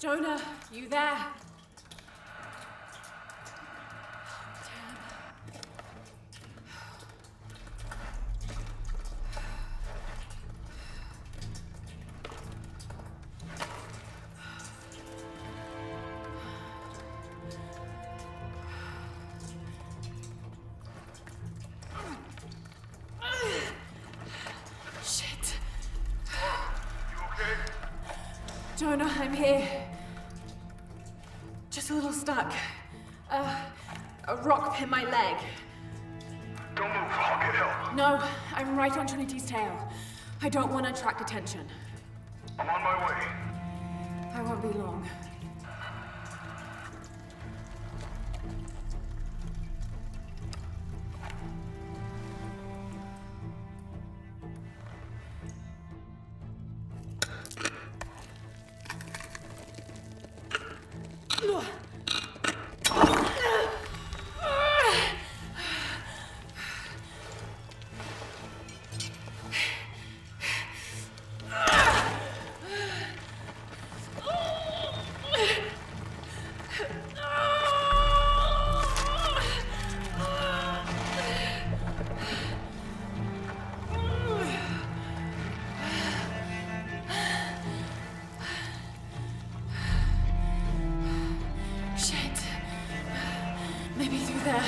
Jonah, you there? Shit. You okay? Jonah, I'm here. Just a little stuck. A rock hit my leg. Don't move, I'll get help. No, I'm right on Trinity's tail. I don't want to attract attention. I'm on my way. I won't be long. Maybe through there.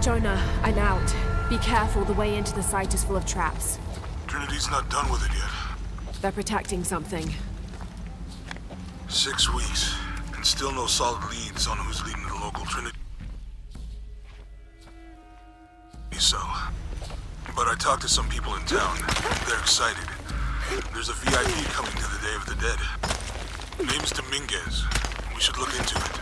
Jonah, I'm out. Be careful, the way into the site is full of traps. Trinity's not done with it yet. They're protecting something. 6 weeks, and still no solid leads on who's leading the local Trinity. So, but I talked to some people in town. They're excited. There's a VIP coming to the Day of the Dead. Name's Dominguez. We should look into it.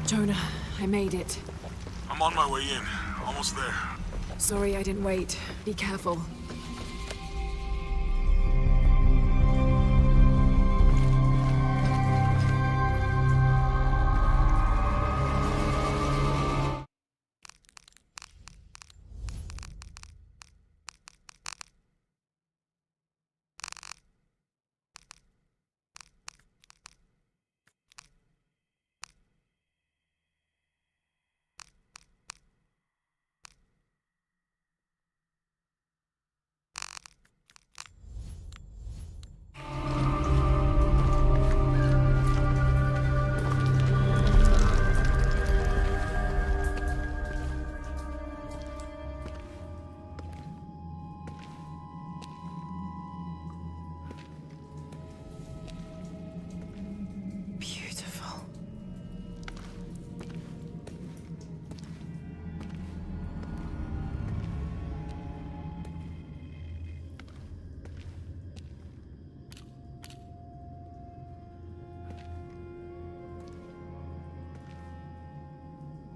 Jonah, I made it. I'm on my way in. Almost there. Sorry I didn't wait. Be careful.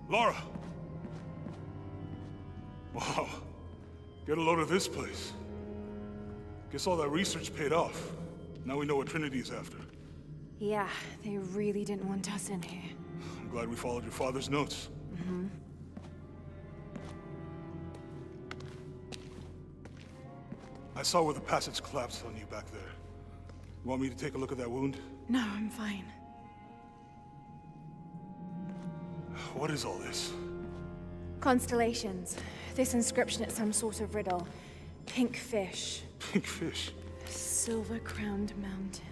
Laura! Wow. Get a load of this place. Guess all that research paid off. Now we know what Trinity's after. Yeah, they really didn't want us in here. I'm glad we followed your father's notes. Mm-hmm. I saw where the passage collapsed on you back there. You want me to take a look at that wound? No, I'm fine. What is all this? Constellations. This inscription is some sort of riddle. Pink fish. Pink fish? Silver-crowned mountain.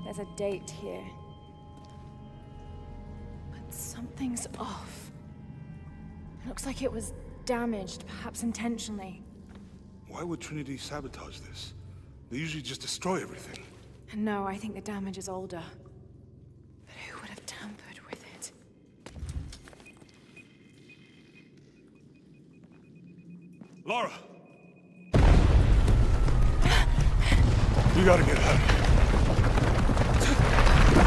There's a date here. But something's off. It looks like it was damaged, perhaps intentionally. Why would Trinity sabotage this? They usually just destroy everything. No, I think the damage is older. But who would have tampered with it? Laura! You gotta get out of here.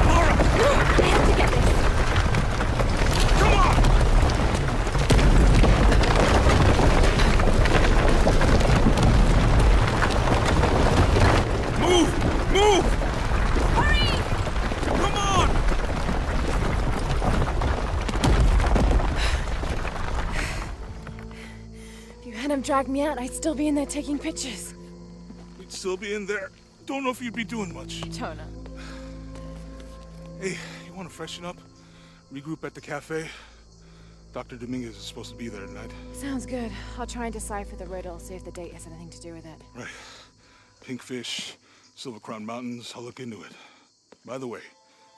Laura! I have to get this. Come on! Move! Move! Hurry! Come on! If you hadn't dragged me out, I'd still be in there taking pictures. We'd still be in there. Don't know if you'd be doing much. Don't know. Hey, you want to freshen up? Regroup at the cafe? Dr. Dominguez is supposed to be there tonight. Sounds good. I'll try and decipher the riddle, see if the date has anything to do with it. Right. Pink fish, Silver Crown Mountains, I'll look into it. By the way,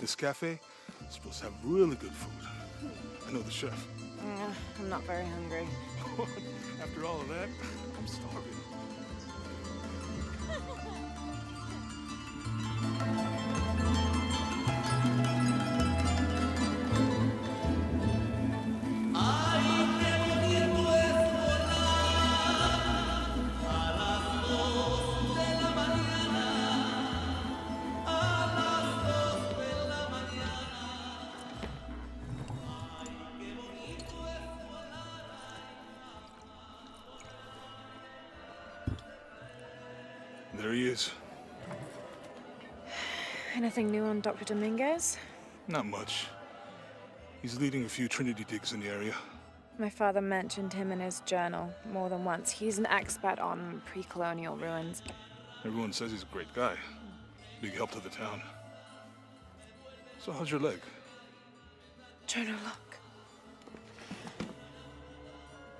this cafe is supposed to have really good food. I know the chef. I'm not very hungry. After all of that, I'm starving. There he is. Anything new on Dr. Dominguez? Not much. He's leading a few Trinity digs in the area. My father mentioned him in his journal more than once. He's an expert on pre-colonial ruins. Everyone says he's a great guy. Big help to the town. So how's your leg? Jonah, look.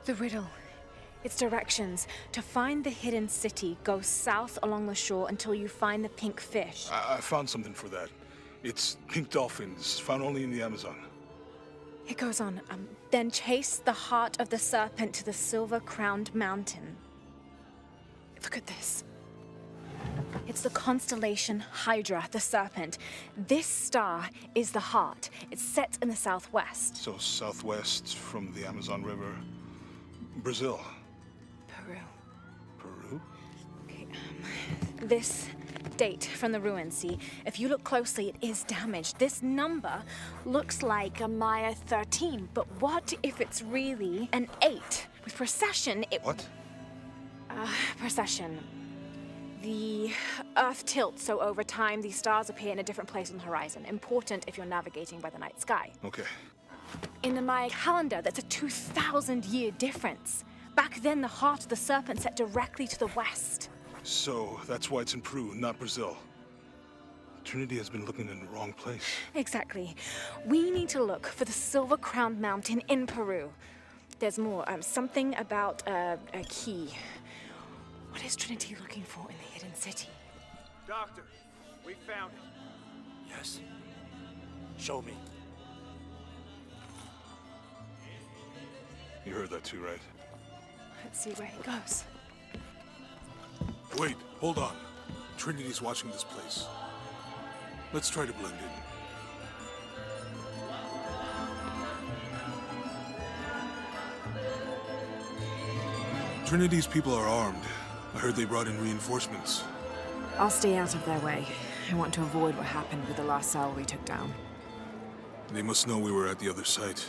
The riddle. Its directions. To find the hidden city, go south along the shore until you find the pink fish. I found something for that. It's pink dolphins, found only in the Amazon. It goes on. Then chase the heart of the serpent to the silver-crowned mountain. Look at this. It's the constellation Hydra, the serpent. This star is the heart. It's set in the southwest. So southwest from the Amazon River. Brazil. Peru. Peru? Okay, this date from the ruins, see? If you look closely, it is damaged. This number looks like a Maya 13, but what if it's really an 8? With precession, it... What? Precession. The Earth tilts, so over time, these stars appear in a different place on the horizon. Important if you're navigating by the night sky. Okay. In the Maya calendar, that's a 2,000-year difference. Back then, the heart of the serpent set directly to the west. So that's why it's in Peru, not Brazil. Trinity has been looking in the wrong place. Exactly. We need to look for the silver-crowned mountain in Peru. There's more. Something about a key. What is Trinity looking for in the hidden city? Doctor, we found it. Yes. Show me. You heard that too, right? Let's see where he goes. Wait, hold on. Trinity's watching this place. Let's try to blend in. Trinity's people are armed. I heard they brought in reinforcements. I'll stay out of their way. I want to avoid what happened with the last cell we took down. They must know we were at the other site.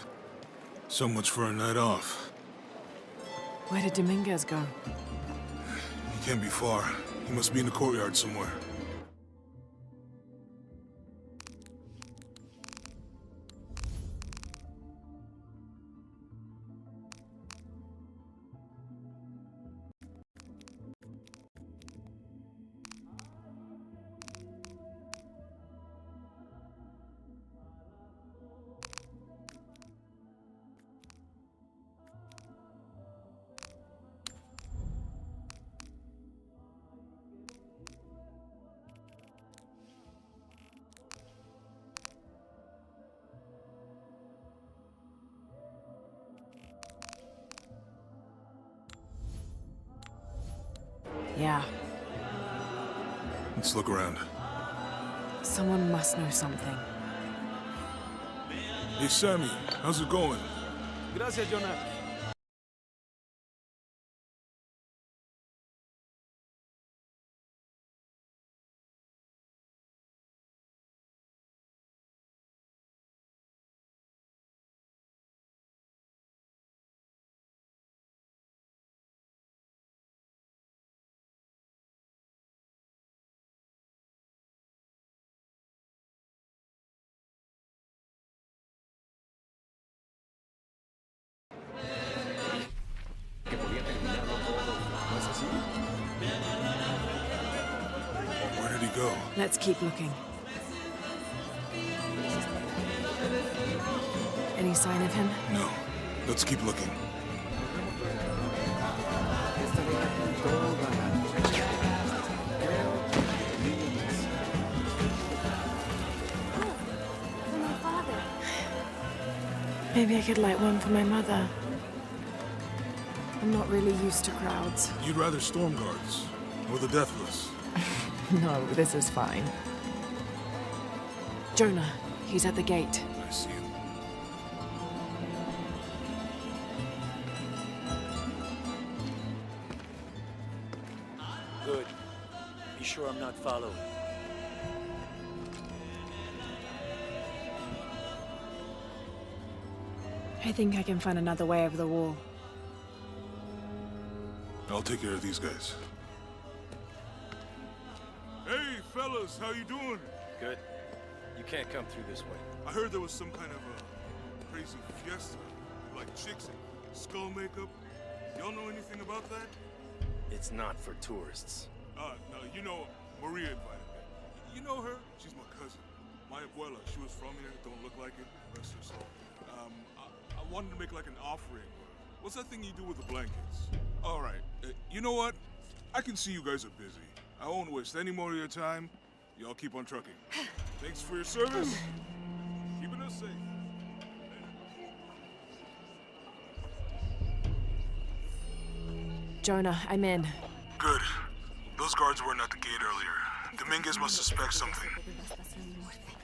So much for a night off. Where did Dominguez go? He can't be far. He must be in the courtyard somewhere. Yeah, Let's look around. someone must know something. Hey, Sammy, how's it going? Gracias, Jonah. Where did he go? Let's keep looking. Any sign of him? No. Let's keep looking. For my father. Maybe I could light one for my mother. I'm not really used to crowds. You'd rather storm guards or the deathless? No, this is fine. Jonah, he's at the gate. I see him. Good. Be sure I'm not followed. I think I can find another way over the wall. I'll take care of these guys. Hey, fellas, how you doing? Good. You can't come through this way. I heard there was some kind of a crazy fiesta, like chicks and skull makeup. Y'all know anything about that? It's not for tourists. No, you know, Maria invited me. You know her? She's my cousin. My abuela, she was from here, don't look like it, rest her soul. I wanted to make like an offering. What's that thing you do with the blankets? All right, you know what? I can see you guys are busy. I won't waste any more of your time. Y'all keep on trucking. Thanks for your service. Keeping us safe. Jonah, I'm in. Good. Those guards weren't at the gate earlier. Dominguez must suspect something.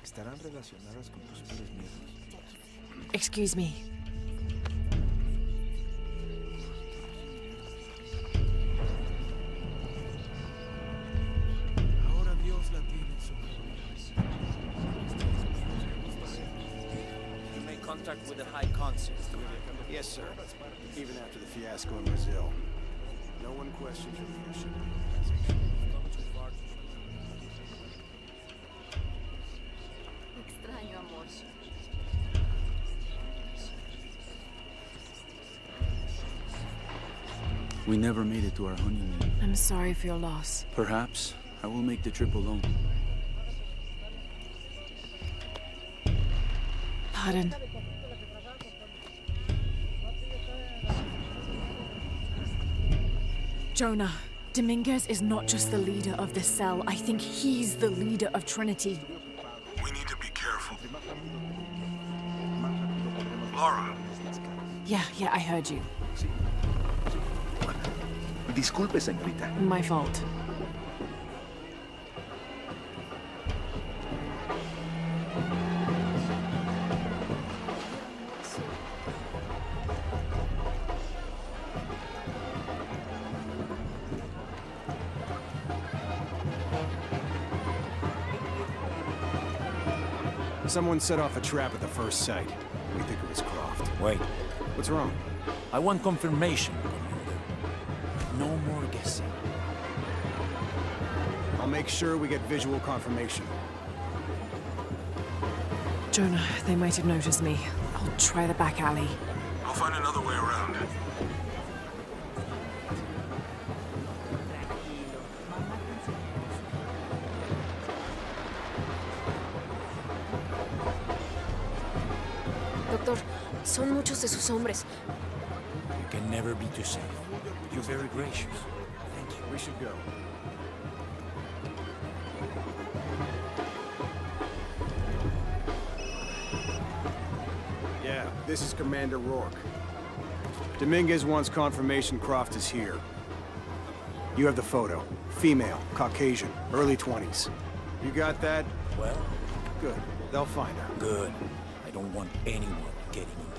Estarán relacionadas con tus peores miedos. Excuse me. Ahora Dios la tiene en su You made contact with the High Consul. Yes, sir. Even after the fiasco in Brazil. No one questions your leadership. Extraño amor. We never made it to our honeymoon. I'm sorry for your loss. Perhaps I will make the trip alone. Pardon. Jonah, Dominguez is not just the leader of this cell. I think he's the leader of Trinity. We need to be careful. Laura, Yeah, I heard you. Disculpe, señorita. My fault. Someone set off a trap at the first site. We think it was Croft. Wait, What's wrong? I want confirmation, Commander. No more guessing. I'll make sure we get visual confirmation. Jonah, they might have noticed me. I'll try the back alley. I'll find another way around. Doctor, son muchos de sus hombres. You can never be too safe. You're very gracious. Thank you. We should go. Yeah, this is Commander Rourke. Dominguez wants confirmation Croft is here. You have the photo. Female, Caucasian, early 20s. You got that? Well, Good. They'll find her. good. I don't want anyone getting in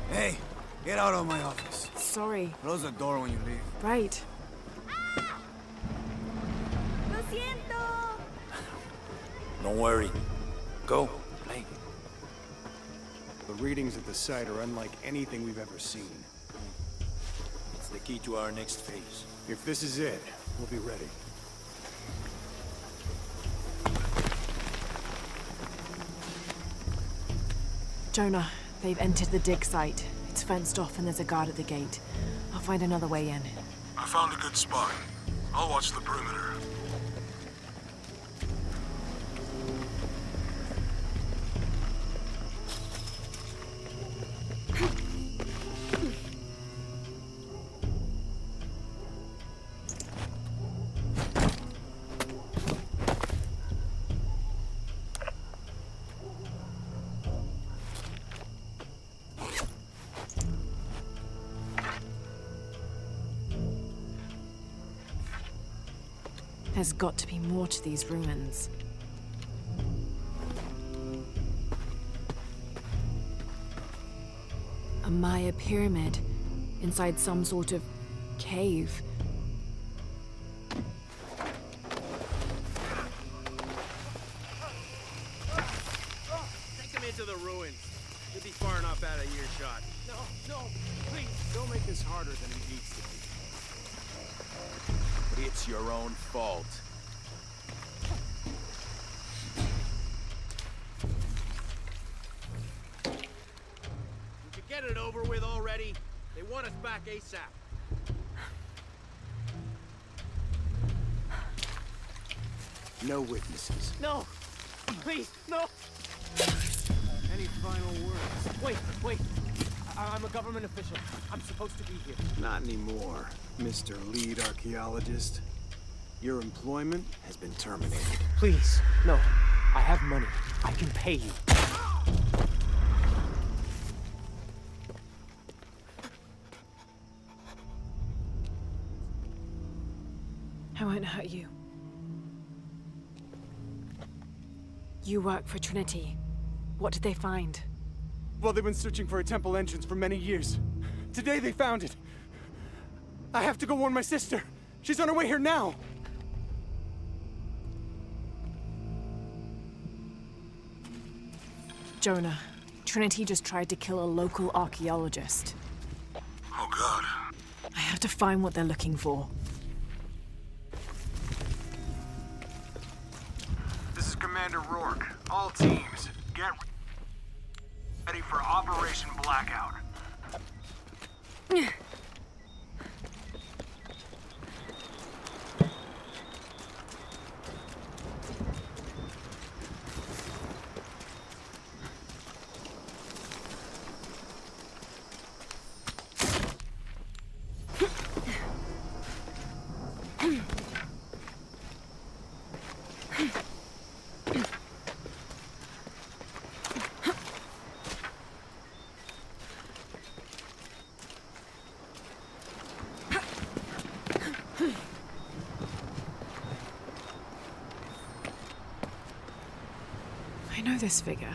there. Hey, get out of my office. Sorry. Close the door when you leave. Right. Lo siento. Don't worry. Go. Play. The readings at the site are unlike anything we've ever seen. It's the key to our next phase. If this is it, we'll be ready. Jonah, they've entered the dig site. It's fenced off and there's a guard at the gate. I'll find another way in. I found a good spot. I'll watch the perimeter. There's got to be more to these ruins. A Maya pyramid inside some sort of cave. Take him into the ruins. He'll be far enough out of earshot. No, please, don't make this harder than it needs to be. It's your own fault. We could get it over with already. They want us back ASAP. No witnesses. No! Please, no! Any final words? Wait. I'm a government official. I'm supposed to be here. Not anymore, Mr. Lead Archaeologist. Your employment has been terminated. Please, no. I have money. I can pay you. I won't hurt you. You work for Trinity. What did they find? Well, they've been searching for a temple entrance for many years. Today they found it. I have to go warn my sister. She's on her way here now. Jonah, Trinity just tried to kill a local archaeologist. Oh, God. I have to find what they're looking for. This is Commander Rourke. All teams, get ready for Operation Blackout. I know this figure.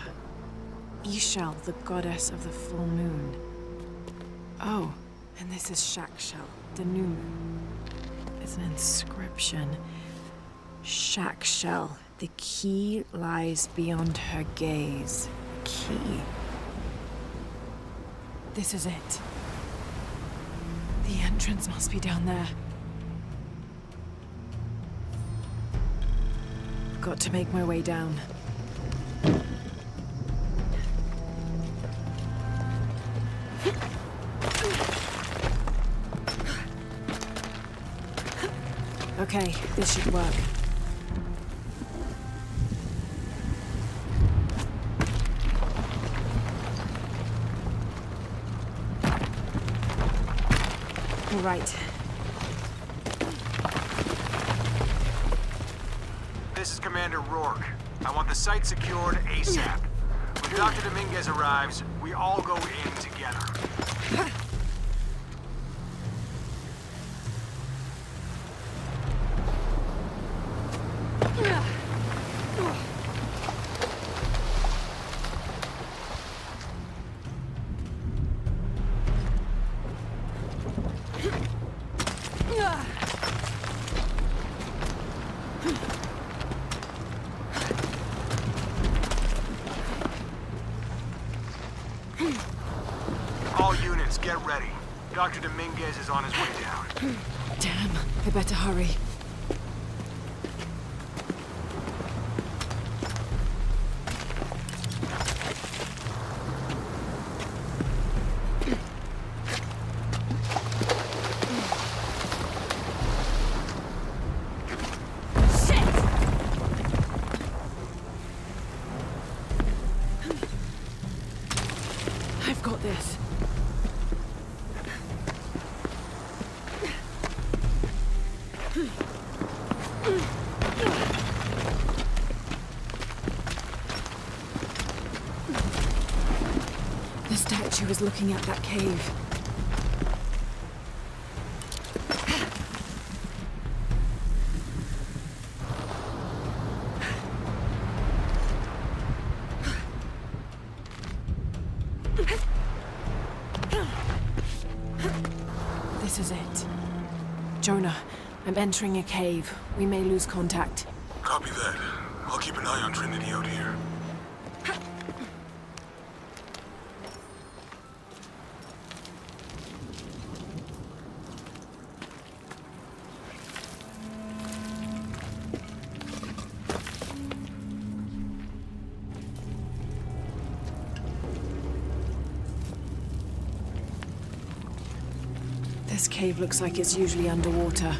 Ishel, the goddess of the full moon. Oh, and this is Shakshel, the new moon. There's an inscription. Shack shell. The key lies beyond her gaze. Key. This is it. The entrance must be down there. Got to make my way down. Okay, this should work. All right. This is Commander Rourke. I want the site secured ASAP. When Dr. Dominguez arrives, we all go in together. All units, get ready. Dr. Dominguez is on his way down. Damn, I better hurry. I've got this. The statue is looking at that cave. This is it. Jonah, I'm entering a cave. We may lose contact. Copy that. I'll keep an eye on Trinity out here. This cave looks like it's usually underwater.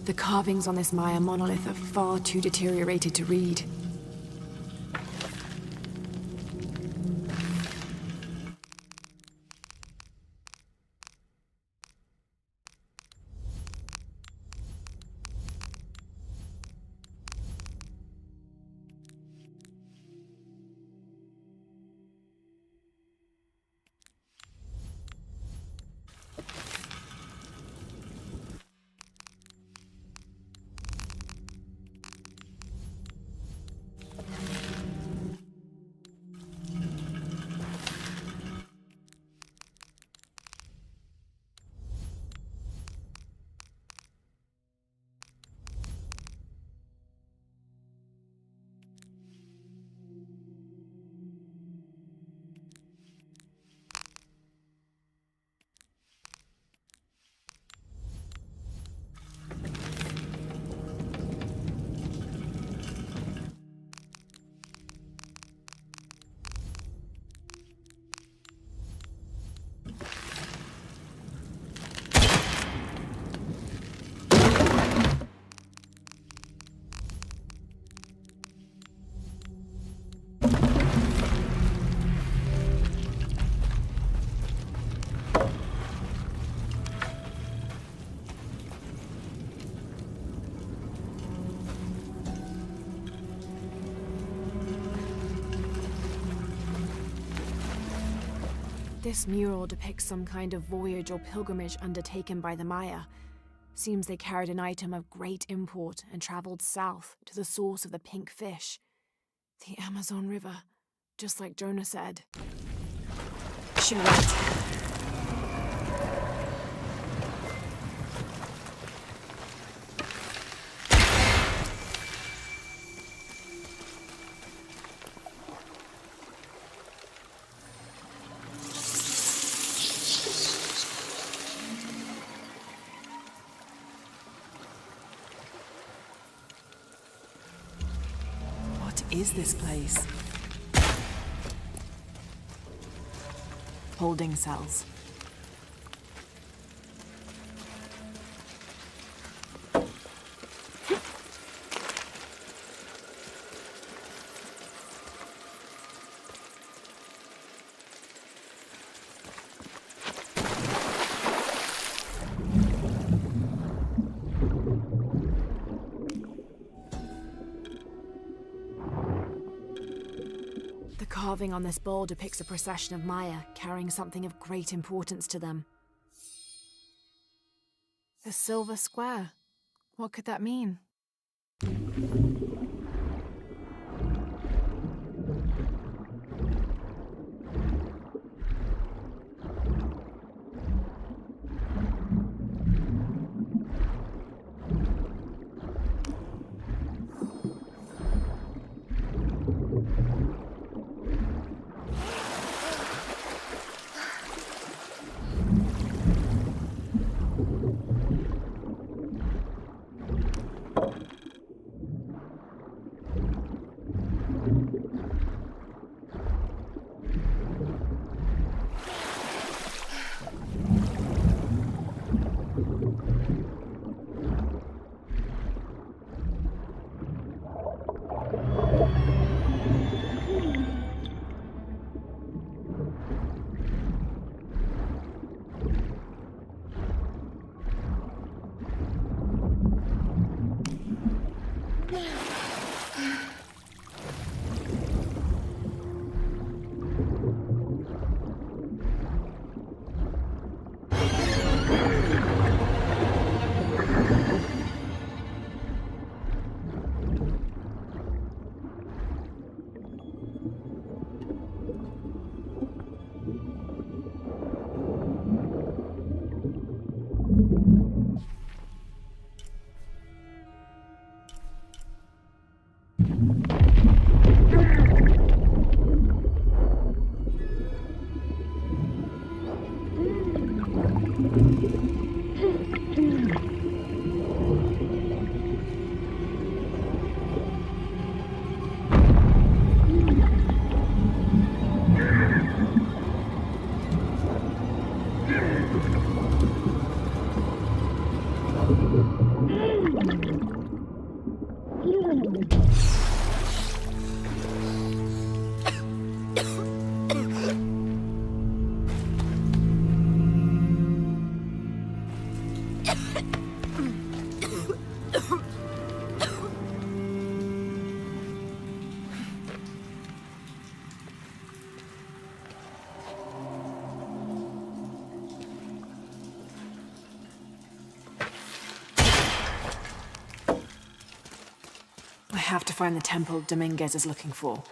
The carvings on this Maya monolith are far too deteriorated to read. This mural depicts some kind of voyage or pilgrimage undertaken by the Maya. Seems they carried an item of great import and traveled south to the source of the pink fish, the Amazon River. just like Jonah said. She went. What is this place? Holding cells. The carving on this bowl depicts a procession of Maya carrying something of great importance to them. A silver square. What could that mean? I have to find the temple Dominguez is looking for.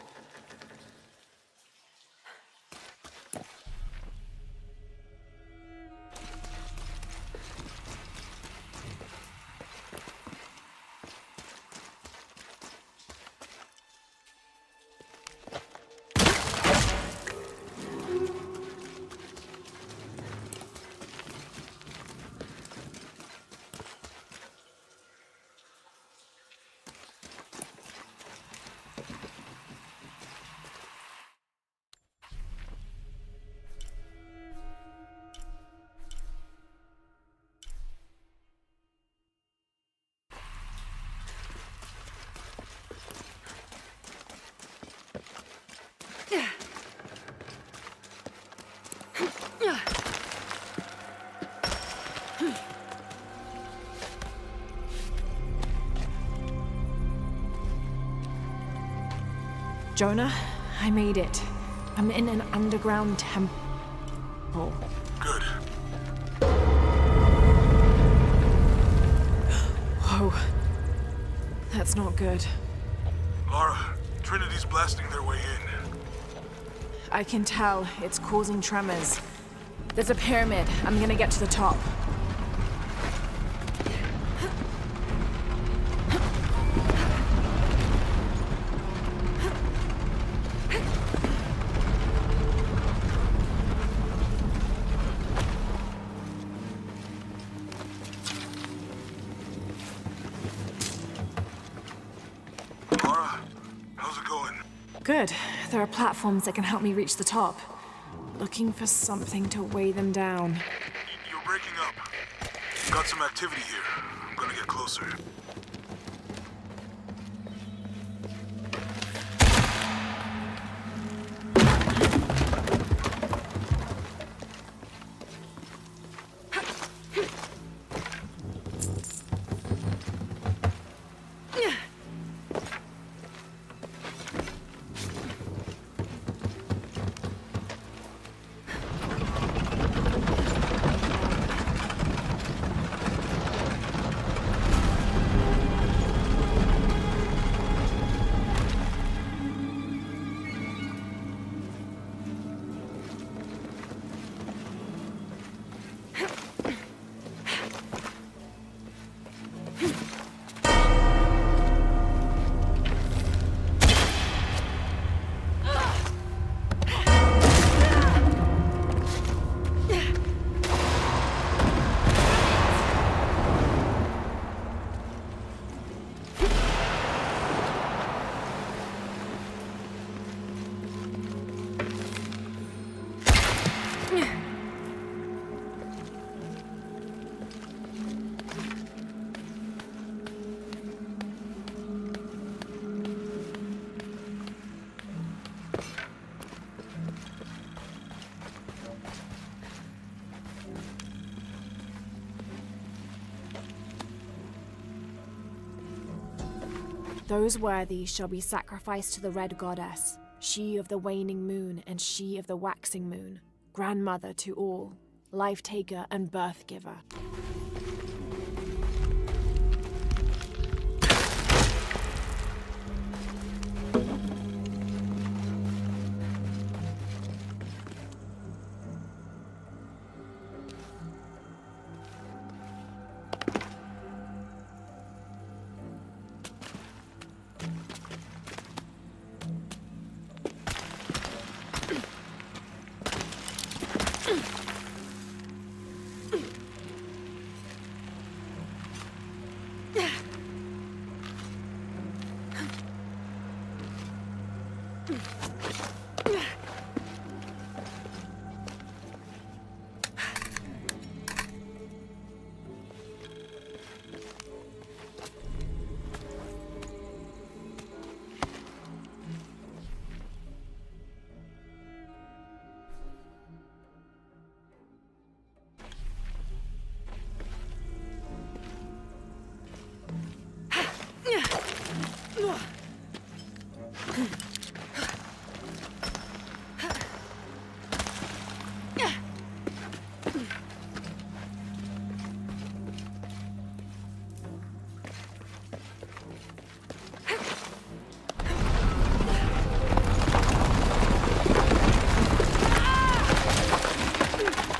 Jonah, I made it. I'm in an underground temple. Good. Whoa. That's not good. Lara, Trinity's blasting their way in. I can tell. It's causing tremors. There's a pyramid. I'm gonna get to the top. Good. There are platforms that can help me reach the top. Looking for something to weigh them down. You're breaking up. Got some activity here. I'm gonna get closer. Those worthy shall be sacrificed to the Red Goddess, she of the waning moon and she of the waxing moon, grandmother to all, life-taker and birth-giver.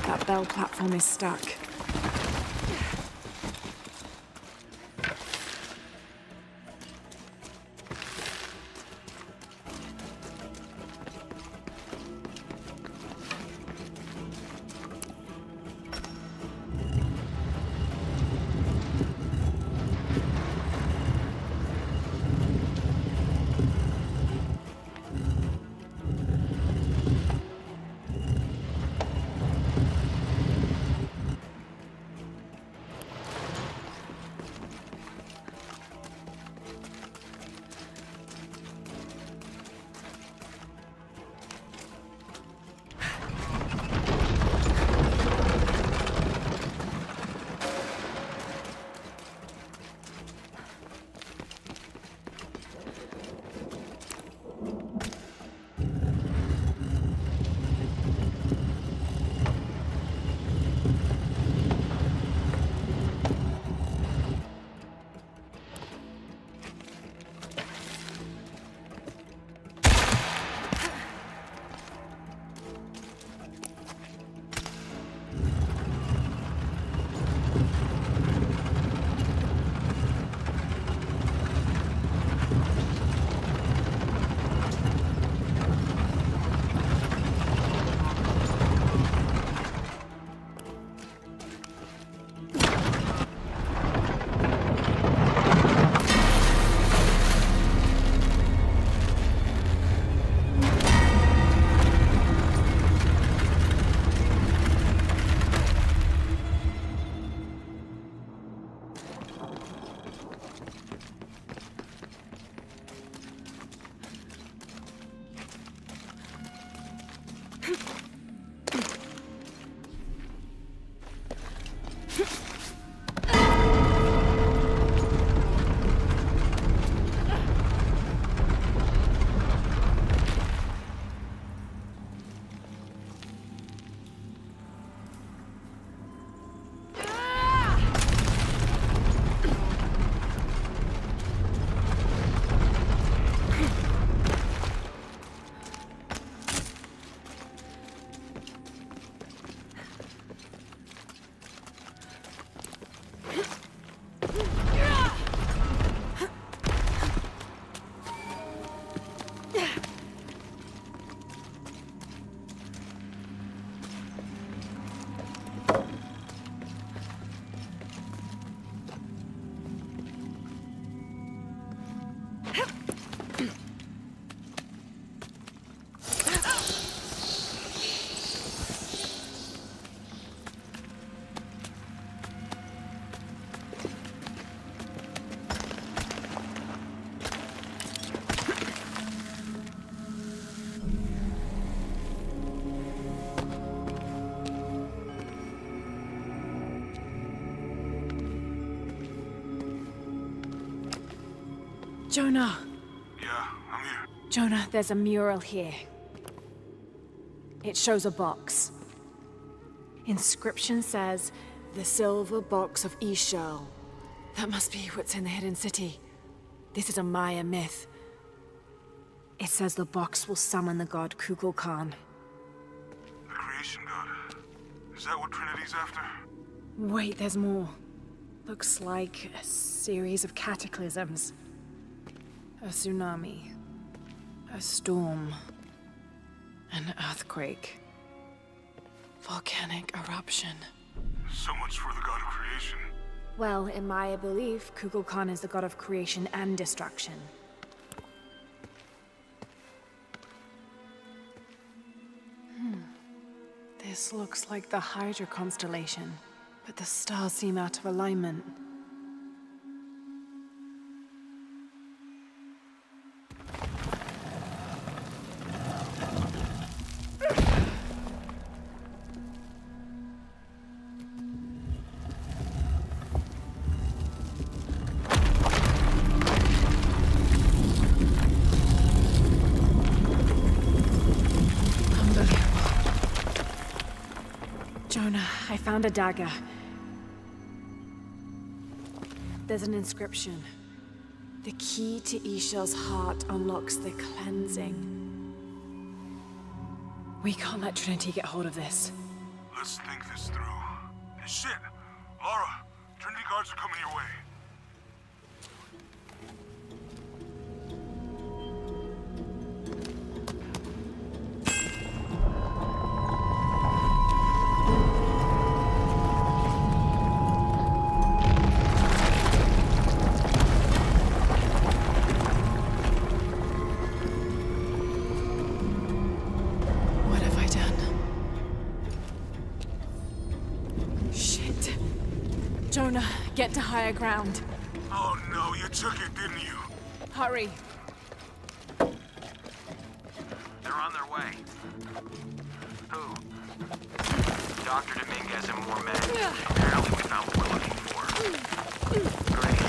That bell platform is stuck. Jonah! Yeah, I'm here. Jonah, there's a mural here. It shows a box. Inscription says, "The silver box of Ishal." That must be what's in the hidden city. This is a Maya myth. It says the box will summon the god Kukulkan. The creation god. Is that what Trinity's after? Wait, there's more. Looks like a series of cataclysms. A tsunami. A storm. An earthquake. Volcanic eruption. So much for the god of creation. Well, in Maya belief, Kukulkan is the god of creation and destruction. This looks like the Hydra constellation, but the stars seem out of alignment. Jonah, I found a dagger. There's an inscription. The key to Ishal's heart unlocks the cleansing. We can't let Trinity get hold of this. Let's think this through. Hey, shit! Laura, Trinity guards are coming your way. Jonah, get to higher ground. Oh no, you took it, didn't you? Hurry. They're on their way. Who? Dr. Dominguez and more men. Apparently we found what we're looking for. Great.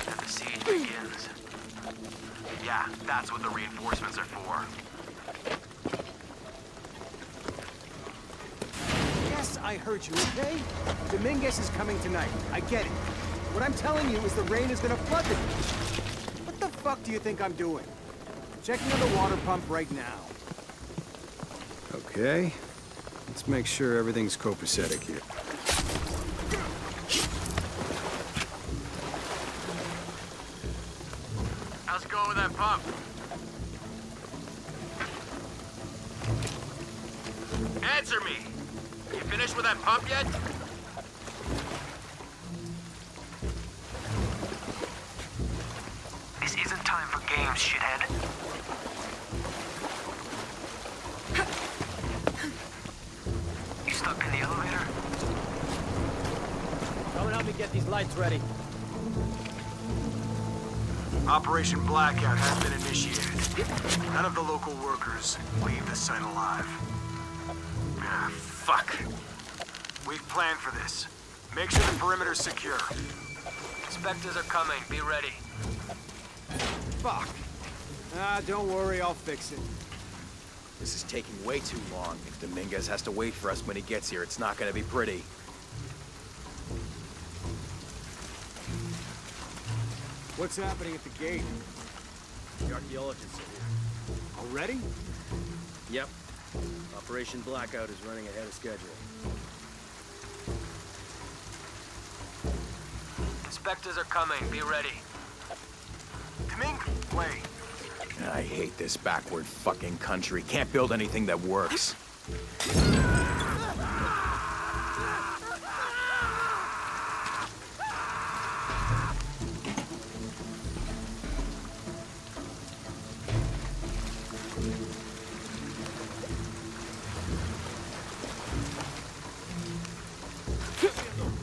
And the siege begins. Yeah, that's what the reinforcements are for. Yes, I heard you, okay? Dominguez is coming tonight. I get it. What I'm telling you is the rain is gonna flood the beach. What the fuck do you think I'm doing? Checking on the water pump right now. Okay. Let's make sure everything's copacetic here. How's it going with that pump? Answer me! You finished with that pump yet? This isn't time for games, shithead. You stuck in the elevator? Come and help me get these lights ready. Operation Blackout has been initiated. None of the local workers leave the site alive. Ah, fuck. We've planned for this. Make sure the perimeter's secure. Inspectors are coming. Be ready. Fuck. Ah, don't worry, I'll fix it. This is taking way too long. If Dominguez has to wait for us when he gets here, it's not gonna be pretty. What's happening at the gate? The archaeologists are here. Already? Yep. Operation Blackout is running ahead of schedule. Inspectors are coming. Be ready. Wait. I hate this backward fucking country. Can't build anything that works.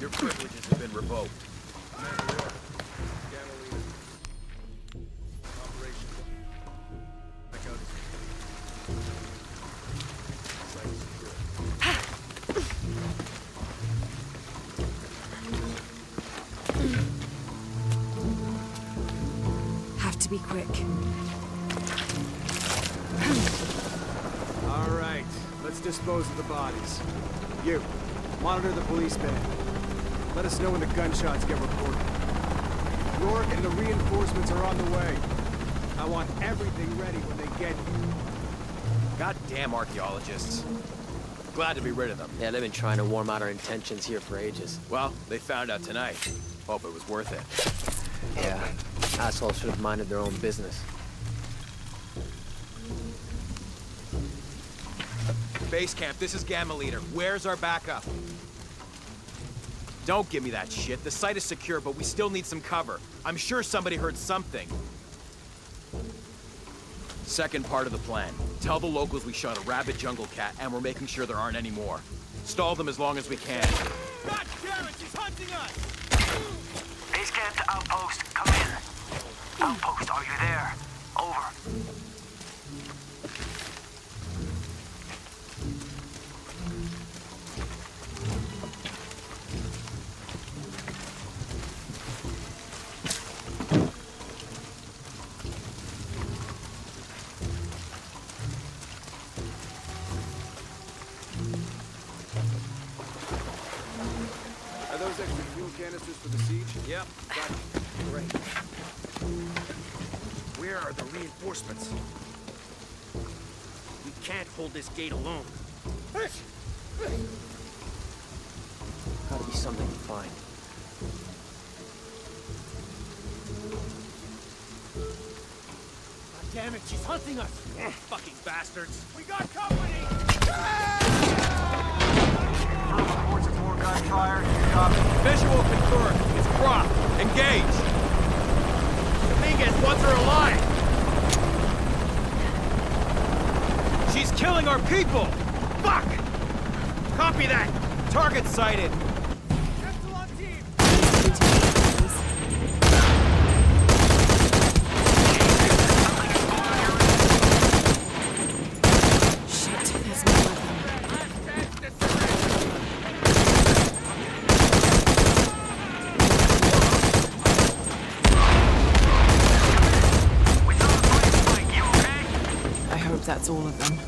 Your privileges have been revoked. to be quick. All right, let's dispose of the bodies. You, monitor the police van. Let us know when the gunshots get reported. York and the reinforcements are on the way. I want everything ready when they get here. Goddamn archaeologists. Glad to be rid of them. Yeah, they've been trying to warm out our intentions here for ages. Well, they found out tonight. Hope it was worth it. Yeah, assholes should have minded their own business. Base camp, this is Gamma Leader. Where's our backup? Don't give me that shit. The site is secure, but we still need some cover. I'm sure somebody heard something. Second part of the plan. Tell the locals we shot a rabid jungle cat and we're making sure there aren't any more. Stall them as long as we can. God damn it, she's hunting us! Base camp to outpost, come in. Outpost, are you there? Over. Are those extra fuel canisters for the siege? Yep. Got it. Great. Where are the reinforcements? We can't hold this gate alone. Gotta be something to find. God damn it, she's hunting us! Fucking bastards! We got company! Reports of more gunfire. Copy. Visual confirmed. It's Croft. Engage. Dominguez wants her alive! She's killing our people! Fuck! Copy that! Target sighted. Shit, there's more of them. I hope that's all of them.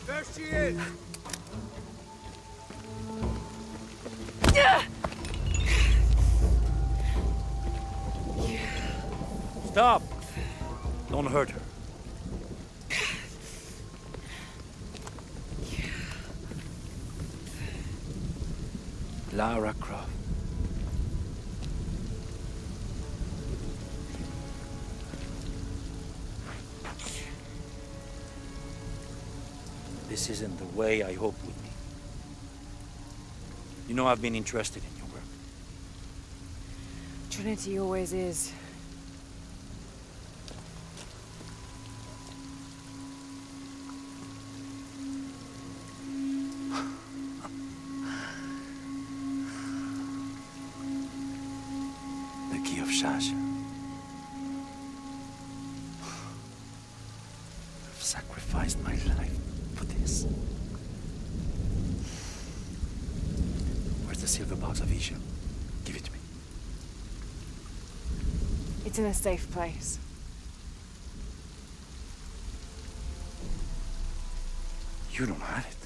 There she is! Stop! Don't hurt her. Lara Croft. This isn't the way I hoped would be. You know I've been interested in your work. Trinity always is. The key of Sasha. I've sacrificed my life for this. Where's the silver box of Isha? It's in a safe place. You don't have it.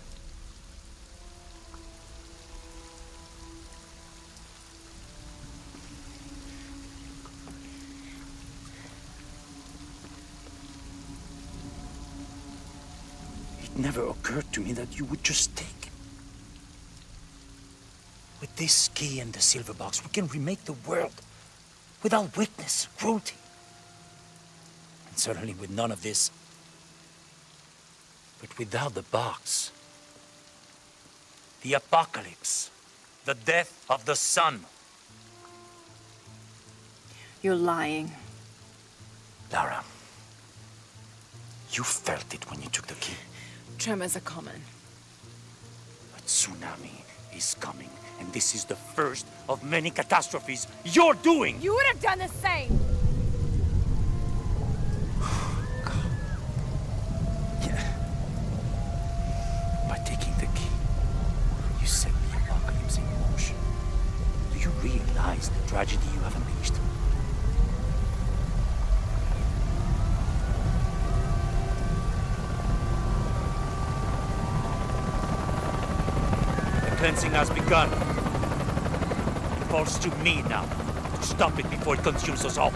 It never occurred to me that you would just take it. With this key and the silver box, we can remake the world without weakness, cruelty. And certainly with none of this. But without the box, the apocalypse, the death of the sun. You're lying. Lara, you felt it when you took the key. Tremors are common. A tsunami is coming, and this is the first of many catastrophes you're doing! You would have done the same! Yeah. By taking the key, you set the apocalypse in motion. Do you realize the tragedy you have unleashed? The cleansing has begun. It falls to me now to stop it before it consumes us all.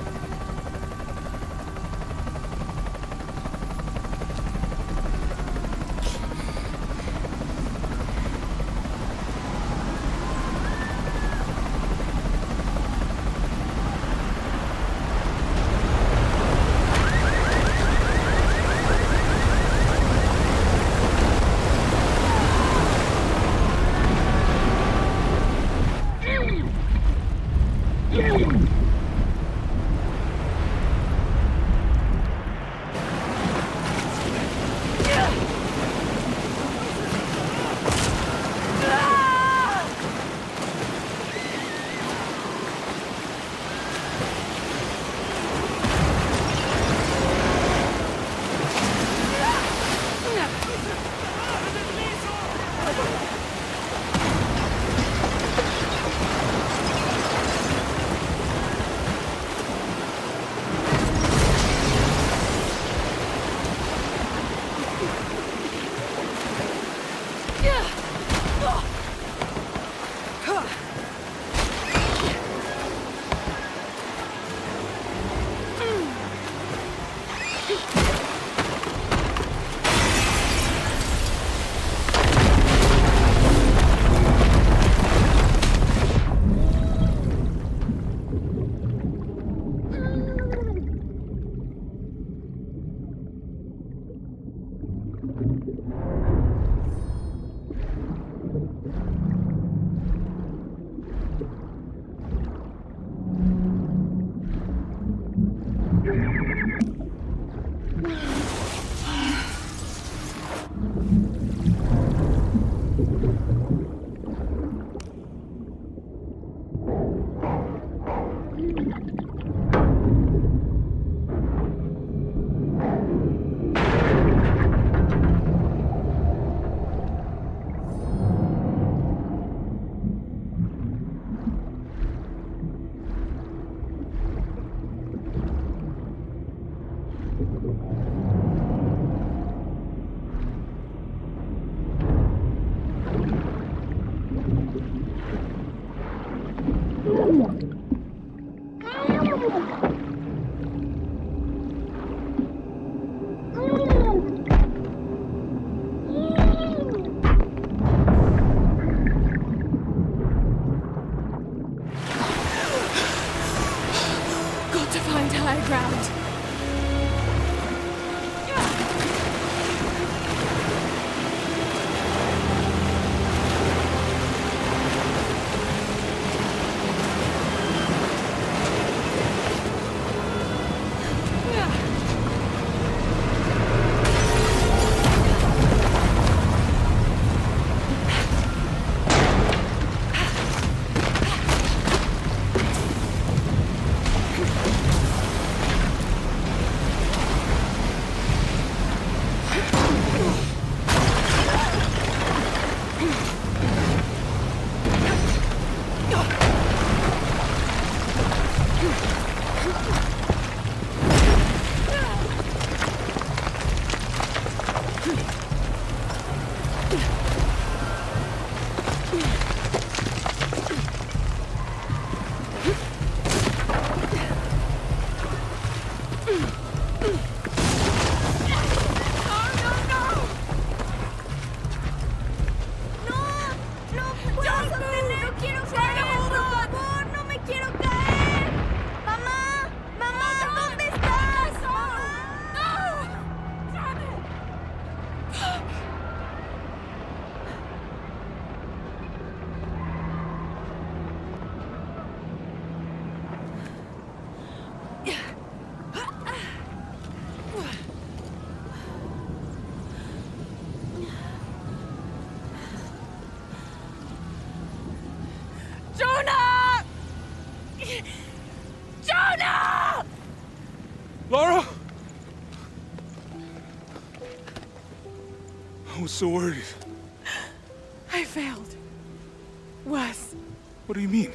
Jonah! Jonah! Lara? I was so worried. I failed. Worse. What do you mean?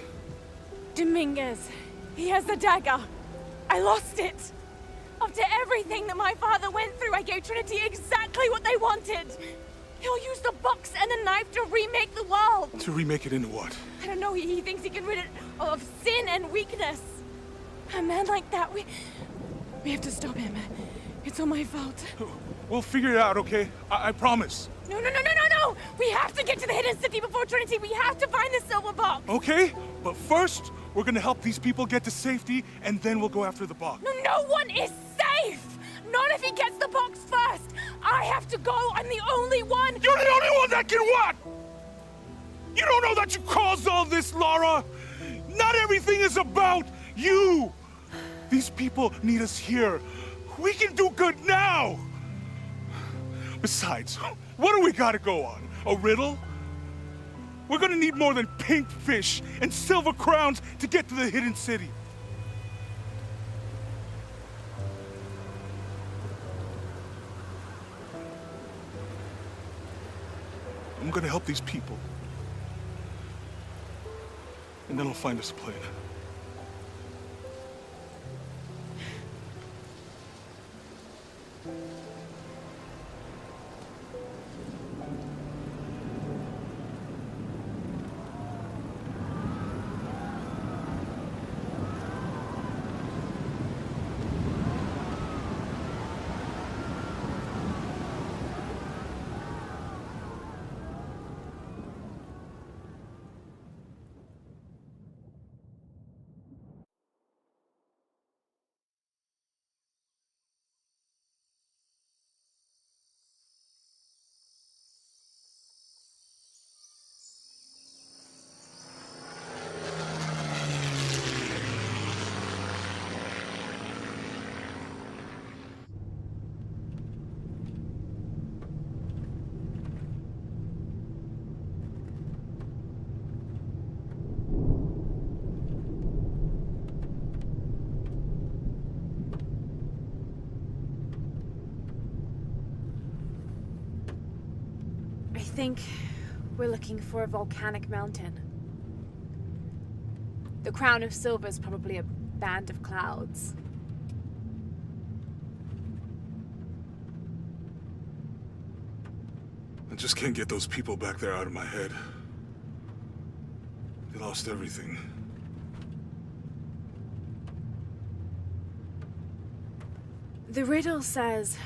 Dominguez. He has the dagger. I lost it. After everything that my father went through, I gave Trinity exactly what they wanted. He'll use the box and the knife to remake the world. To remake it into what? I don't know, he thinks he can rid it of sin and weakness. A man like that, we have to stop him. It's all my fault. We'll figure it out, okay? I promise. No! We have to get to the hidden city before Trinity. We have to find the silver box. Okay, but first, we're gonna help these people get to safety, and then we'll go after the box. No one is safe! Not if he gets the box first! I have to go! I'm the only one! You're the only one that can what? You don't know that you caused all this, Lara! Not everything is about you! These people need us here. We can do good now! Besides, what do we gotta go on? A riddle? We're gonna need more than pink fish and silver crowns to get to the hidden city. I'm gonna help these people. And then I'll find us a plane. I think we're looking for a volcanic mountain. The crown of silver is probably a band of clouds. I just can't get those people back there out of my head. They lost everything. The riddle says,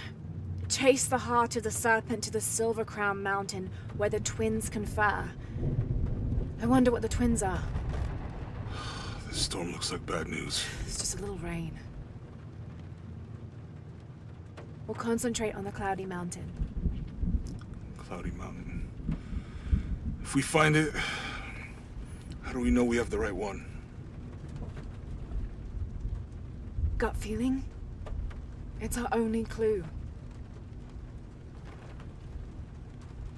chase the heart of the serpent to the Silver Crown Mountain where the twins confer. I wonder what the twins are. This storm looks like bad news. It's just a little rain. We'll concentrate on the Cloudy Mountain. Cloudy Mountain. If we find it, how do we know we have the right one? Gut feeling? It's our only clue.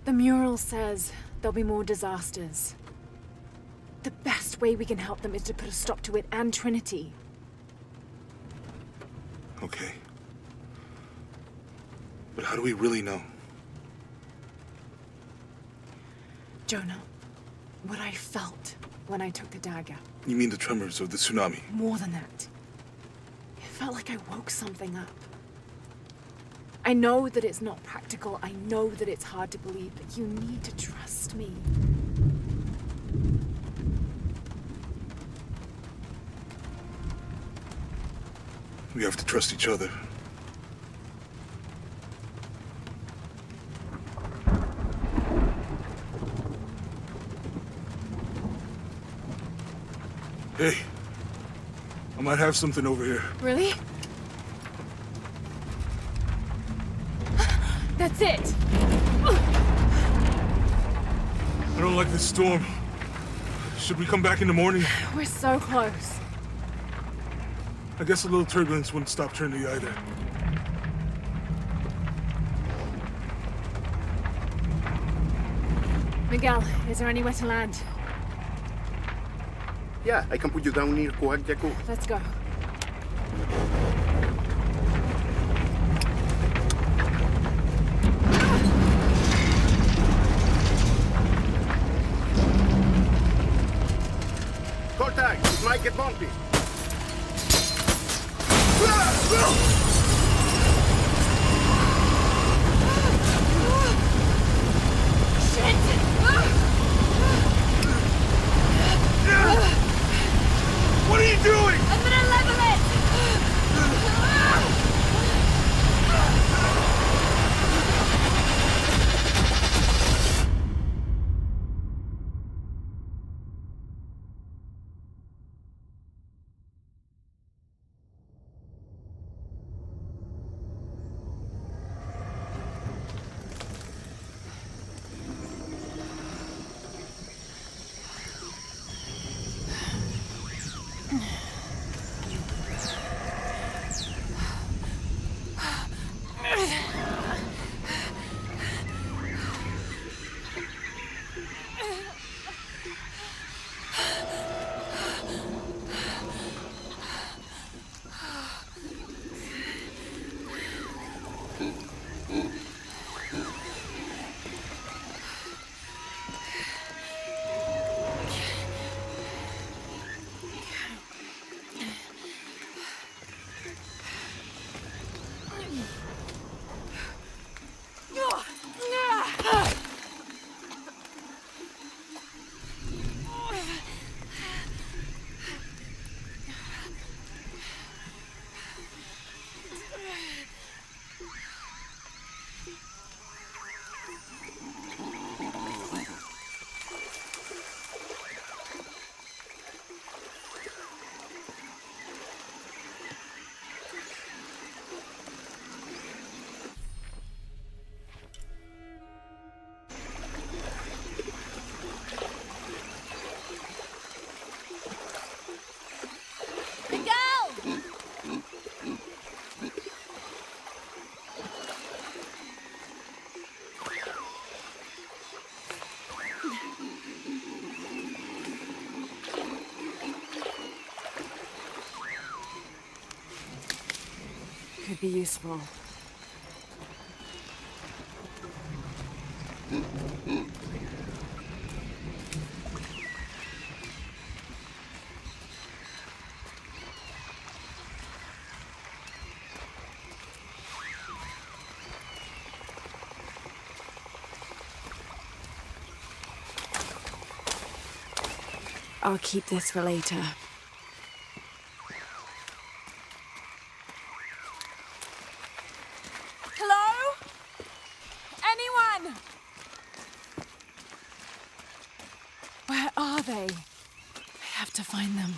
The mural says there'll be more disasters. The best way we can help them is to put a stop to it and Trinity. Okay. But how do we really know? Jonah, what I felt when I took the dagger. You mean the tremors of the tsunami? More than that. It felt like I woke something up. I know that it's not practical. I know that it's hard to believe, but you need to trust me. We have to trust each other. Hey, I might have something over here. Really? That's it! I don't like this storm. Should we come back in the morning? We're so close. I guess a little turbulence wouldn't stop Trinity either. Miguel, is there anywhere to land? Yeah, I can put you down near Coagyako. Let's go. Contact! It might get bumpy. What are you doing? I'm gonna level it! Could be useful. I'll keep this for later. Hello? Anyone? Where are they? I have to find them.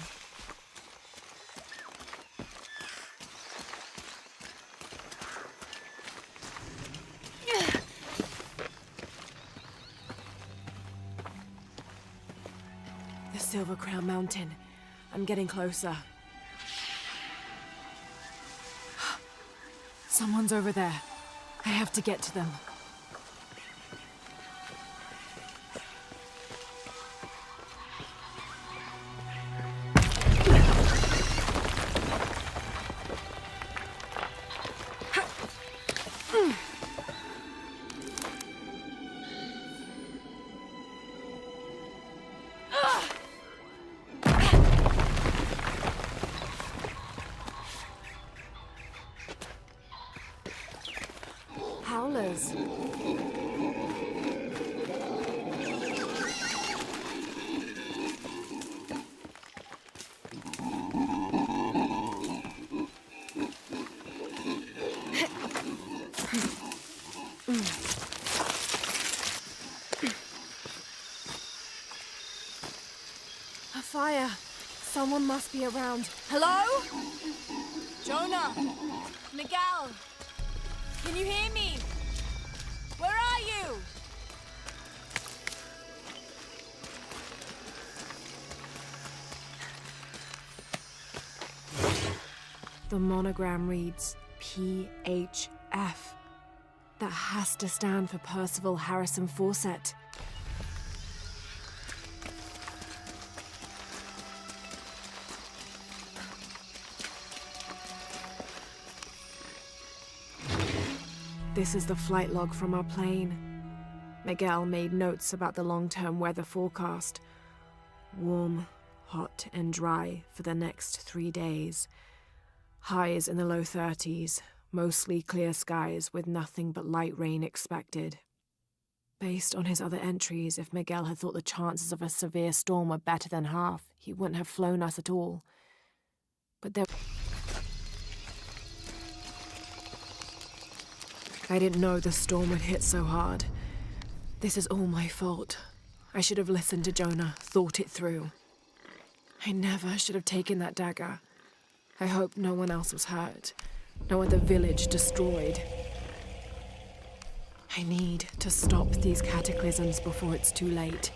The Silver Crown Mountain. I'm getting closer. Someone's over there. I have to get to them. Howlers. A fire. Someone must be around. Hello? Jonah? Miguel? Can you hear me? Where are you? The monogram reads PHF. That has to stand for Percival Harrison Fawcett. This is the flight log from our plane. Miguel made notes about the long-term weather forecast. Warm, hot, and dry for the next 3 days. Highs in the low 30s, mostly clear skies with nothing but light rain expected. Based on his other entries, if Miguel had thought the chances of a severe storm were better than half, he wouldn't have flown us at all. But there... I didn't know the storm would hit so hard. This is all my fault. I should have listened to Jonah, thought it through. I never should have taken that dagger. I hope no one else was hurt. No other village destroyed. I need to stop these cataclysms before it's too late.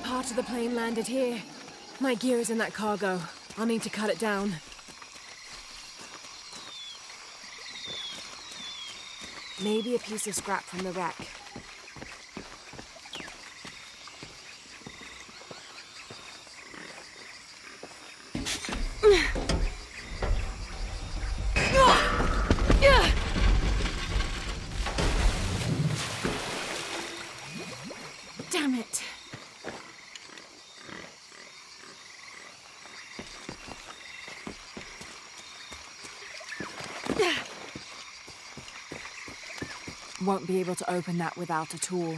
Part of the plane landed here. My gear is in that cargo. I'll need to cut it down. Maybe a piece of scrap from the wreck. Damn it. Won't be able to open that without a tool.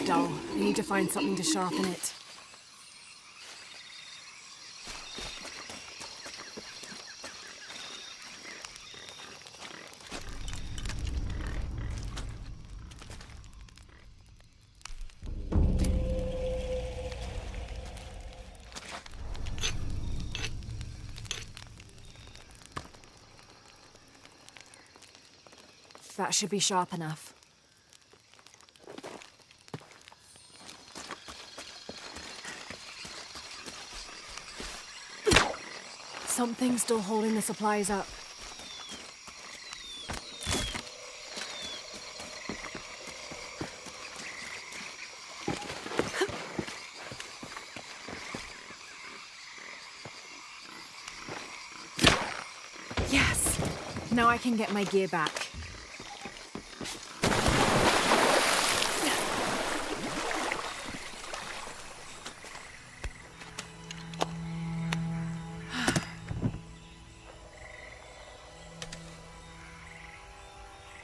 dull. I need to find something to sharpen it. That should be sharp enough. Something's still holding the supplies up. Yes! Now I can get my gear back.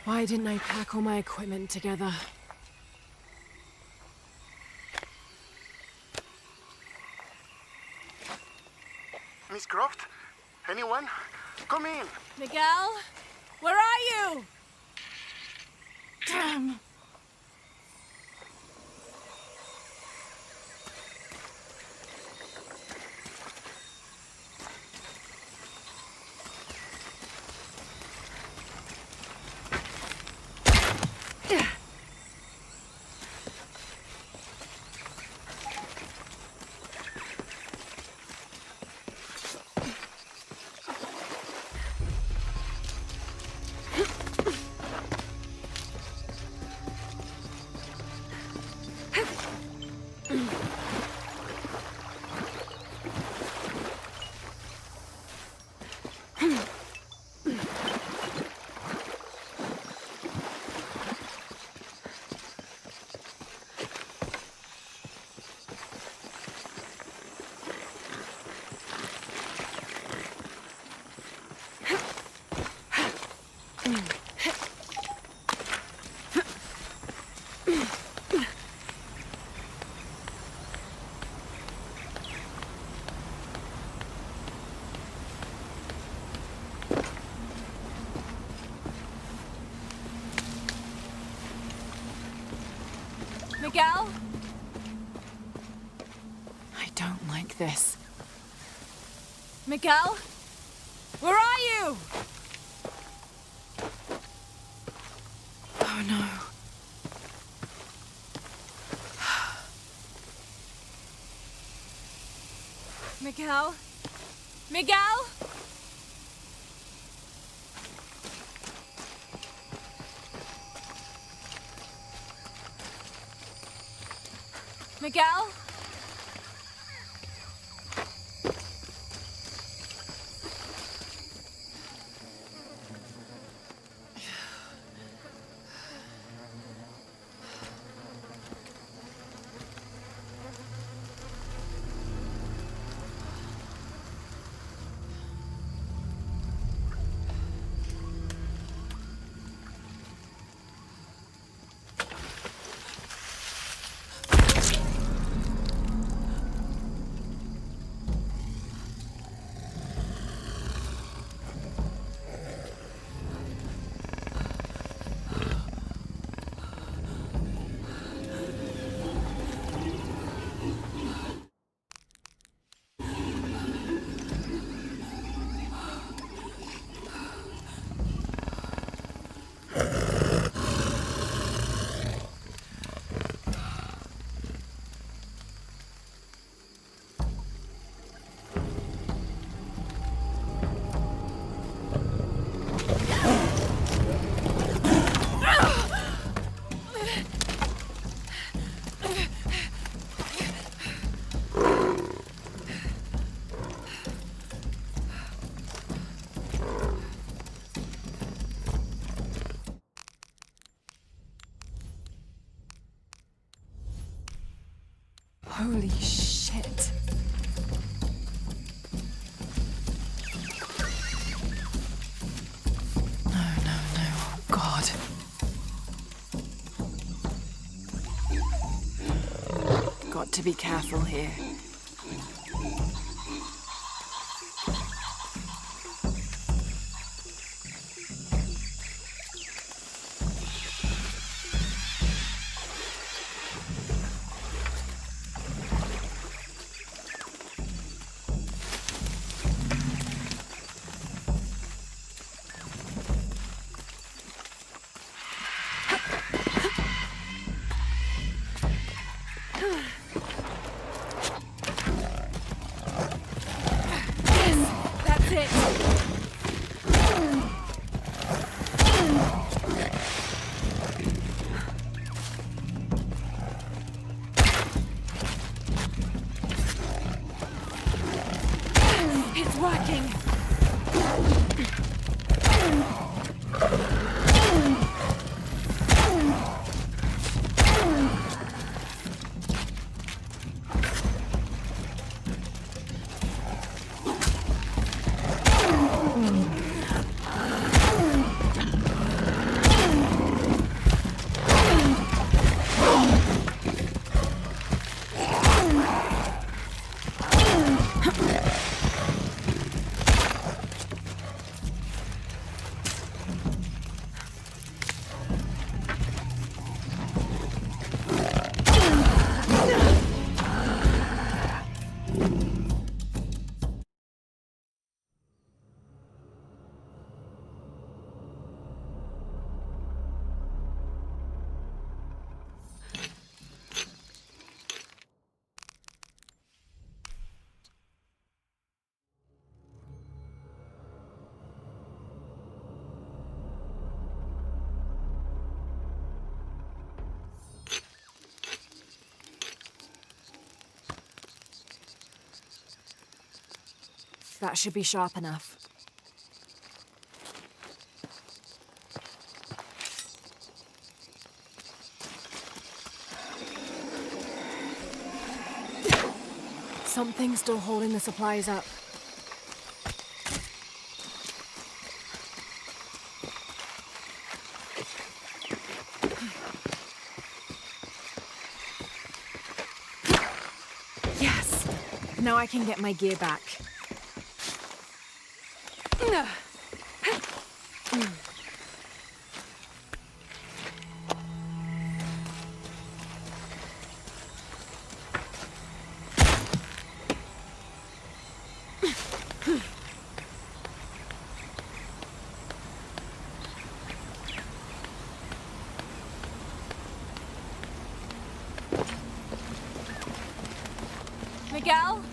Why didn't I pack all my equipment together? Miss Croft? Anyone? Come in. Miguel? Where are you? Damn. Miguel? I don't like this. Miguel? Where are you? Oh no. Miguel? Miguel? Miguel? to be careful here. That should be sharp enough. Something's still holding the supplies up. Yes! Now I can get my gear back. Miguel?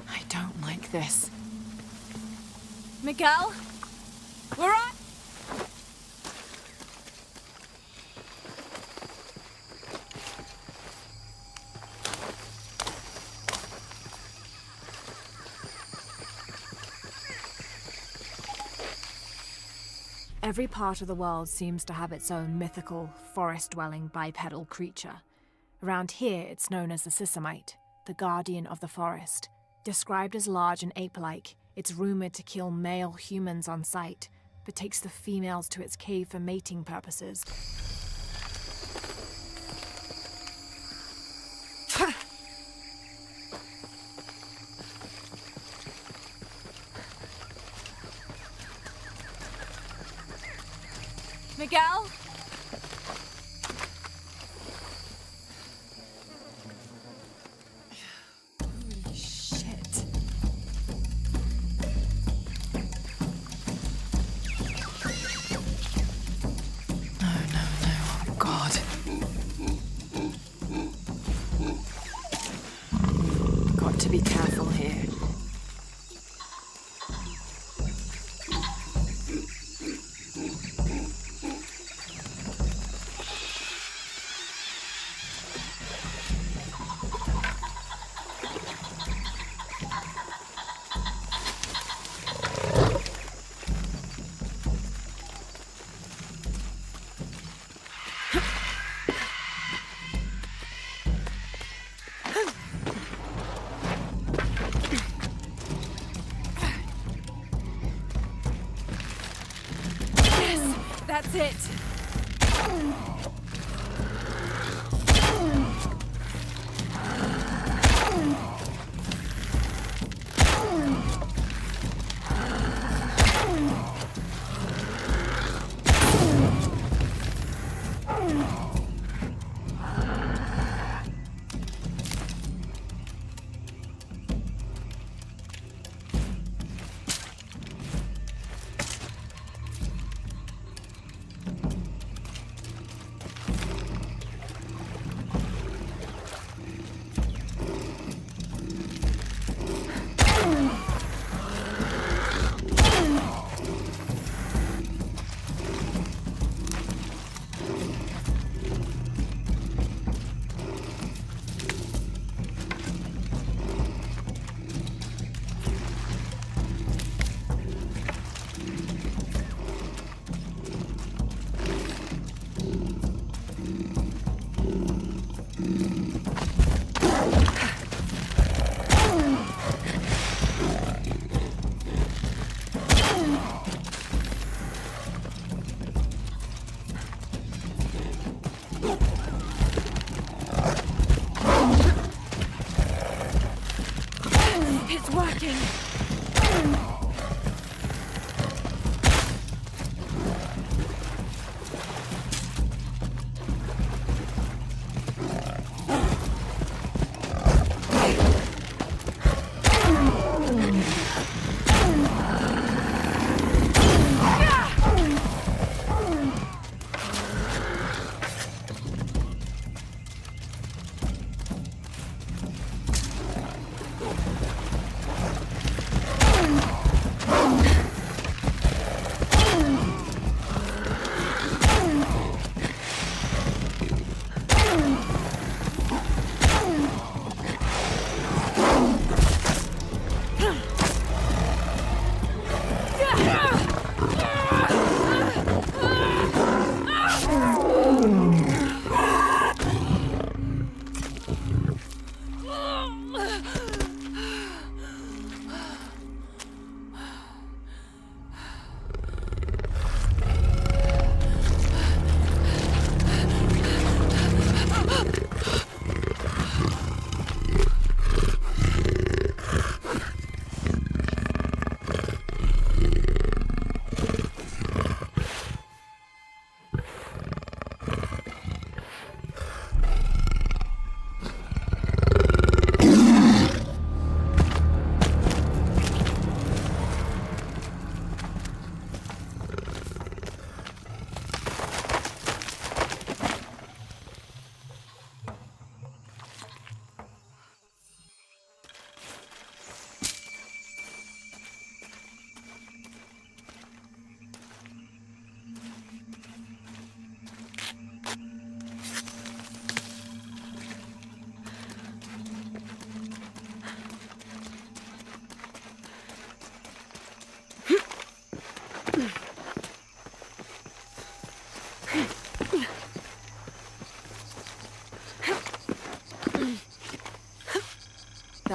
I don't like this. Miguel? We're on! Every part of the world seems to have its own mythical, forest-dwelling bipedal creature. Around here, it's known as the Sisamite, the guardian of the forest. Described as large and ape-like, it's rumored to kill male humans on sight, but takes the females to its cave for mating purposes. Miguel? To be careful here. That's it.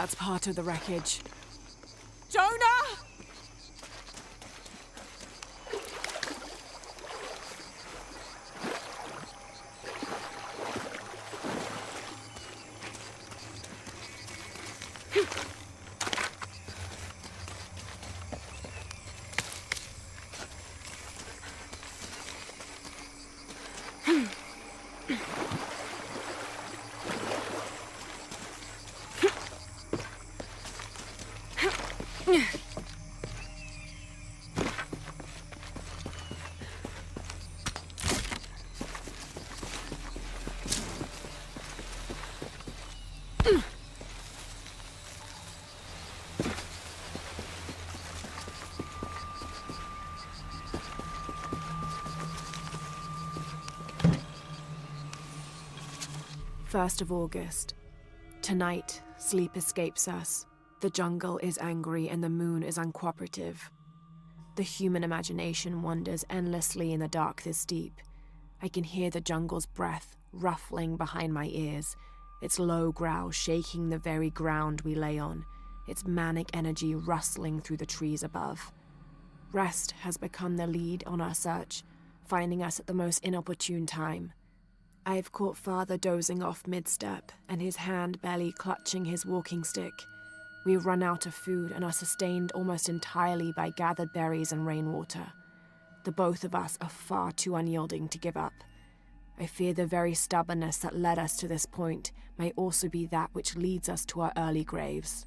That's part of the wreckage. Jonah! First of August. Tonight, sleep escapes us. The jungle is angry and the moon is uncooperative. The human imagination wanders endlessly in the dark this deep. I can hear the jungle's breath ruffling behind my ears, its low growl shaking the very ground we lay on, its manic energy rustling through the trees above. Rest has become the lead on our search, finding us at the most inopportune time. I have caught Father dozing off mid-step, and his hand barely clutching his walking stick. We have run out of food and are sustained almost entirely by gathered berries and rainwater. The both of us are far too unyielding to give up. I fear the very stubbornness that led us to this point may also be that which leads us to our early graves.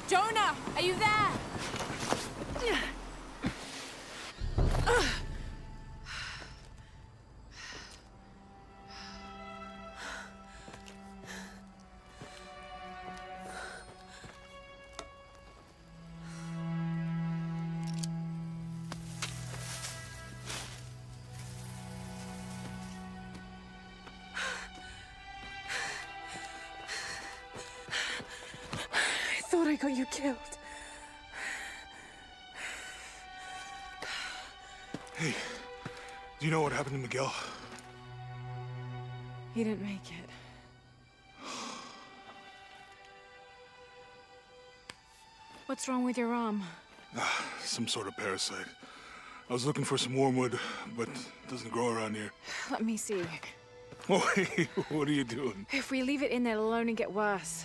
Jonah, are you there? I thought I got you killed. Hey, do you know what happened to Miguel? He didn't make it. What's wrong with your arm? Some sort of parasite. I was looking for some wormwood, but it doesn't grow around here. Let me see. Oh, hey, what are you doing? If we leave it in there, it'll only get worse.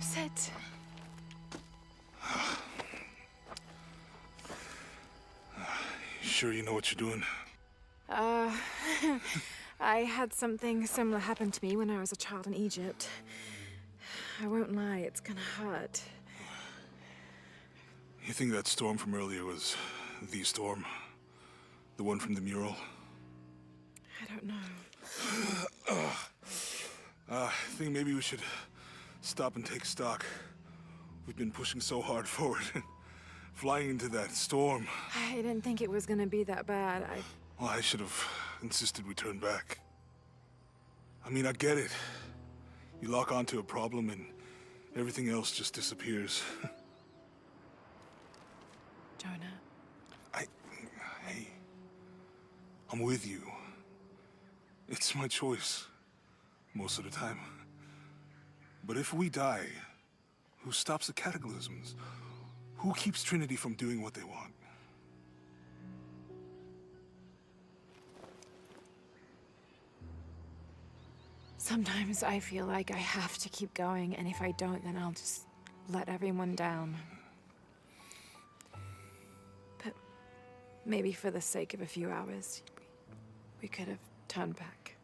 Sit. Sure you know what you're doing? I had something similar happen to me when I was a child in Egypt. I won't lie, it's gonna hurt. You think that storm from earlier was the storm? The one from the mural? I don't know. I think maybe we should stop and take stock. We've been pushing so hard forward. Flying into that storm. I didn't think it was gonna be that bad. Well, I should have insisted we turn back. I mean, I get it. You lock onto a problem and everything else just disappears. Jonah. Hey. I'm with you. It's my choice. Most of the time. But if we die, who stops the cataclysms? Who keeps Trinity from doing what they want? Sometimes I feel like I have to keep going, and if I don't, then I'll just let everyone down. But maybe for the sake of a few hours, we could have turned back.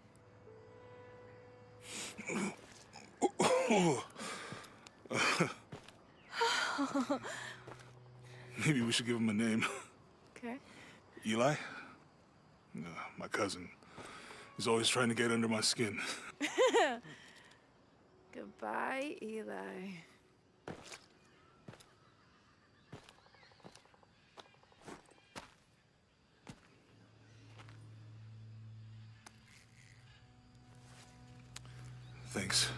Maybe we should give him a name. Okay. Eli? My cousin. He's always trying to get under my skin. Goodbye, Eli. Thanks.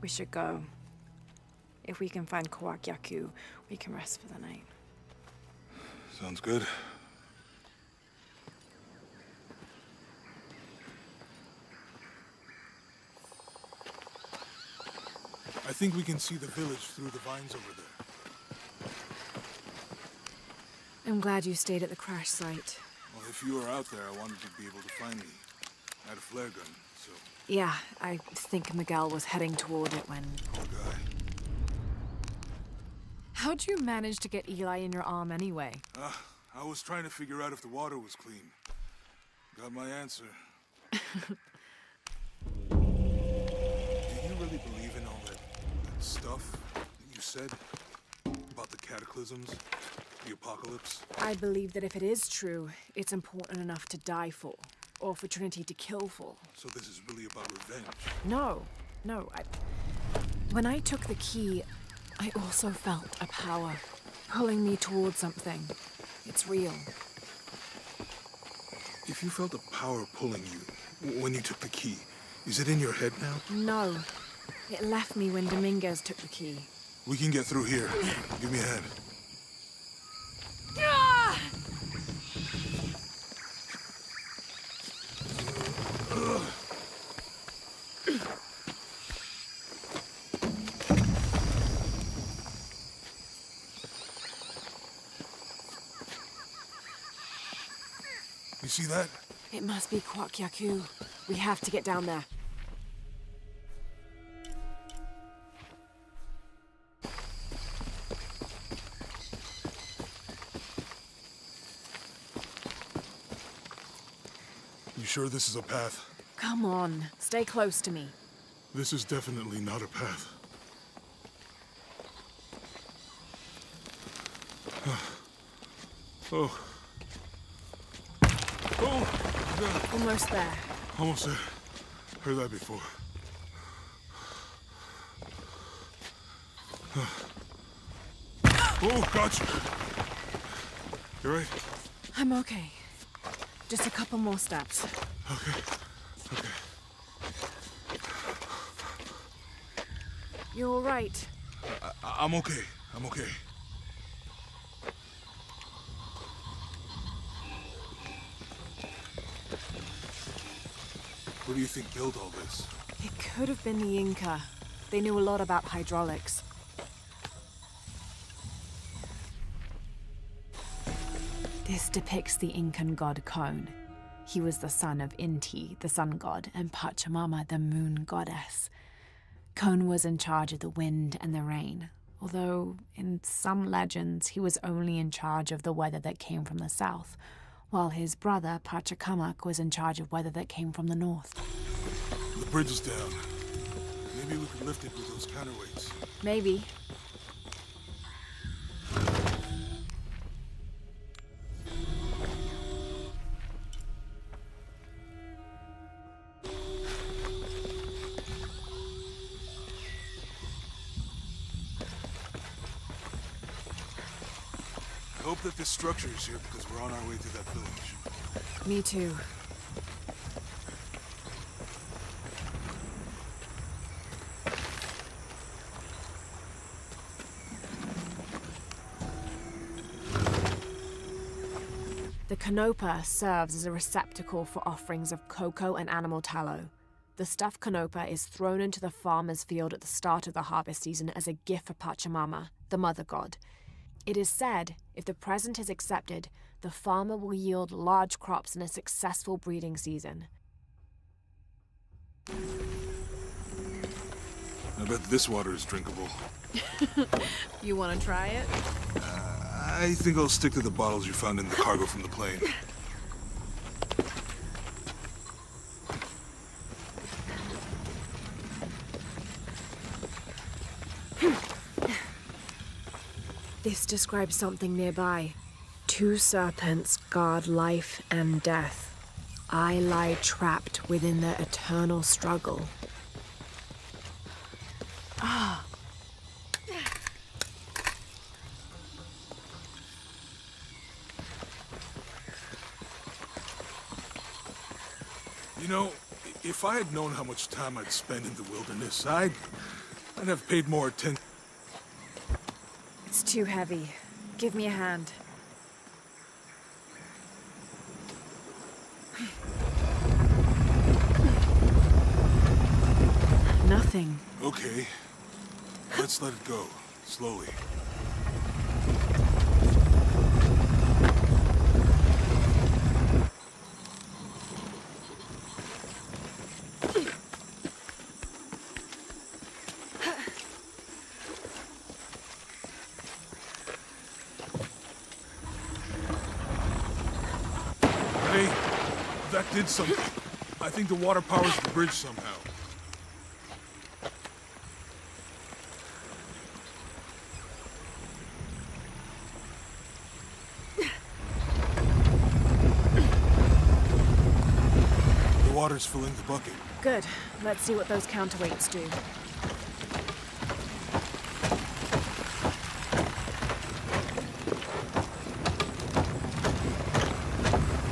We should go. If we can find Yaku, we can rest for the night. Sounds good. I think we can see the village through the vines over there. I'm glad you stayed at the crash site. Well, if you were out there, I wanted to be able to find me. I had a flare gun, so... Yeah, I think Miguel was heading toward it when... Poor guy. How'd you manage to get Eli in your arm anyway? I was trying to figure out if the water was clean. Got my answer. Do you really believe in all that stuff that you said? About the cataclysms? The apocalypse? I believe that if it is true, it's important enough to die for. Or for Trinity to kill for. So this is really about revenge? No. When I took the key, I also felt a power pulling me towards something. It's real. If you felt a power pulling you when you took the key, is it in your head now? No. It left me when Dominguez took the key. We can get through here. Give me a hand. You see that? It must be Yaku. We have to get down there. You sure this is a path? Come on, stay close to me. This is definitely not a path. Oh. Oh! Almost there. Almost there. Heard that before. Oh, gotcha! You right? I'm okay. Just a couple more steps. Okay. You're all right. I'm okay. What do you think built all this? It could have been the Inca. They knew a lot about hydraulics. This depicts the Incan god Kon. He was the son of Inti, the sun god, and Pachamama, the moon goddess. Kon was in charge of the wind and the rain, although in some legends he was only in charge of the weather that came from the south, while his brother Pachacamac was in charge of weather that came from the north. The bridge is down. Maybe we could lift it with those counterweights. Maybe. I hope that this structure is here because we're on our way to that village. Me too. The canopa serves as a receptacle for offerings of cocoa and animal tallow. The stuffed canopa is thrown into the farmer's field at the start of the harvest season as a gift for Pachamama, the mother god. It is said, if the present is accepted, the farmer will yield large crops in a successful breeding season. I bet this water is drinkable. You want to try it? I think I'll stick to the bottles you found in the cargo from the plane. This describes something nearby. Two serpents guard life and death. I lie trapped within the eternal struggle. Ah. You know, if I had known how much time I'd spend in the wilderness, I'd have paid more attention. It's too heavy. Give me a hand. Nothing. Okay. Let's let it go. Slowly. Hey, that did something. I think the water powers the bridge somehow. The water's filling the bucket. Good. Let's see what those counterweights do.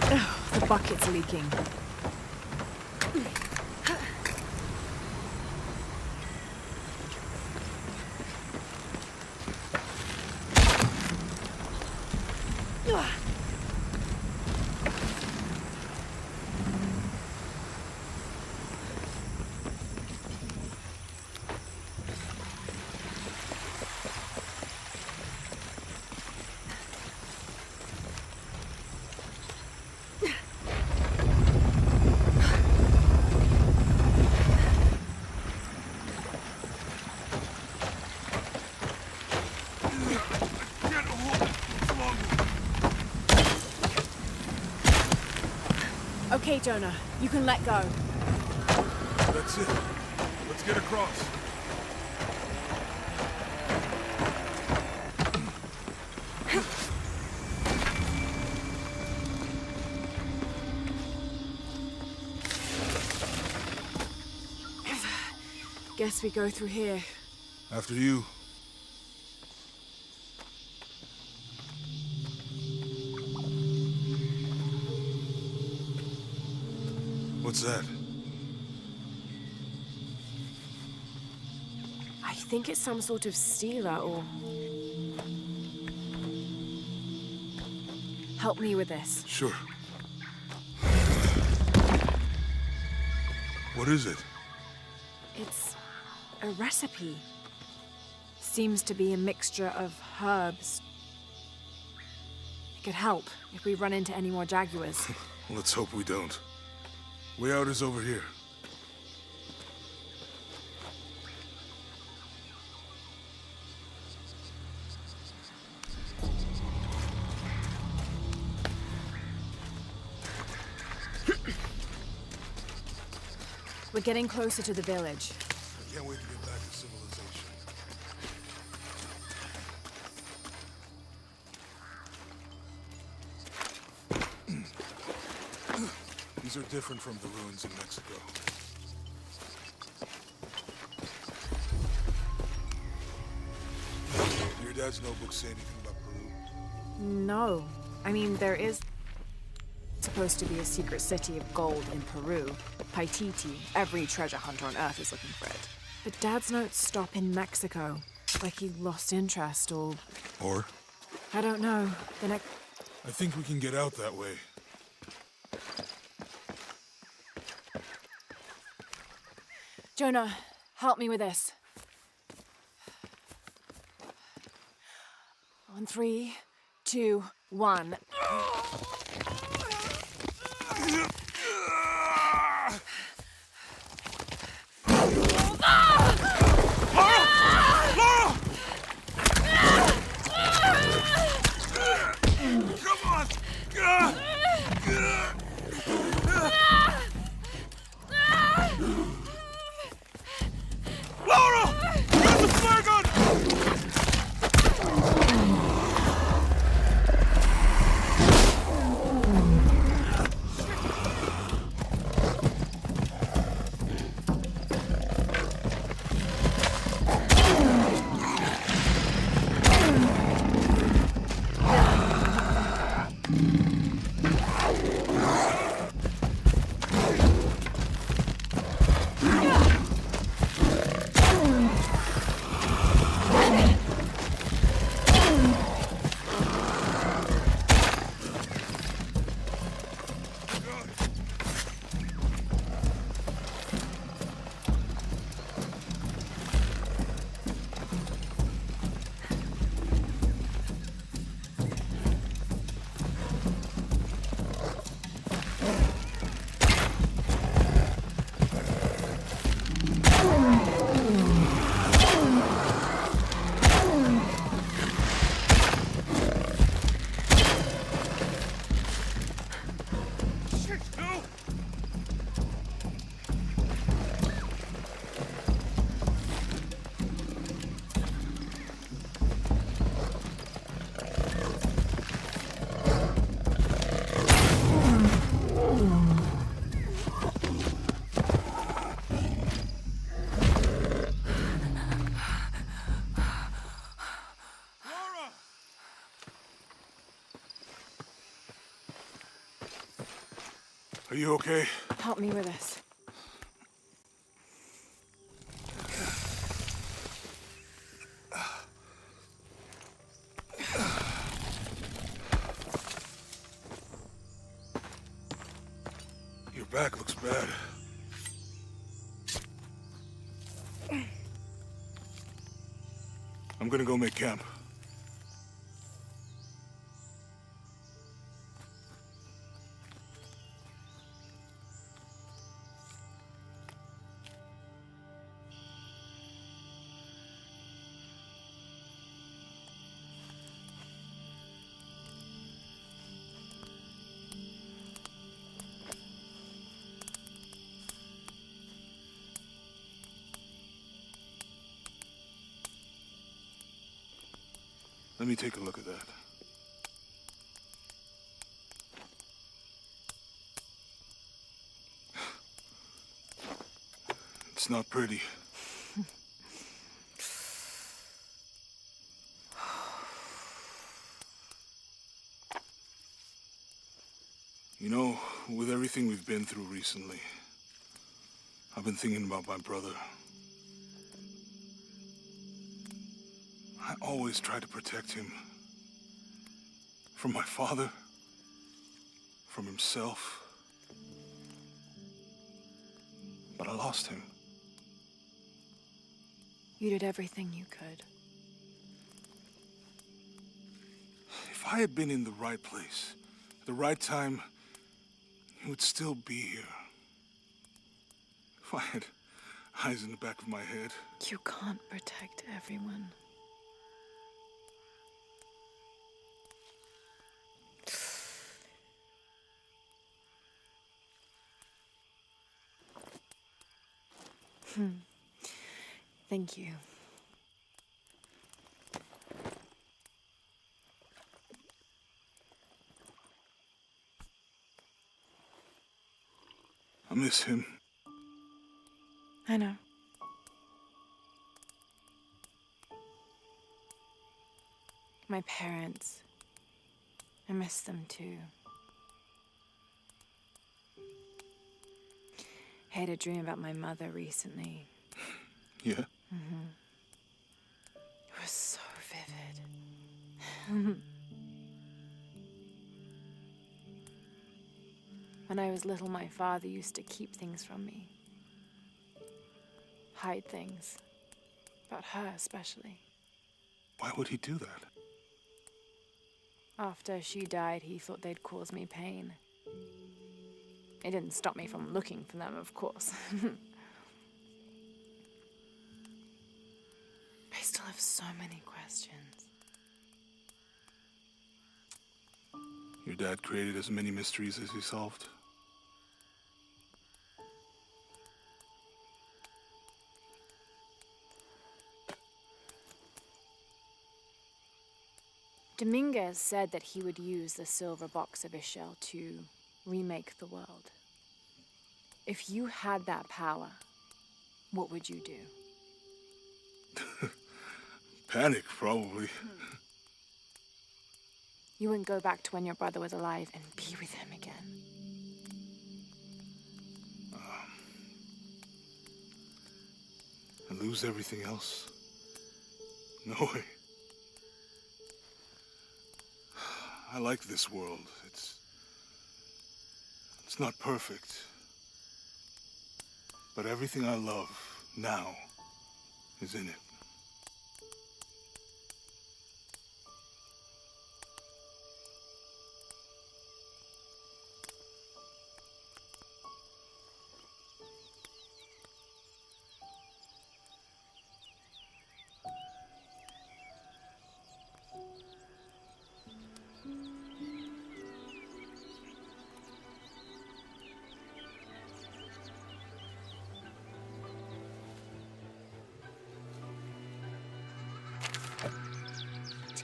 Ugh, the bucket's leaking. Okay, Jonah, you can let go. That's it. Let's get across. Guess we go through here. After you. What's that? I think it's some sort of sealer or... Help me with this. Sure. What is it? It's a recipe. Seems to be a mixture of herbs. It could help if we run into any more jaguars. Let's hope we don't. Way out is over here. We're getting closer to the village. I can't wait to get back to civilization. These are different from the ruins in Mexico. Your dad's notebook say anything about Peru? No. I mean, there is supposed to be a secret city of gold in Peru. Paititi. Every treasure hunter on Earth is looking for it. But Dad's notes stop in Mexico. Like he lost interest or... Or? I don't know. The next... I think we can get out that way. Jonah, help me with this. On 3, 2, 1. Are you okay? Help me with this. Your back looks bad. I'm gonna go make camp. Let me take a look at that. It's not pretty. You know, with everything we've been through recently, I've been thinking about my brother. I always tried to protect him. From my father. From himself. But I lost him. You did everything you could. If I had been in the right place, at the right time, he would still be here. If I had eyes in the back of my head. You can't protect everyone. Thank you. I miss him. I know. My parents. I miss them too. I had a dream about my mother recently. Yeah? Mm-hmm. It was so vivid. When I was little, my father used to keep things from me. Hide things. About her, especially. Why would he do that? After she died, he thought they'd cause me pain. It didn't stop me from looking for them, of course. I still have so many questions. Your dad created as many mysteries as he solved. Dominguez said that he would use the silver box of Ishel to remake the world. If you had that power, what would you do? Panic, probably. You wouldn't go back to when your brother was alive and be with him again. And lose everything else? No way. I like this world. It's not perfect. But everything I love now is in it.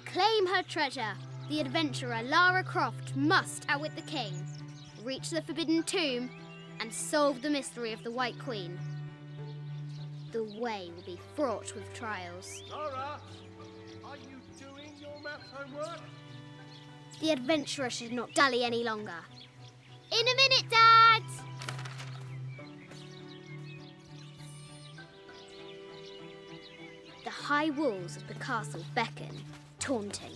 Claim her treasure. The adventurer Lara Croft must outwit the king, reach the Forbidden Tomb, and solve the mystery of the White Queen. The way will be fraught with trials. Lara, are you doing your maths homework? The adventurer should not dally any longer. In a minute, Dad! The high walls of the castle beckon, taunting.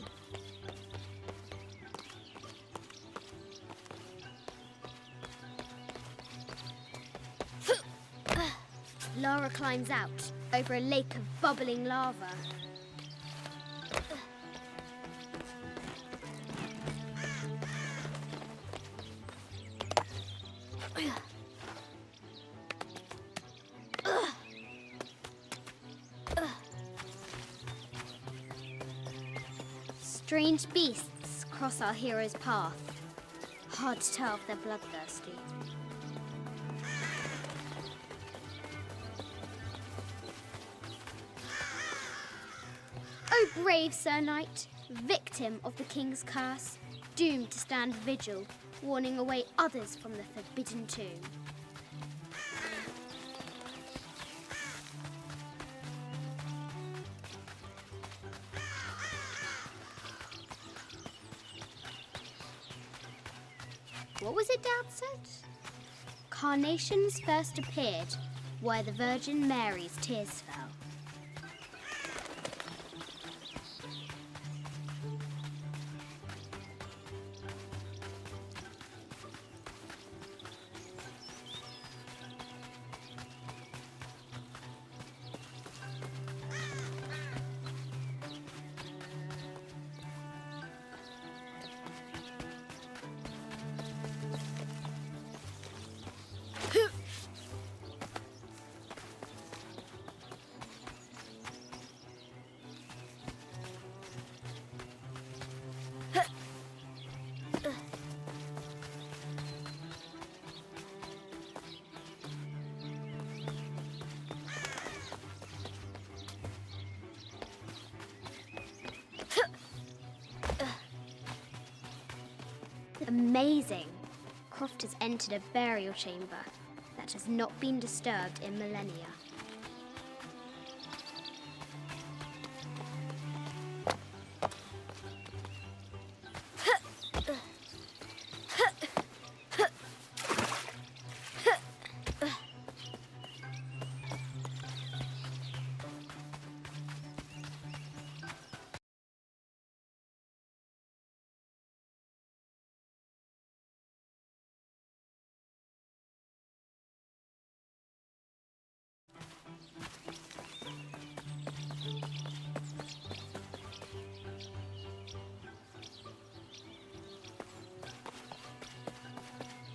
Lara climbs out over a lake of bubbling lava. Strange beasts cross our hero's path. Hard to tell if they're bloodthirsty. Oh, brave Sir Knight, victim of the king's curse, doomed to stand vigil, warning away others from the Forbidden Tomb. What was it Dad said? Carnations first appeared where the Virgin Mary's tears fell. Amazing! Croft has entered a burial chamber that has not been disturbed in millennia.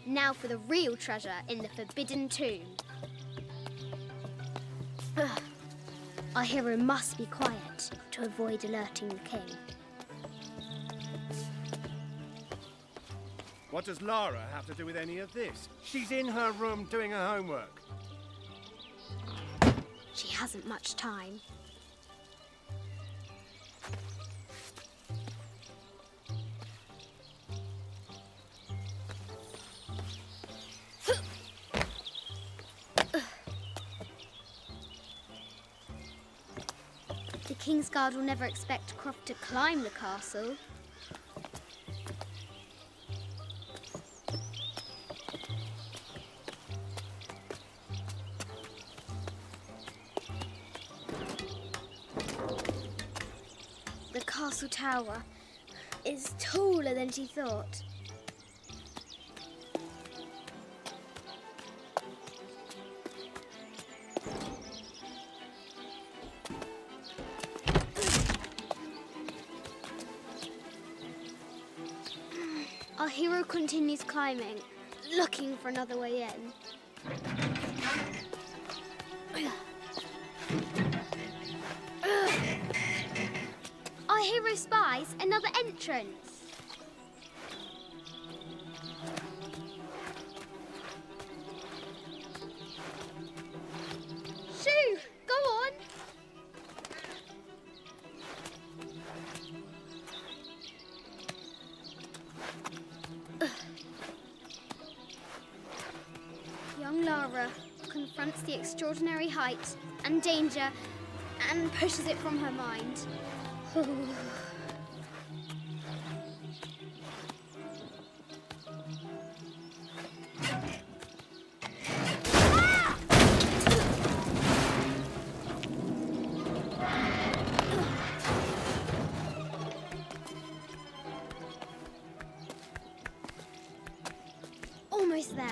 Now for the real treasure in the Forbidden Tomb. Our hero must be quiet to avoid alerting the king. What does Lara have to do with any of this? She's in her room doing her homework. She hasn't much time. The Kingsguard will never expect Croft to climb the castle. castle tower is taller than she thought. Our hero continues climbing, looking for another way in. Our hero spies another entrance. Shoo! Go on! Young Lara confronts the extraordinary height and danger and pushes it from her mind. Almost there.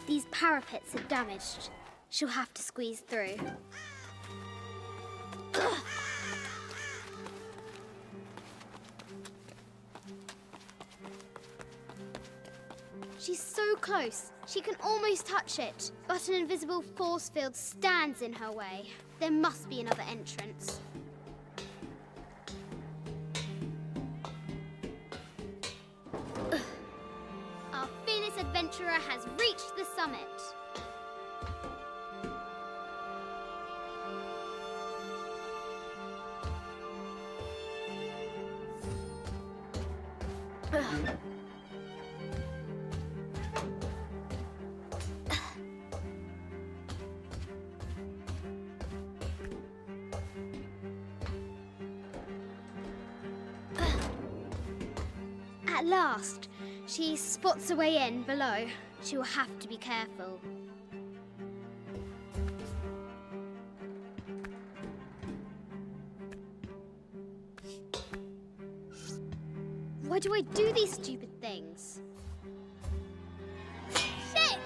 These parapets are damaged. She'll have to squeeze through. She's so close, she can almost touch it, but an invisible force field stands in her way. There must be another entrance. Our fearless adventurer has reached the summit. At last, she spots a way in below. She will have to be careful. Why do I do these stupid things? Shit!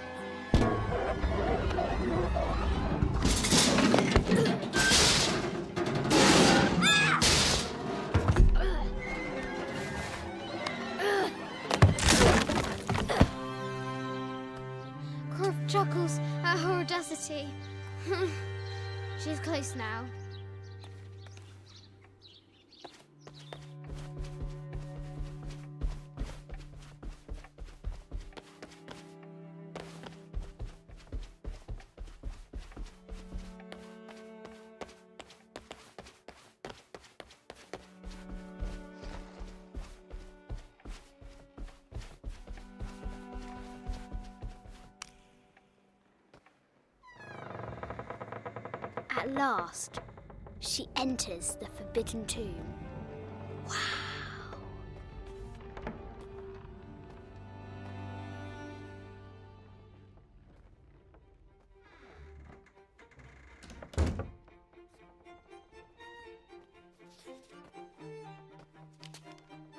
Croft chuckles at her audacity. She's close now. At last, she enters the Forbidden Tomb. Wow!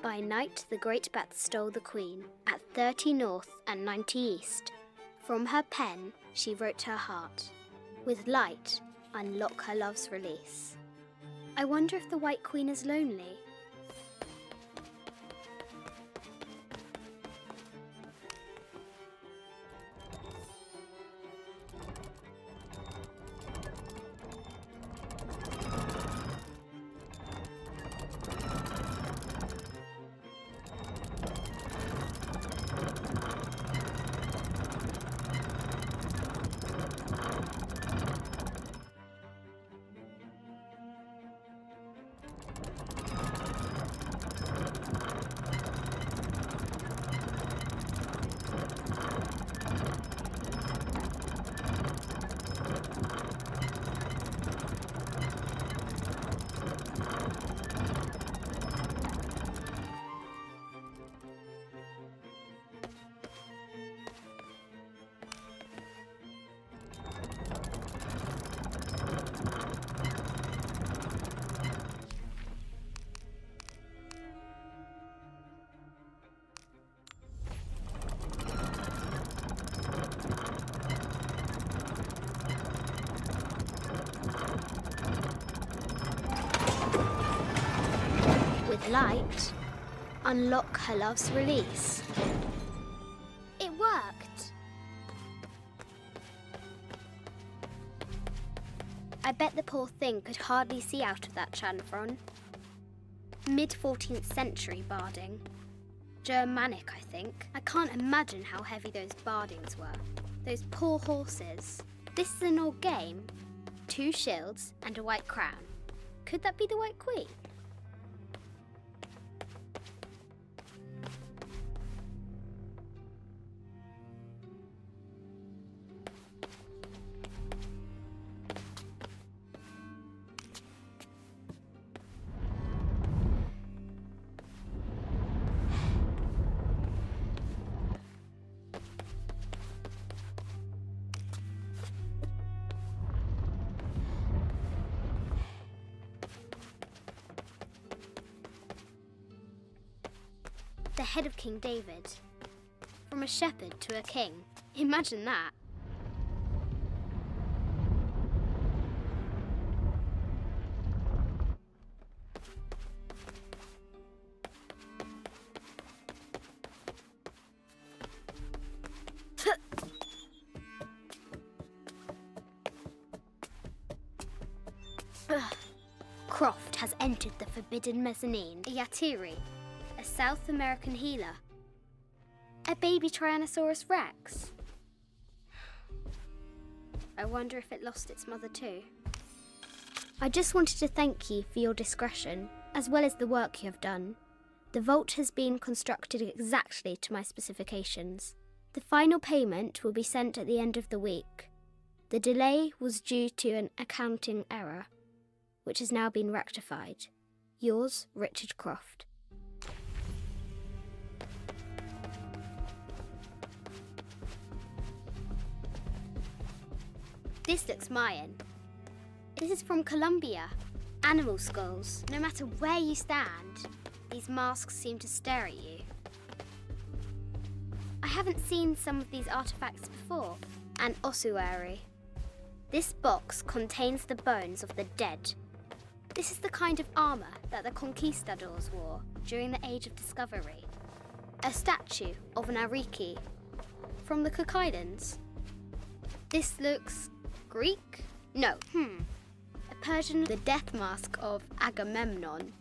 By night, the great bat stole the queen at 30 north and 90 east. From her pen, she wrote her heart. With light, unlock her love's release. I wonder if the White Queen is lonely. light, unlock her love's release. It worked. I bet the poor thing could hardly see out of that chanfron. Mid-14th century barding. Germanic, I think. I can't imagine how heavy those bardings were. Those poor horses. This is an old game. 2 shields and a white crown. Could that be the White Queen? The head of King David. From a shepherd to a king. Imagine that. Croft has entered the forbidden mezzanine. Yatiri, a South American healer. A baby Tyrannosaurus Rex. I wonder if it lost its mother too. I just wanted to thank you for your discretion, as well as the work you have done. The vault has been constructed exactly to my specifications. The final payment will be sent at the end of the week. The delay was due to an accounting error, which has now been rectified. Yours, Richard Croft. This looks Mayan. This is from Colombia. Animal skulls. No matter where you stand, these masks seem to stare at you. I haven't seen some of these artifacts before. An ossuary. This box contains the bones of the dead. This is the kind of armour that the conquistadors wore during the Age of Discovery. A statue of an Ariki from the Cook Islands. This looks Greek? No. A Persian, the death mask of Agamemnon.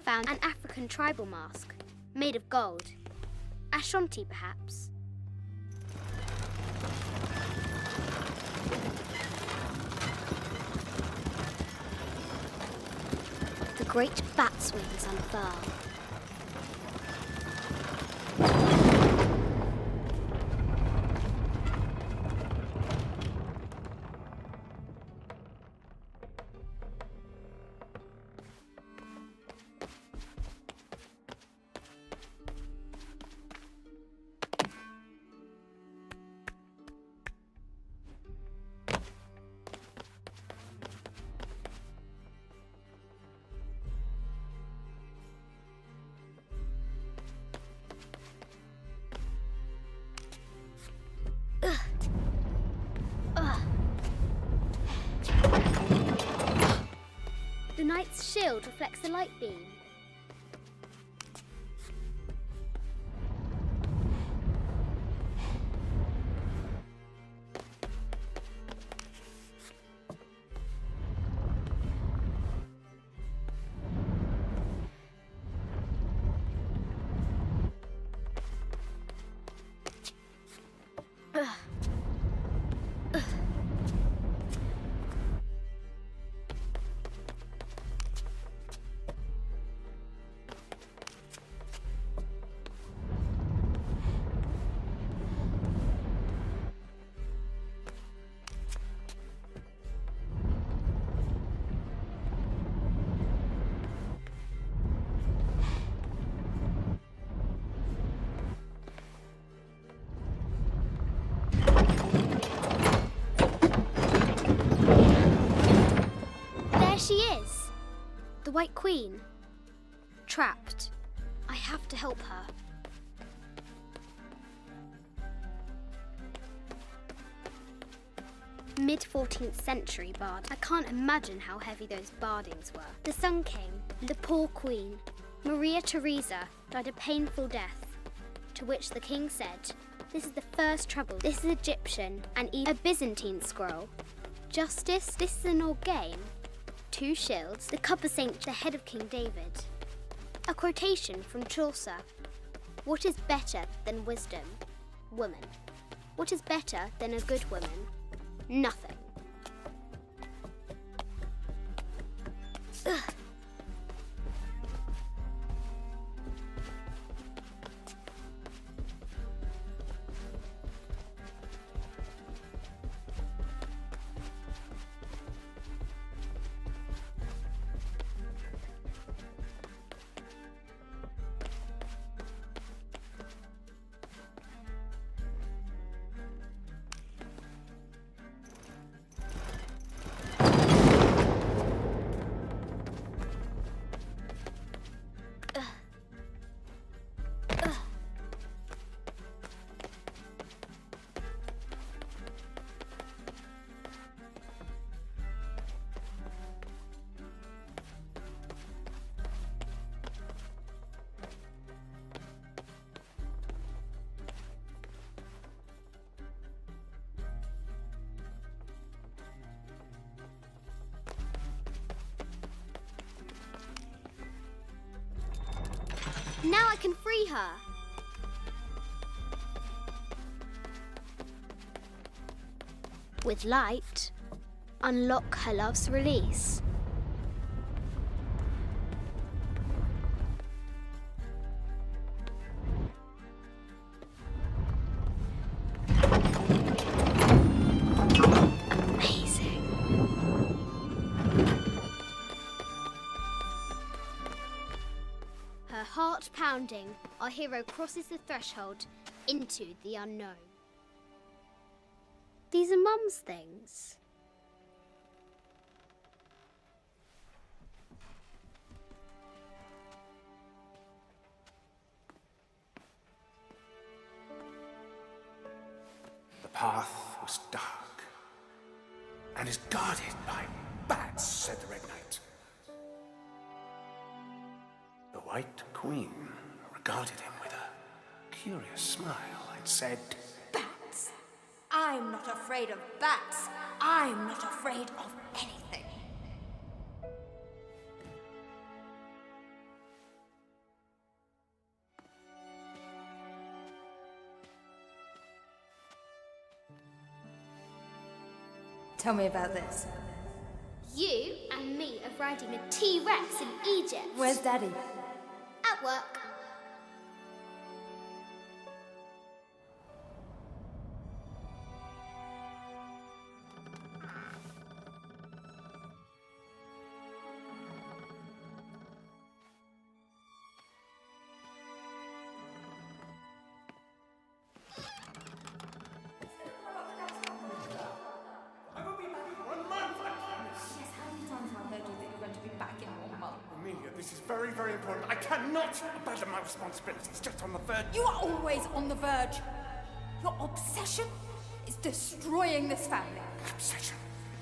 Found an African tribal mask made of gold. Ashanti, perhaps. The great bat's wings unfurl. The knight's shield reflects the light beam. She is! The White Queen. Trapped. I have to help her. Mid-14th century bard. I can't imagine how heavy those bardings were. The Sun King, the poor Queen. Maria Theresa died a painful death, to which the king said, "This is the first trouble. This is Egyptian and even a Byzantine scroll. Justice, this is an old game. 2 shields, the cup of Saint, the head of King David." A quotation from Chaucer. "What is better than wisdom? Woman. What is better than a good woman? Nothing." Ugh. Now I can free her. With light, unlock her love's release. Heart pounding, our hero crosses the threshold into the unknown. These are Mum's things. The path was dark and is guarded by bats, said the Red Knight. The White Queen regarded him with a curious smile and said, "Bats? I'm not afraid of bats. I'm not afraid of anything." Tell me about this. You and me are riding a T-Rex in Egypt. Where's Daddy? At work. This is very, very important. I cannot abandon my responsibilities just on the verge. You are always on the verge. Your obsession is destroying this family. Obsession?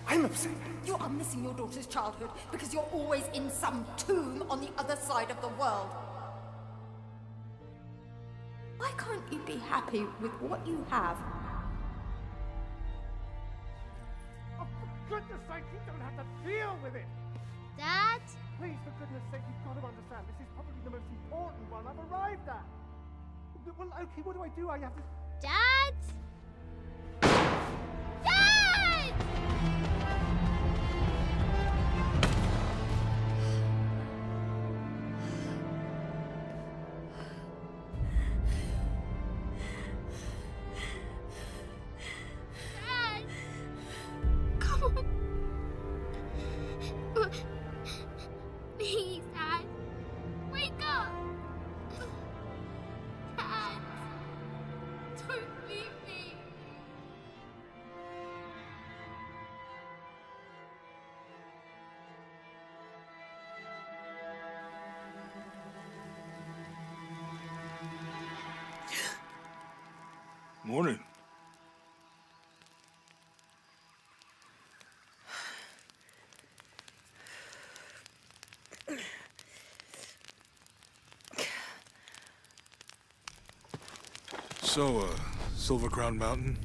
I'm upset. You are missing your daughter's childhood because you're always in some tomb on the other side of the world. Why can't you be happy with what you have? Oh, for goodness sake, you don't have to deal with it. Dad? Please, for goodness sake, you've got to understand. This is probably the most important one I've arrived at. Well, okay, what do I do? I have to... Dad? Dad! Dad! Come on. Please, Dad. Wake up. Dad. Don't leave me. Morning. So, Silver Crown Mountain?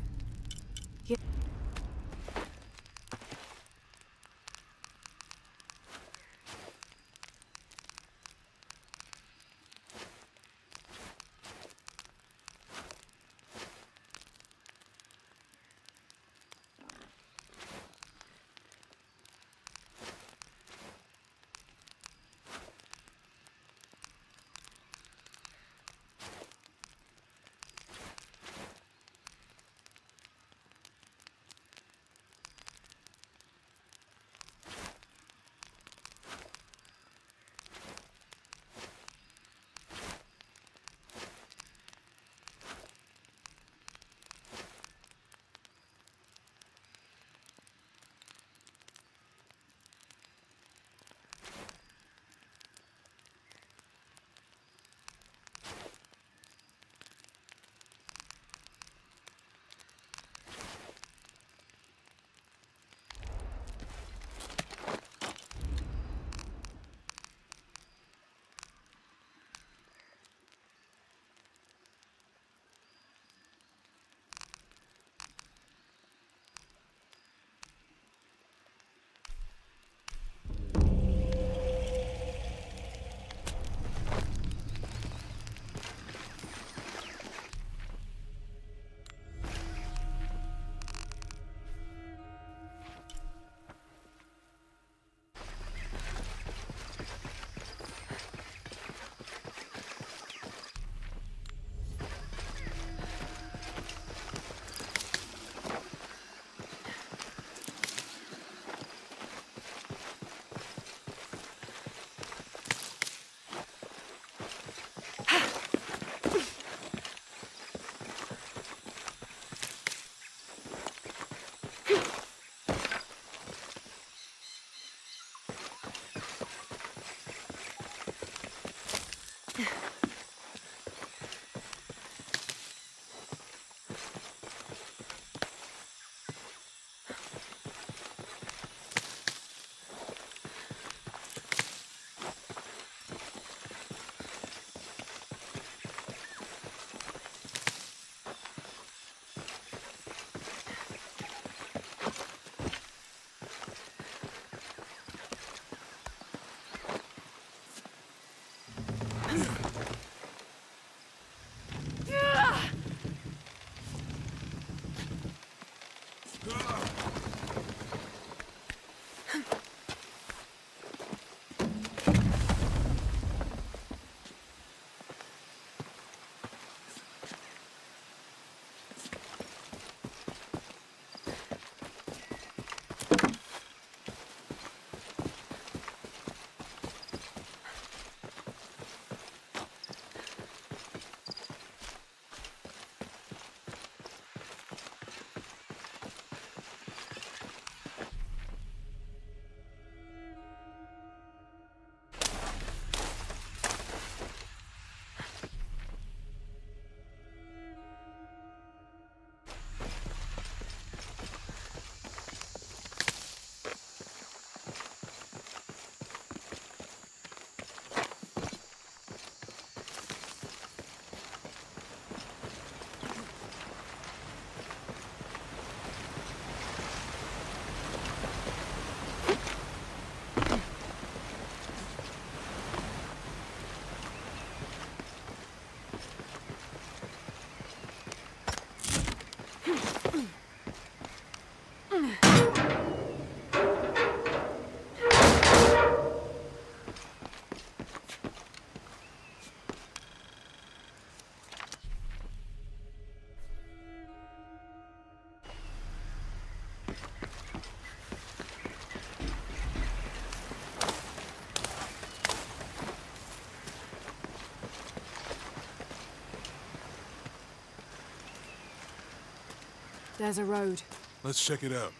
There's a road. Let's check it out.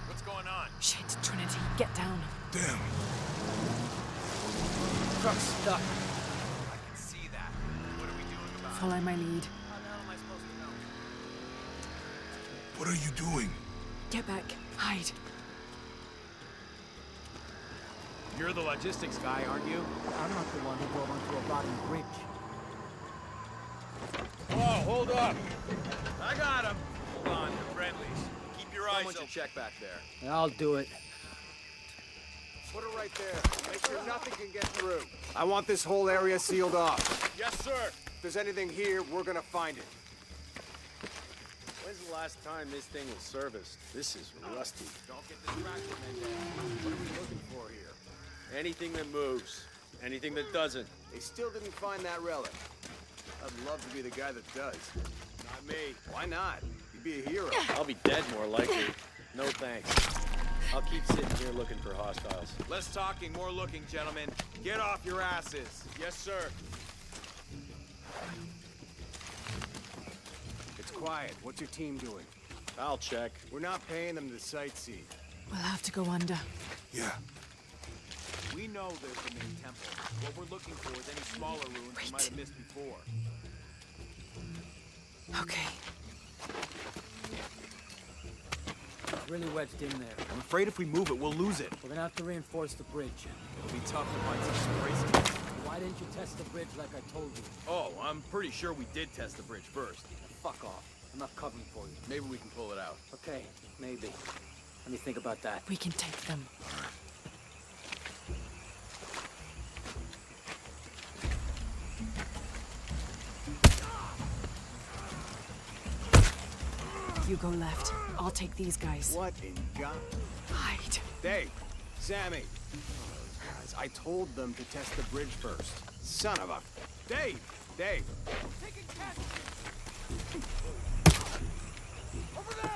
What's going on? Shit, Trinity, get down. Damn. Truck's stuck. I can see that. What are we doing about it? Follow my lead. How the hell am I supposed to know? What are you doing? Get back. Hide. You're the logistics guy, aren't you? I'm not the one who drove onto a rotting bridge. Whoa, hold up! I got him! Hold on, you're friendlies. Keep your eyes open. Check back there. I'll do it. Put it right there. Make sure nothing can get through. I want this whole area sealed off. Yes, sir! If there's anything here, we're gonna find it. When's the last time this thing was serviced? This is rusty. Don't get distracted, Mendez. What are we looking for here? Anything that moves. Anything that doesn't. They still didn't find that relic. I'd love to be the guy that does. Not me. Why not? You'd be a hero. I'll be dead more likely. No thanks. I'll keep sitting here looking for hostiles. Less talking, more looking, gentlemen. Get off your asses. Yes, sir. It's quiet. What's your team doing? I'll check. We're not paying them to sightsee. We'll have to go under. Yeah. We know there's the main temple. What we're looking for is any smaller ruins we might have missed before. Okay. It's really wedged in there. I'm afraid if we move it, we'll lose it. We're gonna have to reinforce the bridge. It'll be tough to find some braces. Why didn't you test the bridge like I told you? Oh, I'm pretty sure we did test the bridge first. Fuck off. I'm not covering for you. Maybe we can pull it out. Okay, maybe. Let me think about that. We can take them. You go left. I'll take these guys. What in God? Hide. Dave, Sammy. Guys, I told them to test the bridge first. Son of a... Dave! Dave! Taking catch! Over there!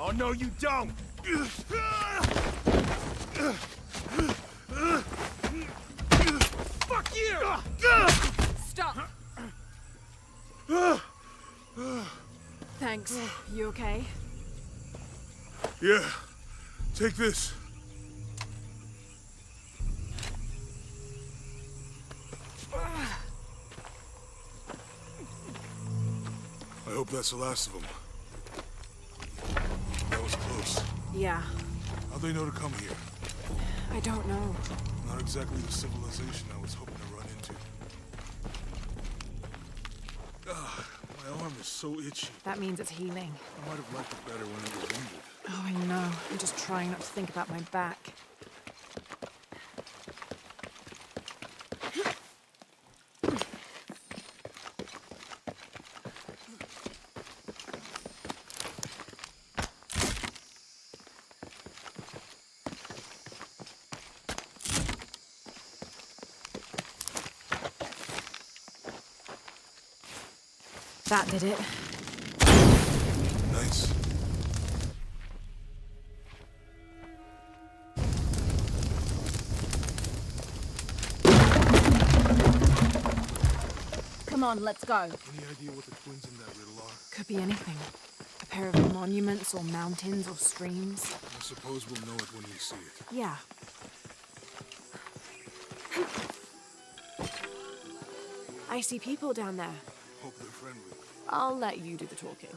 Oh, no, you don't! Fuck you! Stop! Thanks. You okay? Yeah. Take this. I hope that's the last of them. That was close. Yeah. How'd they know to come here? I don't know. Not exactly the civilization I was hoping to run into. Ugh, my arm is so itchy. That means it's healing. I might have liked it better when it was injured. Oh, I know. I'm just trying not to think about my back. That did it. Nice. Come on, let's go. Any idea what the twins in that riddle are? Could be anything. A pair of monuments or mountains or streams. I suppose we'll know it when we see it. Yeah. I see people down there. Hope they're friendly. I'll let you do the talking.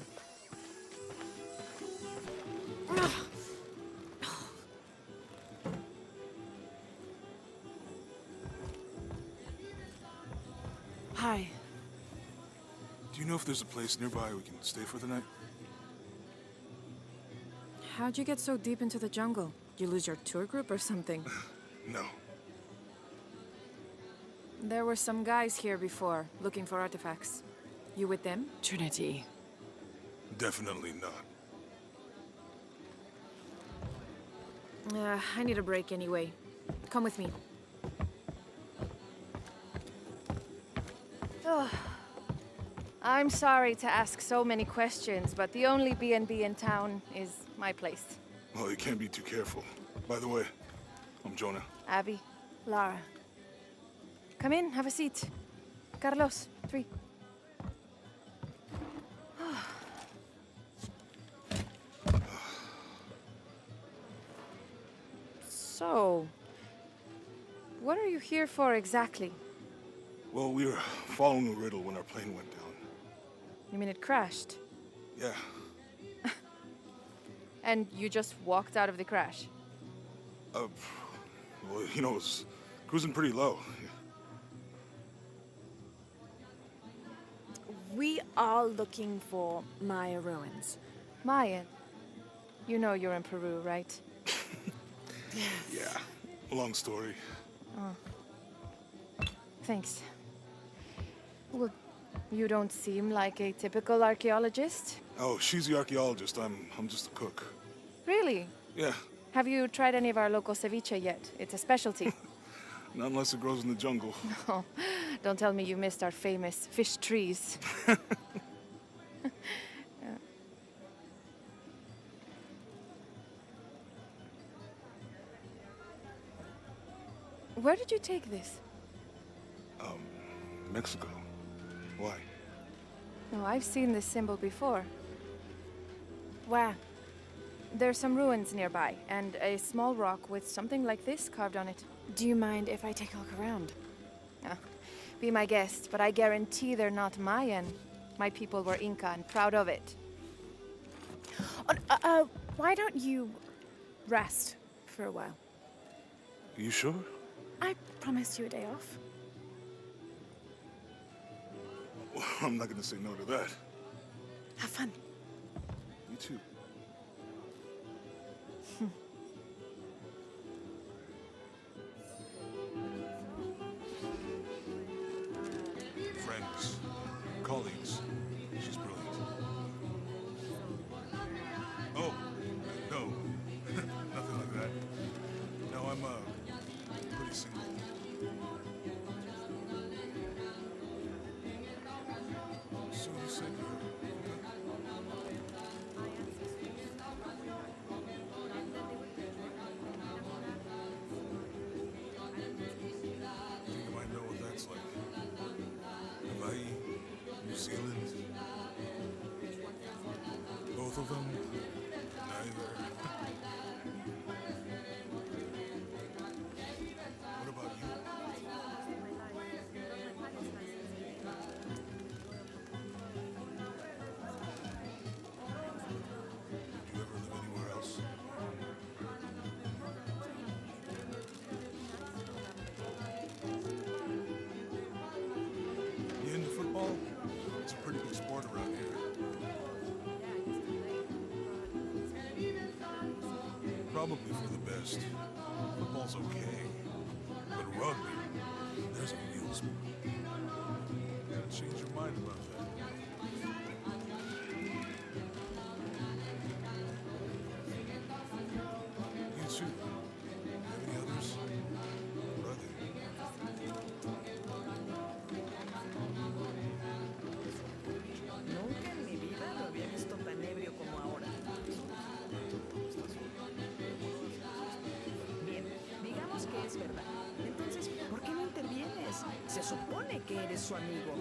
Hi. Do you know if there's a place nearby we can stay for the night? How'd you get so deep into the jungle? Did you lose your tour group or something? No. There were some guys here before, looking for artifacts. You with them? Trinity. Definitely not. I need a break anyway. Come with me. I'm sorry to ask so many questions, but the only B&B in town is my place. Well, you can't be too careful. By the way, I'm Jonah. Abby, Lara. Come in, have a seat. Carlos, 3. So, what are you here for exactly? Well, we were following a riddle when our plane went down. You mean it crashed? Yeah. And you just walked out of the crash? Well, you know, it was cruising pretty low. We are looking for Maya ruins. Mayan? You know you're in Peru, right? Yeah, long story. Oh. Thanks. Well, you don't seem like a typical archaeologist. Oh, she's the archaeologist. I'm just a cook. Really? Yeah, Have you tried any of our local ceviche yet? It's a specialty. not unless it grows in the jungle. Oh, don't tell me you missed our famous fish trees. Where did you take this? Mexico. Why? Oh, I've seen this symbol before. Where? There's some ruins nearby, and a small rock with something like this carved on it. Do you mind if I take a look around? Ah, be my guest, but I guarantee they're not Mayan. My people were Inca and proud of it. Why don't you rest for a while? You sure? I promised you a day off. Well, I'm not gonna say no to that. Have fun. You too. Friends, colleagues, she's brilliant. Oh, no, nothing like that. No, I'm pretty single. So you said think I might know what that's like. Hawaii, New Zealand. Both of them? Neither. What about you? Did you ever live anywhere else? You into football? It's a pretty big sport around here. Probably for the best. Football's okay. But rugby, there's a real sport. Gotta change your mind about that. You too. Have any others? What are they? Nunca en mi vida lo había visto tan ebrio como ahora. Bien, digamos que es verdad. Entonces, ¿por qué no intervienes? Se supone que eres su amigo.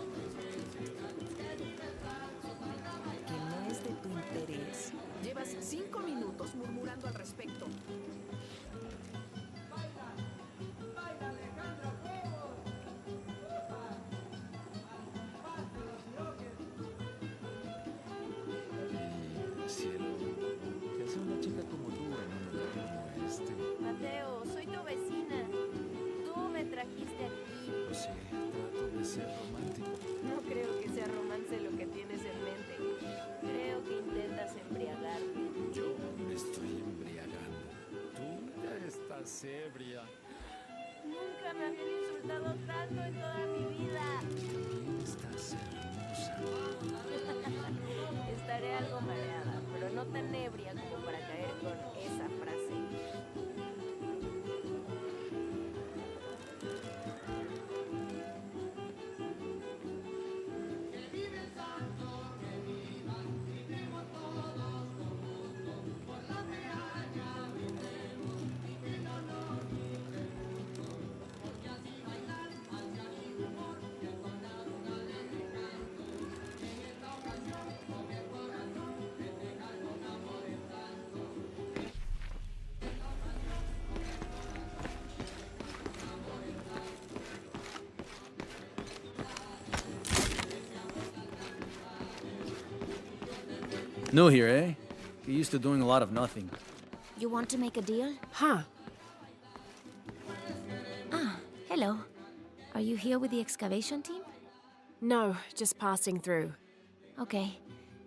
¿Que no es de tu interés? Llevas 5 minutos murmurando al respecto. Cielo, ¿qué hace una chica como tú en un lugar como este? Mateo, soy tu vecina. Tú me trajiste aquí. Lo sé, trato de ser romántico. No creo que sea romance lo que tienes en mente. Creo que intentas embriagarme. Yo me estoy embriagando. Tú ya estás ebria. Nunca me habían insultado tanto en toda mi vida. También estás hermosa. Estaré algo mareada, pero no tan ebria como para caer con esa frase. New here, eh? You're used to doing a lot of nothing. You want to make a deal? Huh. Ah, hello. Are you here with the excavation team? No, just passing through. Okay.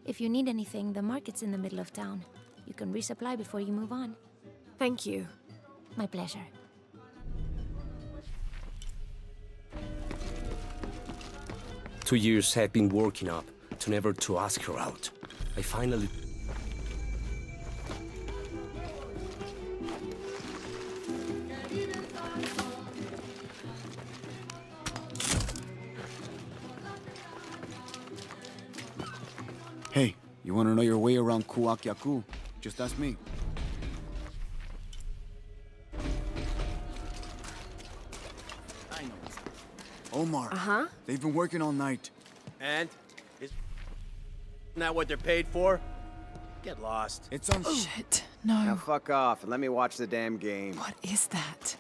If you need anything, the market's in the middle of town. You can resupply before you move on. Thank you. My pleasure. 2 years I've been working up to never to ask her out. I finally... Hey, you want to know your way around Kuakyaku? Just ask me. I know. Omar. Uh-huh. They've been working all night. And? Isn't that what they're paid for? Get lost. It's on... Shit, no. Now fuck off and let me watch the damn game. What is that?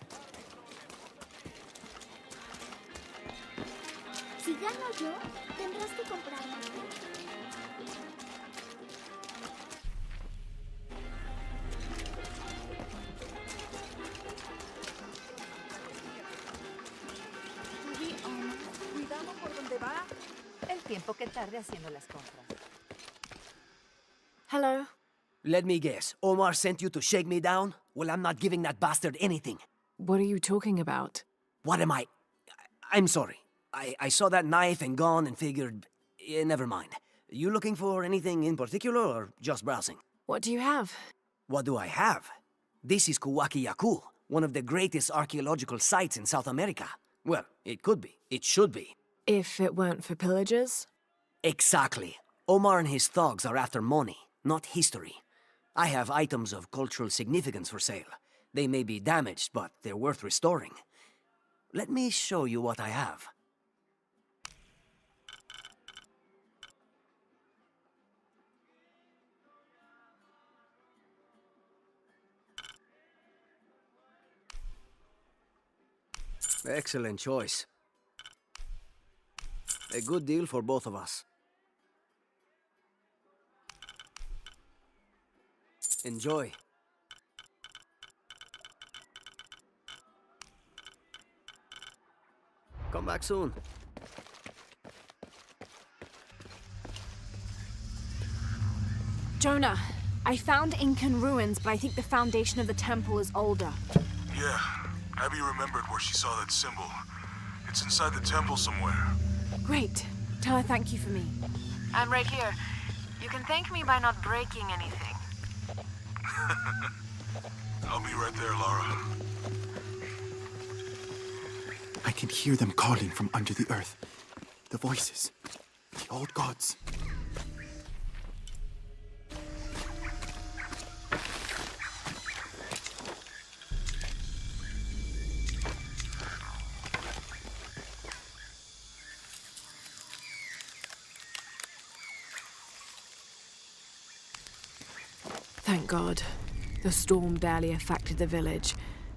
Si gano yo, tendrás que comprarme. Cuidado por donde va. El tiempo que tarde haciendo las compras. Hello? Let me guess. Omar sent you to shake me down? Well, I'm not giving that bastard anything. What are you talking about? What am I? I'm sorry. I saw that knife and gun and figured... never mind. You looking for anything in particular or just browsing? What do you have? What do I have? This is Kuwakiyaku, one of the greatest archaeological sites in South America. Well, it could be. It should be. If it weren't for pillagers? Exactly. Omar and his thugs are after money, not history. I have items of cultural significance for sale. They may be damaged, but they're worth restoring. Let me show you what I have. Excellent choice. A good deal for both of us. Enjoy. Come back soon. Jonah, I found Incan ruins, but I think the foundation of the temple is older. Yeah, Abby remembered where she saw that symbol. It's inside the temple somewhere. Great. Tell her thank you for me. I'm right here. You can thank me by not breaking anything. I'll be right there, Lara. I can hear them calling from under the earth. The voices. The old gods. Thank God. The storm barely affected the village.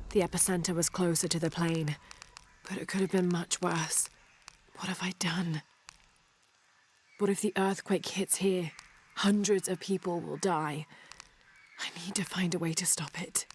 The epicenter was closer to the plain. But it could have been much worse. What have I done? What if the earthquake hits here? Hundreds of people will die. I need to find a way to stop it.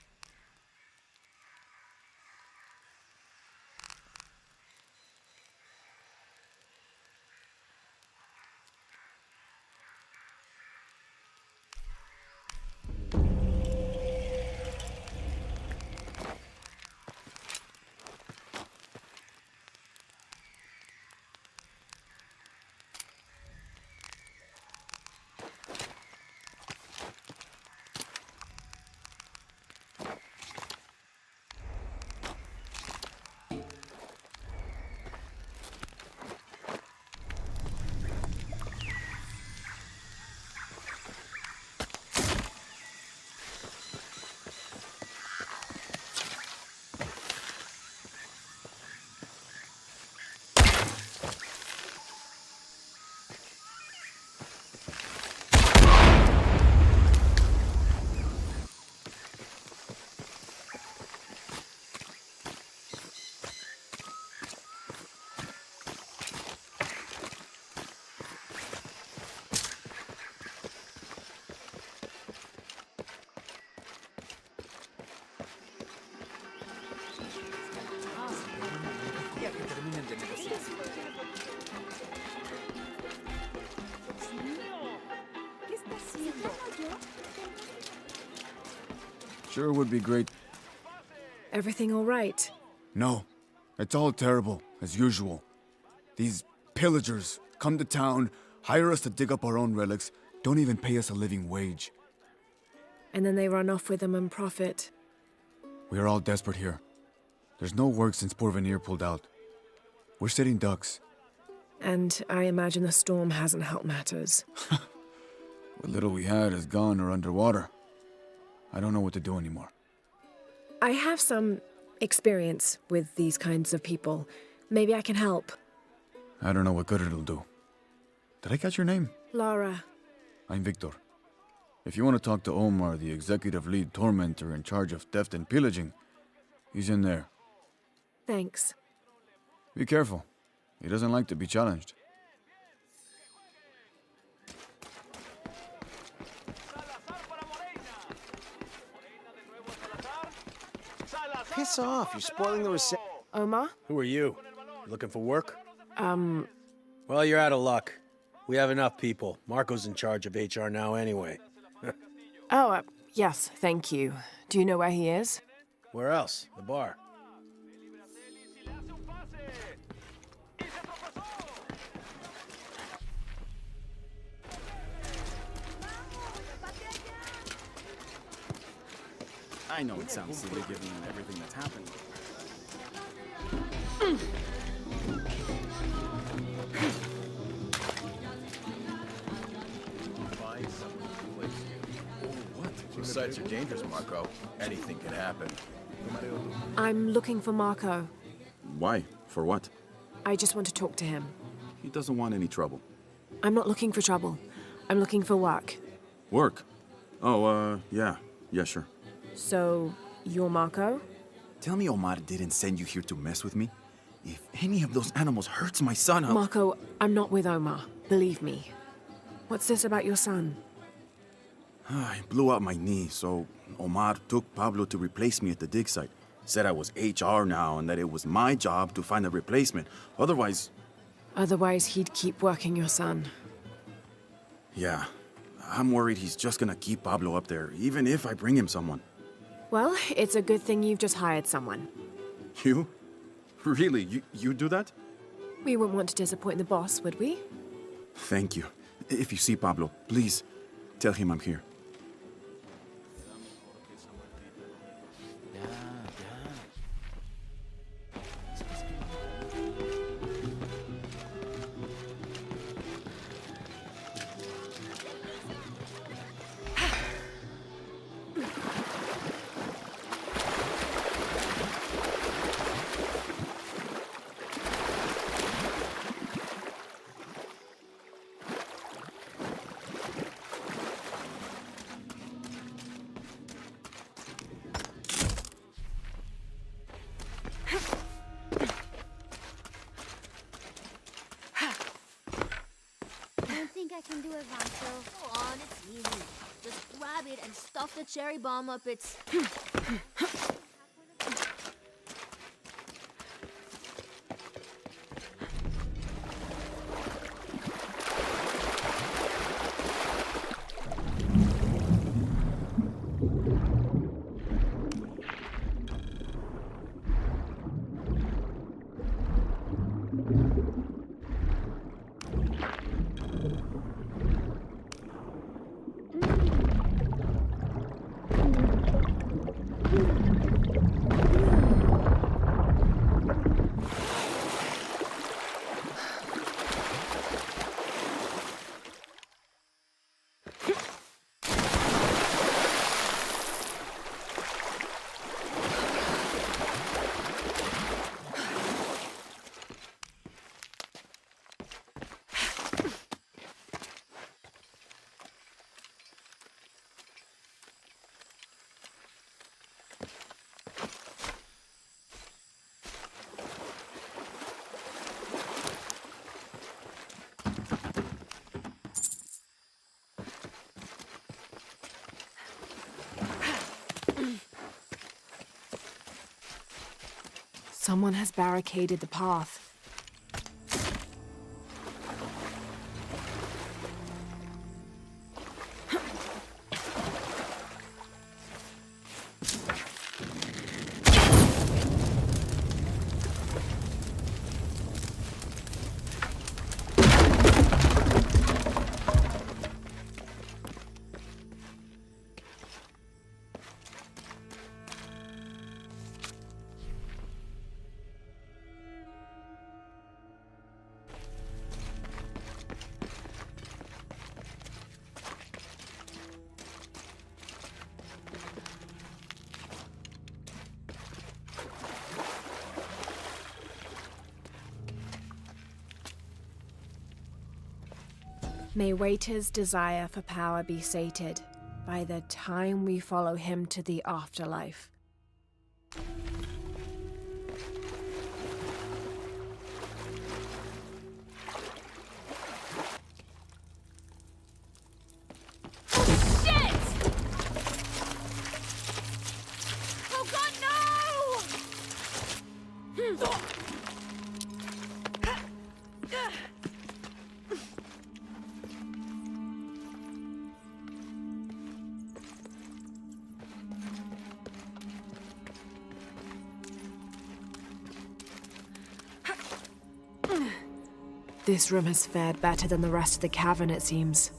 Sure would be great. Everything all right? No. It's all terrible, as usual. These pillagers come to town, hire us to dig up our own relics, don't even pay us a living wage. And then they run off with them and profit. We are all desperate here. There's no work since Porvenir pulled out. We're sitting ducks. And I imagine the storm hasn't helped matters. What little we had is gone or underwater. I don't know what to do anymore. I have some experience with these kinds of people. Maybe I can help. I don't know what good it'll do. Did I catch your name? Lara. I'm Victor. If you want to talk to Omar, the executive lead tormentor in charge of theft and pillaging, he's in there. Thanks. Be careful. He doesn't like to be challenged. Piss off, you're spoiling the reception. Omar? Who are you? Looking for work? Well, you're out of luck. We have enough people. Marco's in charge of HR now anyway. Oh, yes, thank you. Do you know where he is? Where else? The bar. I know it sounds silly given everything that's happened. Those sites are dangerous, Marco. Anything can happen. I'm looking for Marco. Why? For what? I just want to talk to him. He doesn't want any trouble. I'm not looking for trouble. I'm looking for work. Work? Oh, yeah. Yeah, sure. So, you're Marco? Tell me Omar didn't send you here to mess with me. If any of those animals hurts my son, I'll... Marco, I'm not with Omar. Believe me. What's this about your son? I blew out my knee, so Omar took Pablo to replace me at the dig site. Said I was HR now and that it was my job to find a replacement. Otherwise... Otherwise, he'd keep working your son. Yeah. I'm worried he's just gonna keep Pablo up there, even if I bring him someone. Well, it's a good thing you've just hired someone. You? Really? You do that? We wouldn't want to disappoint the boss, would we? Thank you. If you see Pablo, please tell him I'm here. I can do it, Vancho. Go on, it's easy. Just grab it and stuff the cherry bomb up its... Someone has barricaded the path. May waiters' desire for power be sated by the time we follow him to the afterlife. Oh god, no! This room has fared better than the rest of the cavern, it seems.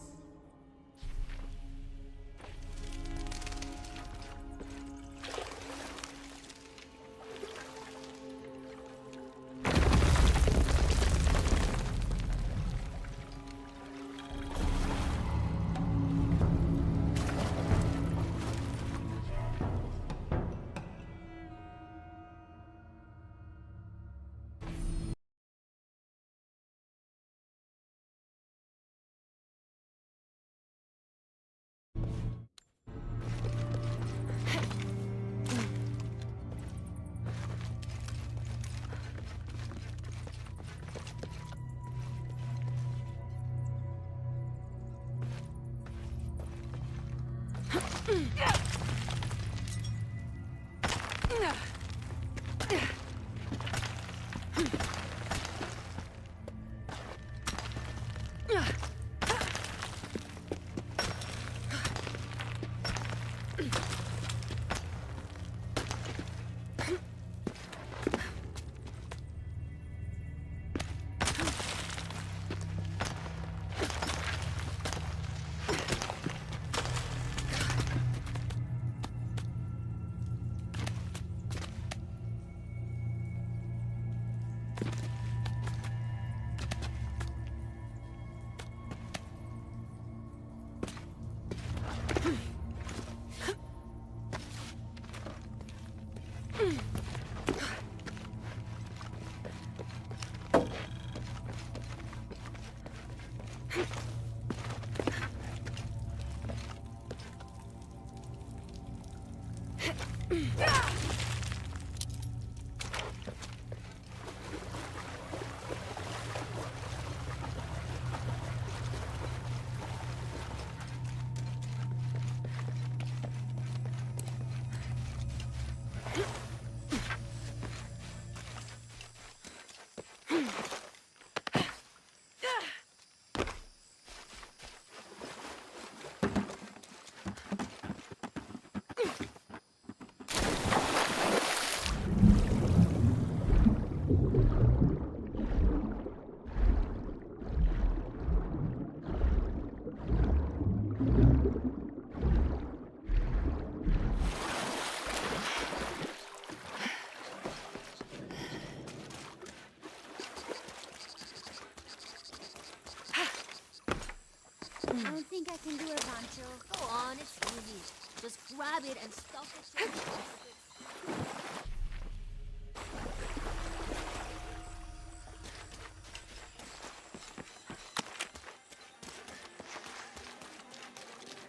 I don't think I can do it, Rancho. Go on, it's easy. Just grab it and stuff it to your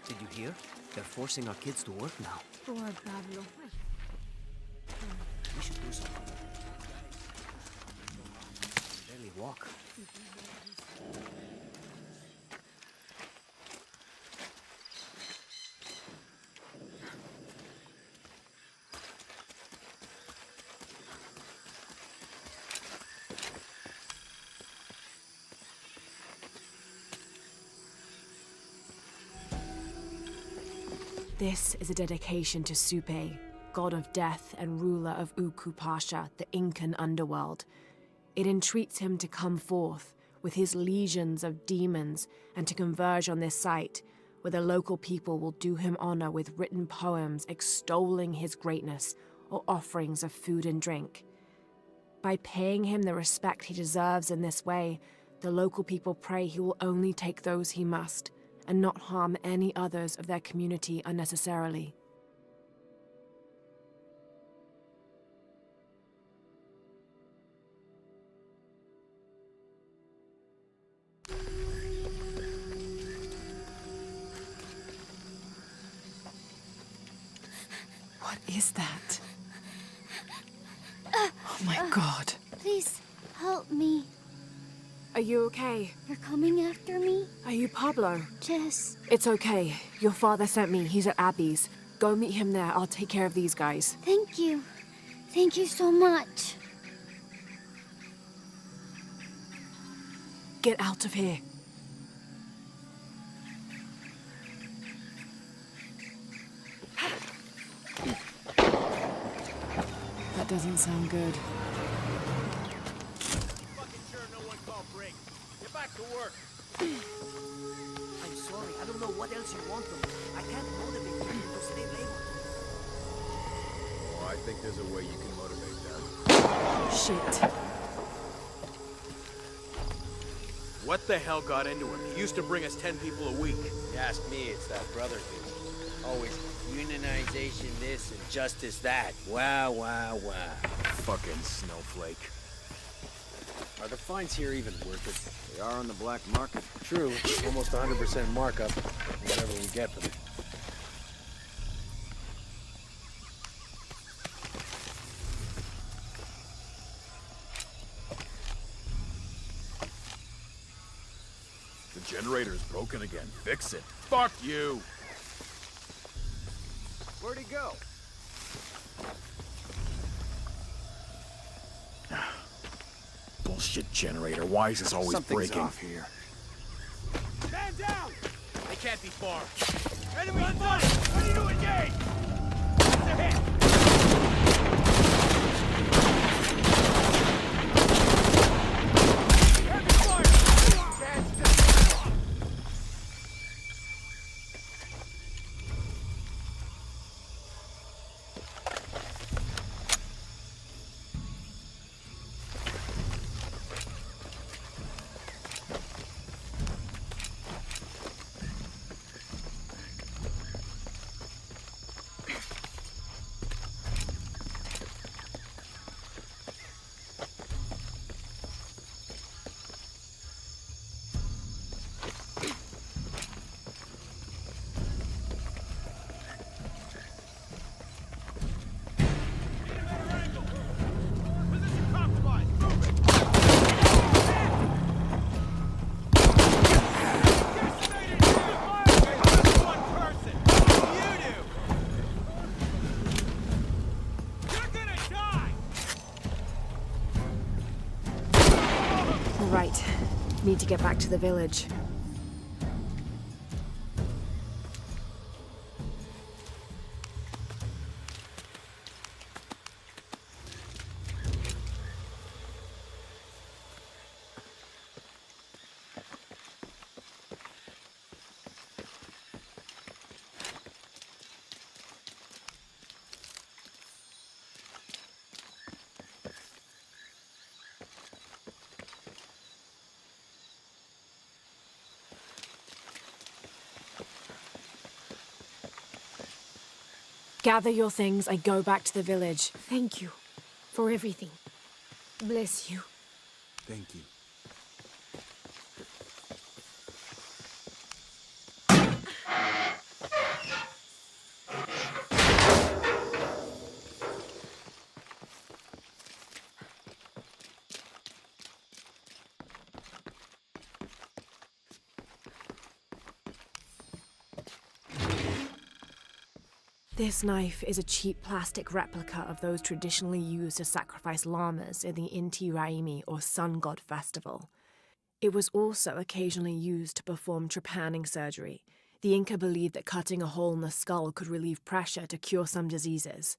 Did you hear? They're forcing our kids to work now. Poor Pablo. We should do something. Barely walk. This is a dedication to Supe, god of death and ruler of Uku Pasha, the Incan underworld. It entreats him to come forth with his legions of demons and to converge on this site, where the local people will do him honor with written poems extolling his greatness or offerings of food and drink. By paying him the respect he deserves in this way, the local people pray he will only take those he must, and not harm any others of their community unnecessarily. What is that? Oh my god. Please, help me. Are you okay? You're coming after me? Are you Pablo? Jess. It's okay. Your father sent me. He's at Abby's. Go meet him there. I'll take care of these guys. Thank you. Thank you so much. Get out of here. That doesn't sound good. Fucking sure no one called break. Get back to work. I'm sorry, I don't know what else you want from me. I can't motivate people to stay labor. Oh, I think there's a way you can motivate them. Shit. What the hell got into him? He used to bring us 10 people a week. You ask me, it's that brother thing. Always unionization this and justice that. Wow, wow, wow. Fucking snowflake. Are the fines here even worth it? They are on the black market. True, almost 100% markup, whatever we get for them. The generator's broken again. Fix it. Fuck you! Where'd he go? Bullshit generator. Why is this always Something's breaking? off here. Stand down! They can't be far. Enemy spotted! Ready to engage! That's a hit! Heavy fire! Chance to... Right. Need to get back to the village. Gather your things and go back to the village. Thank you for everything. Bless you. Thank you. This knife is a cheap plastic replica of those traditionally used to sacrifice llamas in the Inti Raymi or Sun God Festival. It was also occasionally used to perform trepanning surgery. The Inca believed that cutting a hole in the skull could relieve pressure to cure some diseases.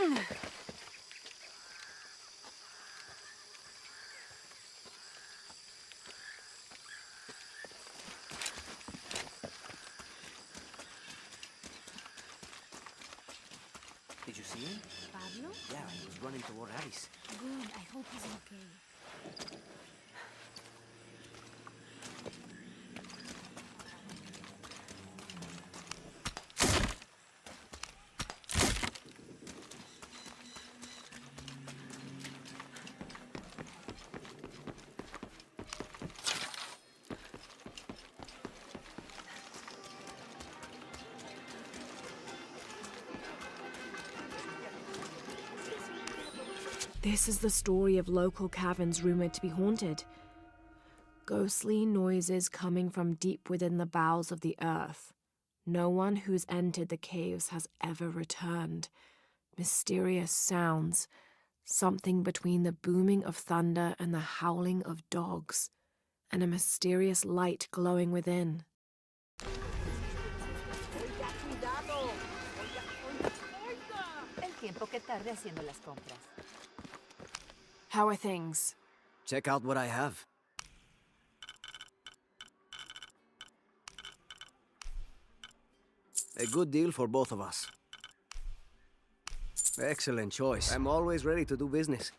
Did you see him? Pablo? Yeah, he was running toward Alice. Good. I hope he's okay. This is the story of local caverns rumored to be haunted. Ghostly noises coming from deep within the bowels of the earth. No one who's entered the caves has ever returned. Mysterious sounds, something between the booming of thunder and the howling of dogs, and a mysterious light glowing within. El tiempo que tarde haciendo las compras. How are things? Check out what I have. A good deal for both of us. Excellent choice. I'm always ready to do business.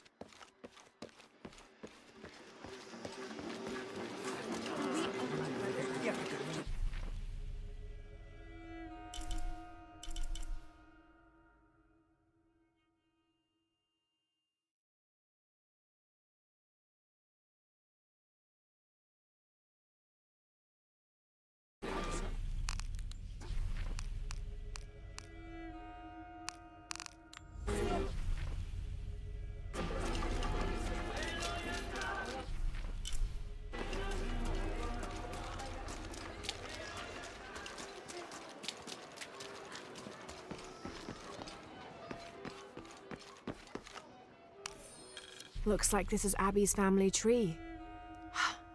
Looks like this is Abby's family tree.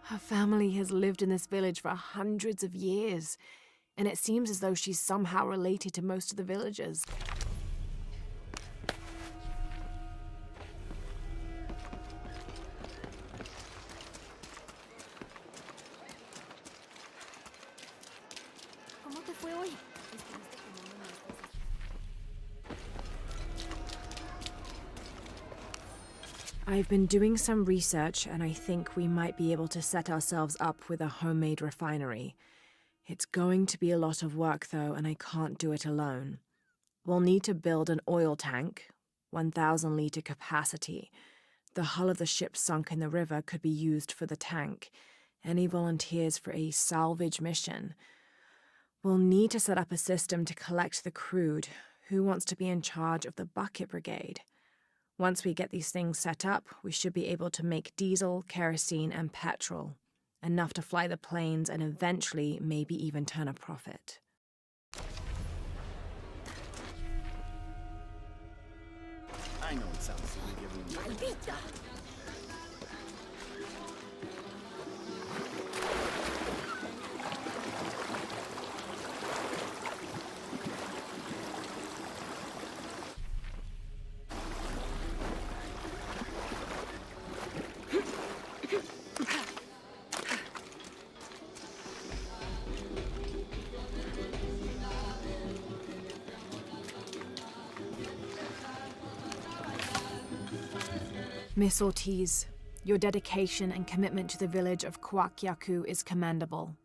Her family has lived in this village for hundreds of years, and it seems as though she's somehow related to most of the villagers. ¿Cómo te fue hoy? I've been doing some research, and I think we might be able to set ourselves up with a homemade refinery. It's going to be a lot of work, though, and I can't do it alone. We'll need to build an oil tank, 1,000-liter capacity. The hull of the ship sunk in the river could be used for the tank. Any volunteers for a salvage mission? We'll need to set up a system to collect the crude. Who wants to be in charge of the bucket brigade? Once we get these things set up, we should be able to make diesel, kerosene, and petrol. Enough to fly the planes and eventually maybe even turn a profit. I know it sounds silly giving you... Miss Ortiz, your dedication and commitment to the village of Kwakiaku is commendable.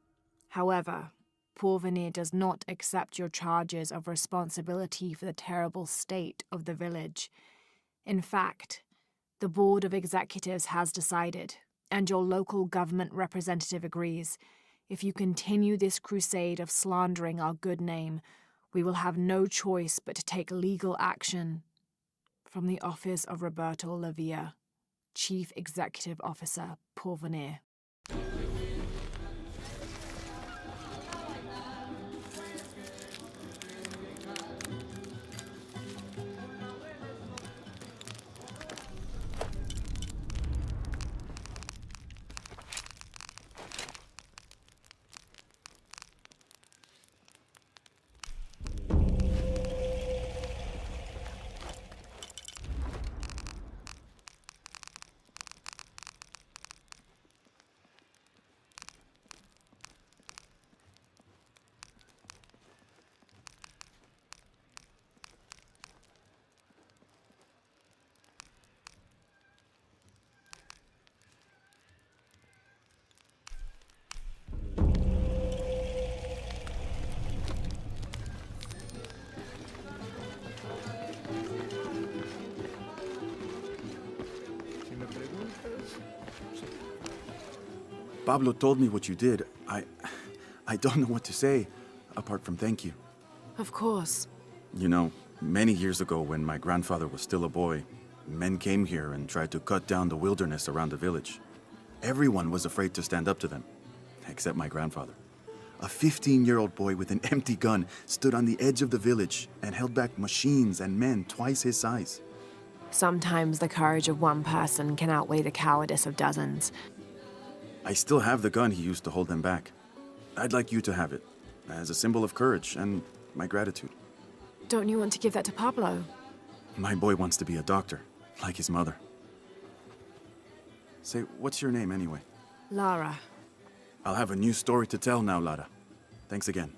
However, Porvenir does not accept your charges of responsibility for the terrible state of the village. In fact, the Board of Executives has decided, and your local government representative agrees, if you continue this crusade of slandering our good name, we will have no choice but to take legal action. From the office of Roberto Lavia, Chief Executive Officer, Porvenir. Pablo told me what you did, I don't know what to say, apart from thank you. Of course. You know, many years ago when my grandfather was still a boy, men came here and tried to cut down the wilderness around the village. Everyone was afraid to stand up to them, except my grandfather. A 15-year-old boy with an empty gun stood on the edge of the village and held back machines and men twice his size. Sometimes the courage of one person can outweigh the cowardice of dozens. I still have the gun he used to hold them back. I'd like you to have it, as a symbol of courage and my gratitude. Don't you want to give that to Pablo? My boy wants to be a doctor, like his mother. Say, what's your name anyway? Lara. I'll have a new story to tell now, Lara. Thanks again.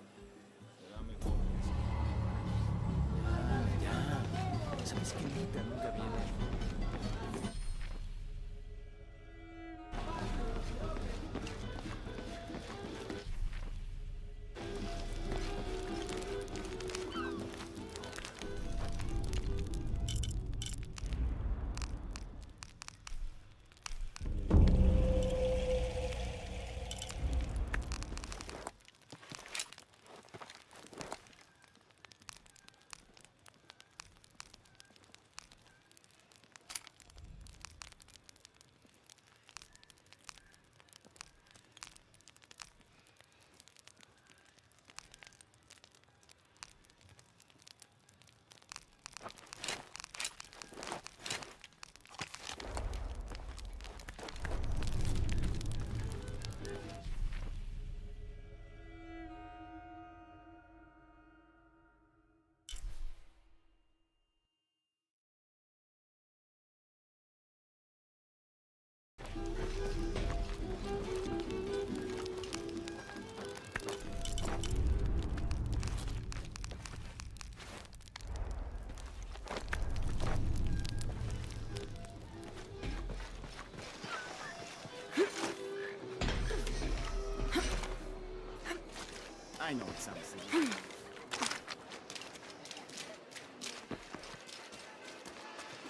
I know it sounds silly.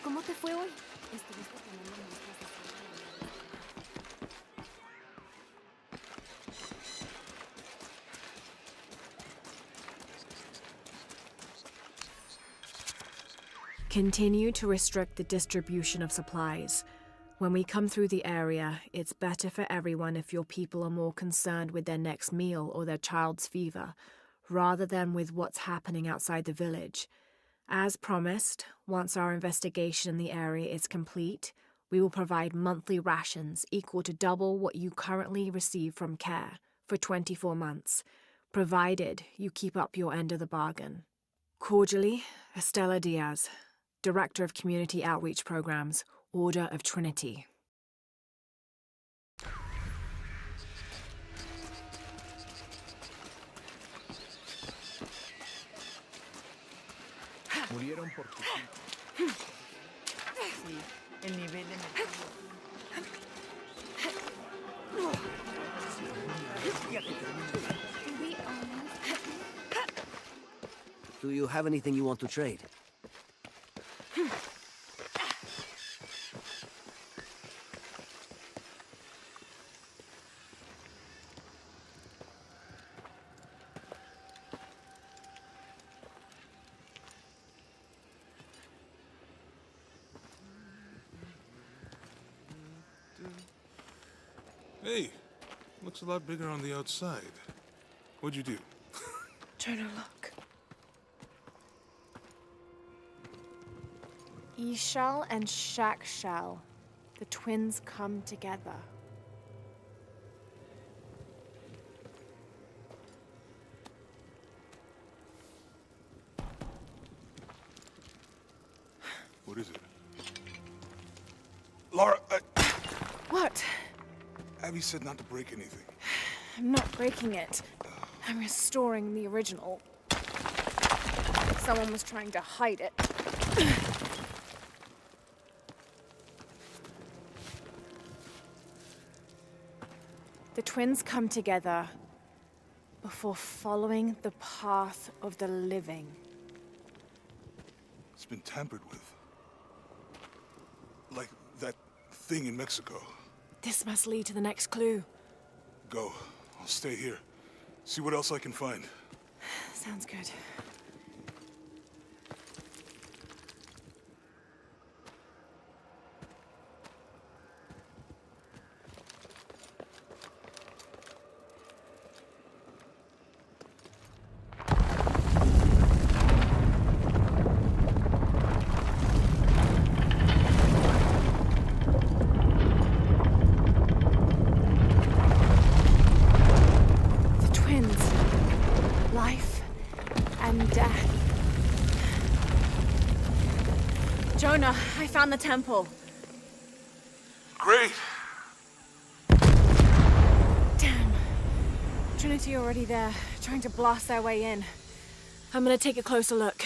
¿Cómo te fue hoy? Continue to restrict the distribution of supplies. When we come through the area, it's better for everyone if your people are more concerned with their next meal or their child's fever, rather than with what's happening outside the village. As promised, once our investigation in the area is complete, we will provide monthly rations equal to double what you currently receive from CARE for 24 months, provided you keep up your end of the bargain. Cordially, Estela Diaz, Director of Community Outreach Programs, Order of Trinity. Murieron por tu culpa. Sí, el nivel de Do you have anything you want to trade? Hey, looks a lot bigger on the outside. What'd you do? Jonah, look. E-shell and Shack shell. The twins come together. What is it? Laura, What? Abby said not to break anything. I'm not breaking it. I'm restoring the original. Someone was trying to hide it. The twins come together before following the path of the living. It's been tampered with. Like that thing in Mexico. This must lead to the next clue. Go. I'll stay here. See what else I can find. Sounds good. Jonah, I found the temple. Great! Damn. Trinity already there, trying to blast their way in. I'm gonna take a closer look.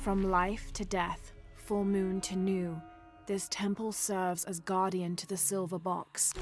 From life to death, full moon to new, this temple serves as guardian to the silver box.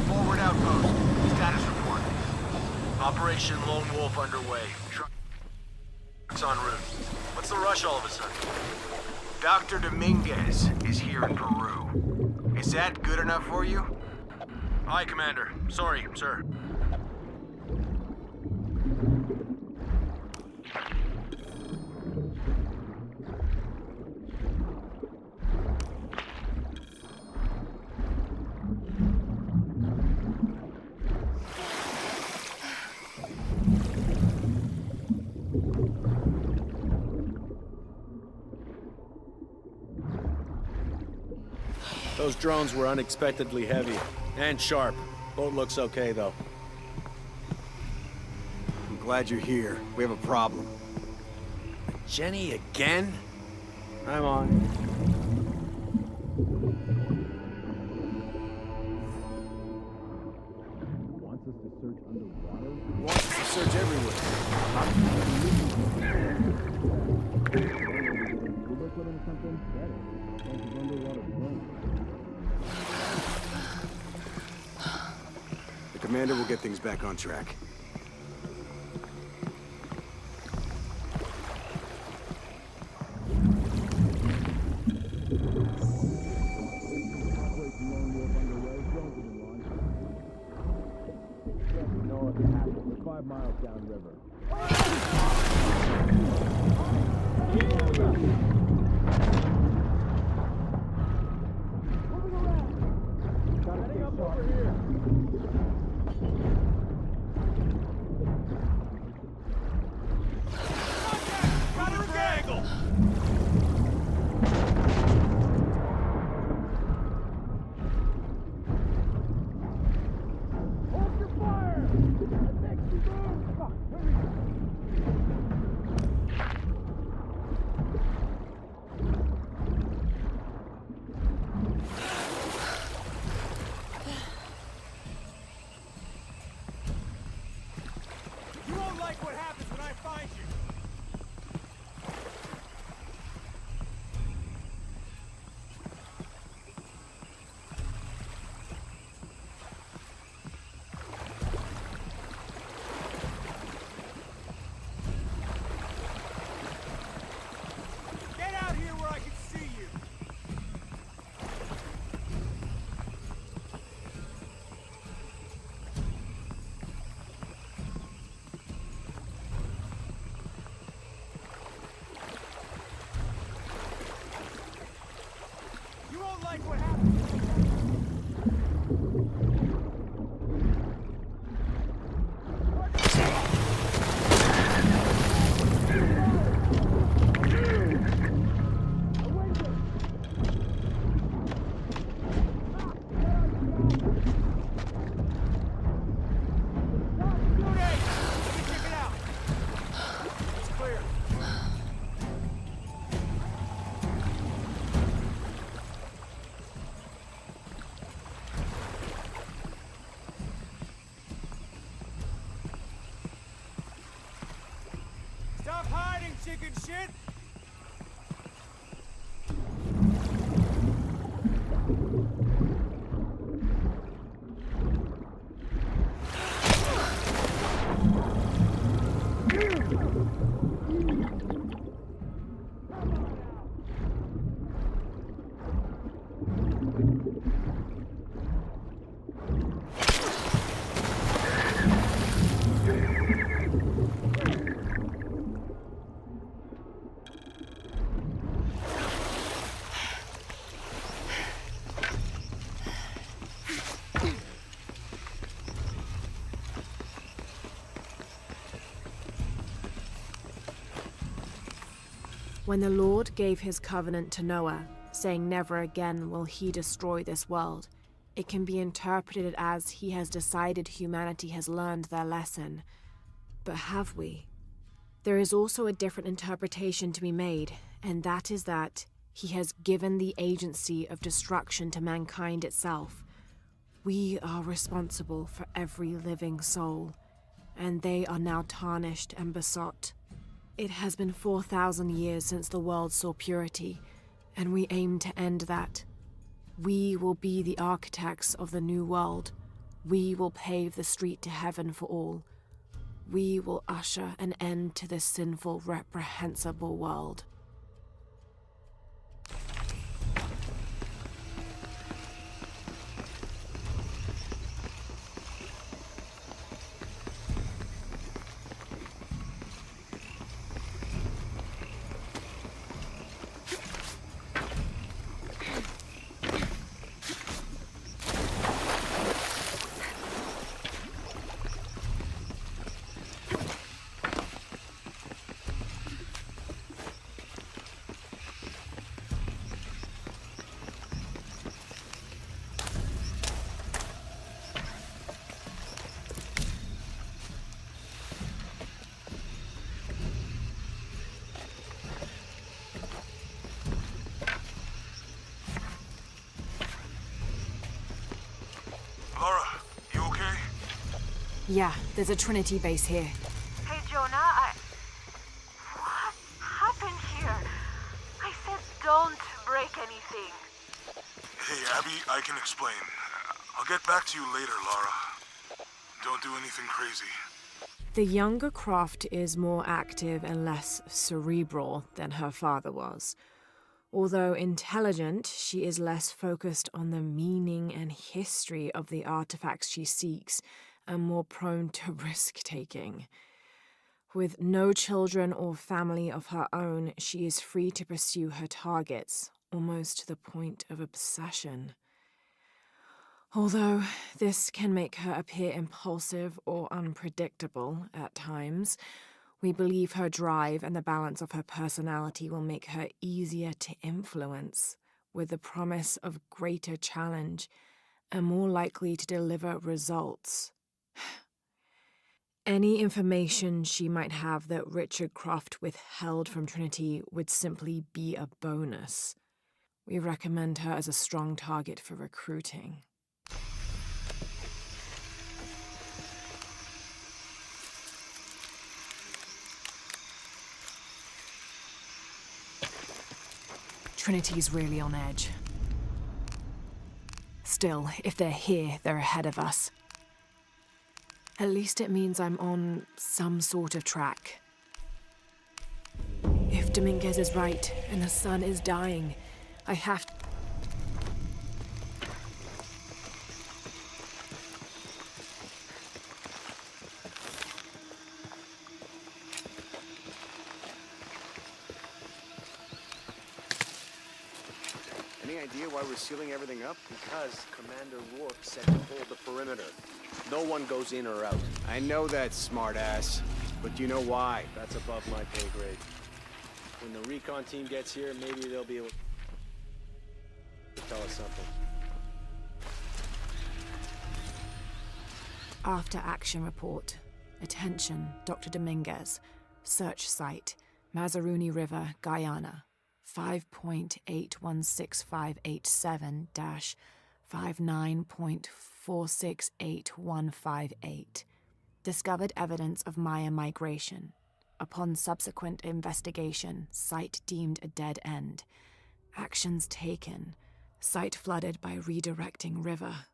Forward outpost. Status report. Operation Lone Wolf underway. Trucks en route. What's the rush all of a sudden? Dr. Dominguez is here in Peru. Is that good enough for you? Aye, Commander. Sorry, sir. Those drones were unexpectedly heavy and sharp. Boat looks okay, though. I'm glad you're here. We have a problem. Jenny again? I'm on. Wants us to search underwater? Wants us to search everywhere. The commander will get things back on track. We're 5 miles downriver. Heading up over here. Got her angle. Hold your fire. Next you move. Fuck, hurry. like what happens when I find you. Get out here where I can see you. You won't like what happens. Stop hiding, chicken shit! When the Lord gave his covenant to Noah, saying never again will he destroy this world, it can be interpreted as he has decided humanity has learned their lesson. But have we? There is also a different interpretation to be made, and that is that he has given the agency of destruction to mankind itself. We are responsible for every living soul, and they are now tarnished and besought. It has been 4,000 years since the world saw purity, and we aim to end that. We will be the architects of the new world. We will pave the street to heaven for all. We will usher an end to this sinful, reprehensible world. Laura, you okay? Yeah, there's a Trinity base here. Hey, Jonah, What happened here? I said don't break anything. Hey, Abby, I can explain. I'll get back to you later, Laura. Don't do anything crazy. The younger Croft is more active and less cerebral than her father was. Although intelligent, she is less focused on the meaning and history of the artifacts she seeks and more prone to risk-taking. With no children or family of her own, she is free to pursue her targets, almost to the point of obsession. Although this can make her appear impulsive or unpredictable at times, we believe her drive and the balance of her personality will make her easier to influence, with the promise of greater challenge and more likely to deliver results. Any information she might have that Richard Croft withheld from Trinity would simply be a bonus. We recommend her as a strong target for recruiting. Trinity's really on edge. Still, if they're here, they're ahead of us. At least it means I'm on some sort of track. If Dominguez is right, and the sun is dying, I have to... Any idea why we're sealing everything up? Because Commander Rourke said to hold the perimeter. No one goes in or out. I know that, smartass. But do you know why? That's above my pay grade. When the recon team gets here, maybe they'll be able to tell us something. After action report. Attention, Dr. Dominguez. Search site, Mazaruni River, Guyana. 5.81658.7.59.468158. Discovered evidence of Maya migration. Upon subsequent investigation, site deemed a dead end. Actions taken. Site flooded by redirecting river.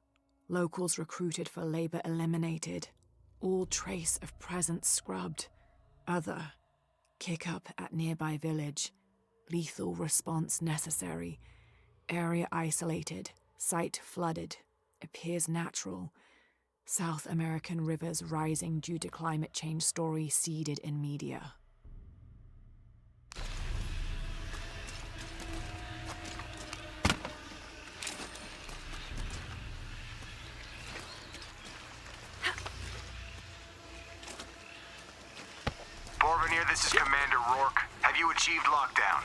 Locals recruited for labor eliminated. All trace of presence scrubbed. Other. Kick up at nearby village. Lethal response necessary. Area isolated. Site flooded. Appears natural. South American rivers rising due to climate change story seeded in media. Porvenir, this is Commander Rourke. Have you achieved lockdown?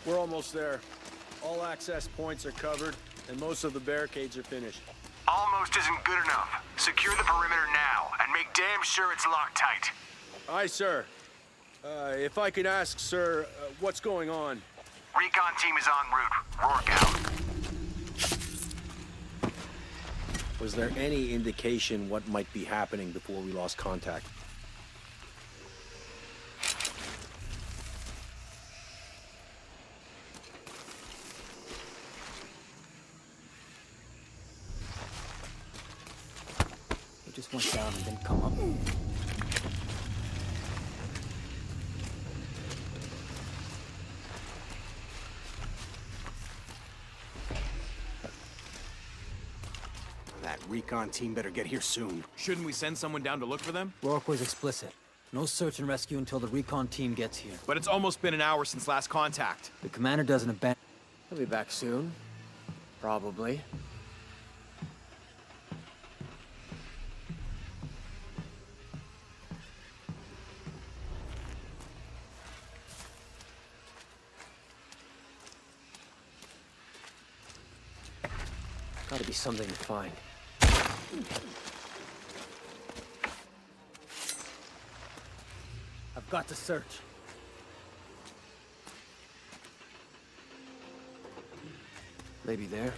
We're almost there. All access points are covered, and most of the barricades are finished. Almost isn't good enough. Secure the perimeter now, and make damn sure it's locked tight. Aye, sir. If I could ask, sir, what's going on? Recon team is en route. Rourke out. Was there any indication what might be happening before we lost contact? It just went down and then come up. That recon team better get here soon. Shouldn't we send someone down to look for them? Rourke was explicit. No search and rescue until the recon team gets here. But it's almost been an hour since last contact. The commander doesn't abandon... He'll be back soon. Probably. Gotta be something to find. I've got to search. Maybe there.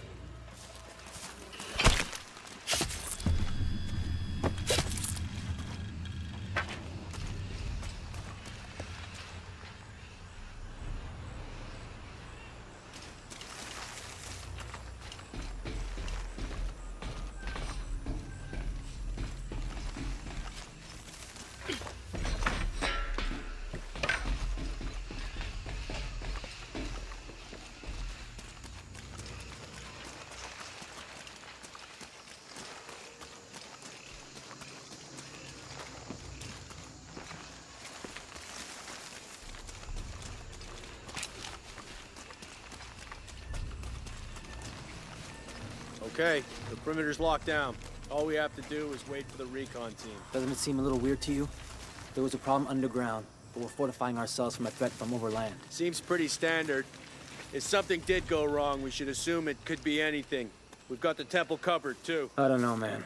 Okay, the perimeter's locked down. All we have to do is wait for the recon team. Doesn't it seem a little weird to you? There was a problem underground, but we're fortifying ourselves from a threat from overland. Seems pretty standard. If something did go wrong, we should assume it could be anything. We've got the temple covered, too. I don't know, man.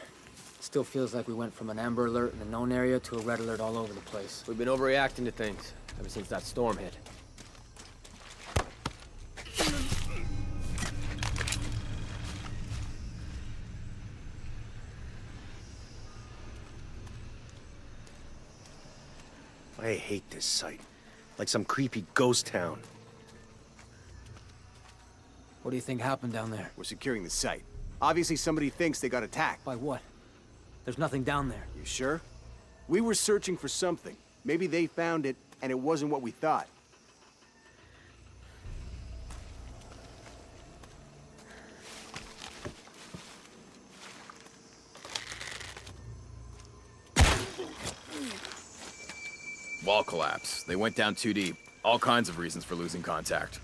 Still feels like we went from an amber alert in the known area to a red alert all over the place. We've been overreacting to things ever since that storm hit. I hate this site. Like some creepy ghost town. What do you think happened down there? We're securing the site. Obviously somebody thinks they got attacked. By what? There's nothing down there. You sure? We were searching for something. Maybe they found it, and it wasn't what we thought. Wall collapse. They went down too deep. All kinds of reasons for losing contact.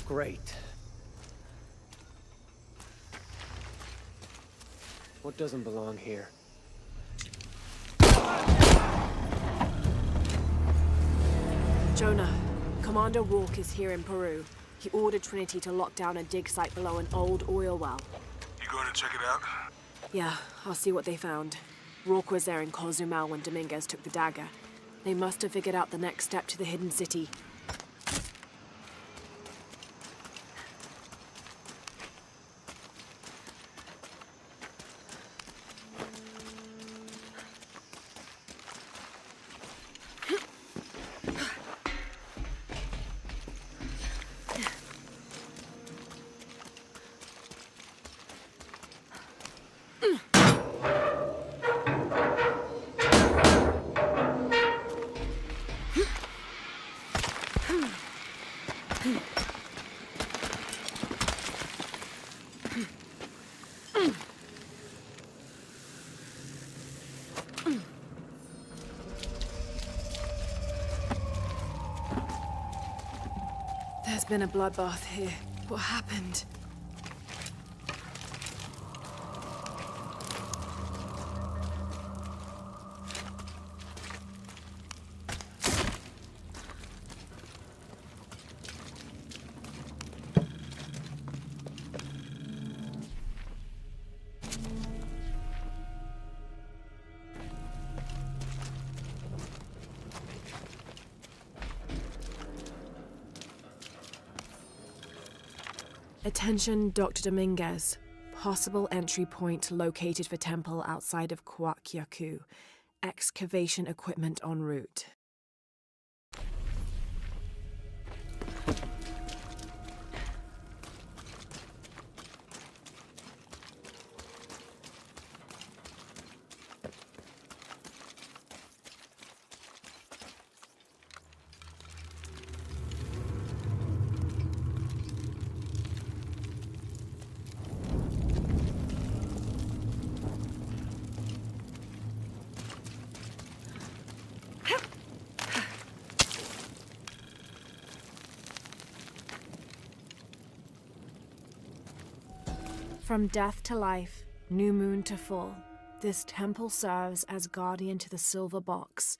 Great. What doesn't belong here? Jonah, Commander Rourke is here in Peru. He ordered Trinity to lock down a dig site below an old oil well. You going to check it out? Yeah, I'll see what they found. Rourke was there in Cozumel when Dominguez took the dagger. They must have figured out the next step to the hidden city. There's been a bloodbath here. What happened? Attention, Dr. Dominguez. Possible entry point located for temple outside of Coaquiacu. Excavation equipment en route. From death to life, new moon to full, this temple serves as guardian to the silver box.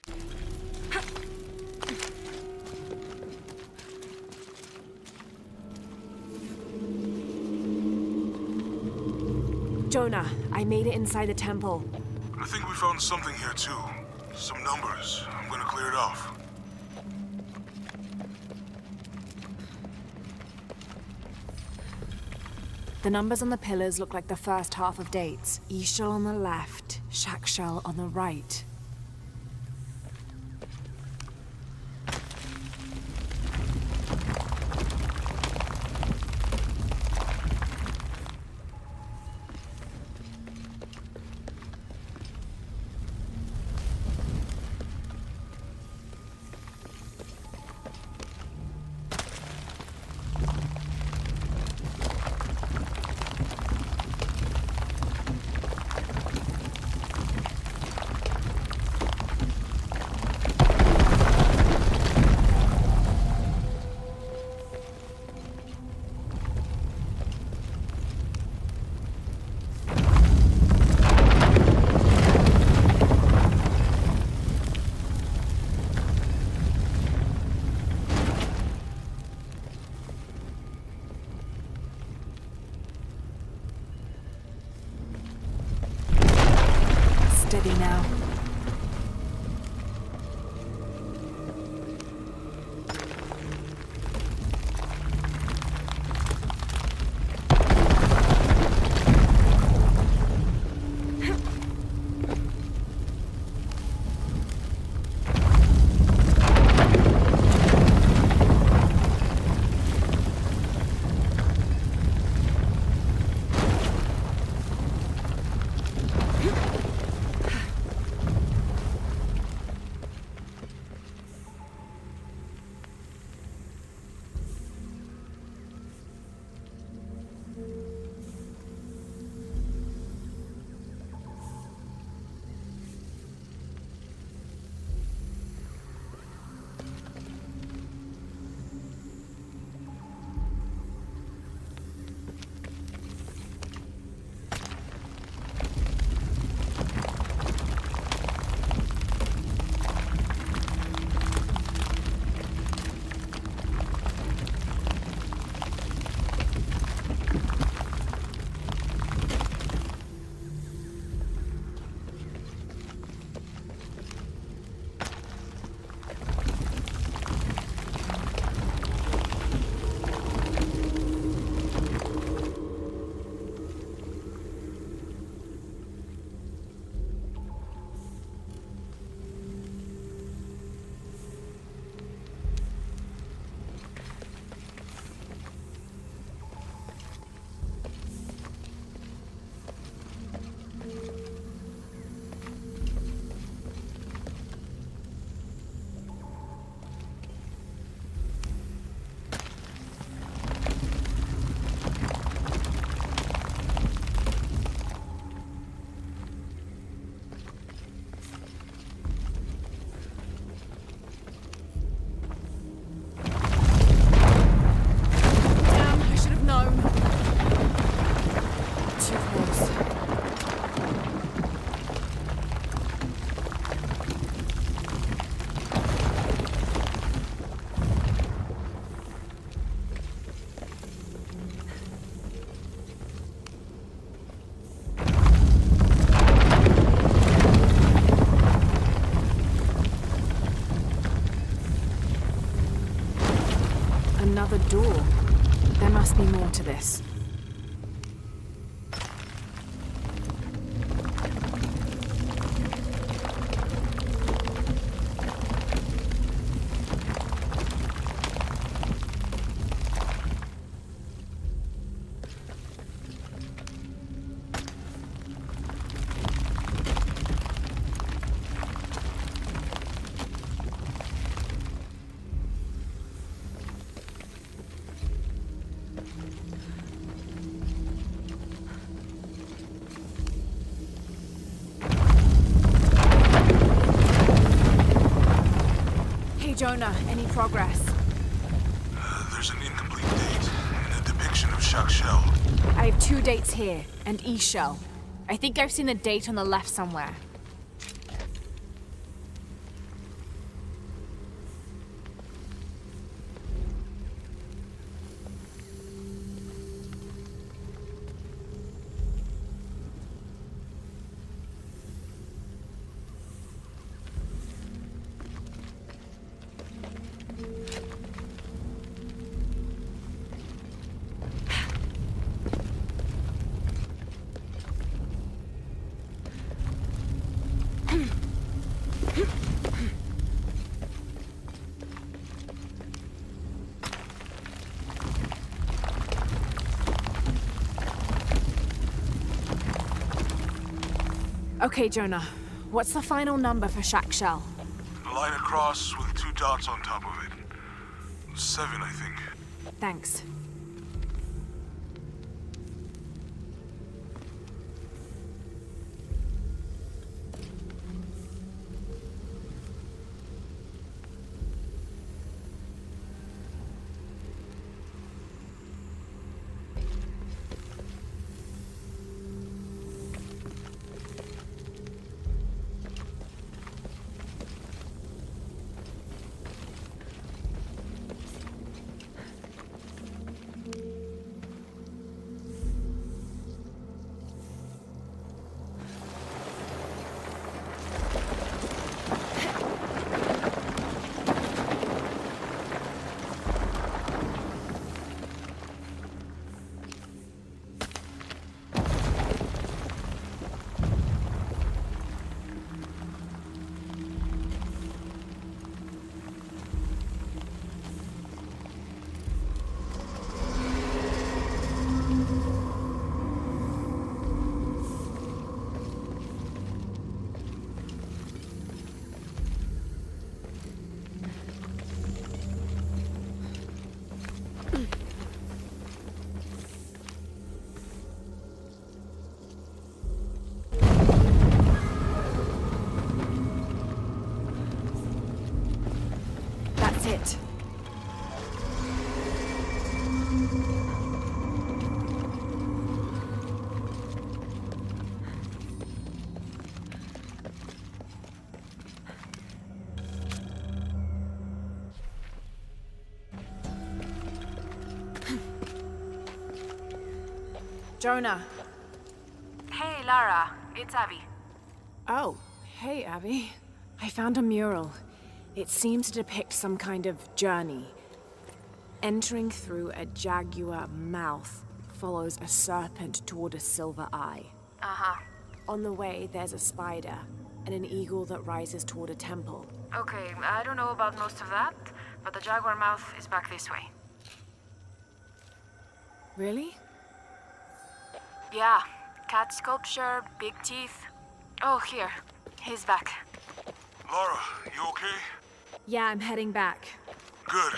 Jonah, I made it inside the temple. I think we found something here too. Some numbers. I'm gonna clear it off. The numbers on the pillars look like the first half of dates. Ishal on the left, Shakshal on the right. Another door. There must be more to this. Jonah, any progress? There's an incomplete date and a depiction of Shaq Shell. I have 2 dates here, and E-Shell. I think I've seen the date on the left somewhere. Okay, Jonah. What's the final number for Shaq Shell? A line across with 2 dots on top of it. 7, I think. Thanks. It. Jonah. Hey, Lara. It's Abby. Oh, hey, Abby. I found a mural. It seems to depict some kind of journey. Entering through a jaguar mouth follows a serpent toward a silver eye. Uh-huh. On the way, there's a spider and an eagle that rises toward a temple. Okay, I don't know about most of that, but the jaguar mouth is back this way. Really? Yeah. Cat sculpture, big teeth. Oh, here. He's back. Laura, you okay? Yeah, I'm heading back. Good.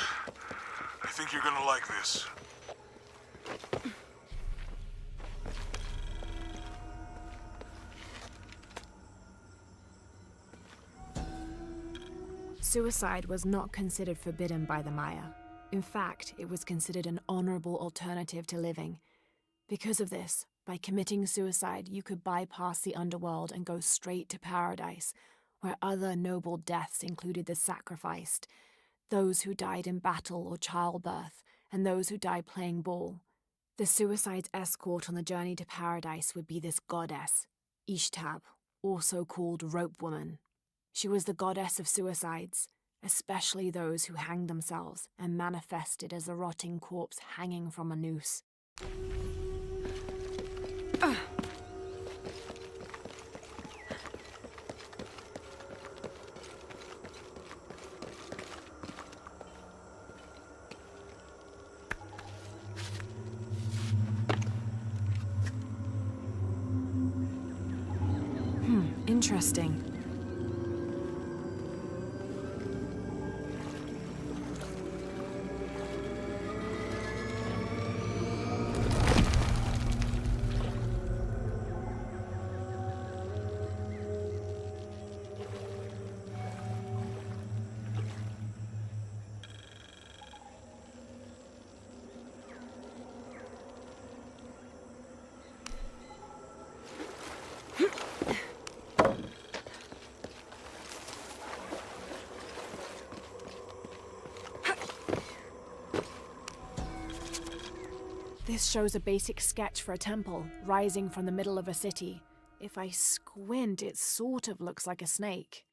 I think you're gonna like this. Suicide was not considered forbidden by the Maya. In fact, it was considered an honorable alternative to living. Because of this, by committing suicide, you could bypass the underworld and go straight to paradise, where other noble deaths included the sacrificed, those who died in battle or childbirth, and those who died playing ball. The suicide's escort on the journey to paradise would be this goddess, Ishtab, also called Rope Woman. She was the goddess of suicides, especially those who hanged themselves and manifested as a rotting corpse hanging from a noose. Interesting. This shows a basic sketch for a temple rising from the middle of a city. If I squint, it sort of looks like a snake.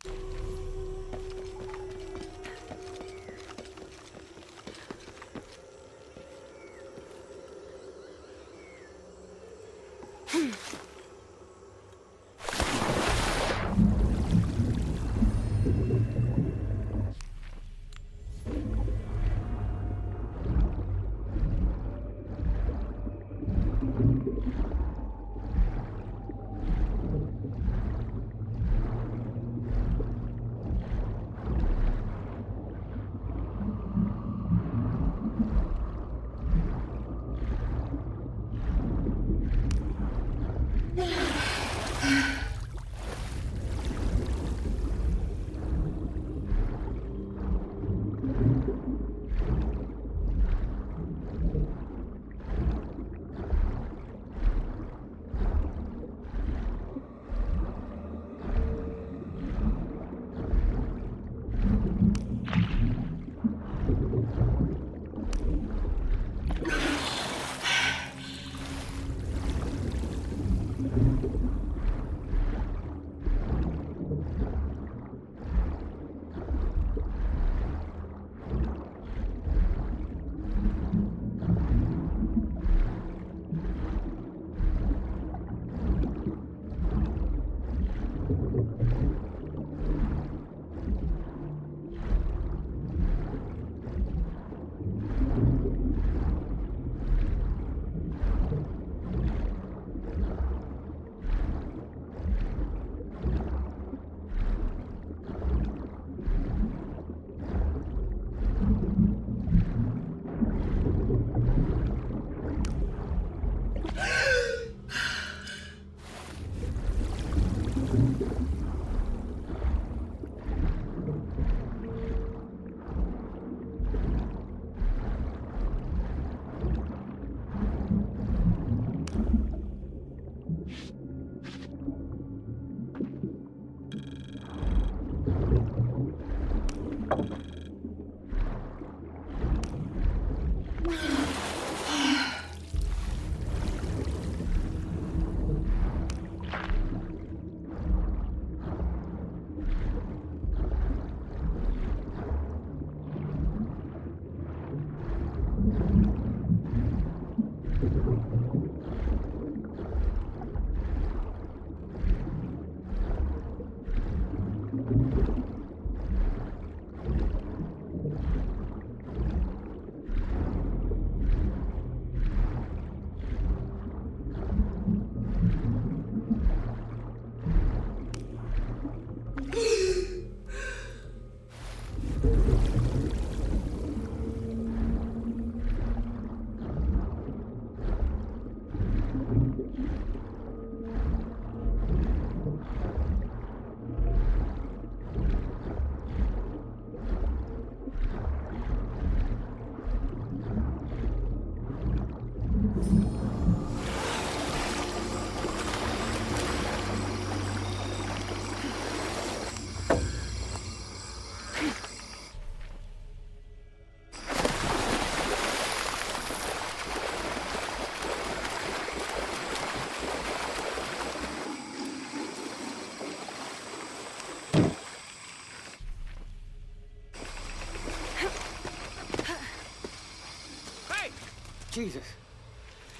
Jesus.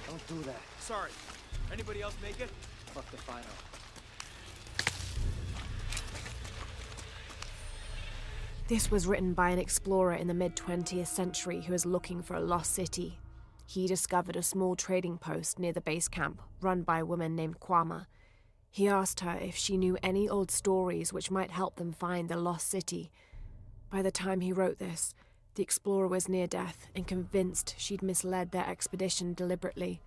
Don't do that. Sorry. Anybody else make it? Fuck the final. This was written by an explorer in the mid-20th century who was looking for a lost city. He discovered a small trading post near the base camp, run by a woman named Kwama. He asked her if she knew any old stories which might help them find the lost city. By the time he wrote this, the explorer was near death and convinced she'd misled their expedition deliberately.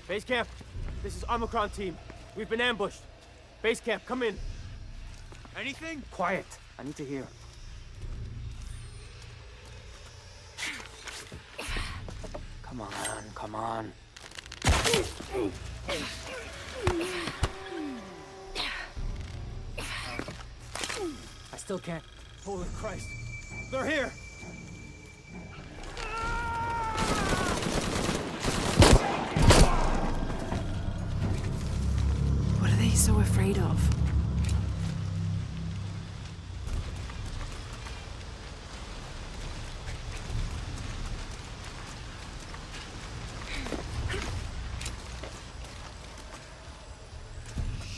Base camp, this is Omicron team. We've been ambushed. Base camp, come in. Anything? Quiet. I need to hear. Come on, come on. I still can't. Holy Christ. They're here! What are they so afraid of?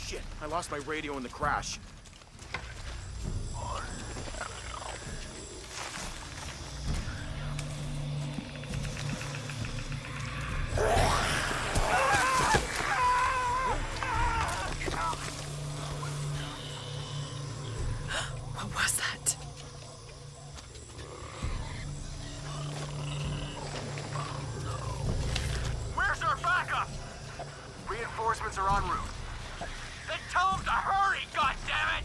Shit, I lost my radio in the crash. What was that? Where's our backup? Reinforcements are en route. Then tell them to hurry, goddammit!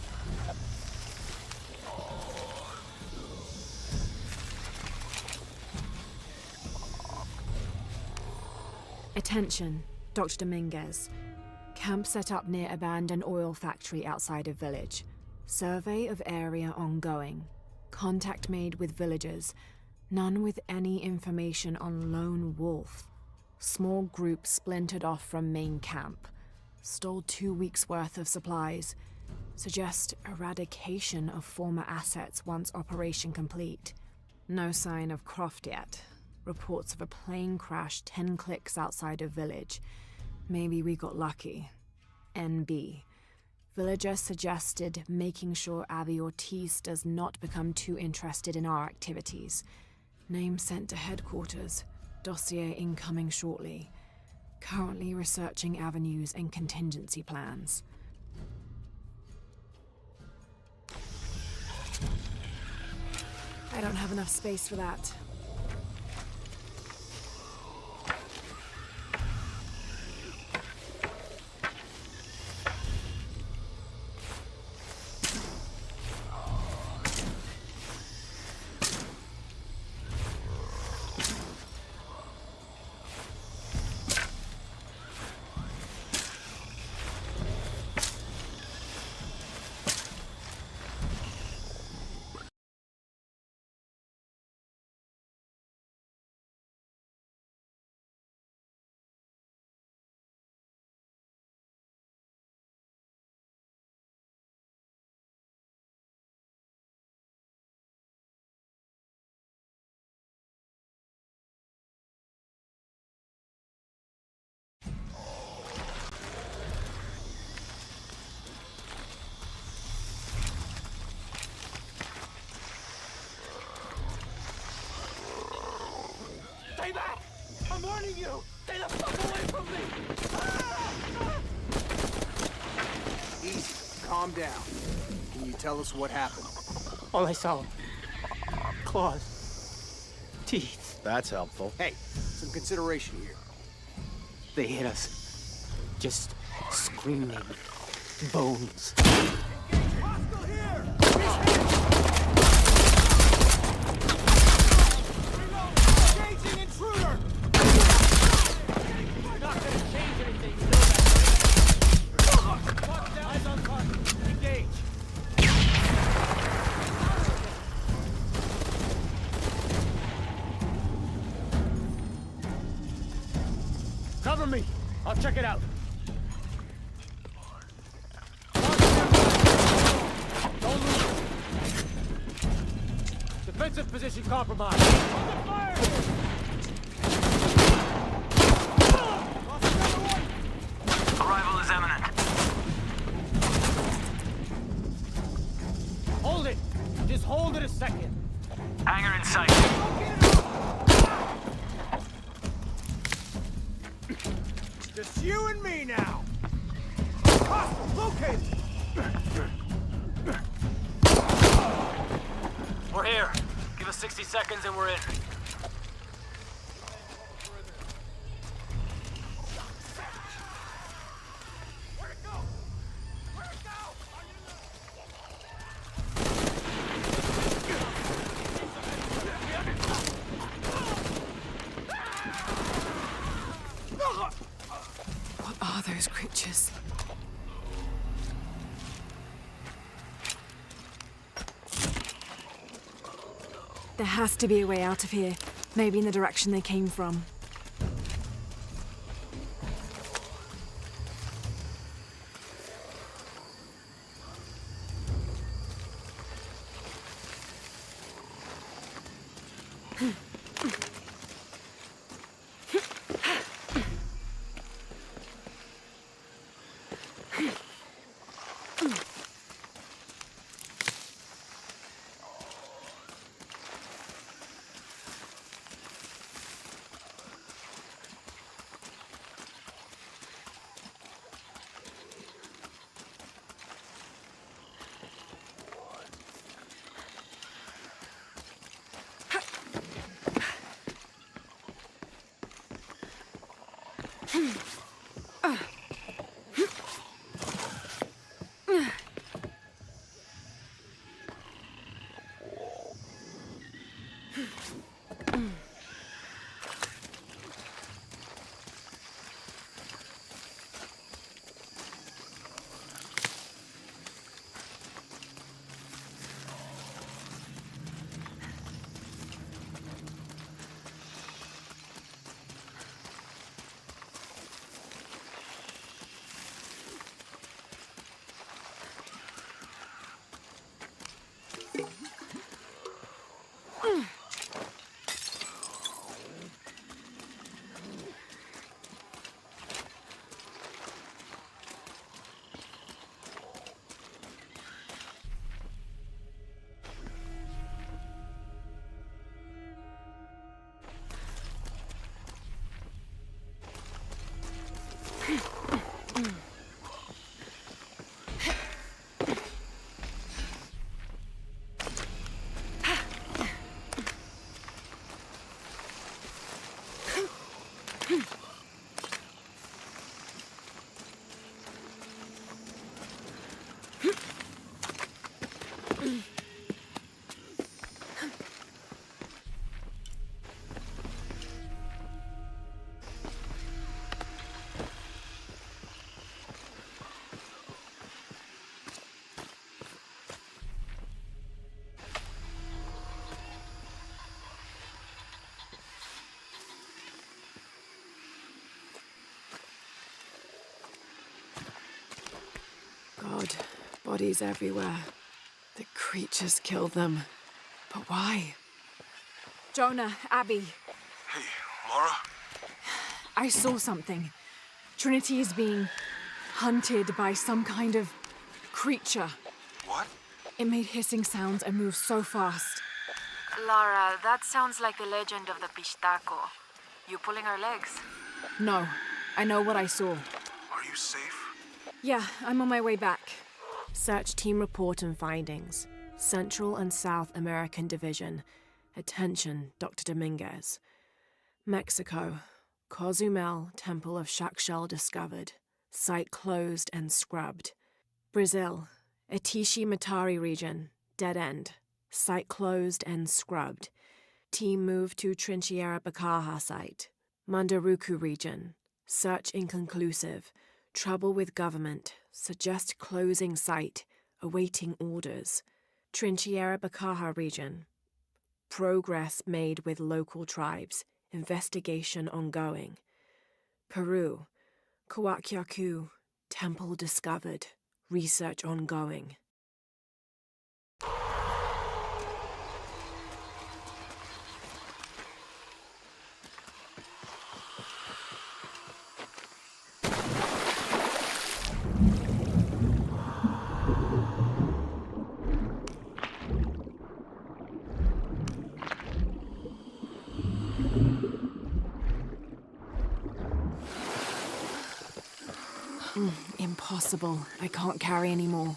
Attention, Dr. Dominguez. Camp set up near abandoned oil factory outside of village. Survey of area ongoing. Contact made with villagers. None with any information on lone wolf. Small group splintered off from main camp. Stole 2 weeks' worth of supplies. Suggest eradication of former assets once operation complete. No sign of Croft yet. Reports of a plane crash 10 clicks outside of village. Maybe we got lucky. NB. Villager suggested making sure Abby Ortiz does not become too interested in our activities. Name sent to headquarters. Dossier incoming shortly. Currently researching avenues and contingency plans. I don't have enough space for that. Stay back! I'm warning you! Stay the fuck away from me! Easy. Calm down. Can you tell us what happened? All I saw. Claws. Teeth. That's helpful. Hey, some consideration here. They hit us. Just screaming. Bones. Engaging intruder! You're not gonna change anything, you know that. Watch down. Eyes on target. Engage. Cover me. I'll check it out. Defensive position compromised. Under fire! Arrival is imminent. Hold it! Just hold it a second. Hangar in sight. Just you and me now. Hostile located. We're here. Give us 60 seconds and we're in. What are those creatures? There has to be a way out of here. Maybe in the direction they came from. God, bodies everywhere. The creatures killed them. But why? Jonah, Abby. Hey, Laura? I saw something. Trinity is being hunted by some kind of creature. What? It made hissing sounds and moved so fast. Lara, that sounds like the legend of the Pistaco. You pulling our legs? No, I know what I saw. Are you safe? Yeah, I'm on my way back. Search team report and findings. Central and South American Division. Attention, Dr. Dominguez. Mexico. Cozumel, Temple of Shakshel discovered. Site closed and scrubbed. Brazil. Atishi Matari region. Dead end. Site closed and scrubbed. Team moved to Trinchiera Bacaja site. Mandaruku region. Search inconclusive. Trouble with government. Suggest closing site. Awaiting orders. Trinchiera Bacaja region. Progress made with local tribes. Investigation ongoing. Peru. Coaquiacu. Temple discovered. Research ongoing. Impossible. I can't carry anymore.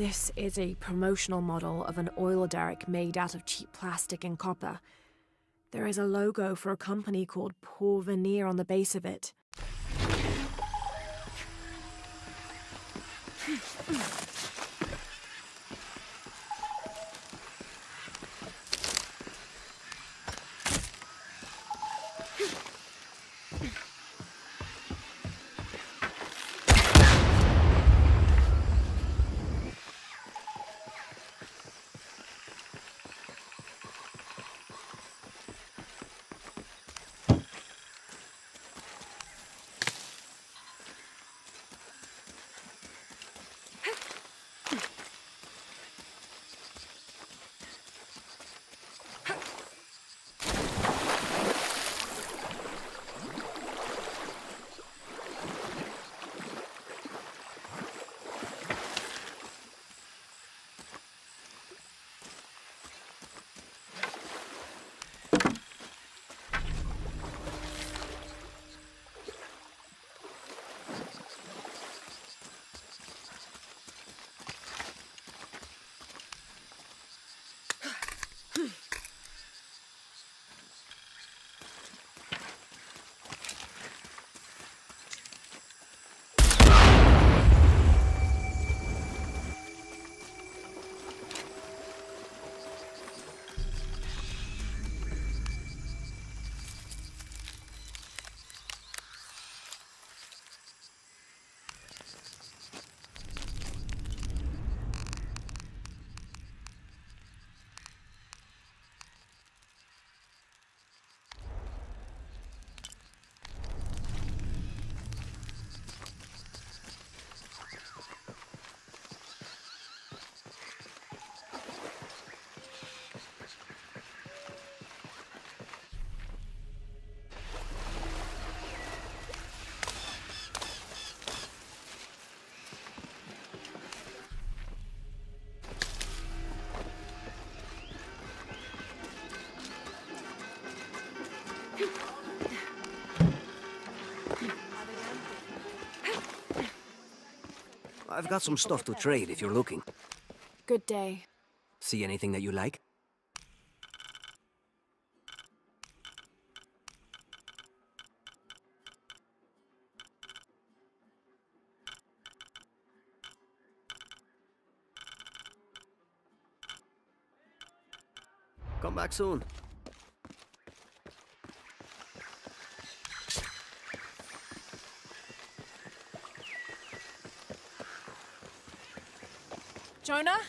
This is a promotional model of an oil derrick made out of cheap plastic and copper. There is a logo for a company called Veneer on the base of it. I've got some stuff to trade if you're looking. Good day. See anything that you like? Come back soon. Jonah?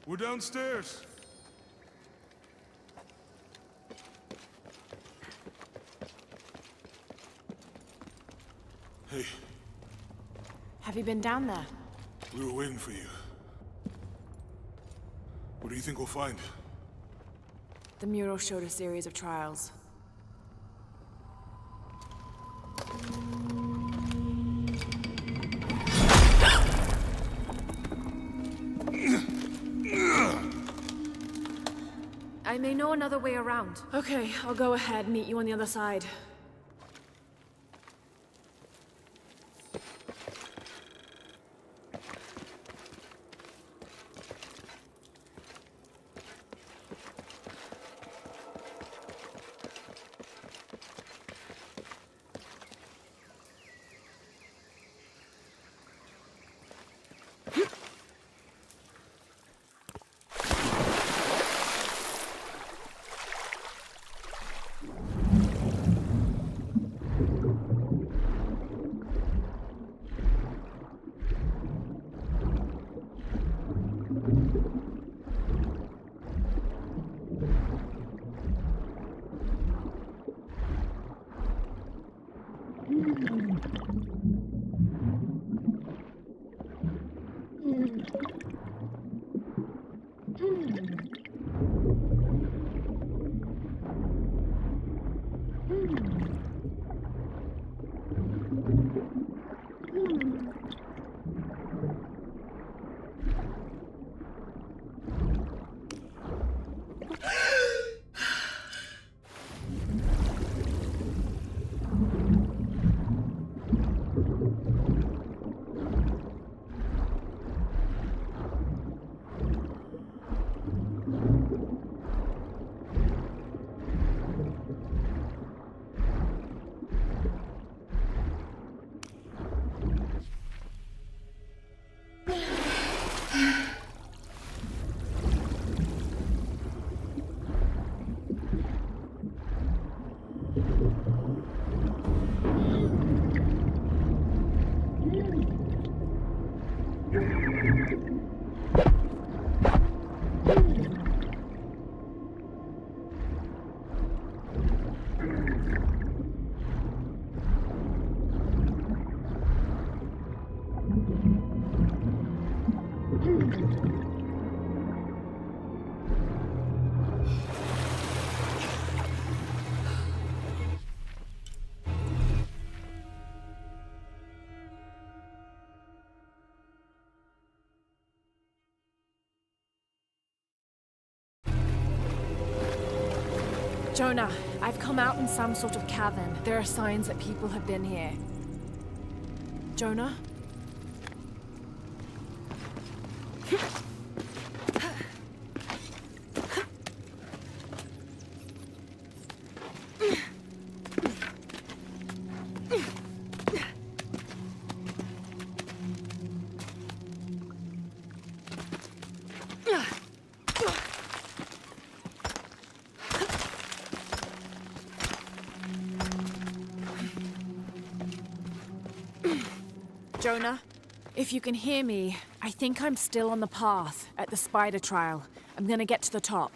We're downstairs. Hey, Have you been down there? we were waiting for you. What do you think we'll find? The mural showed a series of trials. I may know another way around. Okay, I'll go ahead and meet you on the other side. Jonah, I've come out in some sort of cavern. There are signs that people have been here. Jonah? Jonah, if you can hear me, I think I'm still on the path at the spider trial. I'm gonna get to the top.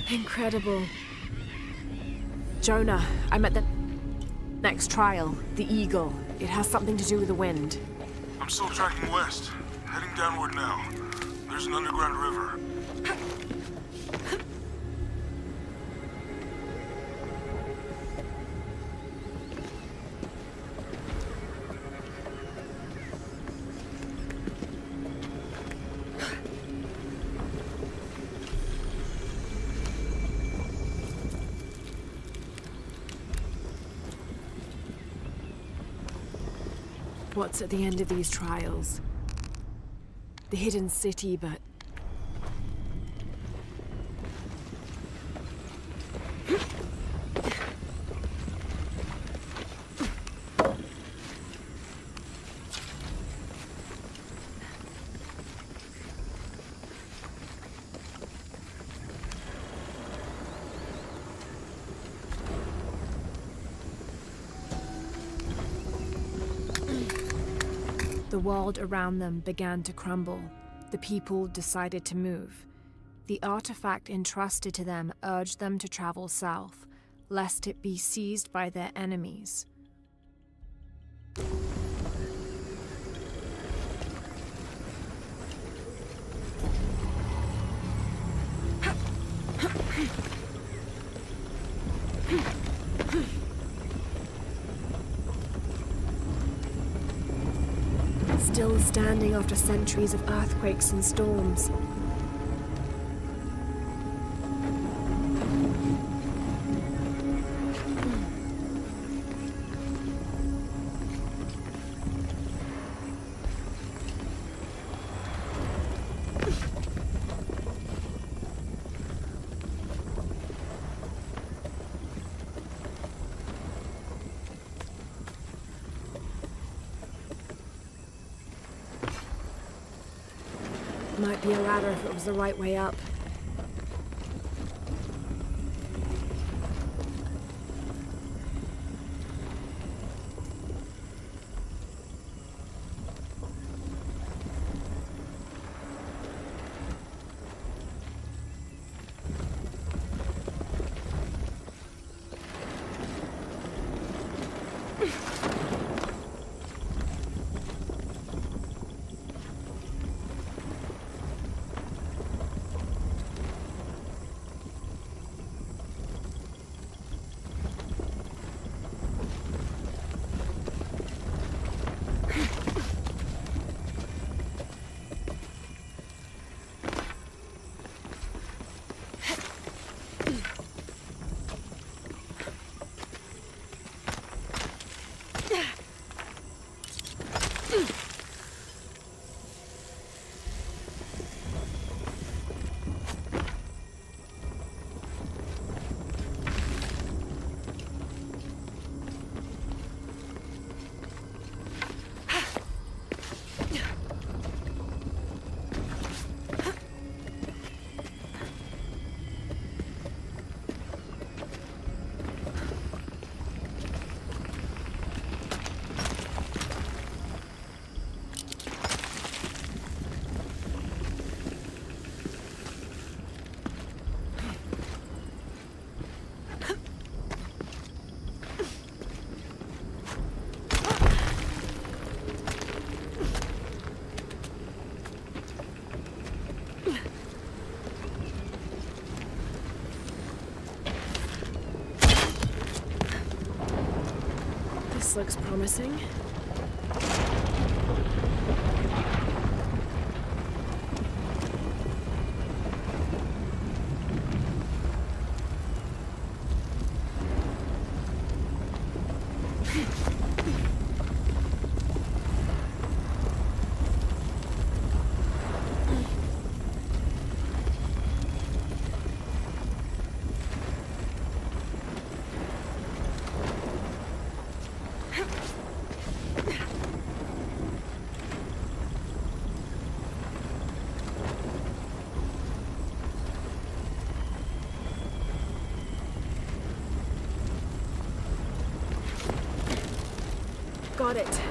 Incredible. Jonah, I'm at the next trial, the Eagle. It has something to do with the wind. I'm still tracking west, heading downward now. There's an underground river. What's at the end of these trials? The hidden city, but... The world around them began to crumble. The people decided to move. The artifact entrusted to them urged them to travel south, lest it be seized by their enemies. Still standing after centuries of earthquakes and storms. Might be a ladder if it was the right way up. This looks promising. Got it.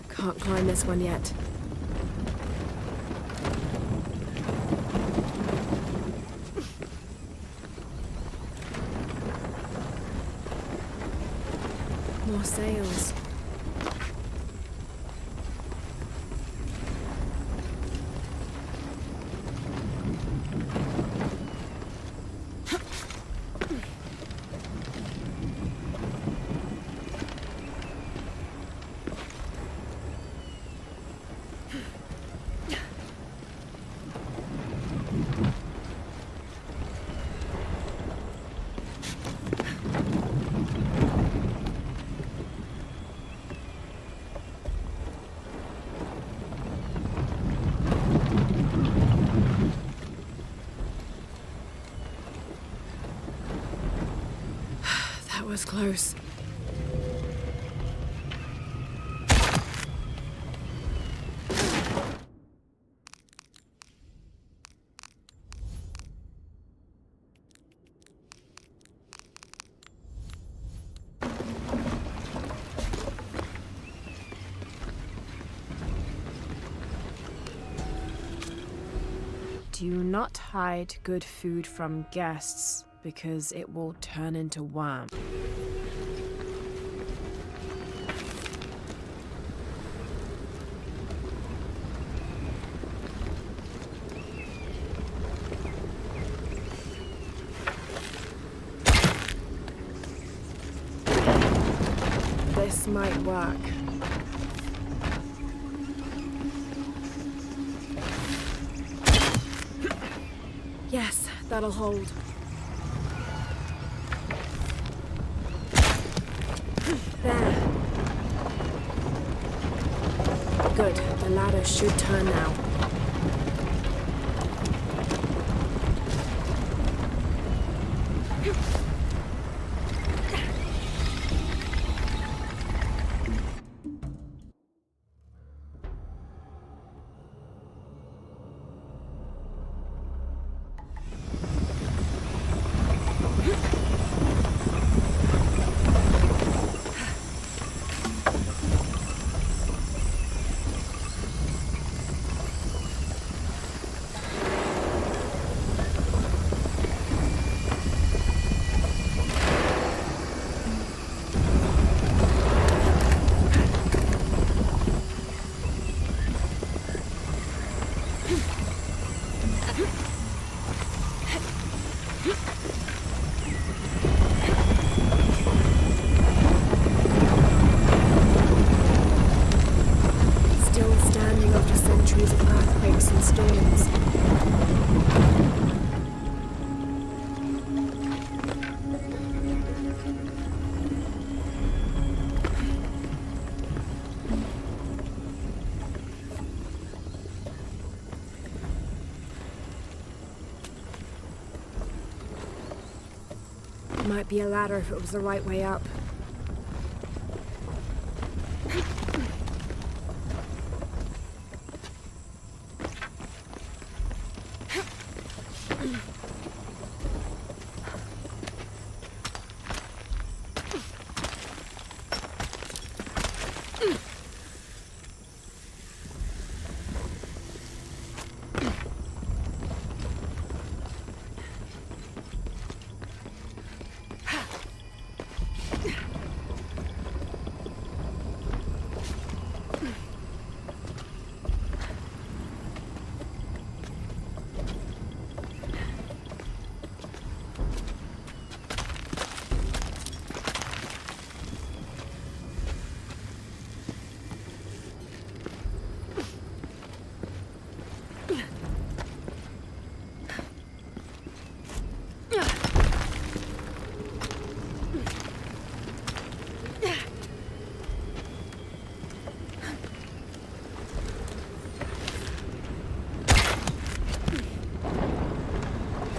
Can't climb this one yet. More sails. Was close. Do not hide good food from guests, because it will turn into worm. This might work. Yes, that'll hold. There. Good. The ladder should turn now. Might be a ladder if it was the right way up.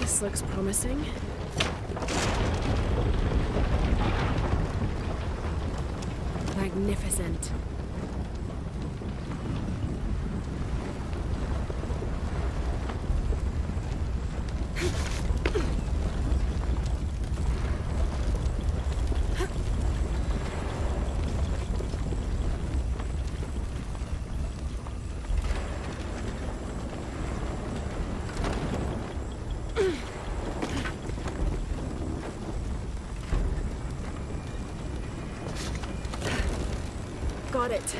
This looks promising. Magnificent. Got it.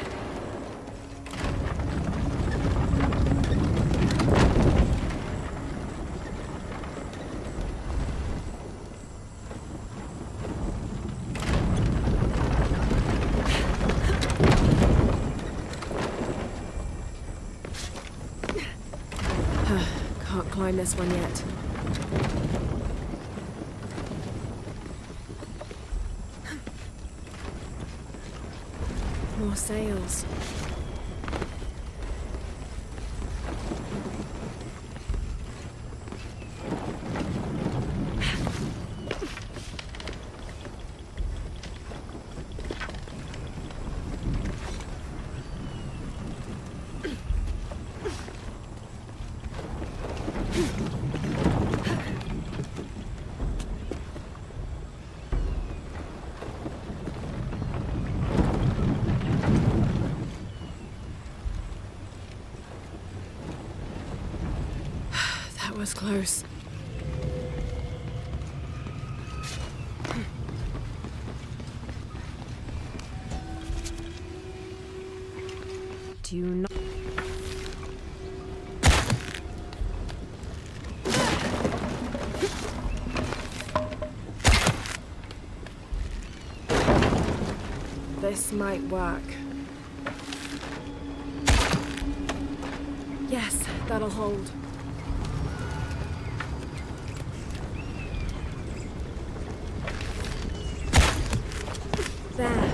Can't climb this one yet. More sails. That was close. Do you not? This might work. Yes, that'll hold. There.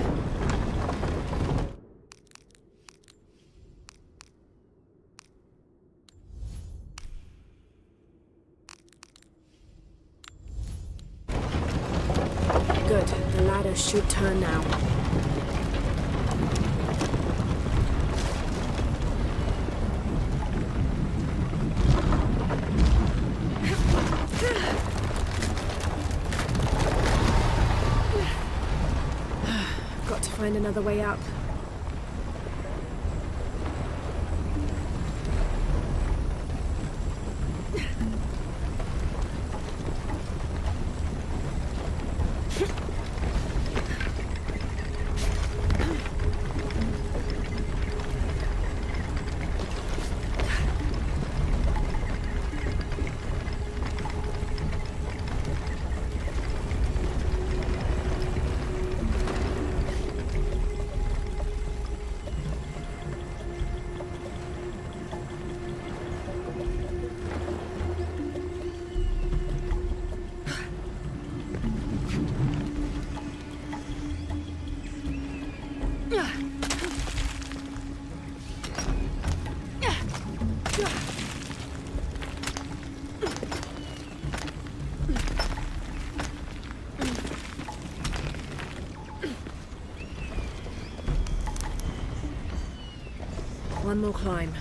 Good. The ladder should turn now. Got to find another way up. One more climb.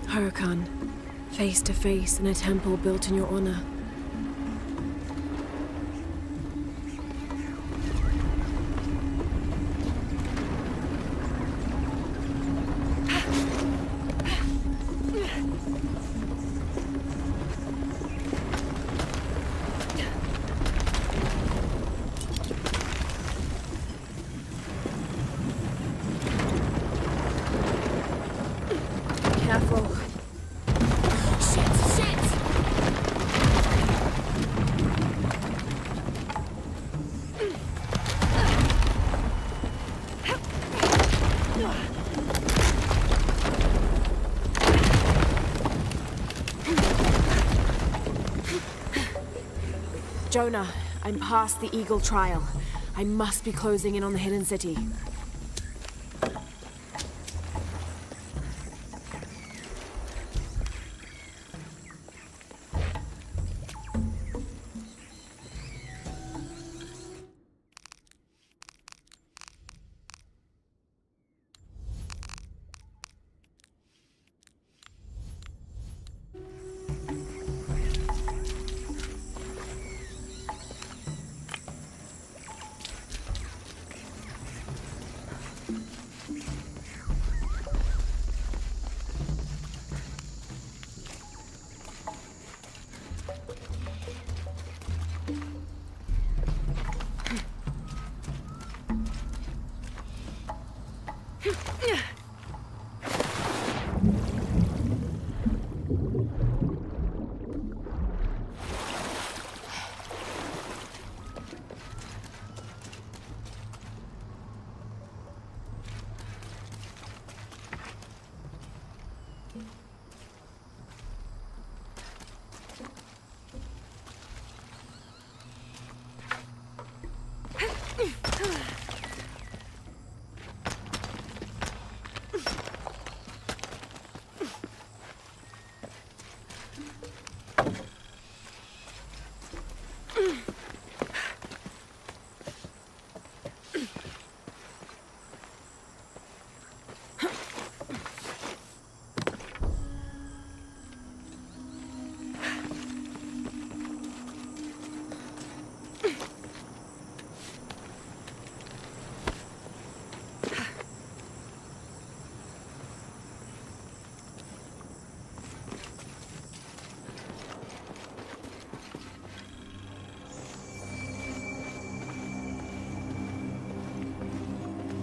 Huracan, face to face in a temple built in your honor. Careful. Jonah, I'm past the Eagle Trial. I must be closing in on the hidden city.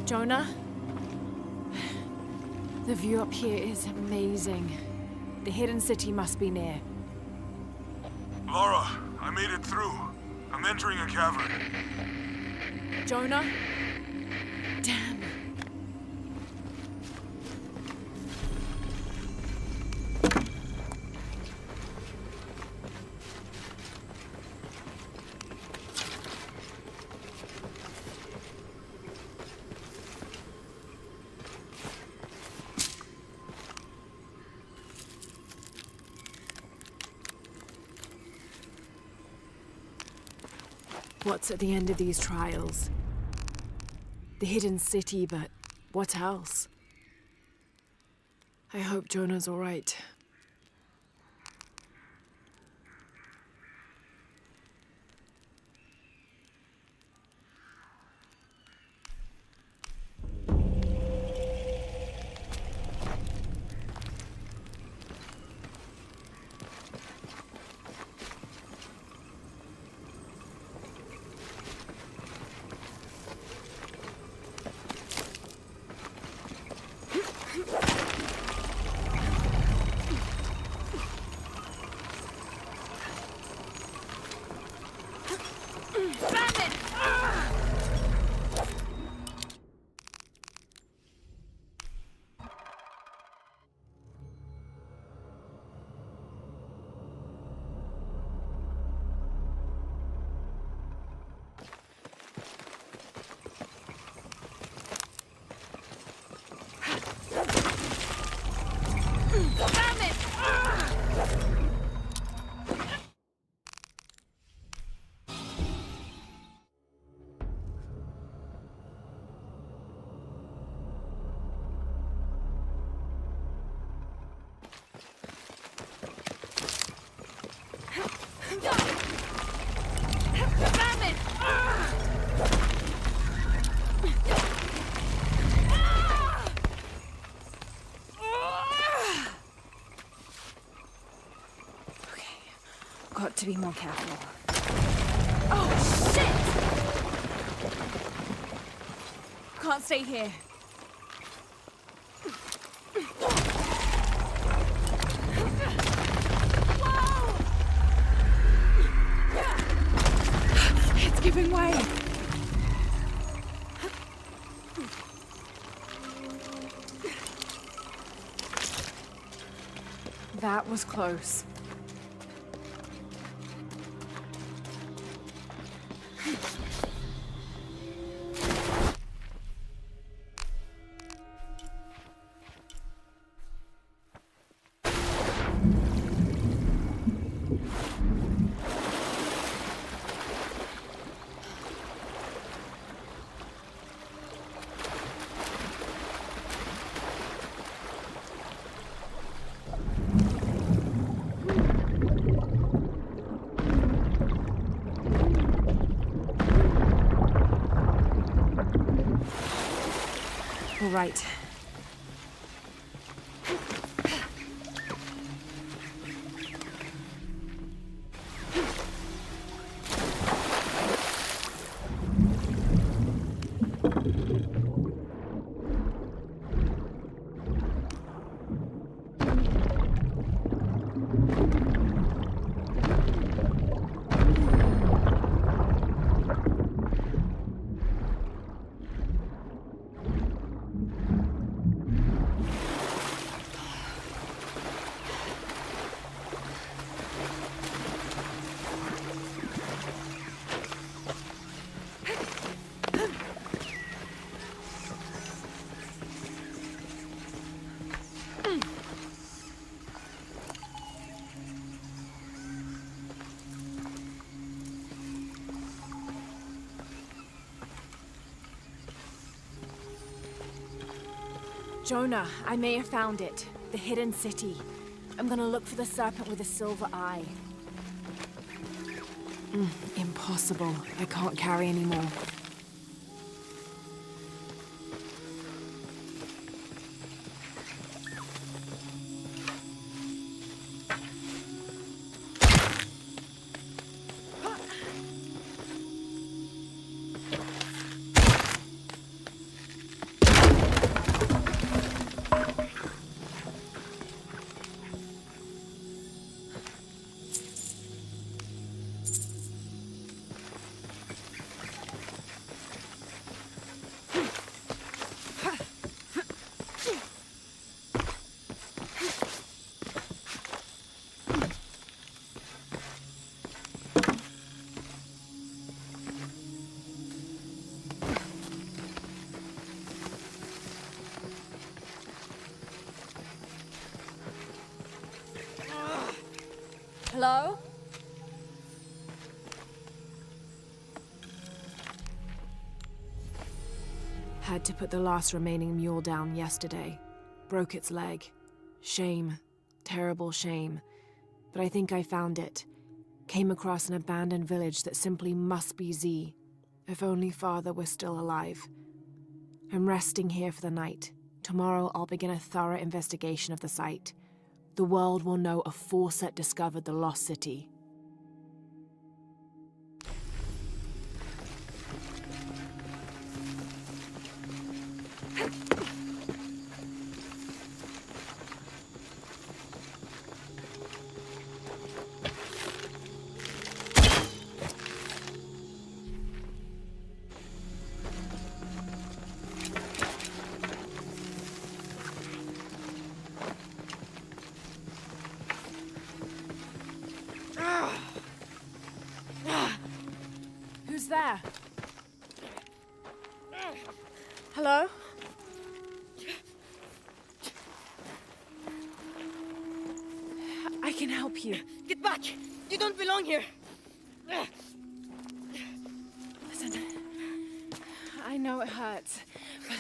Jonah? The view up here is amazing. The hidden city must be near. Laura, I made it through. I'm entering a cavern. Jonah? Damn. What's at the end of these trials? The hidden city, but what else? I hope Jonah's all right. Got to be more careful. Oh, shit! Can't stay here. Whoa! It's giving way. That was close. All right. Jonah, I may have found it. The hidden city. I'm gonna look for the serpent with a silver eye. Impossible. I can't carry anymore. Hello? Had to put the last remaining mule down yesterday. Broke its leg. Shame. Terrible shame. But I think I found it. Came across an abandoned village that simply must be Z. If only father were still alive. I'm resting here for the night. Tomorrow I'll begin a thorough investigation of the site. The world will know a foresight discovered the lost city. Who's there? Hello? I can help you. Get back! You don't belong here! Listen, I know it hurts, but...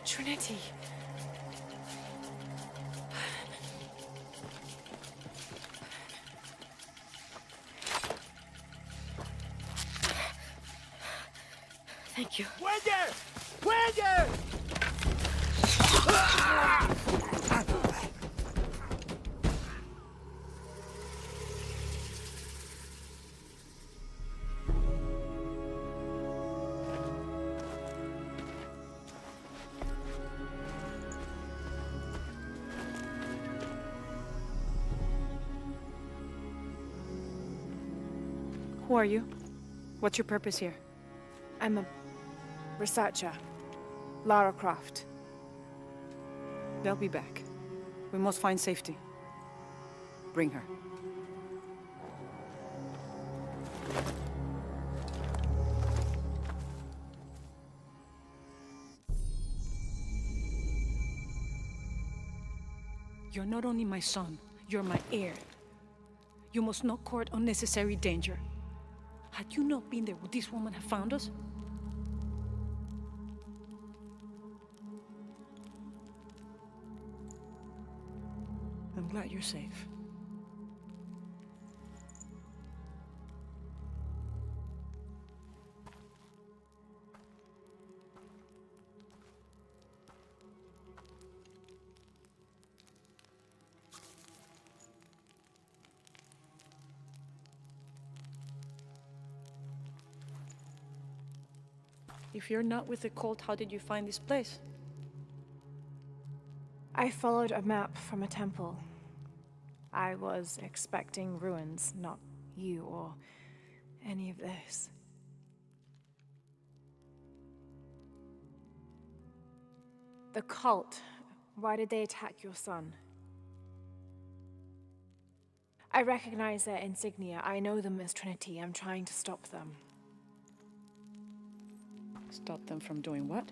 Trinity. Thank you. Wager! Wager! Who are you? What's your purpose here? I'm a researcher. Lara Croft. They'll be back. We must find safety. Bring her. You're not only my son, you're my heir. You must not court unnecessary danger. Had you not been there, would this woman have found us? I'm glad you're safe. If you're not with the cult, how did you find this place? I followed a map from a temple. I was expecting ruins, not you or any of this. The cult, why did they attack your son? I recognize their insignia. I know them as Trinity. I'm trying to stop them. Stop them from doing what?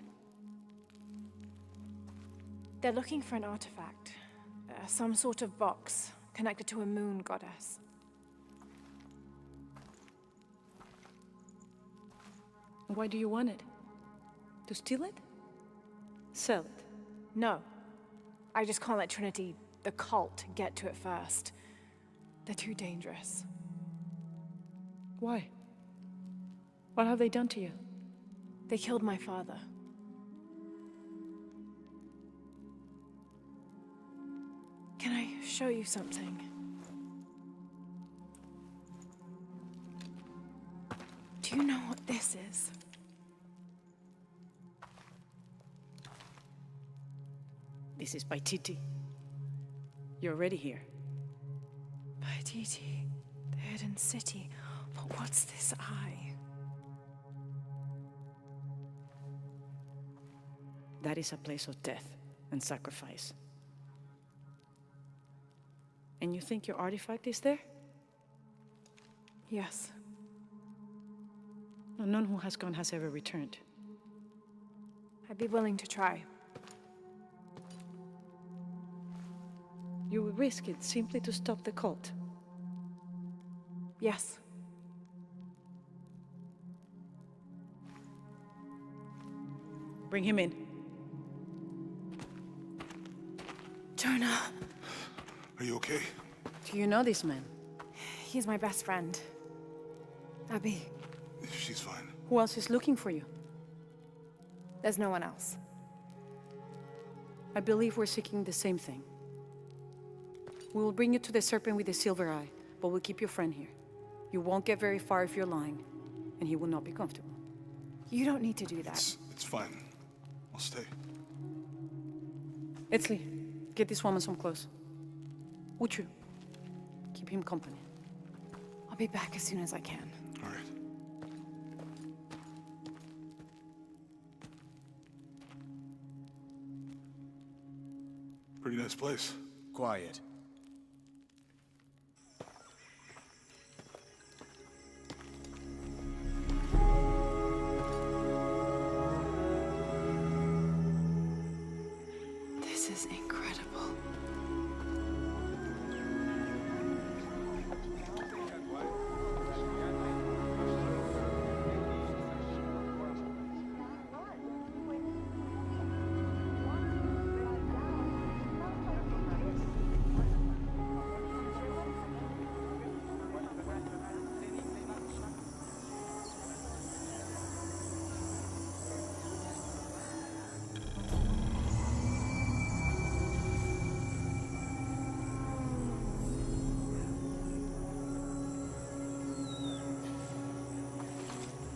They're looking for an artifact. Some sort of box connected to a moon goddess. Why do you want it? To steal it? Sell it? No. I just can't let Trinity, the cult, get to it first. They're too dangerous. Why? What have they done to you? They killed my father. Can I show you something? Do you know what this is? This is Paititi. You're already here. Paititi, the hidden city. But what's this eye? That is a place of death. and sacrifice. And you think your artifact is there? Yes. No, none who has gone has ever returned. I'd be willing to try. You would risk it simply to stop the cult? Yes. Bring him in. Jonah. Are you okay? Do you know this man? He's my best friend. Abby. She's fine. Who else is looking for you? There's no one else. I believe we're seeking the same thing. We will bring you to the serpent with the silver eye, but we'll keep your friend here. You won't get very far if you're lying, and he will not be comfortable. You don't need to do that. It's fine. I'll stay. Etzli, get this woman some clothes. Uchu, keep him company. I'll be back as soon as I can. All right. Pretty nice place. Quiet. This is incredible.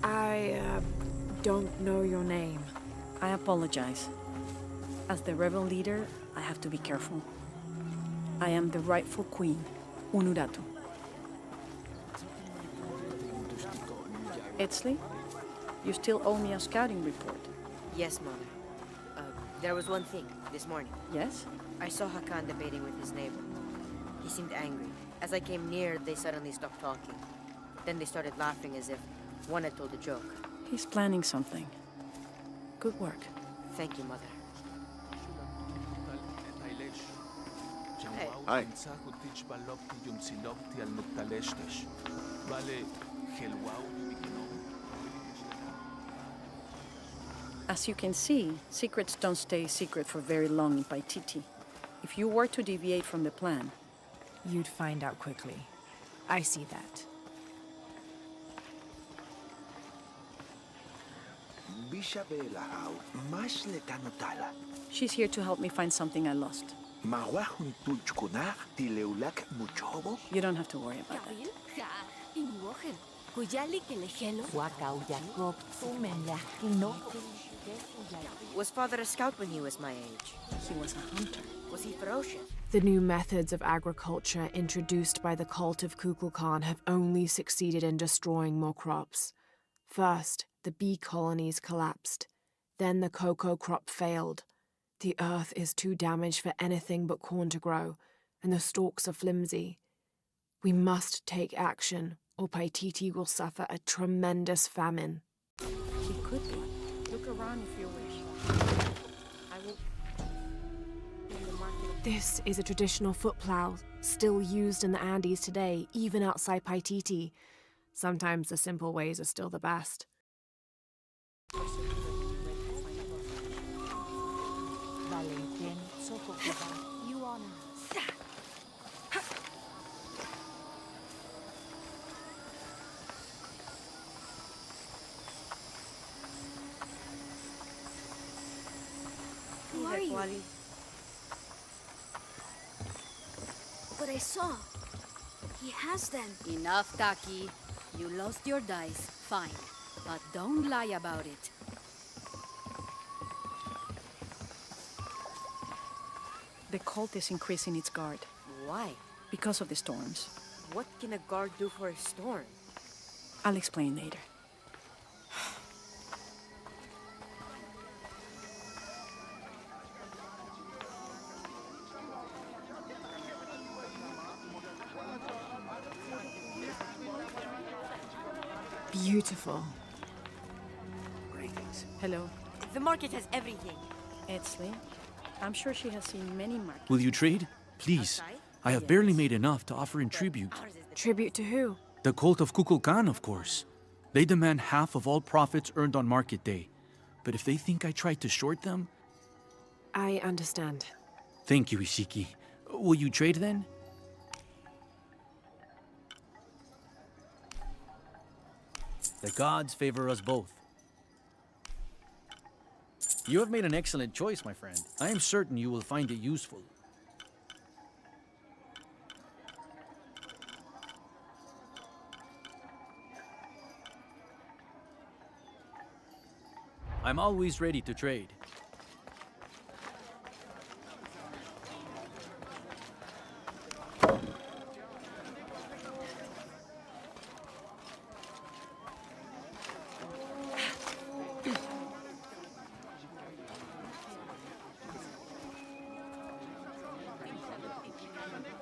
I don't know your name. I apologize. As the rebel leader, I have to be careful. I am the rightful queen, Unuratu. Etzli, you still owe me a scouting report. Yes, Mother. There was one thing, this morning. Yes? I saw Hakan debating with his neighbor. He seemed angry. As I came near, they suddenly stopped talking. Then they started laughing as if one had told a joke. He's planning something. Good work. Thank you, Mother. Hi. As you can see, secrets don't stay secret for very long in Paititi. If you were to deviate from the plan, you'd find out quickly. I see that. She's here to help me find something I lost. You don't have to worry about that. Was Father a scout when he was my age? He was a hunter. Was he ferocious? The new methods of agriculture introduced by the cult of Kukulkan have only succeeded in destroying more crops. First, the bee colonies collapsed. Then the cocoa crop failed. The earth is too damaged for anything but corn to grow, and the stalks are flimsy. We must take action, or Paititi will suffer a tremendous famine. It could be. Look around if you wish. I will... This is a traditional foot plow, still used in the Andes today, even outside Paititi. Sometimes the simple ways are still the best. You honor us. Who are you? But I saw. He has them. Enough, Taki. You lost your dice, fine. But don't lie about it. The cult is increasing its guard. Why? Because of the storms. What can a guard do for a storm? I'll explain later. Beautiful. Greetings. Hello. The market has everything. Etzli. I'm sure she has seen many markets. Will you trade? Please. I have barely made enough to offer in tribute. Tribute to who? The cult of Kukulkan, of course. They demand half of all profits earned on market day. But if they think I tried to short them... I understand. Thank you, Ishiki. Will you trade then? The gods favor us both. You have made an excellent choice, my friend. I am certain you will find it useful. I'm always ready to trade.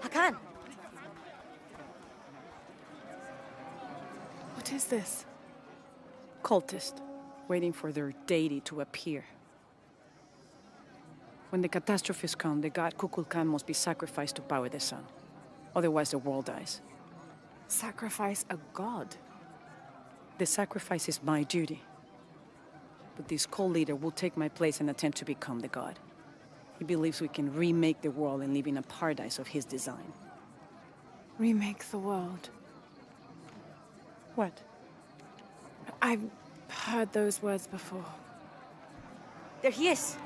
Hakan! What is this? Cultist, waiting for their deity to appear. When the catastrophes come, the god Kukulkan must be sacrificed to power the sun. Otherwise, the world dies. Sacrifice a god? The sacrifice is my duty. But this cult leader will take my place and attempt to become the god. He believes we can remake the world and live in a paradise of his design. Remake the world? What? I've heard those words before. There he is!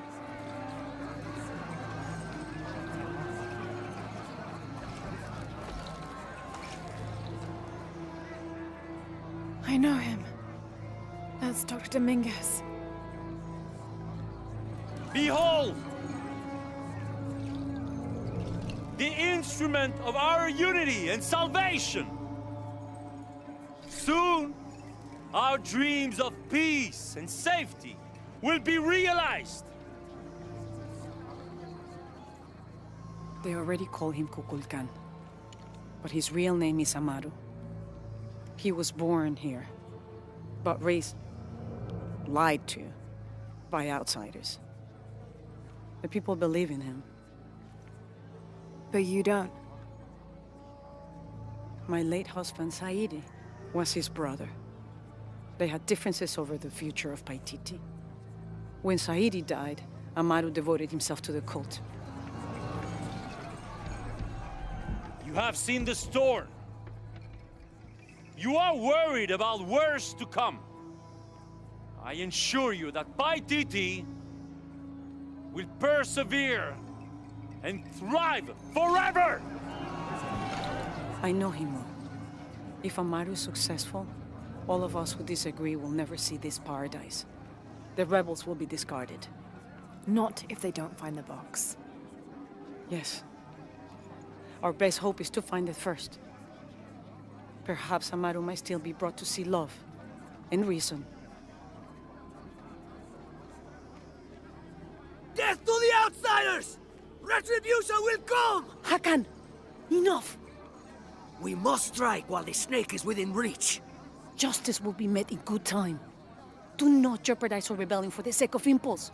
I know him. That's Dr. Dominguez. Behold! The instrument of our unity and salvation! Soon, our dreams of peace and safety will be realized! They already call him Kukulkan. But his real name is Amaru. He was born here, but raised, lied to, by outsiders. The people believe in him. But you don't. My late husband, Saidi, was his brother. They had differences over the future of Paititi. When Saidi died, Amaru devoted himself to the cult. You have seen the storm. You are worried about worse to come. I assure you that Paititi will persevere and thrive forever! I know him well. If Amaru is successful, all of us who disagree will never see this paradise. The rebels will be discarded. Not if they don't find the box. Yes. Our best hope is to find it first. Perhaps Amaru might still be brought to see love and reason. Death to the outsiders! Retribution will come! Hakan! Enough! We must strike while the snake is within reach. Justice will be met in good time. Do not jeopardize our rebellion for the sake of impulse.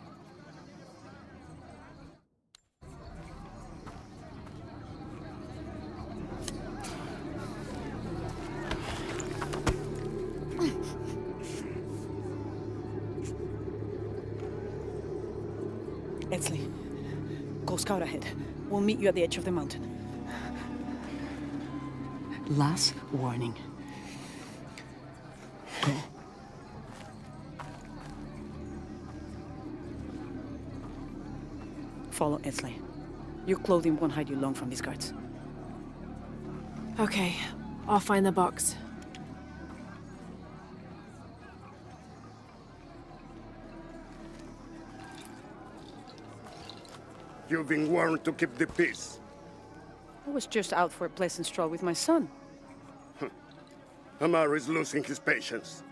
Etzli, go scout ahead. We'll meet you at the edge of the mountain. Last warning. Go. Follow Etzli. Your clothing won't hide you long from these guards. Okay, I'll find the box. You've been warned to keep the peace. I was just out for a pleasant stroll with my son. Amaru is losing his patience.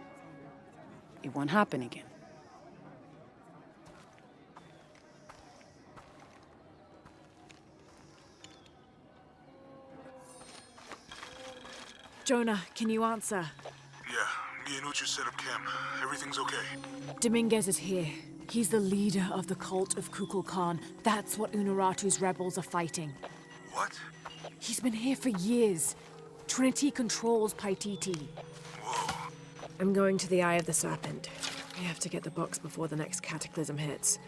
It won't happen again. Jonah, can you answer? Yeah, Bianucci set up camp. Everything's okay. Dominguez is here. He's the leader of the cult of Kukulkan. That's what Unuratu's rebels are fighting. What? He's been here for years. Trinity controls Paititi. Whoa. I'm going to the Eye of the Serpent. We have to get the box before the next cataclysm hits.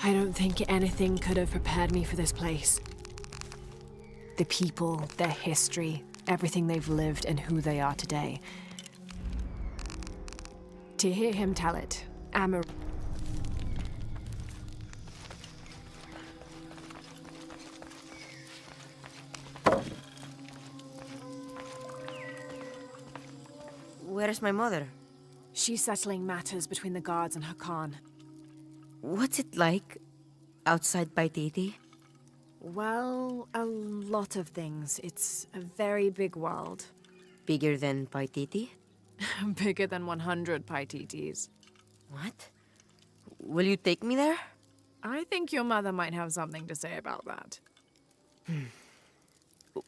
I don't think anything could have prepared me for this place. The people, their history, everything they've lived and who they are today. To hear him tell it, Where's my mother? She's settling matters between the guards and her Khan. What's it like outside Paititi? Well, a lot of things. It's a very big world. Bigger than Paititi? Bigger than 100 Paititis. What? Will you take me there? I think your mother might have something to say about that.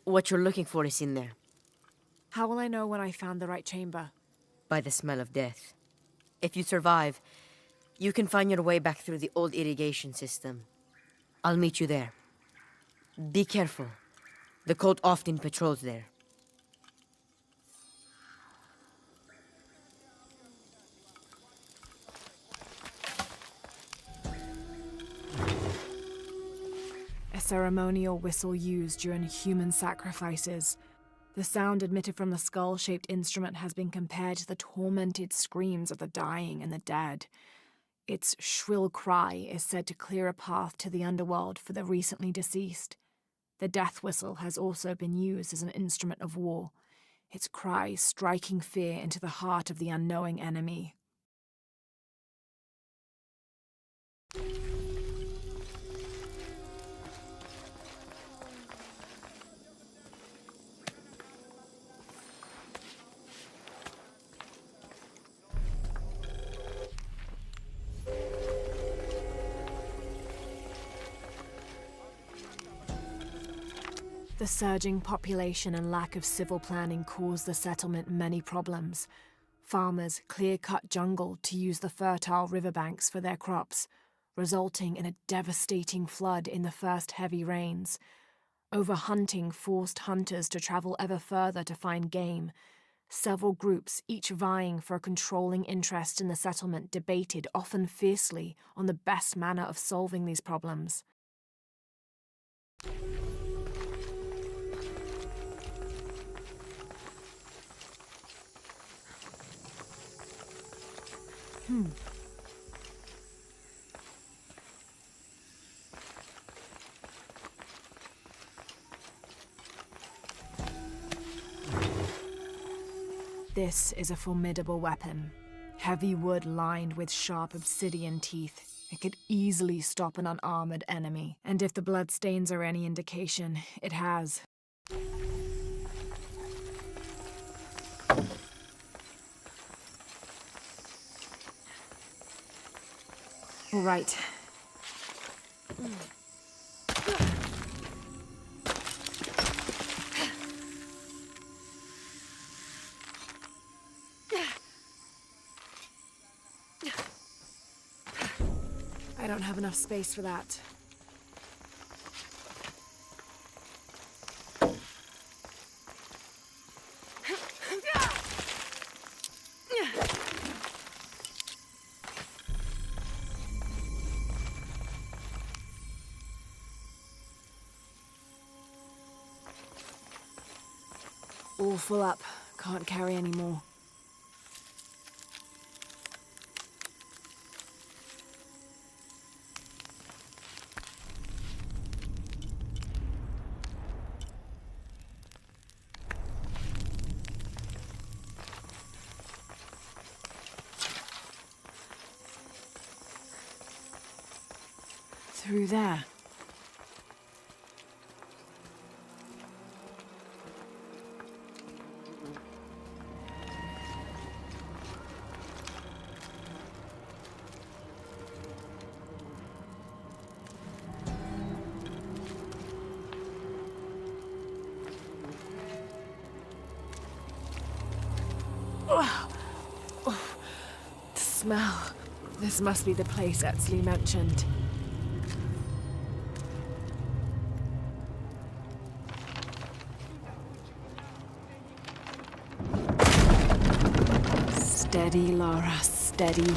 What you're looking for is in there. How will I know when I found the right chamber? By the smell of death. If you survive, you can find your way back through the old irrigation system. I'll meet you there. Be careful. The cult often patrols there. A ceremonial whistle used during human sacrifices. The sound emitted from the skull-shaped instrument has been compared to the tormented screams of the dying and the dead. Its shrill cry is said to clear a path to the underworld for the recently deceased. The death whistle has also been used as an instrument of war, its cry striking fear into the heart of the unknowing enemy. The surging population and lack of civil planning caused the settlement many problems. Farmers clear-cut jungle to use the fertile riverbanks for their crops, resulting in a devastating flood in the first heavy rains. Overhunting forced hunters to travel ever further to find game. Several groups, each vying for a controlling interest in the settlement, debated, often fiercely, on the best manner of solving these problems. This is a formidable weapon. Heavy wood lined with sharp obsidian teeth. It could easily stop an unarmored enemy. And if the bloodstains are any indication, it has. All right. I don't have enough space for that. All full up. Can't carry any more. Through there. The smell. This must be the place Etzli mentioned. Steady, Lara, steady.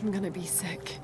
I'm gonna be sick.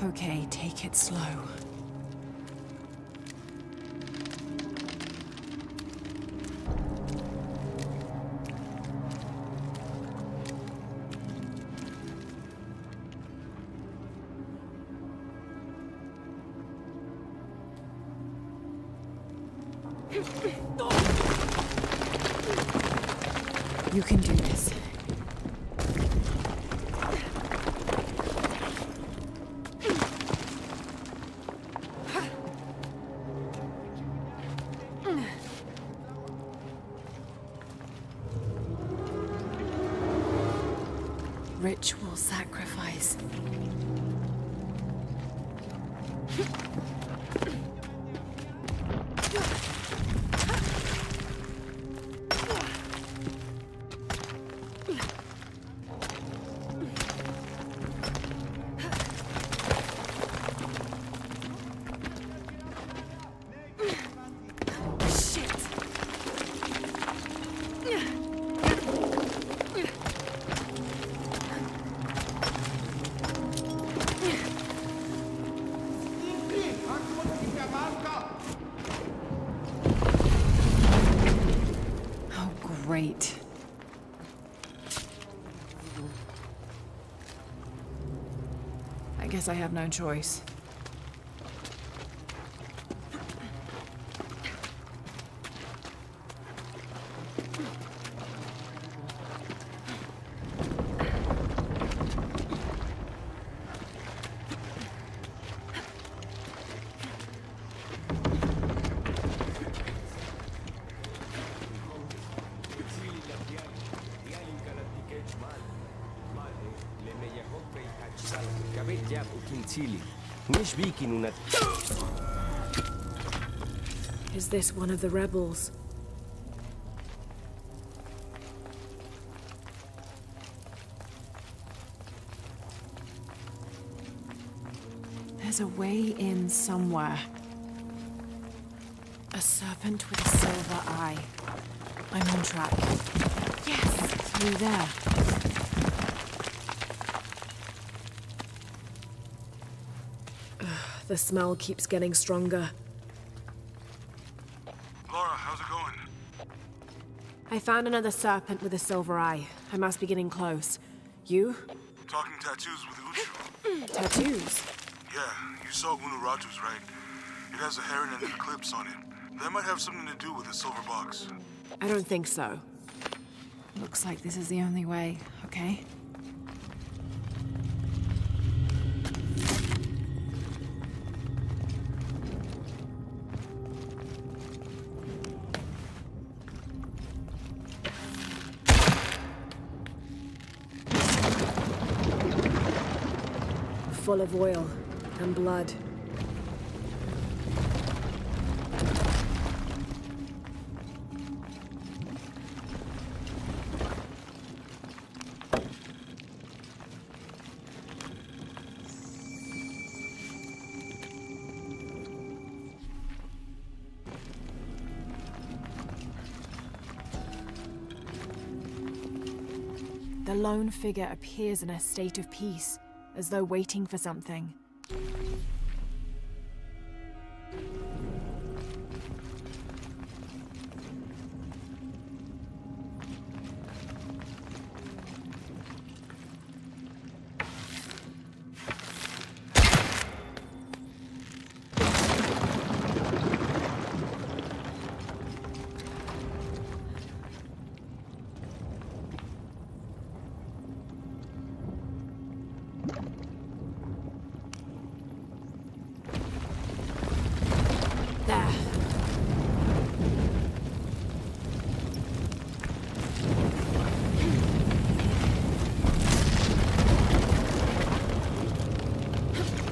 Okay, take it slow. You can do this. Ritual sacrifice. Great. I guess I have no choice. Is this one of the rebels? There's a way in somewhere. A serpent with a silver eye. I'm on track. Yes, through there. The smell keeps getting stronger. Laura, how's it going? I found another serpent with a silver eye. I must be getting close. You? Talking tattoos with Uchu. Tattoos? Yeah, you saw Unuratu's, right? It has a heron and an eclipse on it. That might have something to do with the silver box. I don't think so. Looks like this is the only way, okay? Full of oil and blood. The lone figure appears in a state of peace, as though waiting for something.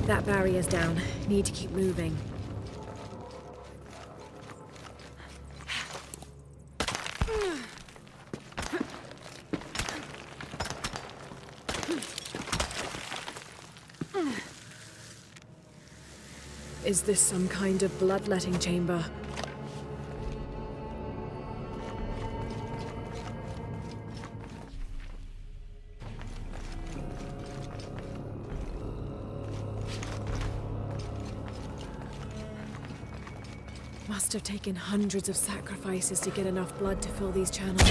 That barrier's down. Need to keep moving. Is this some kind of bloodletting chamber? Must have taken hundreds of sacrifices to get enough blood to fill these channels.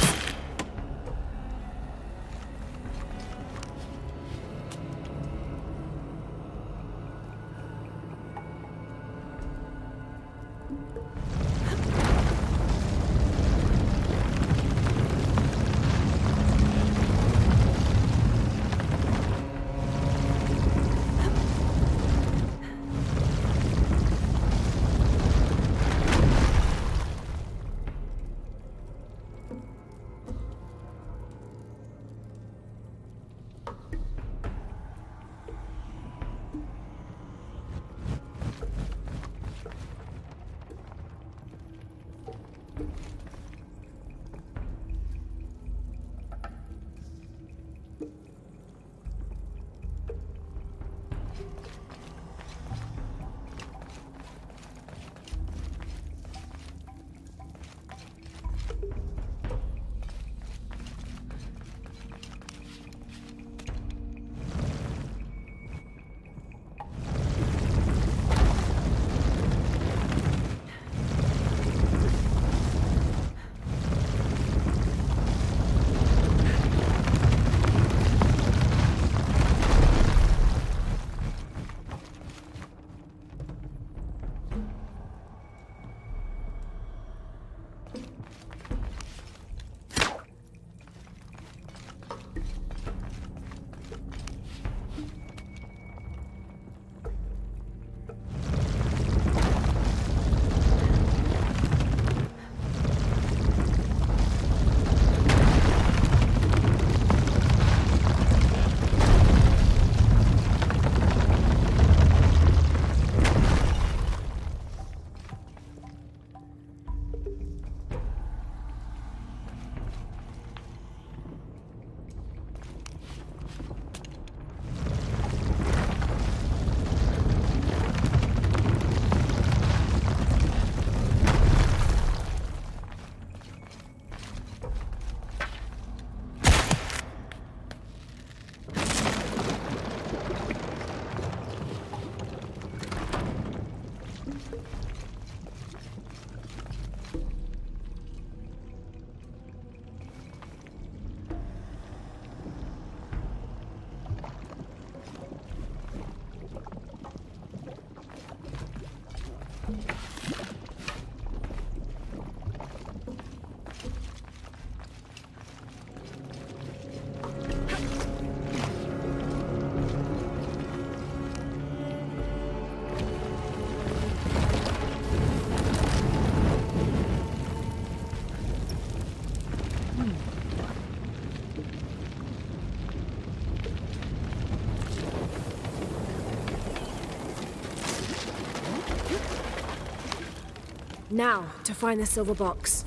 Now, to find the silver box.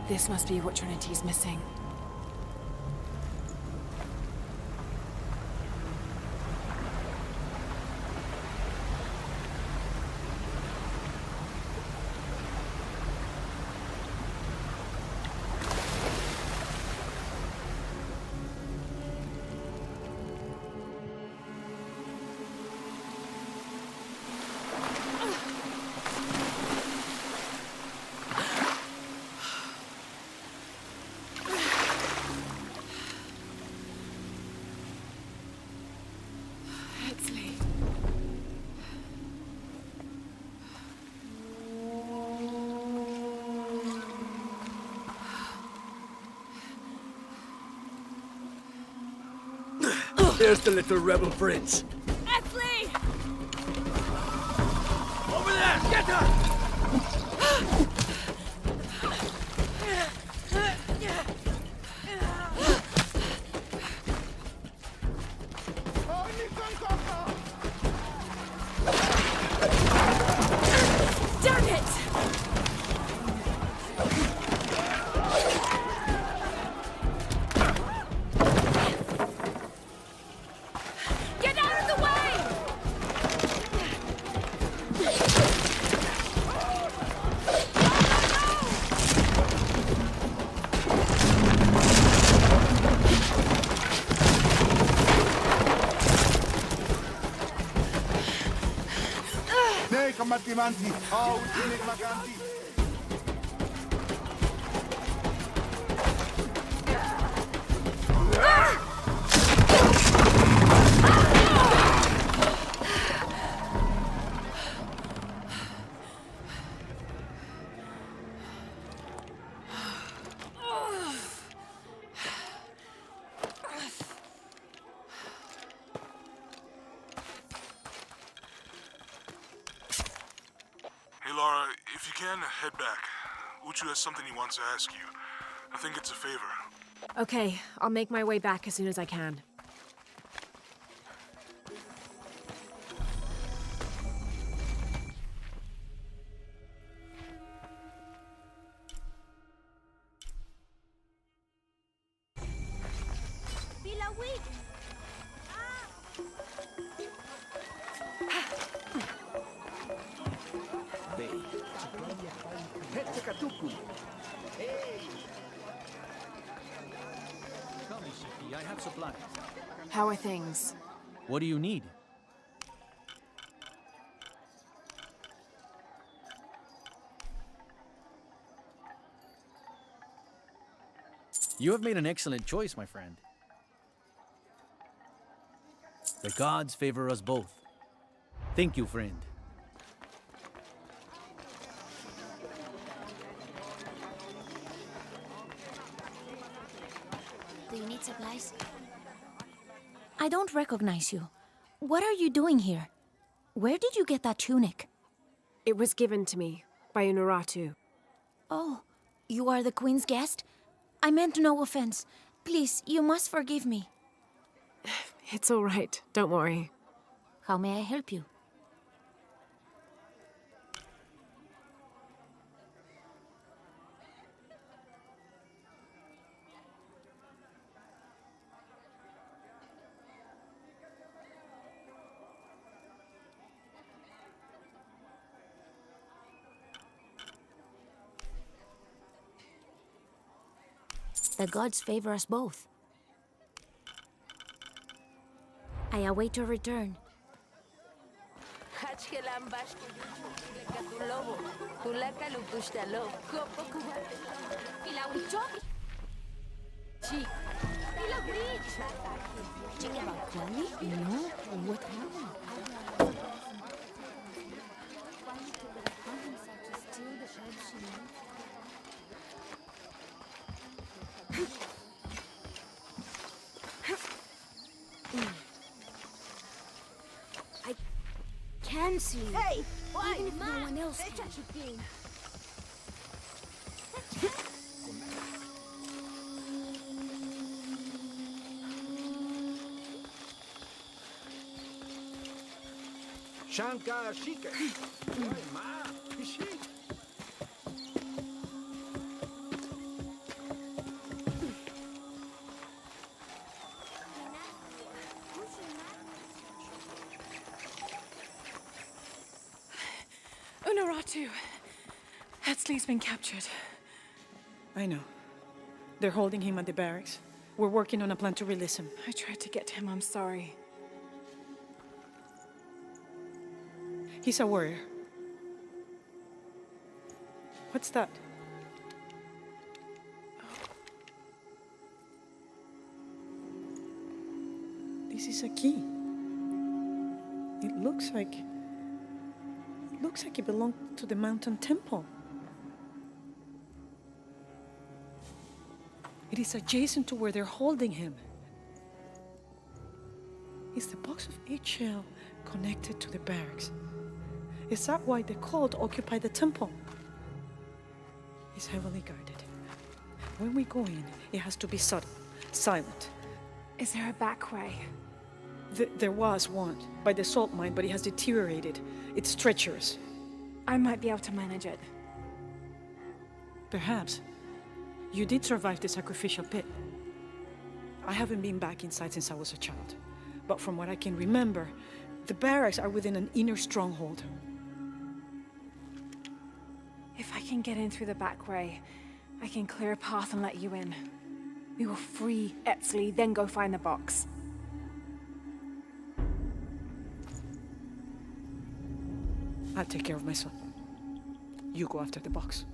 This must be what Trinity's missing. There's the little rebel prince. Esley! Over there! Get her! Damn it! Get out of the way! Nee, combattimenti! Oh, ultimi vacanti! Hey, Lara, if you can, head back. Uchu has something he wants to ask you. I think it's a favor. Okay, I'll make my way back as soon as I can. Tell me, Shiki, I have supplies. How are things? What do you need? You have made an excellent choice, my friend. The gods favor us both. Thank you, friend. Do you need supplies? I don't recognize you. What are you doing here? Where did you get that tunic? It was given to me by Unuratu. Oh, you are the Queen's guest? I meant no offense. Please, you must forgive me. It's all right, don't worry. How may I help you? The gods favor us both. I await your return. No, what happened? see you. Hey, Even if no one else can. Shankar Shika. Ma, Ishi. Unaratu. Hetzley's been captured. I know. They're holding him at the barracks. We're working on a plan to release him. I tried to get to him, I'm sorry. He's a warrior. What's that? This is a key. It looks like it belonged to the mountain temple. It is adjacent to where they're holding him. Is the box of HL connected to the barracks? Is that why the cult occupied the temple? It's heavily guarded. When we go in, it has to be subtle, silent. Is there a back way? There was one, by the salt mine, but it has deteriorated. It's treacherous. I might be able to manage it. Perhaps. You did survive the sacrificial pit. I haven't been back inside since I was a child. But from what I can remember, the barracks are within an inner stronghold. If I can get in through the back way, I can clear a path and let you in. We will free Etzley, then go find the box. I'll take care of my son. You go after the box.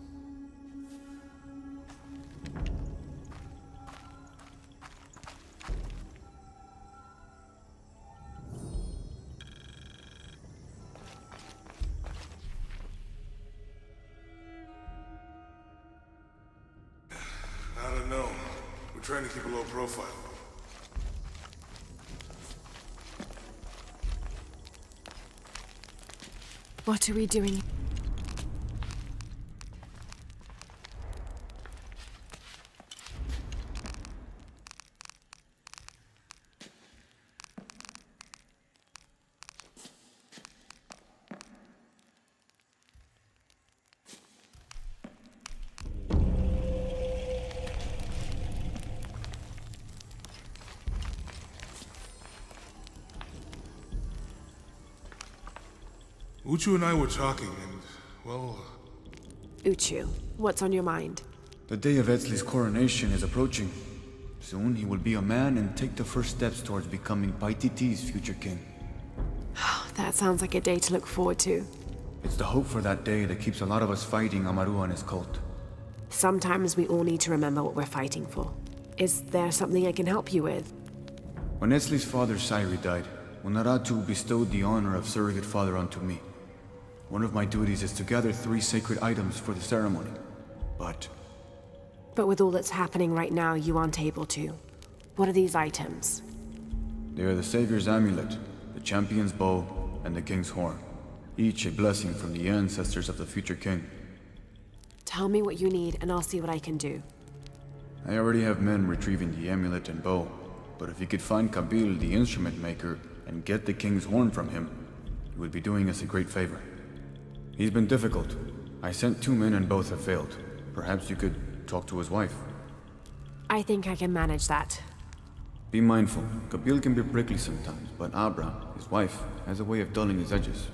I don't know. We're trying to keep a low profile. What are we doing? Uchu and I were talking, and, well... Uchu, what's on your mind? The day of Etzley's coronation is approaching. Soon he will be a man and take the first steps towards becoming Paititi's future king. That sounds like a day to look forward to. It's the hope for that day that keeps a lot of us fighting Amaru and his cult. Sometimes we all need to remember what we're fighting for. Is there something I can help you with? When Etzley's father Sairi died, Unaratu bestowed the honor of surrogate father onto me. One of my duties is to gather 3 sacred items for the ceremony. But with all that's happening right now, you aren't able to. What are these items? they are the Savior's amulet, the champion's bow, and the king's horn. Each a blessing from the ancestors of the future king. Tell me what you need, and I'll see what I can do. I already have men retrieving the amulet and bow, but if you could find Kabil, the instrument maker, and get the king's horn from him, you would be doing us a great favor. He's been difficult. I sent 2 men and both have failed. Perhaps you could talk to his wife. I think I can manage that. Be mindful. Kabil can be prickly sometimes, but Abra, his wife, has a way of dulling his edges.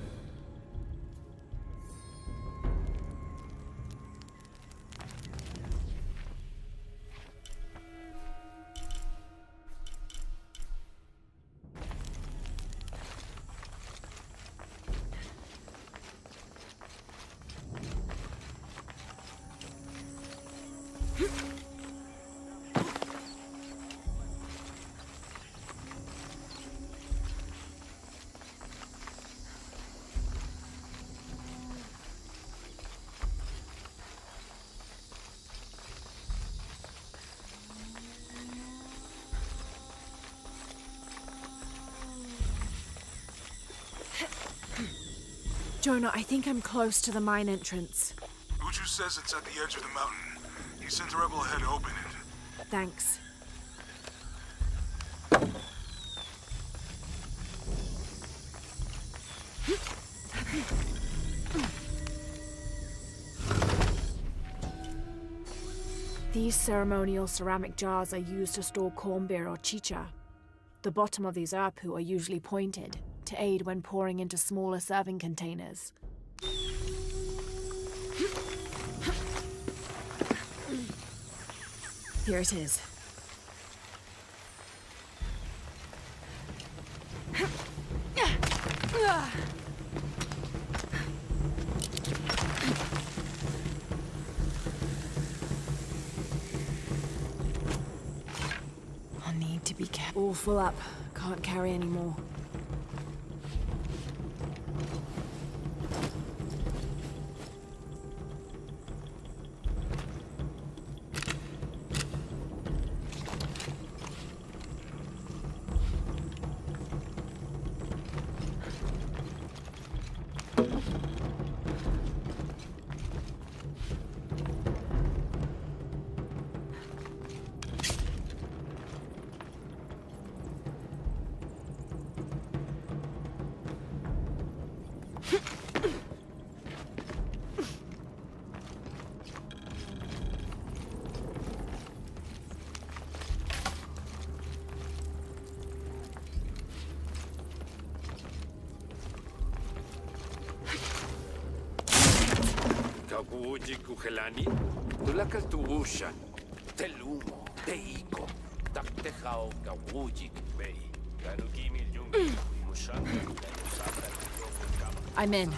Jonah, I think I'm close to the mine entrance. Uju says it's at the edge of the mountain. He sent a rebel ahead to open it. Thanks. These ceremonial ceramic jars are used to store corn beer or chicha. The bottom of these apu are usually pointed, to aid when pouring into smaller serving containers. Here it is. I'll need to be careful. All full up. Can't carry any more. Kawuji kuhelani, tulakal tuushan, telumo, teiko, taktehao kawuji vrei, garugimi yungi, mushan, I'm in.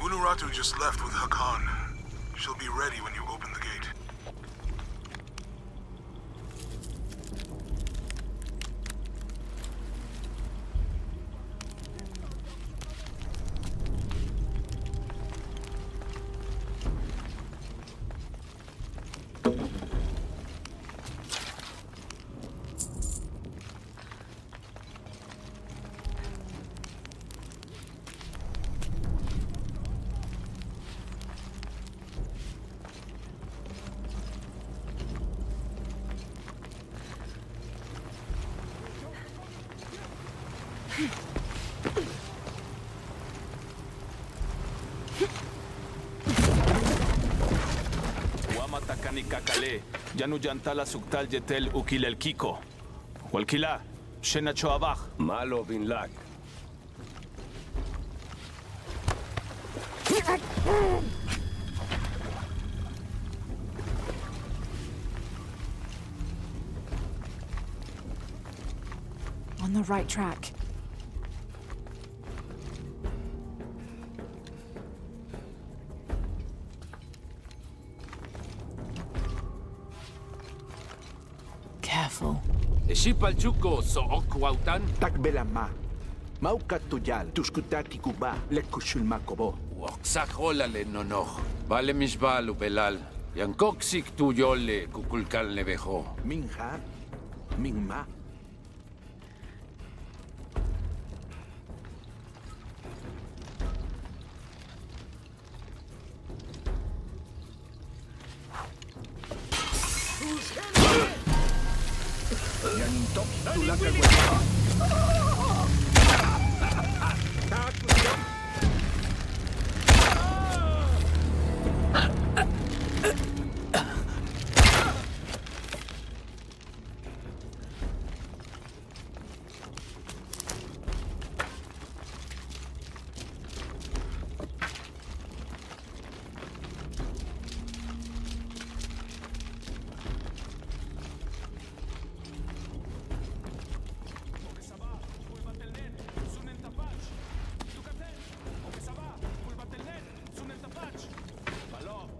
Unuratu just left with Hakan. She'll be ready when you open the gate. Wamatakani kakale, yanu yantala suktal yetel ukil el kiko. Walkila, shena choabach. Malo bin lag. On the right track. Careful. Shipal chuko so okwautan. Takbelama. Mauka tuyal, tuskutati kuba, lekushul makobo. Waksakolale nonoch. Vale misbalu belal. Yankoksik tuyole kukulkal nevejo. Minha, mingma. Yantok tulaka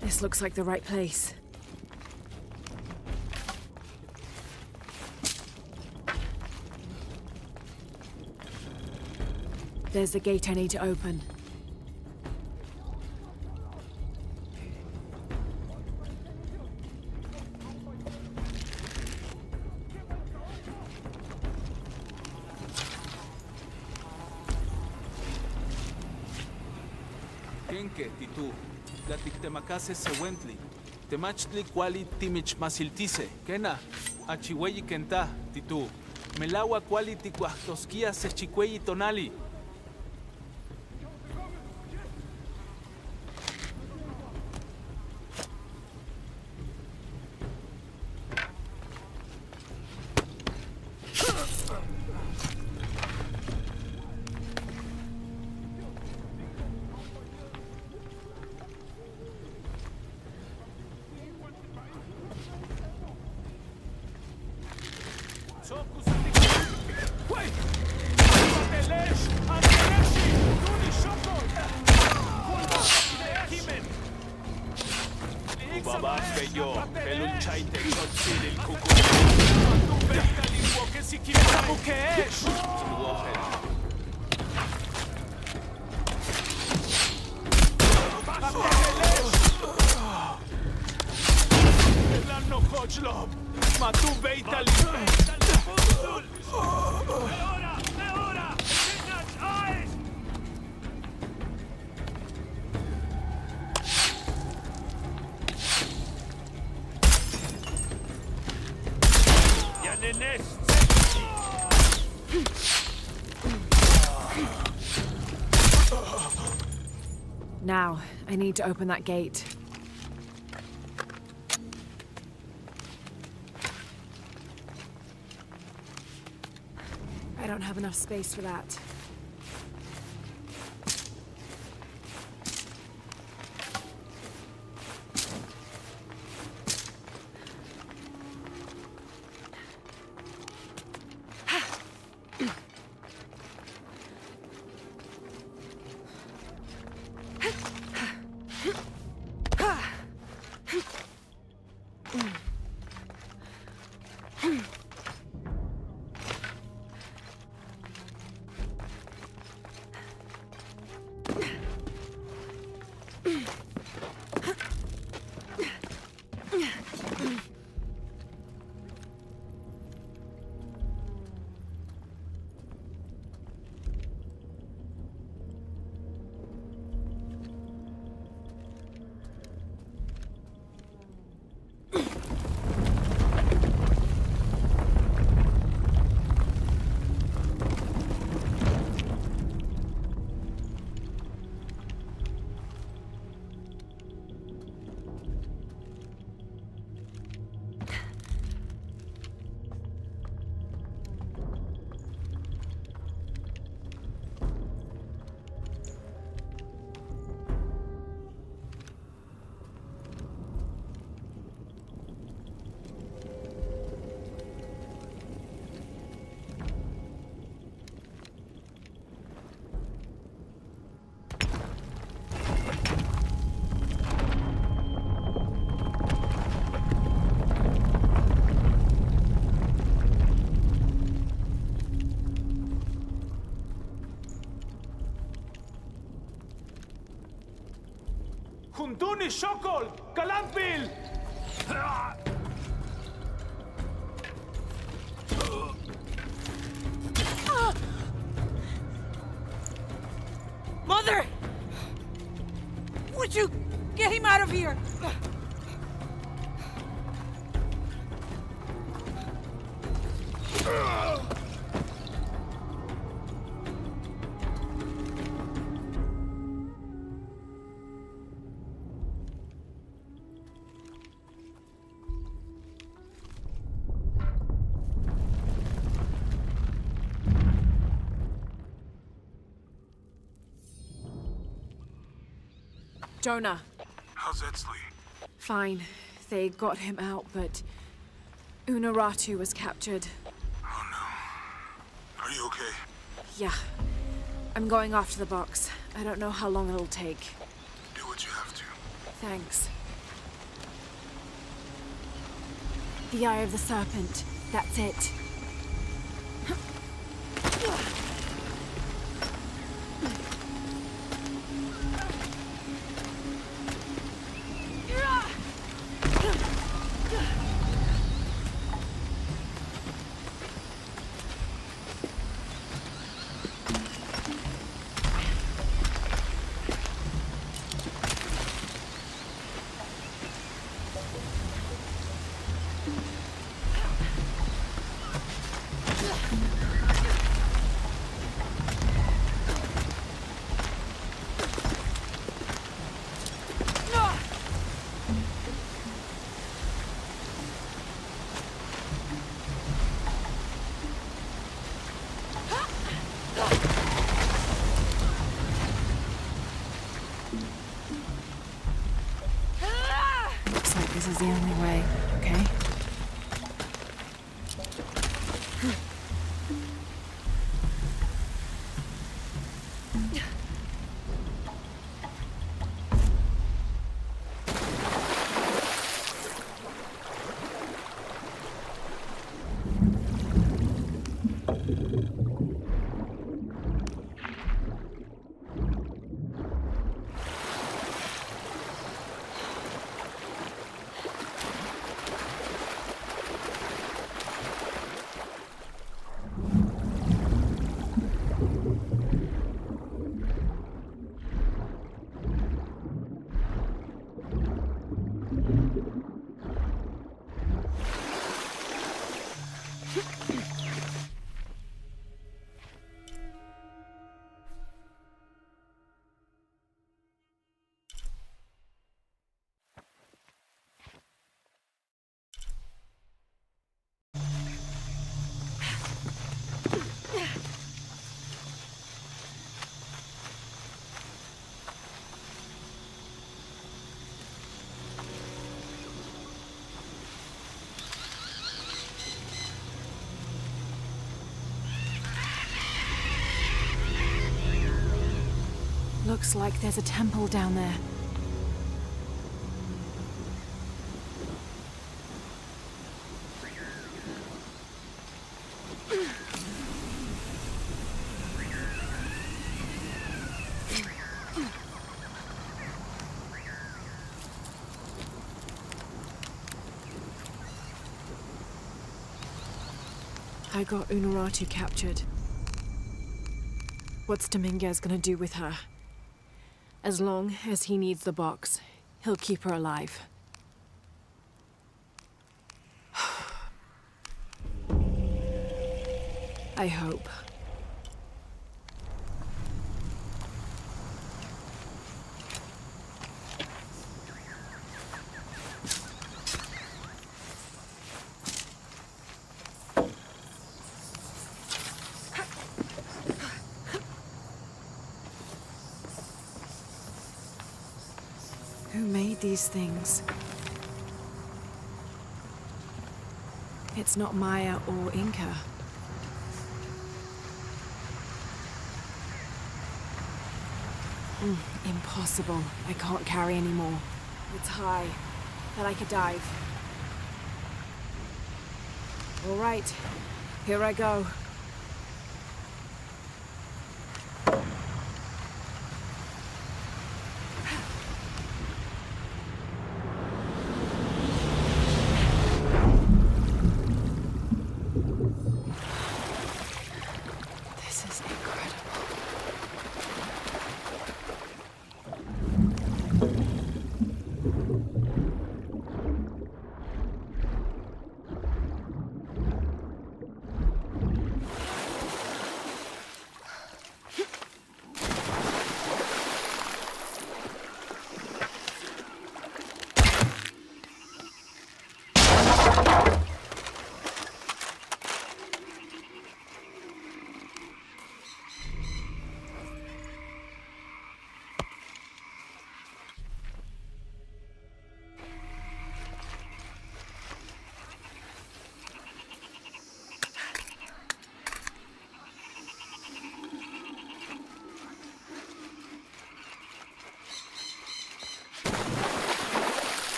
This looks like the right place. There's the gate I need to open. Kenke, titu. Gatik temakase sewentli. Temachtli kwali timich masiltise. Kena. Achiweyi kenta, titu. Melawa kwali tikuahtoskia sechikweyi tonali. Now, I need to open that gate. I don't have enough space for that. Kuntuni Shokol! Kalantbil! Mother! Would you get him out of here? Jonah. How's Edsley? Fine. They got him out, but Unaratu was captured. Oh no. Are you okay? Yeah. I'm going after the box. I don't know how long it'll take. Do what you have to. Thanks. The Eye of the Serpent. That's it. is the only way, okay? Looks like there's a temple down there. I got Unuratu captured. What's Dominguez gonna do with her? As long as he needs the box, he'll keep her alive. I hope. Who made these things? It's not Maya or Inca. Impossible. I can't carry anymore. It's high, but I could dive. All right, here I go.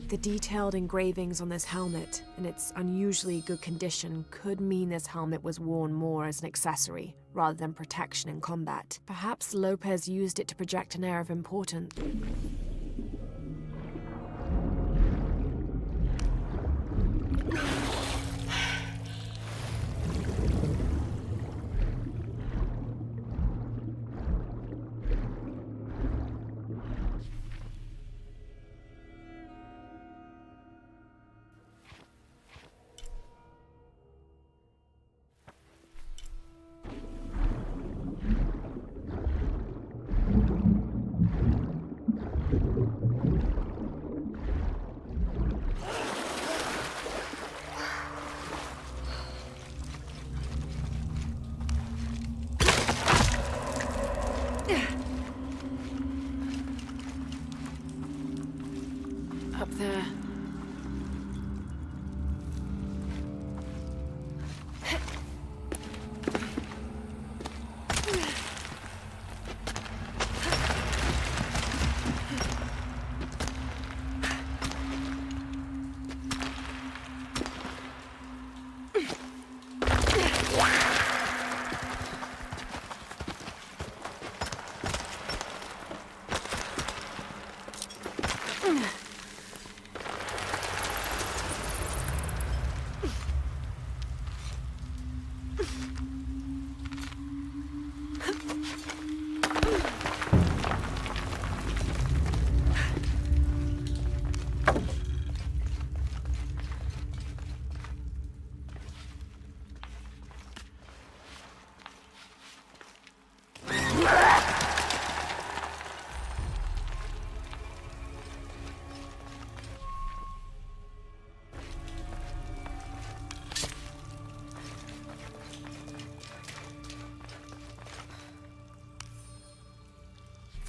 The detailed engravings on this helmet and its unusually good condition could mean this helmet was worn more as an accessory rather than protection in combat. Perhaps Lopez used it to project an air of importance. Up there.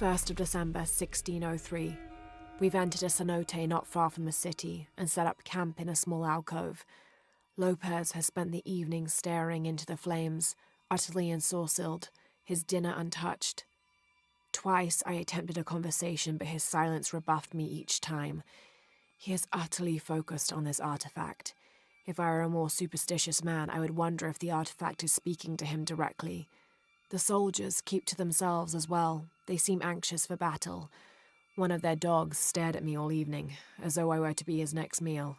First of December, 1603. We've entered a cenote not far from the city and set up camp in a small alcove. Lopez has spent the evening staring into the flames, utterly ensorcelled, his dinner untouched. Twice I attempted a conversation, but his silence rebuffed me each time. He is utterly focused on this artifact. If I were a more superstitious man, I would wonder if the artifact is speaking to him directly. The soldiers keep to themselves as well. They seem anxious for battle. One of their dogs stared at me all evening, as though I were to be his next meal.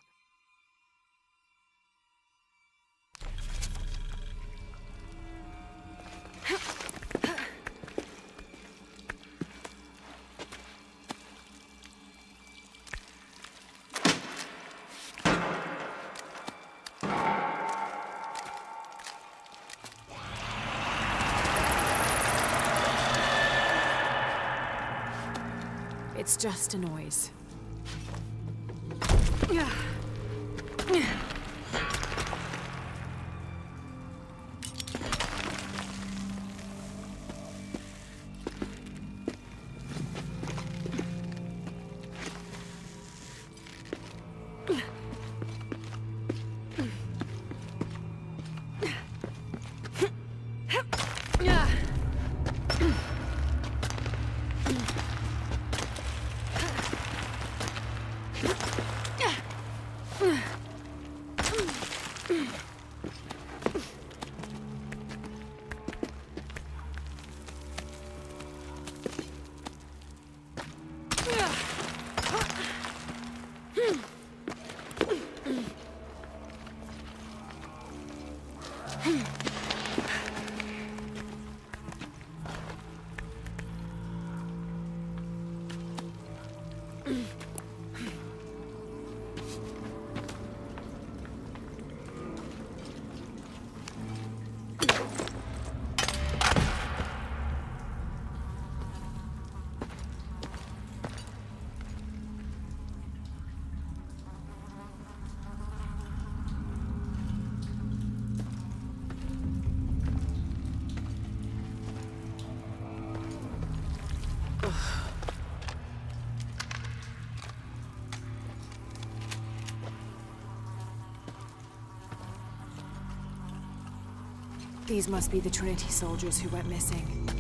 It's just a noise. These must be the Trinity soldiers who went missing.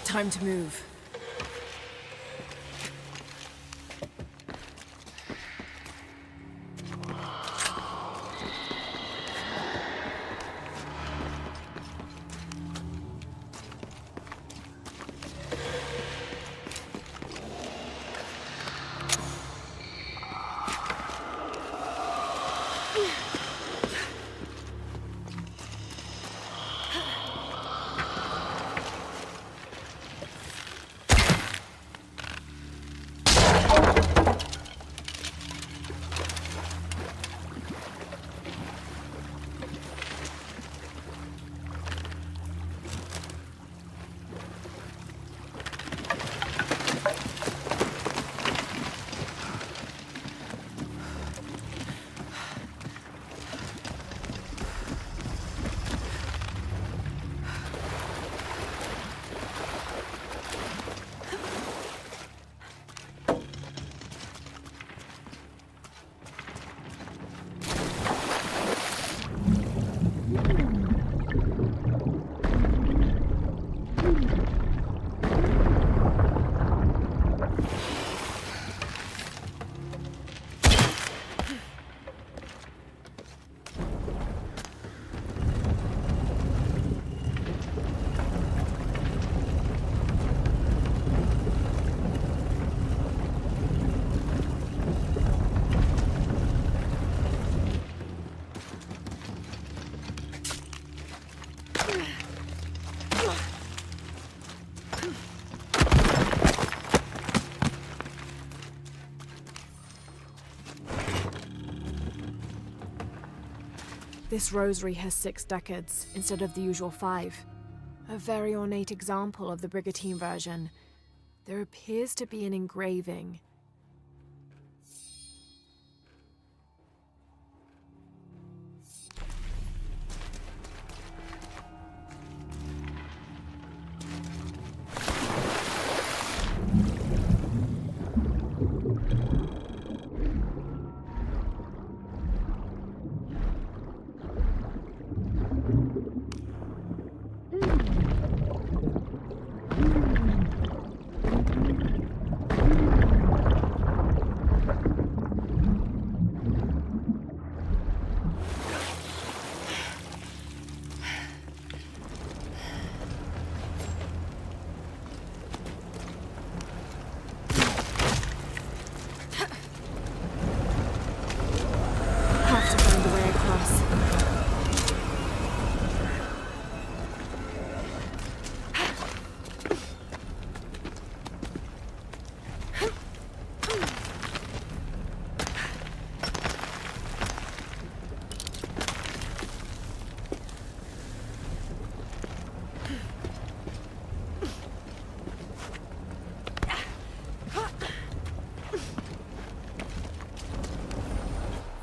Time to move. This rosary has 6 decades instead of the usual 5. A very ornate example of the brigantine version. There appears to be an engraving.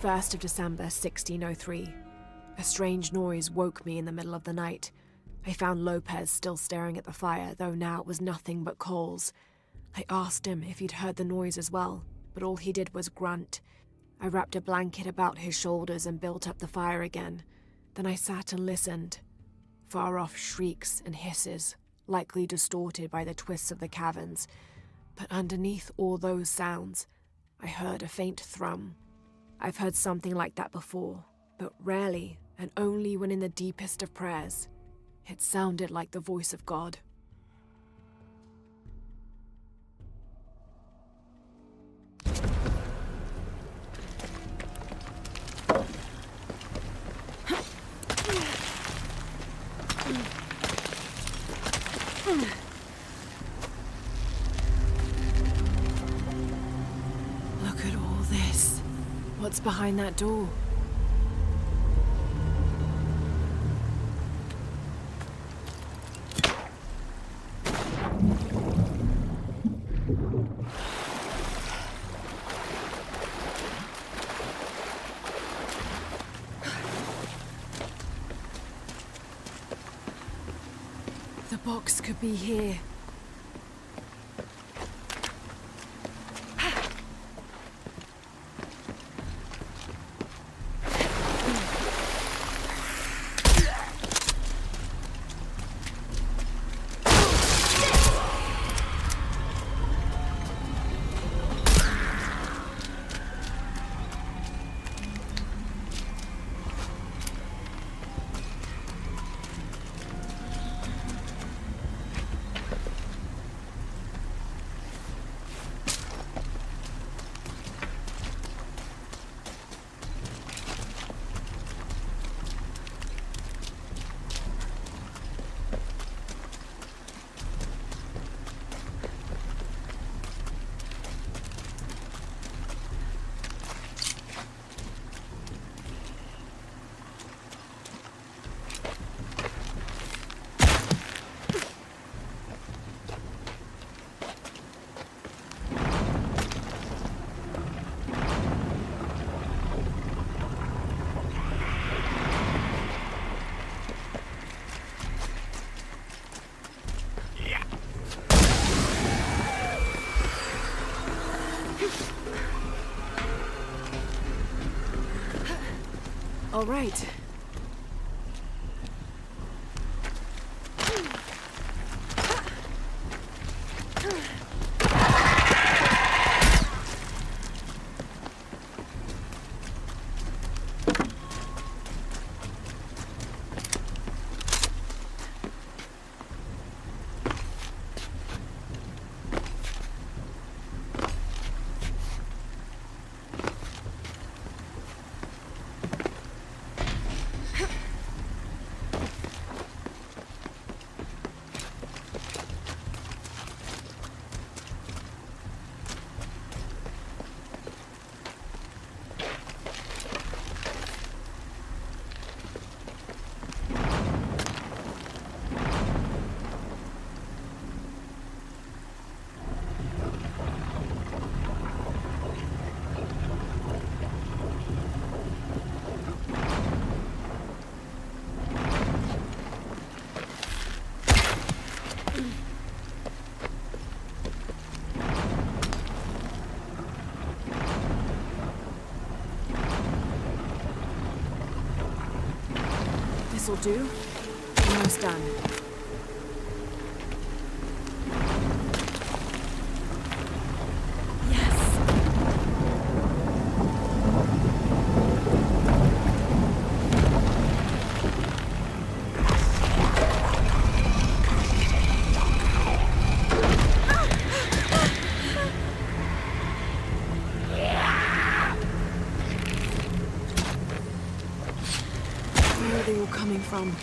1st of December, 1603. A strange noise woke me in the middle of the night. I found Lopez still staring at the fire, though now it was nothing but coals. I asked him if he'd heard the noise as well, but all he did was grunt. I wrapped a blanket about his shoulders and built up the fire again. Then I sat and listened. Far-off shrieks and hisses, likely distorted by the twists of the caverns. But underneath all those sounds, I heard a faint thrum. I've heard something like that before, but rarely, and only when in the deepest of prayers. It sounded like the voice of God. Look at all this. What's behind that door? The box could be here. All right. This'll do. Almost done. Where are they all coming from?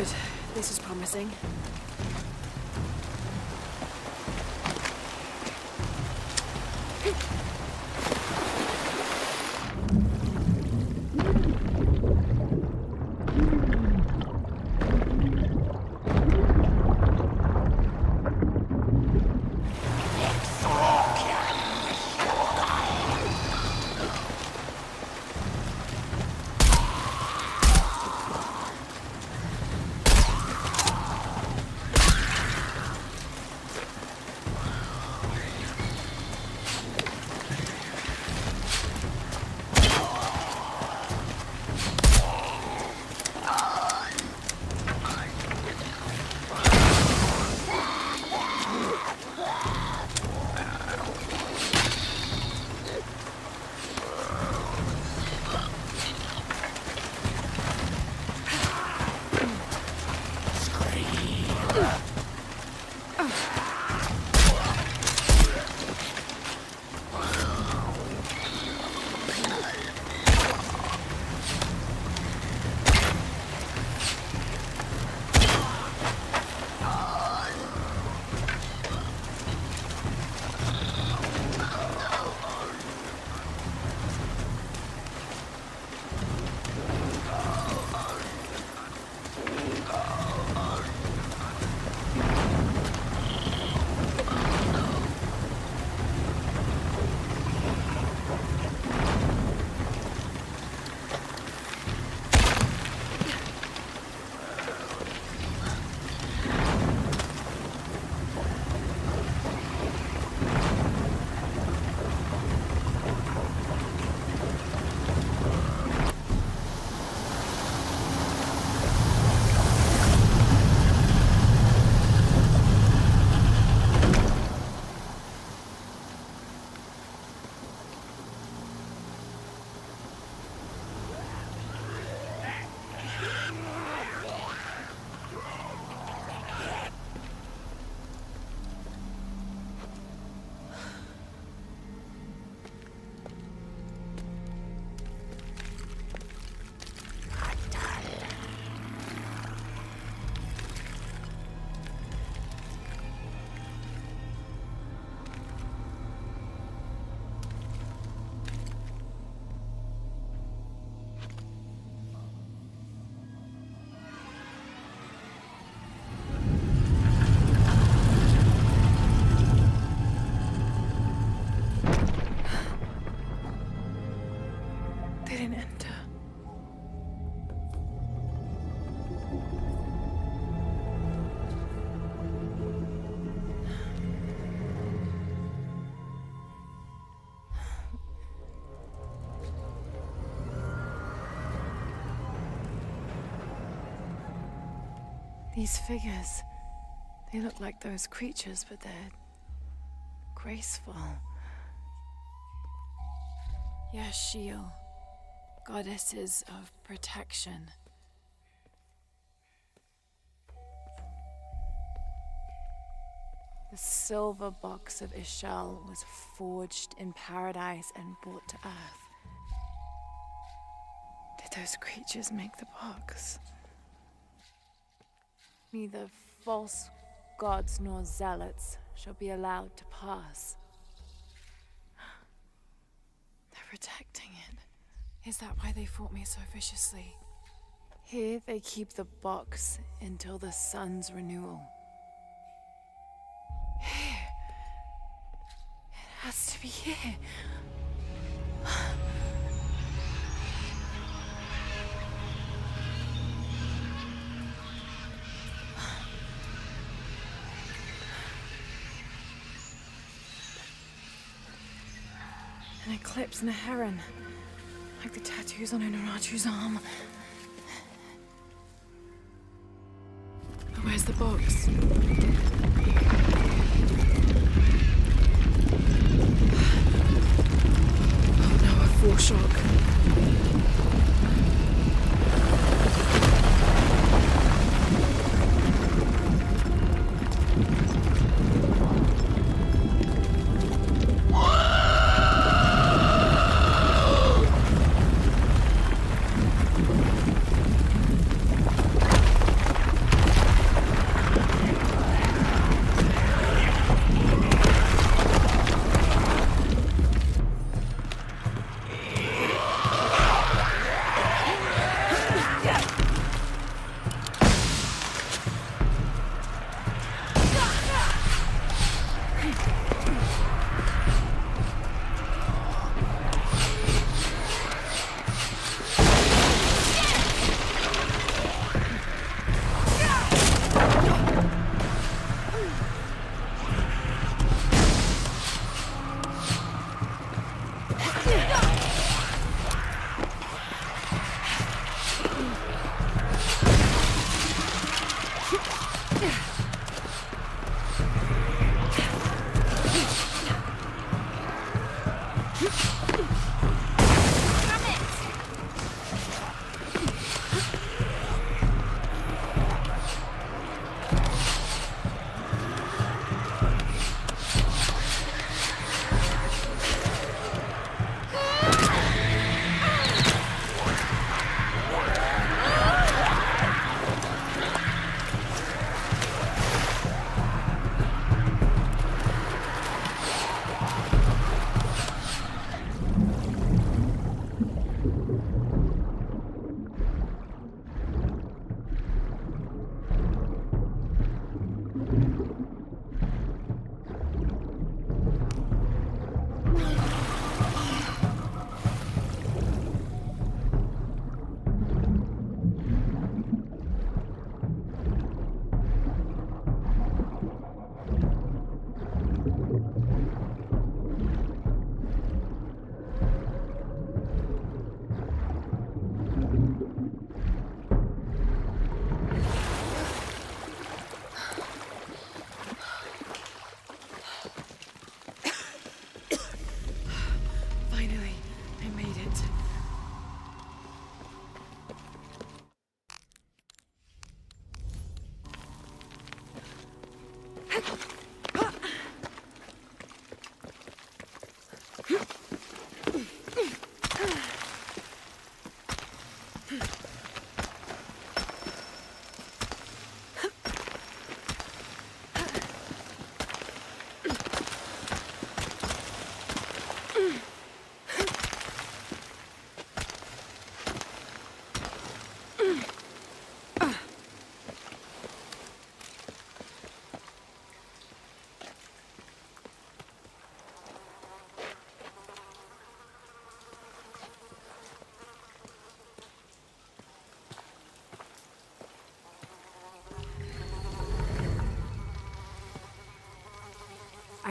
Good. This is promising. Didn't enter. These figures, they look like those creatures, but they're graceful. Yashil, goddesses of protection. The silver box of Ishal was forged in paradise and brought to Earth. Did those creatures make the box? Neither false gods nor zealots shall be allowed to pass. They're protecting it. Is that why they fought me so viciously? Here they keep the box until the sun's renewal. Here. It has to be here. An eclipse and a heron, like the tattoos on Unaratu's arm. But where's the box? Oh no, a foreshock.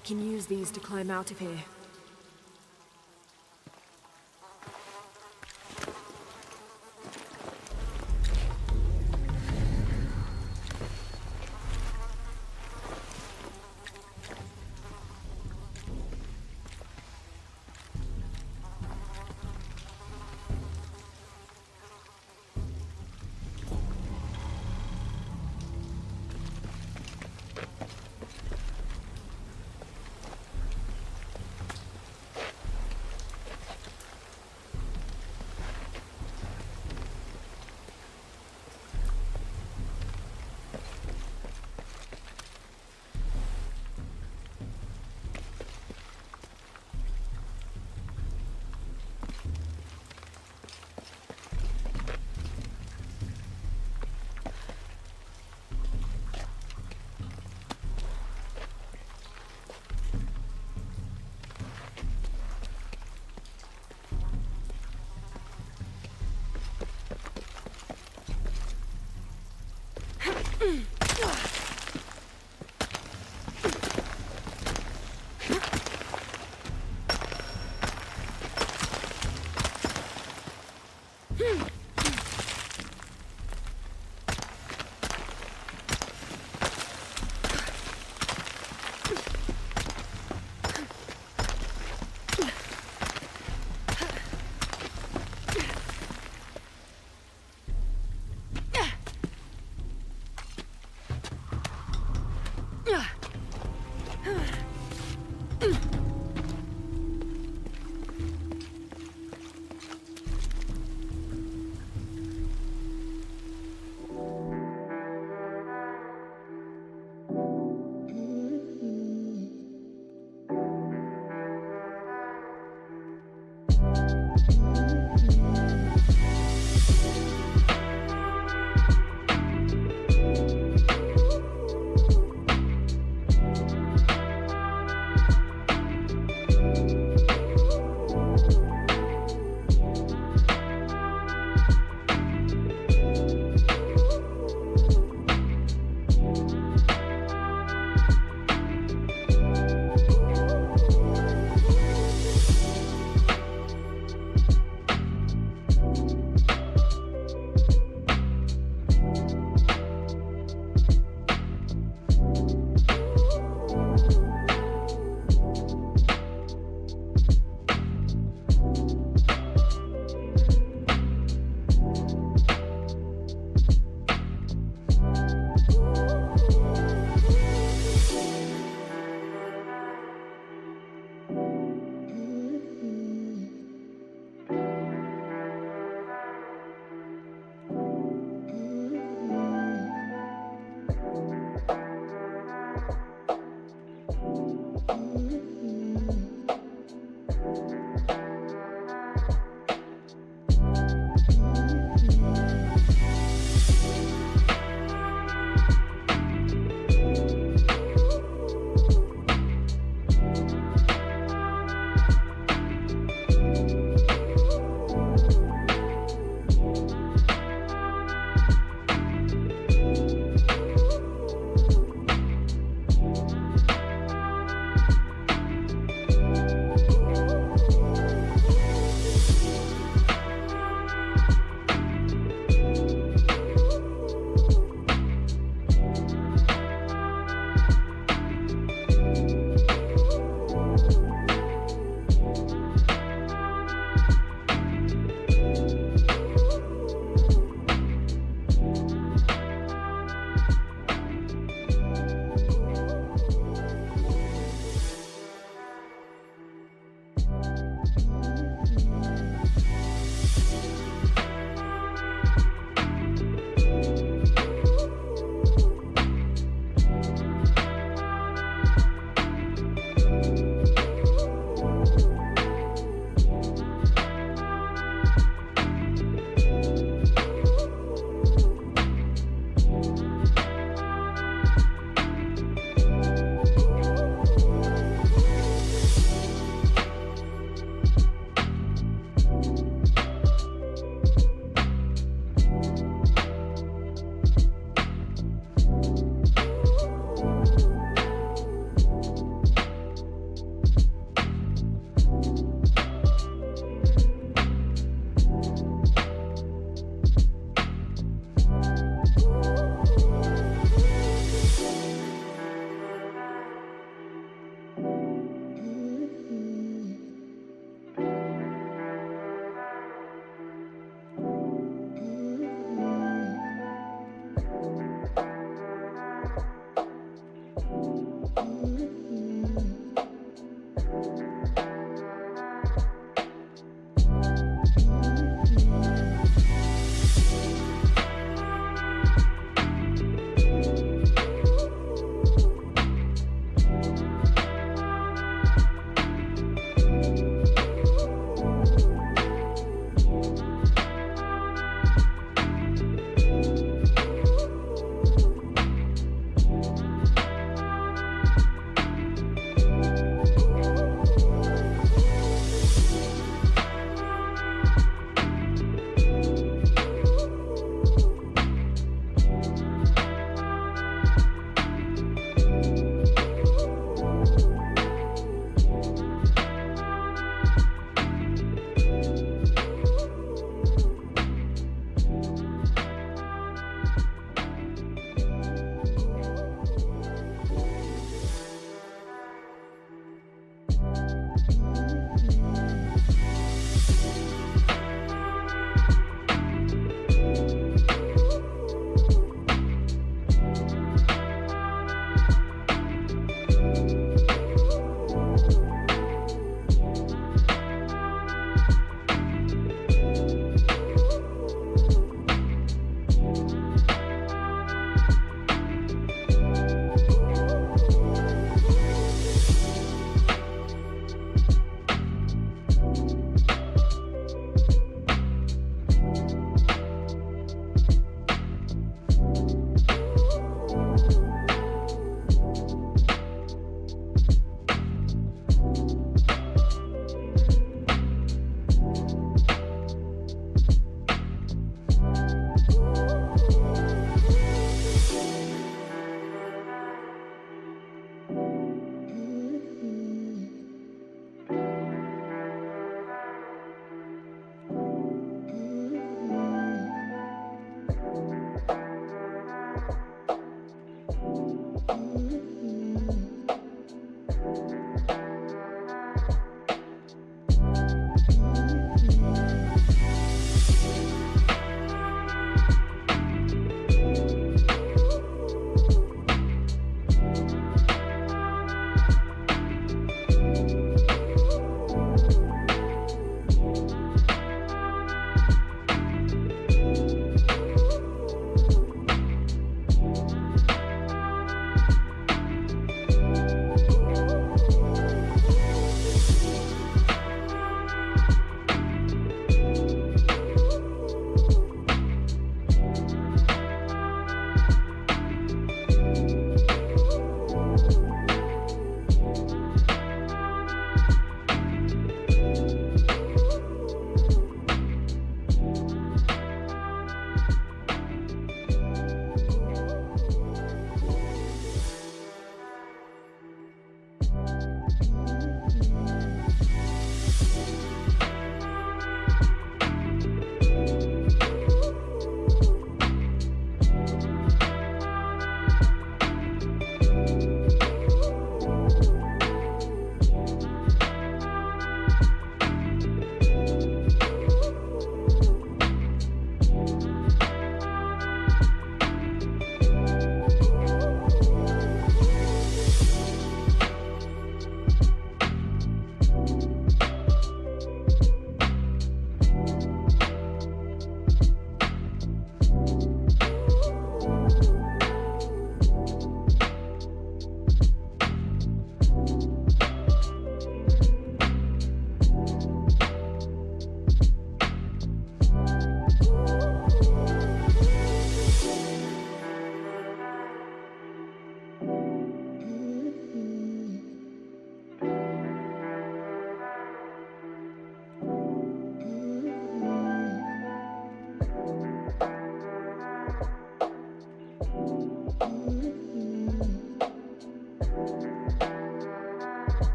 can use these to climb out of here.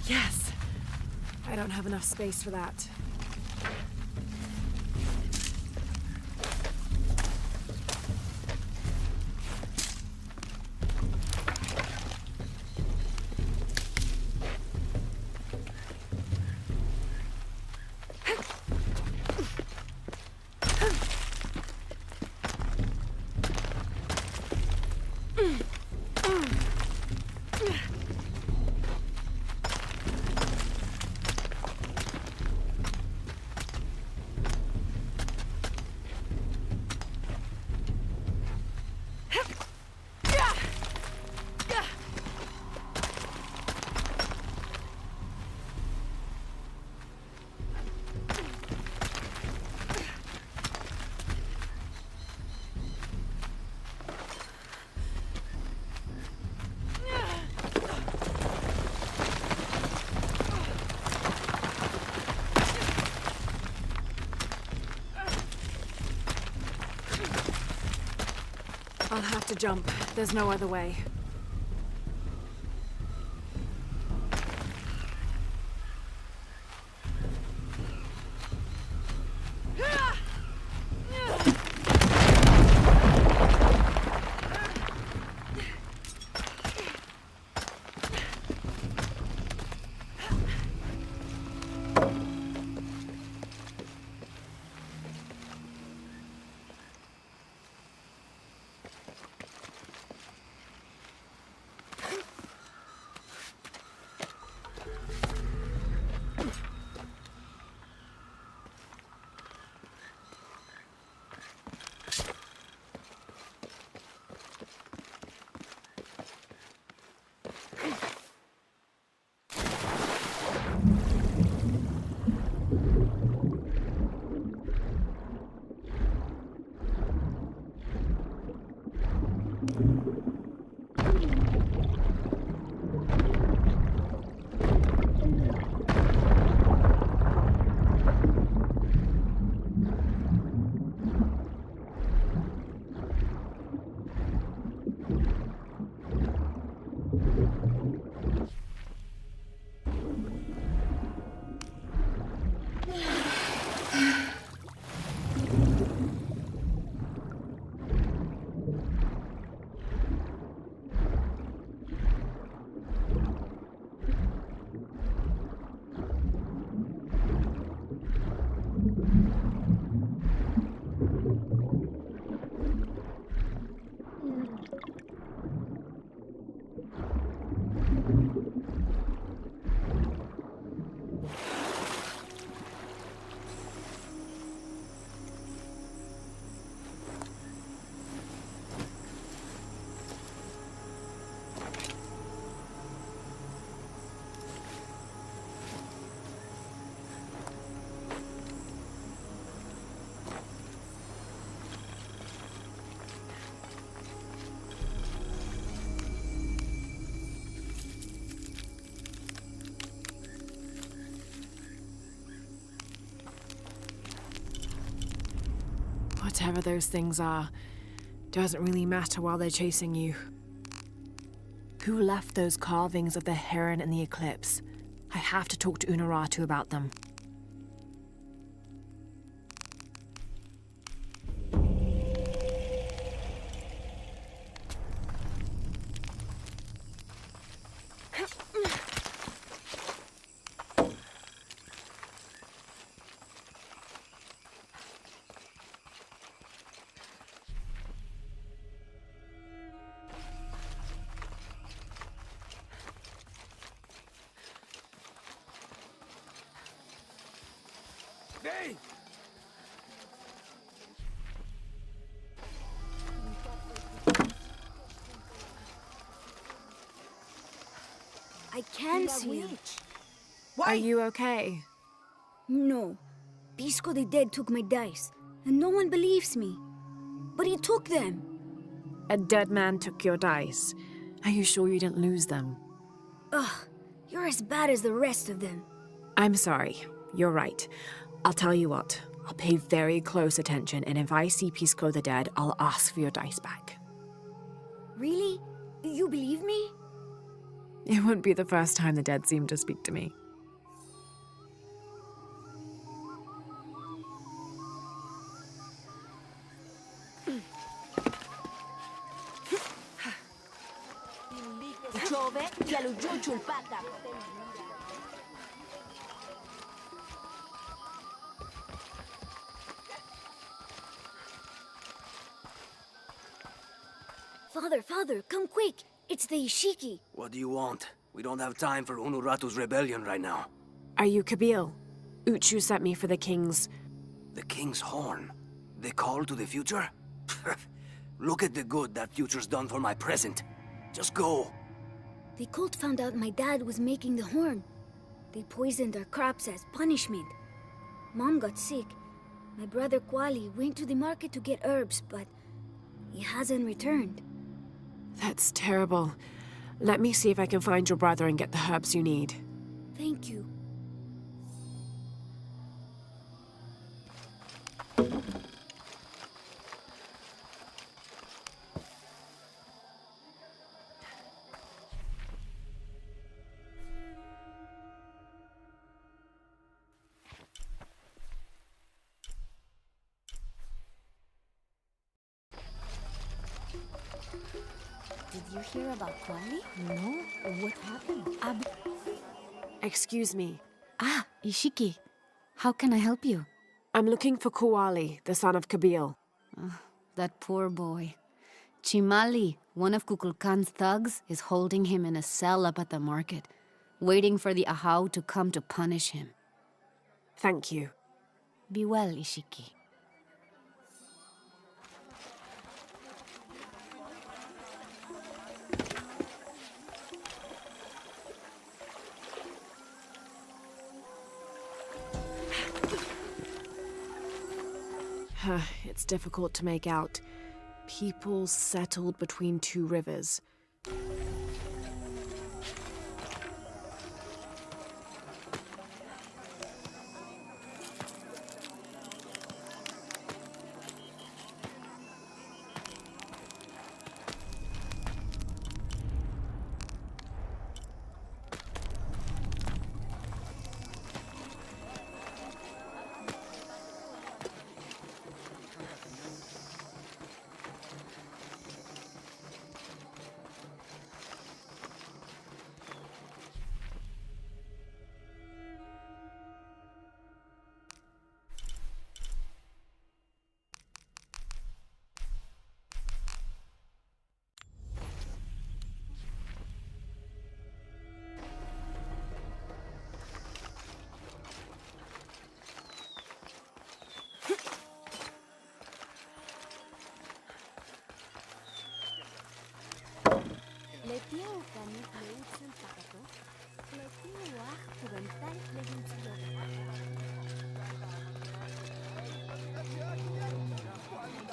Yes. I don't have enough space for that. I'll have to jump. There's no other way. Whatever those things are, doesn't really matter while they're chasing you. Who left those carvings of the heron in the eclipse? I have to talk to Unuratu about them. Hey! I can see him. Are you okay? No. Pisco the Dead took my dice, and no one believes me. But he took them. A dead man took your dice. Are you sure you didn't lose them? Ugh, you're as bad as the rest of them. I'm sorry. You're right. I'll tell you what. I'll pay very close attention, and if I see Pisco the Dead, I'll ask for your dice back. Really? You believe me? It wouldn't be the first time the dead seemed to speak to me. Father, come quick! It's the Ishiki. What do you want? We don't have time for Unuratu's rebellion right now. Are you Kabil? Uchu sent me for the king's... The king's horn? The call to the future? Look at the good that future's done for my present. Just go. The cult found out my dad was making the horn. They poisoned our crops as punishment. Mom got sick. My brother Kwali went to the market to get herbs, but he hasn't returned. That's terrible. Let me see if I can find your brother and get the herbs you need. Thank you. Did you hear about Kwali? No. What happened? Excuse me. Ah, Ishiki. How can I help you? I'm looking for Kuali, the son of Kabil. That poor boy. Chimali, one of Kukulkan's thugs, is holding him in a cell up at the market, waiting for the Ahau to come to punish him. Thank you. Be well, Ishiki. It's difficult to make out. People settled between two rivers.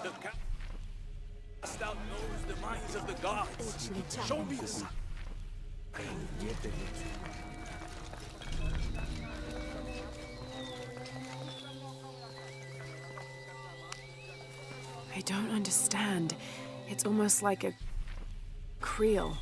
The cast out knows the minds of the gods. Show me the sign. I don't understand. It's almost like a creel.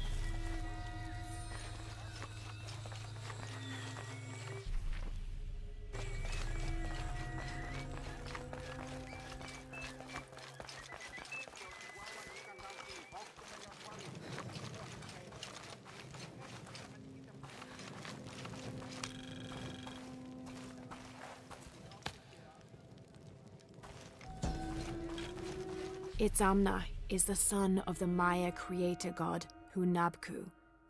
Itzamna is the son of the Maya creator god, Hunabku.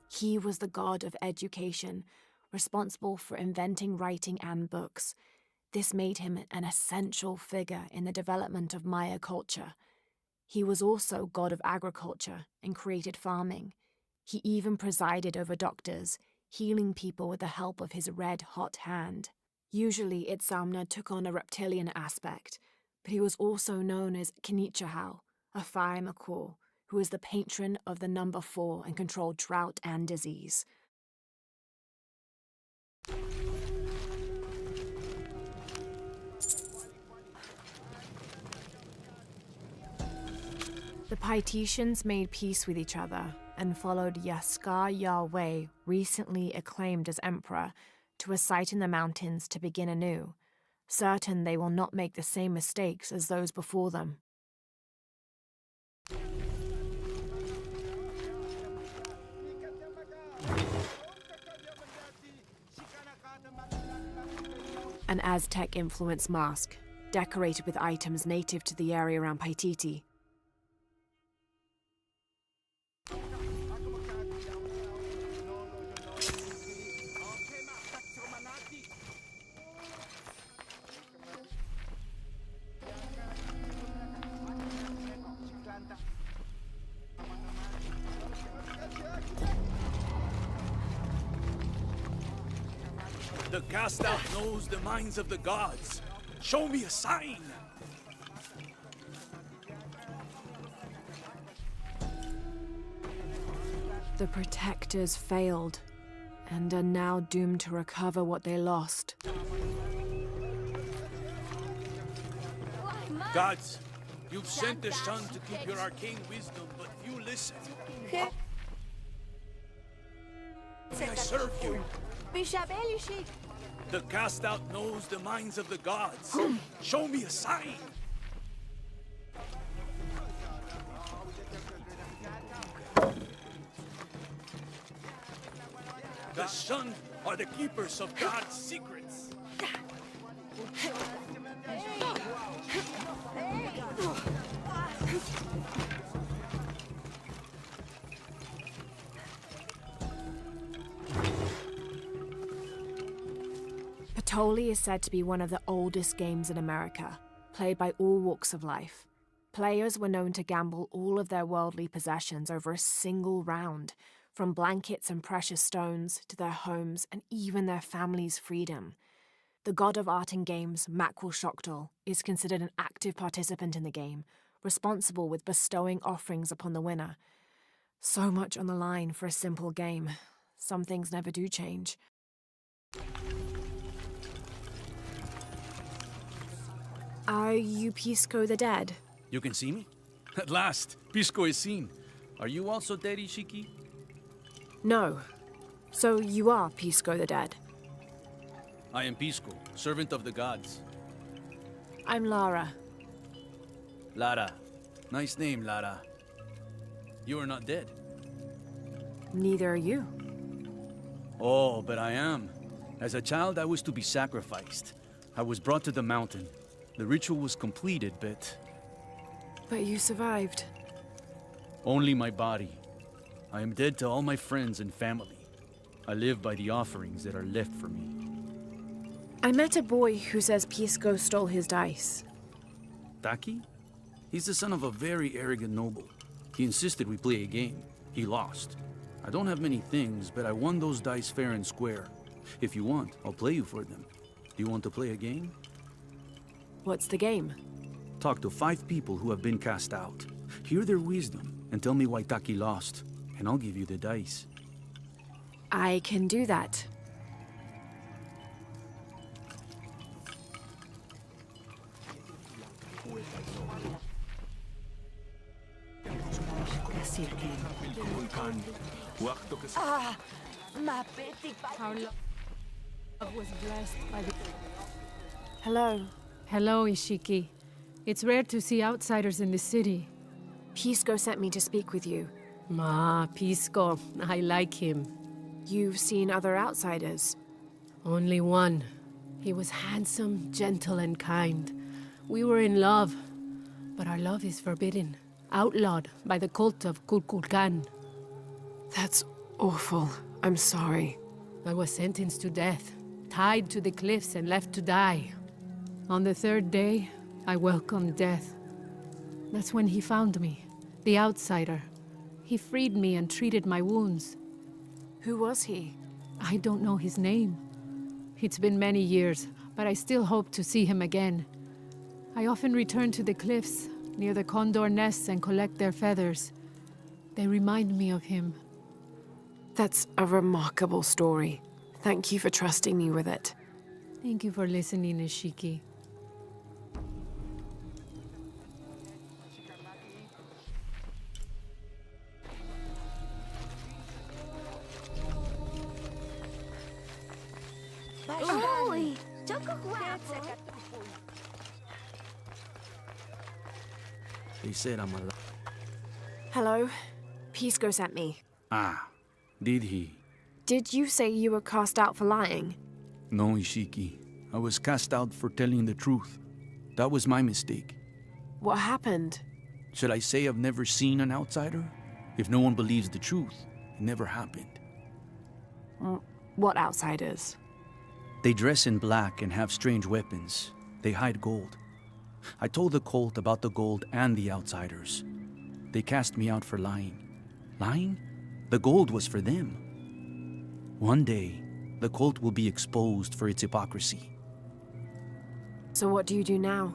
He was the god of education, responsible for inventing writing and books. This made him an essential figure in the development of Maya culture. He was also god of agriculture and created farming. He even presided over doctors, healing people with the help of his red-hot hand. Usually, Itzamna took on a reptilian aspect, but he was also known as Kinichahau, a fire McCaw, who was the patron of the number 4 and controlled drought and disease. The Paititians made peace with each other and followed Yaskar Yahweh, recently acclaimed as emperor, to a site in the mountains to begin anew, certain they will not make the same mistakes as those before them. An Aztec-influenced mask, decorated with items native to the area around Paititi. The cast out knows the minds of the gods. Show me a sign! The protectors failed, and are now doomed to recover what they lost. Gods, you've sent the sun to keep your arcane wisdom, but few listen. May I serve you? The cast out knows the minds of the gods. Show me a sign! The sun are the keepers of God's secrets. Patoli is said to be one of the oldest games in America, played by all walks of life. Players were known to gamble all of their worldly possessions over a single round, from blankets and precious stones to their homes and even their family's freedom. The god of art and games, Makwul Shoktol, is considered an active participant in the game, responsible with bestowing offerings upon the winner. So much on the line for a simple game. Some things never do change. Are you Pisco the Dead? You can see me? At last, Pisco is seen. Are you also dead, Ishiki? No. So you are Pisco the Dead? I am Pisco, servant of the gods. I'm Lara. Lara. Nice name, Lara. You are not dead. Neither are you. Oh, but I am. As a child, I was to be sacrificed. I was brought to the mountain. The ritual was completed, but... But you survived. Only my body. I am dead to all my friends and family. I live by the offerings that are left for me. I met a boy who says Pisco stole his dice. Taki? He's the son of a very arrogant noble. He insisted we play a game. He lost. I don't have many things, but I won those dice fair and square. If you want, I'll play you for them. Do you want to play a game? What's the game? Talk to 5 people who have been cast out. Hear their wisdom and tell me why Taki lost, and I'll give you the dice. I can do that. Our love was blessed by the... Hello. Hello, Ishiki. It's rare to see outsiders in the city. Pisco sent me to speak with you. Pisco. I like him. You've seen other outsiders? Only one. He was handsome, gentle, and kind. We were in love, but our love is forbidden. Outlawed by the cult of Kukulkan. That's awful. I'm sorry. I was sentenced to death, tied to the cliffs and left to die. On the third day, I welcomed death. That's when he found me, the outsider. He freed me and treated my wounds. Who was he? I don't know his name. It's been many years, but I still hope to see him again. I often return to the cliffs, near the condor nests, and collect their feathers. They remind me of him. That's a remarkable story. Thank you for trusting me with it. Thank you for listening, Ishiki. Oi! They said I'm alive. Hello. Pisco sent me. Ah, did he? Did you say you were cast out for lying? No, Ishiki. I was cast out for telling the truth. That was my mistake. What happened? Should I say I've never seen an outsider? If no one believes the truth, it never happened. What outsiders? They dress in black and have strange weapons. They hide gold. I told the cult about the gold and the outsiders. They cast me out for lying. Lying? The gold was for them. One day, the cult will be exposed for its hypocrisy. So what do you do now?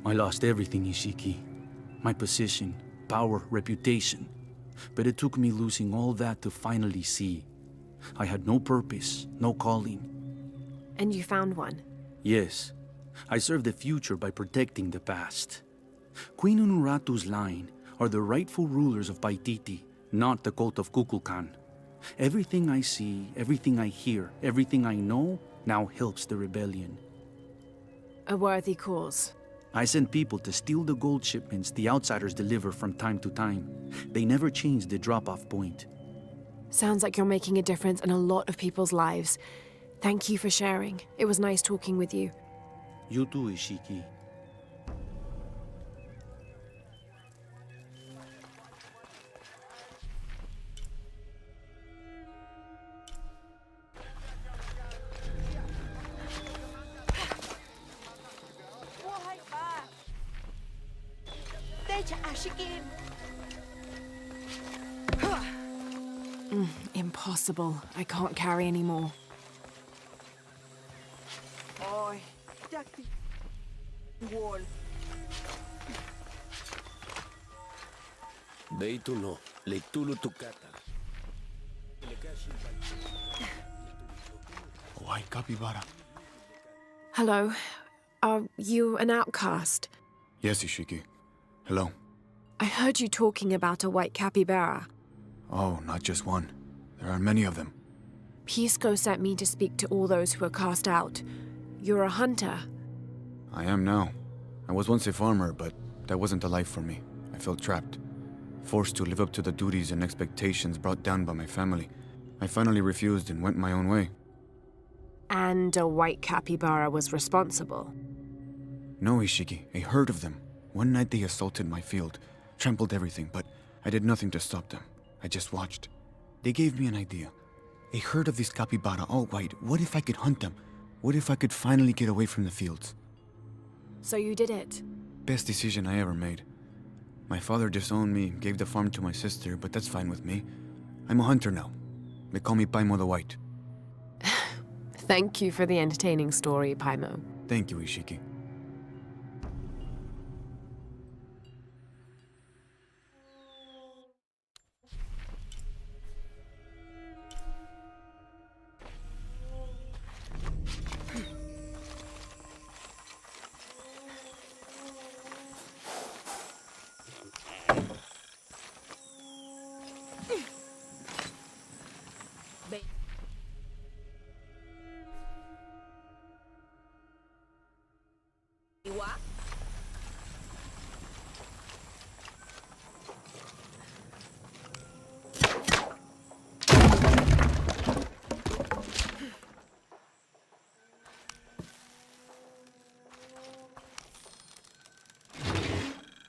I lost everything, Ishiki. My position, power, reputation. But it took me losing all that to finally see. I had no purpose, no calling. And you found one? Yes. I serve the future by protecting the past. Queen Unuratu's line are the rightful rulers of Paititi, not the cult of Kukulkan. Everything I see, everything I hear, everything I know now helps the rebellion. A worthy cause. I send people to steal the gold shipments the outsiders deliver from time to time. They never change the drop-off point. Sounds like you're making a difference in a lot of people's lives. Thank you for sharing. It was nice talking with you. You too, Ishiki. Impossible. I can't carry anymore. Deituno, leitulu tukata. White capybara. Hello. Are you an outcast? Yes, Ishiki. Hello. I heard you talking about a white capybara. Oh, not just one. There are many of them. Pisco sent me to speak to all those who are cast out. You're a hunter. I am now. I was once a farmer, but that wasn't a life for me. I felt trapped. Forced to live up to the duties and expectations brought down by my family. I finally refused and went my own way. And a white capybara was responsible. No, Ishiki, a herd of them. One night they assaulted my field, trampled everything, but I did nothing to stop them. I just watched. They gave me an idea. A herd of these capybara, all white. What if I could hunt them? What if I could finally get away from the fields? So you did it? Best decision I ever made. My father disowned me, gave the farm to my sister, but that's fine with me. I'm a hunter now. They call me Paimo the White. Thank you for the entertaining story, Paimo. Thank you, Ishiki.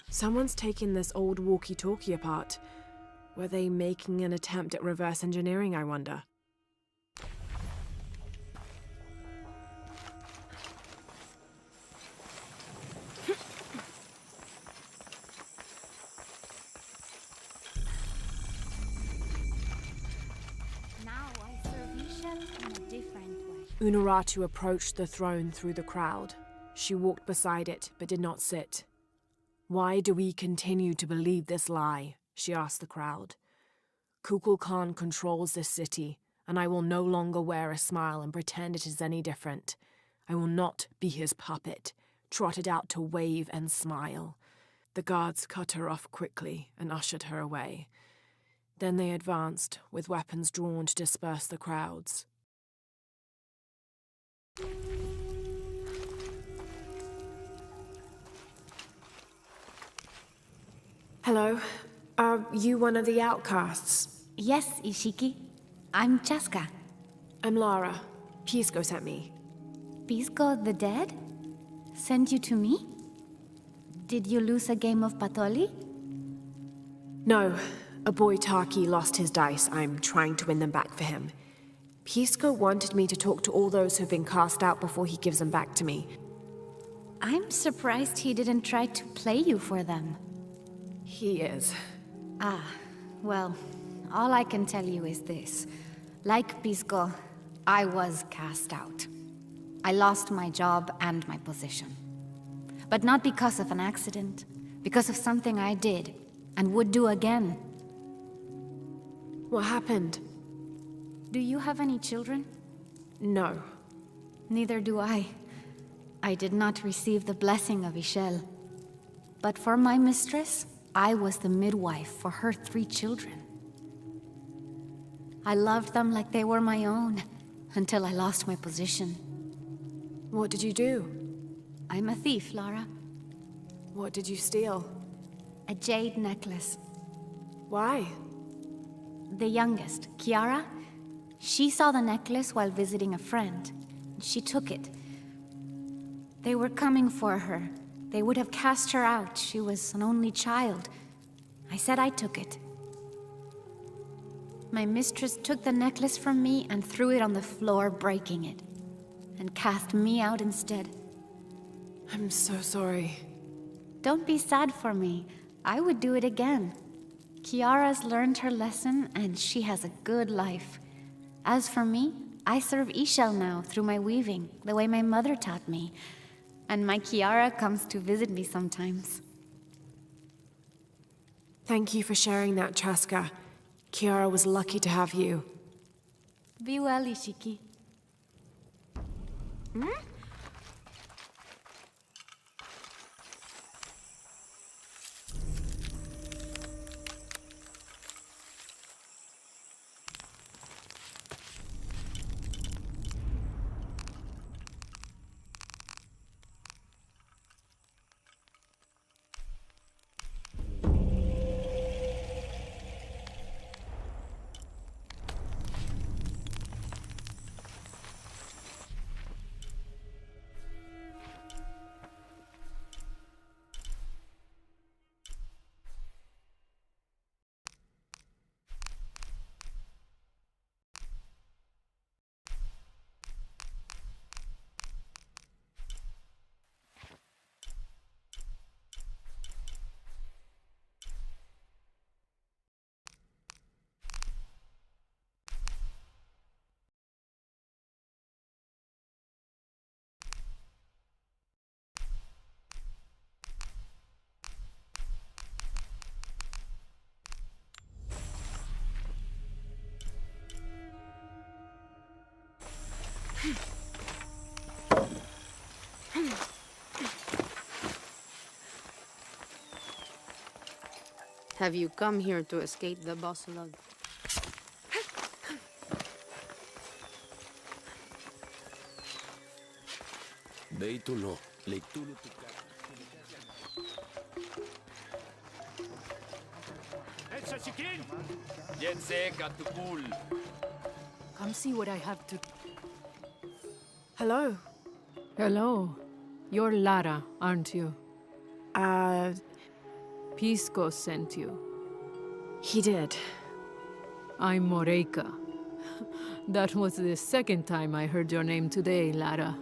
Someone's taken this old walkie-talkie apart. Were they making an attempt at reverse engineering, I wonder? Unuratu approached the throne through the crowd. She walked beside it, but did not sit. Why do we continue to believe this lie? She asked the crowd. Kukulkan controls this city, and I will no longer wear a smile and pretend it is any different. I will not be his puppet, trotted out to wave and smile. The guards cut her off quickly and ushered her away. Then they advanced, with weapons drawn to disperse the crowds. Hello. Are you one of the outcasts? Yes, Ishiki. I'm Chaska. I'm Lara. Pisco sent me. Pisco the dead? Sent you to me? Did you lose a game of Patoli? No. A boy Taki lost his dice. I'm trying to win them back for him. Pisco wanted me to talk to all those who've been cast out before he gives them back to me. I'm surprised he didn't try to play you for them. He is. Ah, well, all I can tell you is this. Like Pisco, I was cast out. I lost my job and my position. But not because of an accident, because of something I did, and would do again. What happened? Do you have any children? No. Neither do I. I did not receive the blessing of Ishel. But for my mistress, I was the midwife for her 3 children. I loved them like they were my own, until I lost my position. What did you do? I'm a thief, Lara. What did you steal? A jade necklace. Why? The youngest, Kiara, she saw the necklace while visiting a friend. She took it. They were coming for her. They would have cast her out. She was an only child. I said I took it. My mistress took the necklace from me and threw it on the floor, breaking it, and cast me out instead. I'm so sorry. Don't be sad for me. I would do it again. Kiara's learned her lesson, and she has a good life. As for me, I serve Ishel now through my weaving, the way my mother taught me. And my Kiara comes to visit me sometimes. Thank you for sharing that, Chaska. Kiara was lucky to have you. Be well, Ishiki. Have you come here to escape the bustle of... Beitulo, leitulo tukata. Come see what I have to... Hello. Hello. You're Lara, aren't you? Pisco sent you. He did. I'm Moreika. That was the second time I heard your name today, Lara.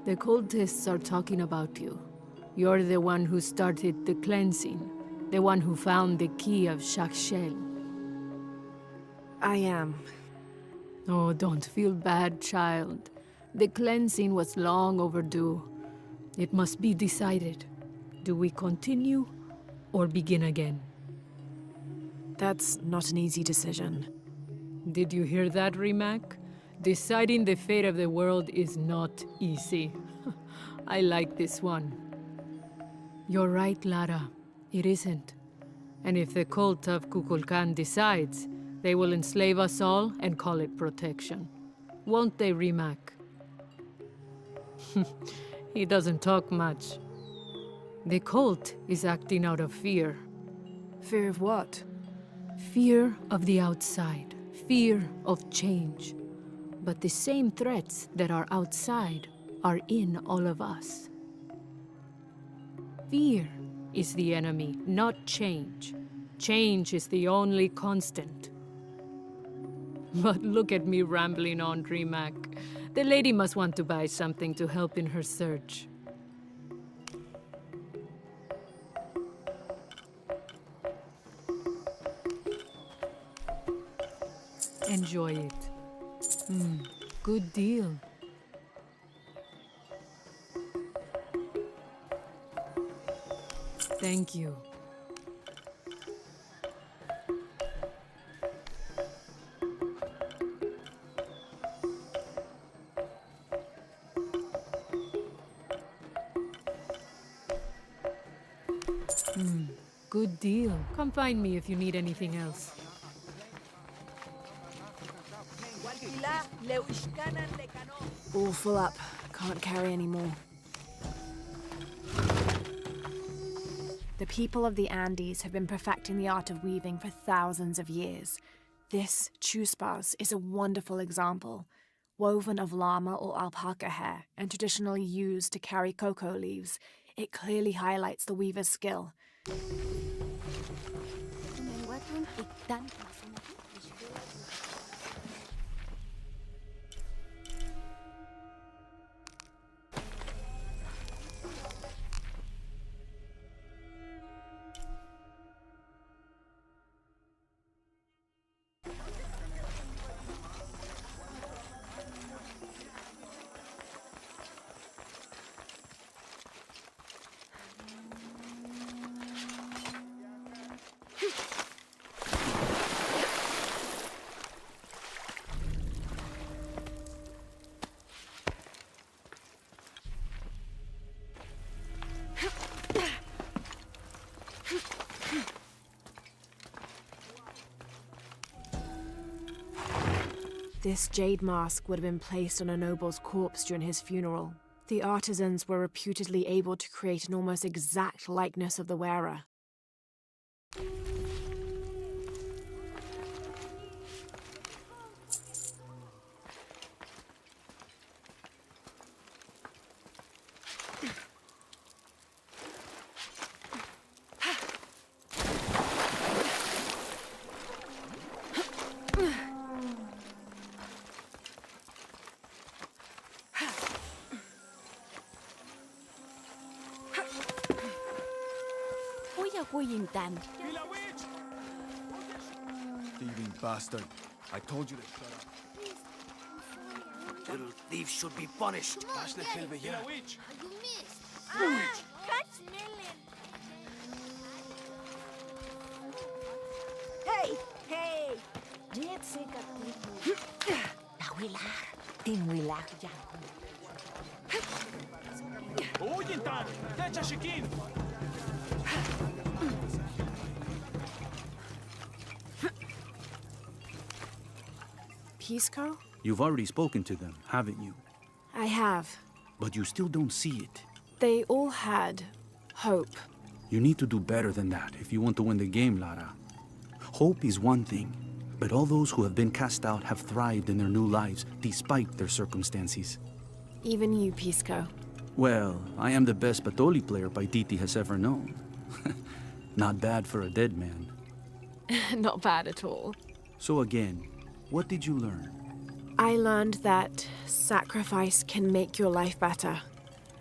The cultists are talking about you. You're the one who started the cleansing. The one who found the key of Shakshel. I am. Oh, don't feel bad, child. The cleansing was long overdue. It must be decided. Do we continue or begin again? That's not an easy decision. Did you hear that, Rimac? Deciding the fate of the world is not easy. I like this one. You're right, Lara. It isn't. And if the cult of Kukulkan decides, they will enslave us all and call it protection. Won't they, Rimac? He doesn't talk much. The cult is acting out of fear. Fear of what? Fear of the outside. Fear of change. But the same threats that are outside are in all of us. Fear is the enemy, not change. Change is the only constant. But look at me rambling on, Rimac. The lady must want to buy something to help in her search. Enjoy it. Good deal. Thank you. Good deal. Come find me if you need anything else. All full up. Can't carry any more. The people of the Andes have been perfecting the art of weaving for thousands of years. This chuspas is a wonderful example. Woven of llama or alpaca hair and traditionally used to carry cocoa leaves, it clearly highlights the weaver's skill. This jade mask would have been placed on a noble's corpse during his funeral. The artisans were reputedly able to create an almost exact likeness of the wearer. Thieving bastard. I told you to shut up. Little thieves should be punished. Hey, hey! Pisco? You've already spoken to them, haven't you? I have. But you still don't see it. They all had hope. You need to do better than that if you want to win the game, Lara. Hope is one thing, but all those who have been cast out have thrived in their new lives despite their circumstances. Even you, Pisco. Well, I am the best Patoli player Paititi has ever known. Not bad for a dead man. Not bad at all. So again, what did you learn? I learned that sacrifice can make your life better.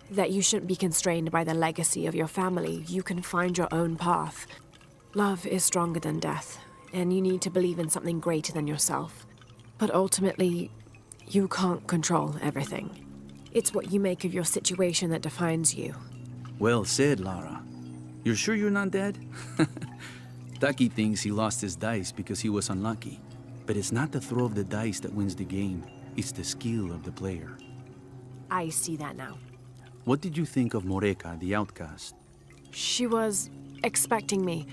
That you shouldn't be constrained by the legacy of your family. You can find your own path. Love is stronger than death, and you need to believe in something greater than yourself. But ultimately, you can't control everything. It's what you make of your situation that defines you. Well said, Lara. You're sure you're not dead? Taki thinks he lost his dice because he was unlucky. But it's not the throw of the dice that wins the game. It's the skill of the player. I see that now. What did you think of Moreka, the outcast? She was expecting me.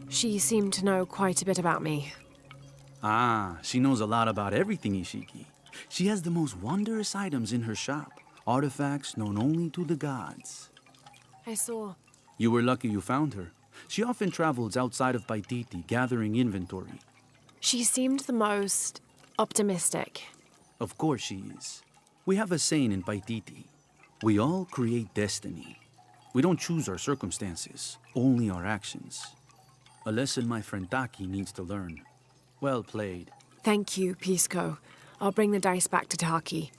She seemed to know quite a bit about me. Ah, she knows a lot about everything, Ishiki. She has the most wondrous items in her shop. Artifacts known only to the gods. I saw. You were lucky you found her. She often travels outside of Paititi, gathering inventory. She seemed the most optimistic. Of course she is. We have a saying in Paititi. We all create destiny. We don't choose our circumstances, only our actions. A lesson my friend Taki needs to learn. Well played. Thank you, Pisco. I'll bring the dice back to Taki.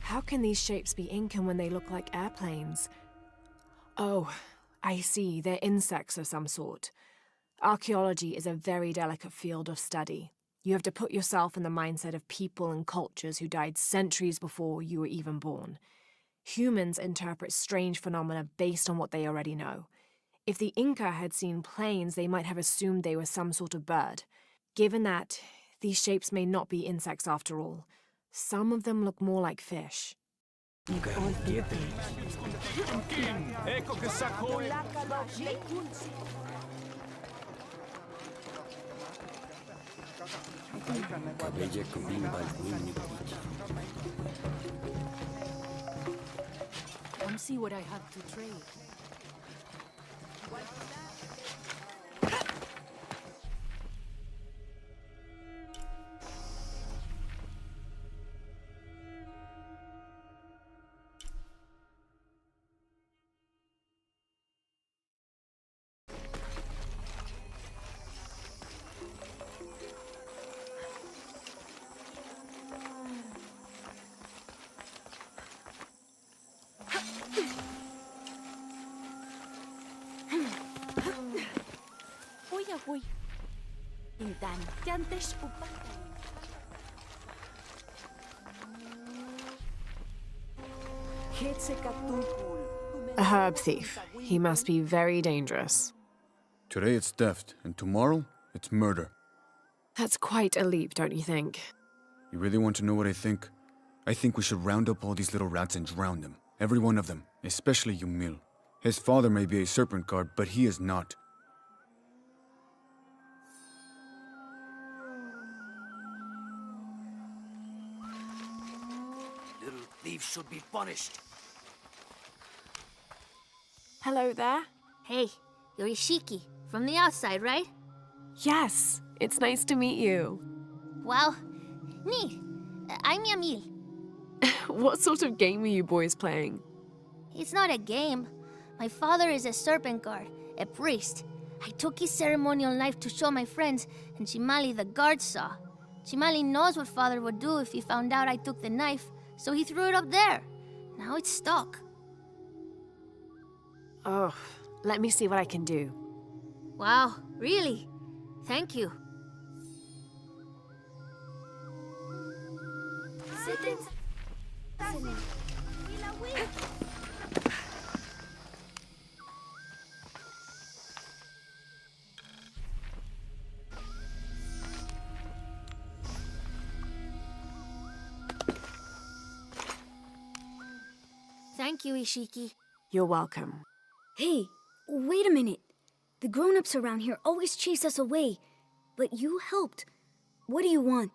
How can these shapes be Incan when they look like airplanes? Oh, I see. They're insects of some sort. Archaeology is a very delicate field of study. You have to put yourself in the mindset of people and cultures who died centuries before you were even born. Humans interpret strange phenomena based on what they already know. If the Inca had seen planes, they might have assumed they were some sort of bird. Given that, these shapes may not be insects after all. Some of them look more like fish. Come see what I have to trade. A herb thief. He must be very dangerous. Today it's theft, and tomorrow it's murder. That's quite a leap, don't you think? You really want to know what I think? I think we should round up all these little rats and drown them. Every one of them, especially Yumil. His father may be a serpent guard, but he is not. Little thieves should be punished. Hello there. Hey, you're Ishiki, from the outside, right? Yes, it's nice to meet you. Wow, neat. I'm Yamil. What sort of game are you boys playing? It's not a game. My father is a serpent guard, a priest. I took his ceremonial knife to show my friends, and Chimali the guard saw. Chimali knows what father would do if he found out I took the knife, so he threw it up there. Now it's stuck. Oh, let me see what I can do. Wow, really? Thank you. Thank you, Ishiki. You're welcome. Hey, wait a minute. The grown-ups around here always chase us away. But you helped. What do you want?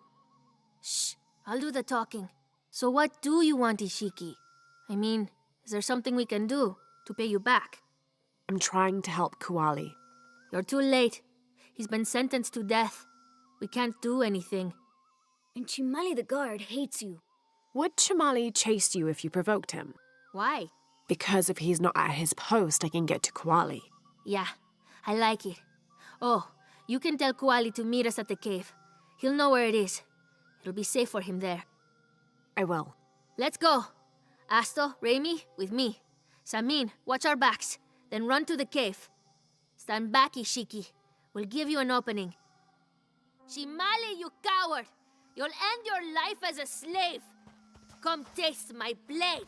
Shh, I'll do the talking. So what do you want, Ishiki? I mean, is there something we can do to pay you back? I'm trying to help Kuali. You're too late. He's been sentenced to death. We can't do anything. And Chimali the guard hates you. Would Chimali chase you if you provoked him? Why? Because if he's not at his post, I can get to Kuali. Yeah, I like it. Oh, you can tell Kuali to meet us at the cave. He'll know where it is. It'll be safe for him there. I will. Let's go. Asto, Raimi, with me. Samin, watch our backs. Then run to the cave. Stand back, Ishiki. We'll give you an opening. Shimali, you coward! You'll end your life as a slave. Come taste my blade.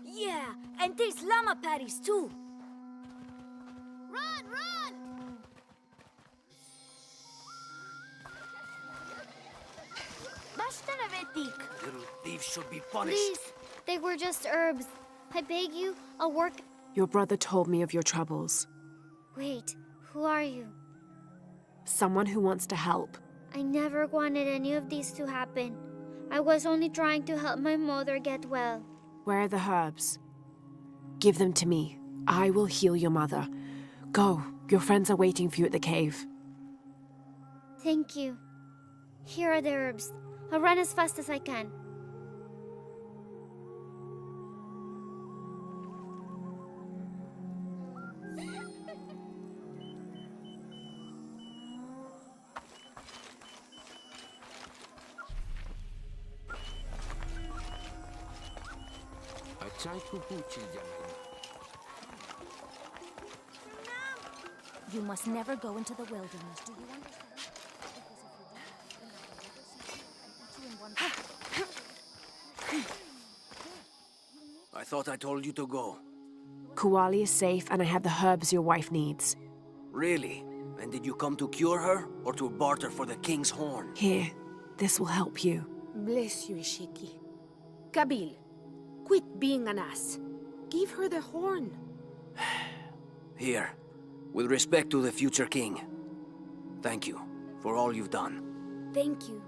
Yeah, and taste llama patties too. Run, run! Little thieves should be punished. Please, they were just herbs. I beg you, I'll work. Your brother told me of your troubles. Wait, who are you? Someone who wants to help. I never wanted any of these to happen. I was only trying to help my mother get well. Where are the herbs? Give them to me. I will heal your mother. Go. Your friends are waiting for you at the cave. Thank you. Here are the herbs. I'll run as fast as I can. You must never go into the wilderness, do you understand? I thought I told you to go. Kuali is safe and I have the herbs your wife needs. Really? And did you come to cure her, or to barter for the king's horn? Here, this will help you. Bless you, Ishiki. Kabil, quit being an ass. Give her the horn. Here, with respect to the future king. Thank you for all you've done. Thank you.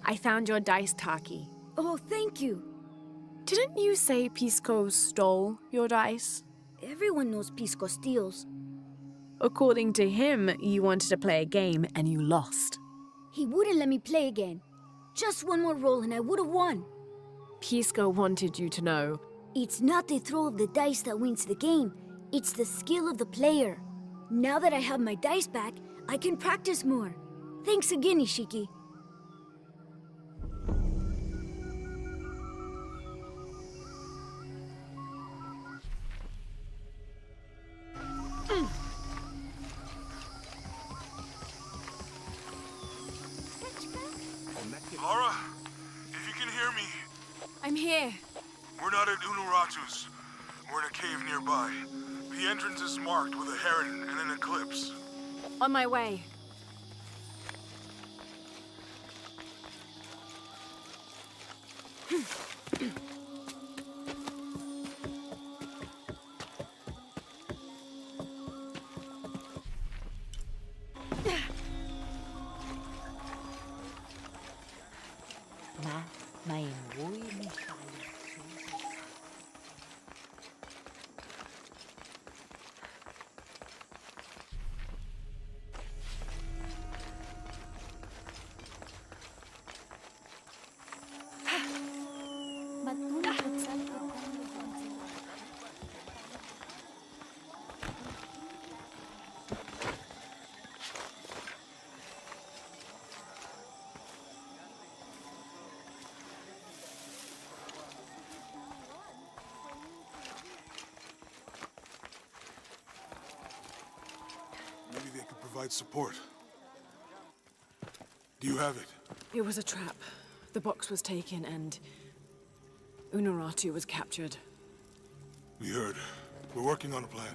I found your dice, Taki. Oh, thank you. Didn't you say Pisco stole your dice? Everyone knows Pisco steals. According to him, you wanted to play a game and you lost. He wouldn't let me play again. Just one more roll and I would have won. Pisco wanted you to know. It's not the throw of the dice that wins the game. It's the skill of the player. Now that I have my dice back, I can practice more. Thanks again, Ishiki. Laura, if you can hear me. I'm here. We're not at Unuratu's. We're in a cave nearby. The entrance is marked with a heron and an eclipse. On my way. Maybe they could provide support. Do you have it? It was a trap. The box was taken and Unuratu was captured. We heard. We're working on a plan.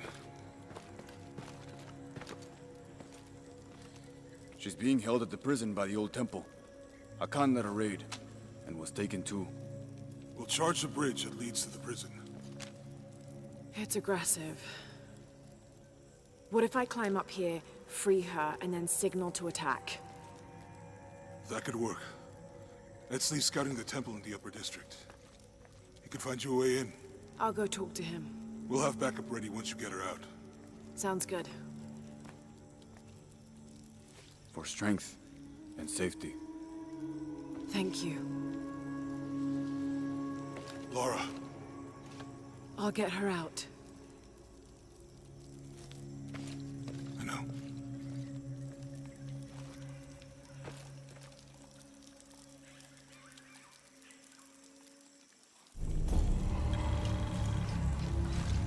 She's being held at the prison by the old temple. Hakan led a raid, and was taken too. We'll charge the bridge that leads to the prison. It's aggressive. What if I climb up here, free her, and then signal to attack. That could work. Etzli's scouting the temple in the upper district. He could find you a way in. I'll go talk to him. We'll have backup ready once you get her out. Sounds good. For strength and safety. Thank you. Laura. I'll get her out. I know.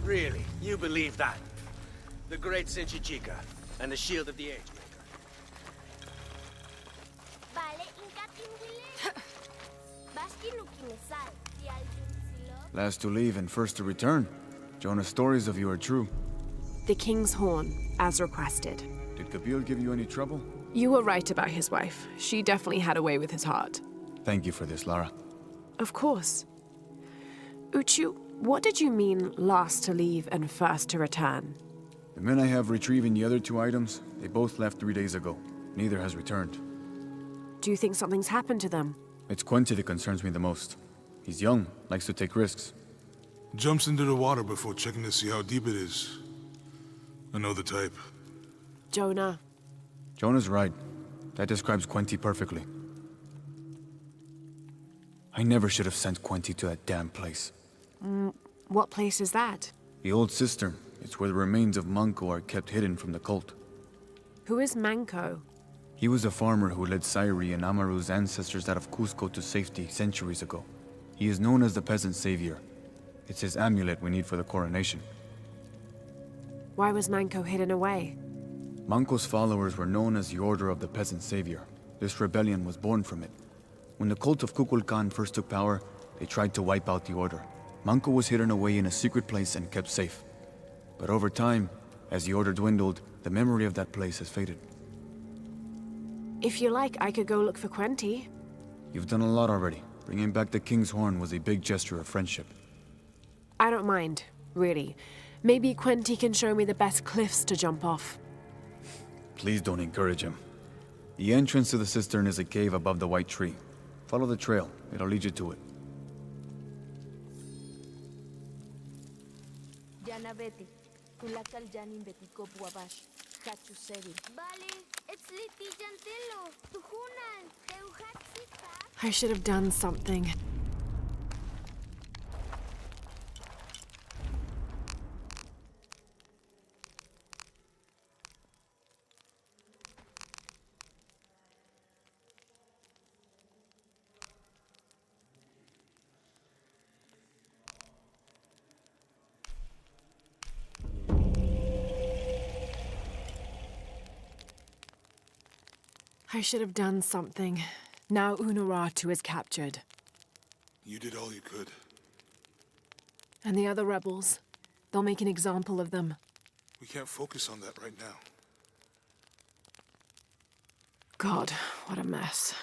Really? You believe that? The great Senchichika and the shield of the age maker. Last to leave and first to return. Jonah's stories of you are true. The King's Horn, as requested. Did Kabil give you any trouble? You were right about his wife. She definitely had a way with his heart. Thank you for this, Lara. Of course. Uchu, what did you mean last to leave and first to return? The men I have retrieving the other 2 items, they both left 3 days ago. Neither has returned. Do you think something's happened to them? It's Quinty that concerns me the most. He's young, likes to take risks. Jumps into the water before checking to see how deep it is. I know the type. Jonah. Jonah's right. That describes Quinty perfectly. I never should have sent Quinty to that damn place. What place is that? The old cistern. It's where the remains of Manco are kept hidden from the cult. Who is Manco? He was a farmer who led Sairi and Amaru's ancestors out of Cusco to safety centuries ago. He is known as the peasant savior. It's his amulet we need for the coronation. Why was Manco hidden away? Manco's followers were known as the Order of the Peasant Savior. This rebellion was born from it. When the cult of Kukulkan first took power, they tried to wipe out the order. Manco was hidden away in a secret place and kept safe. But over time, as the order dwindled, the memory of that place has faded. If you like, I could go look for Quinty. You've done a lot already. Bringing back the King's Horn was a big gesture of friendship. I don't mind, really. Maybe Quinty can show me the best cliffs to jump off. Please don't encourage him. The entrance to the cistern is a cave above the white tree. Follow the trail. It'll lead you to it. I should have done something. I should have done something. Now Unuratu is captured. You did all you could. And the other rebels, they'll make an example of them. We can't focus on that right now. God, what a mess.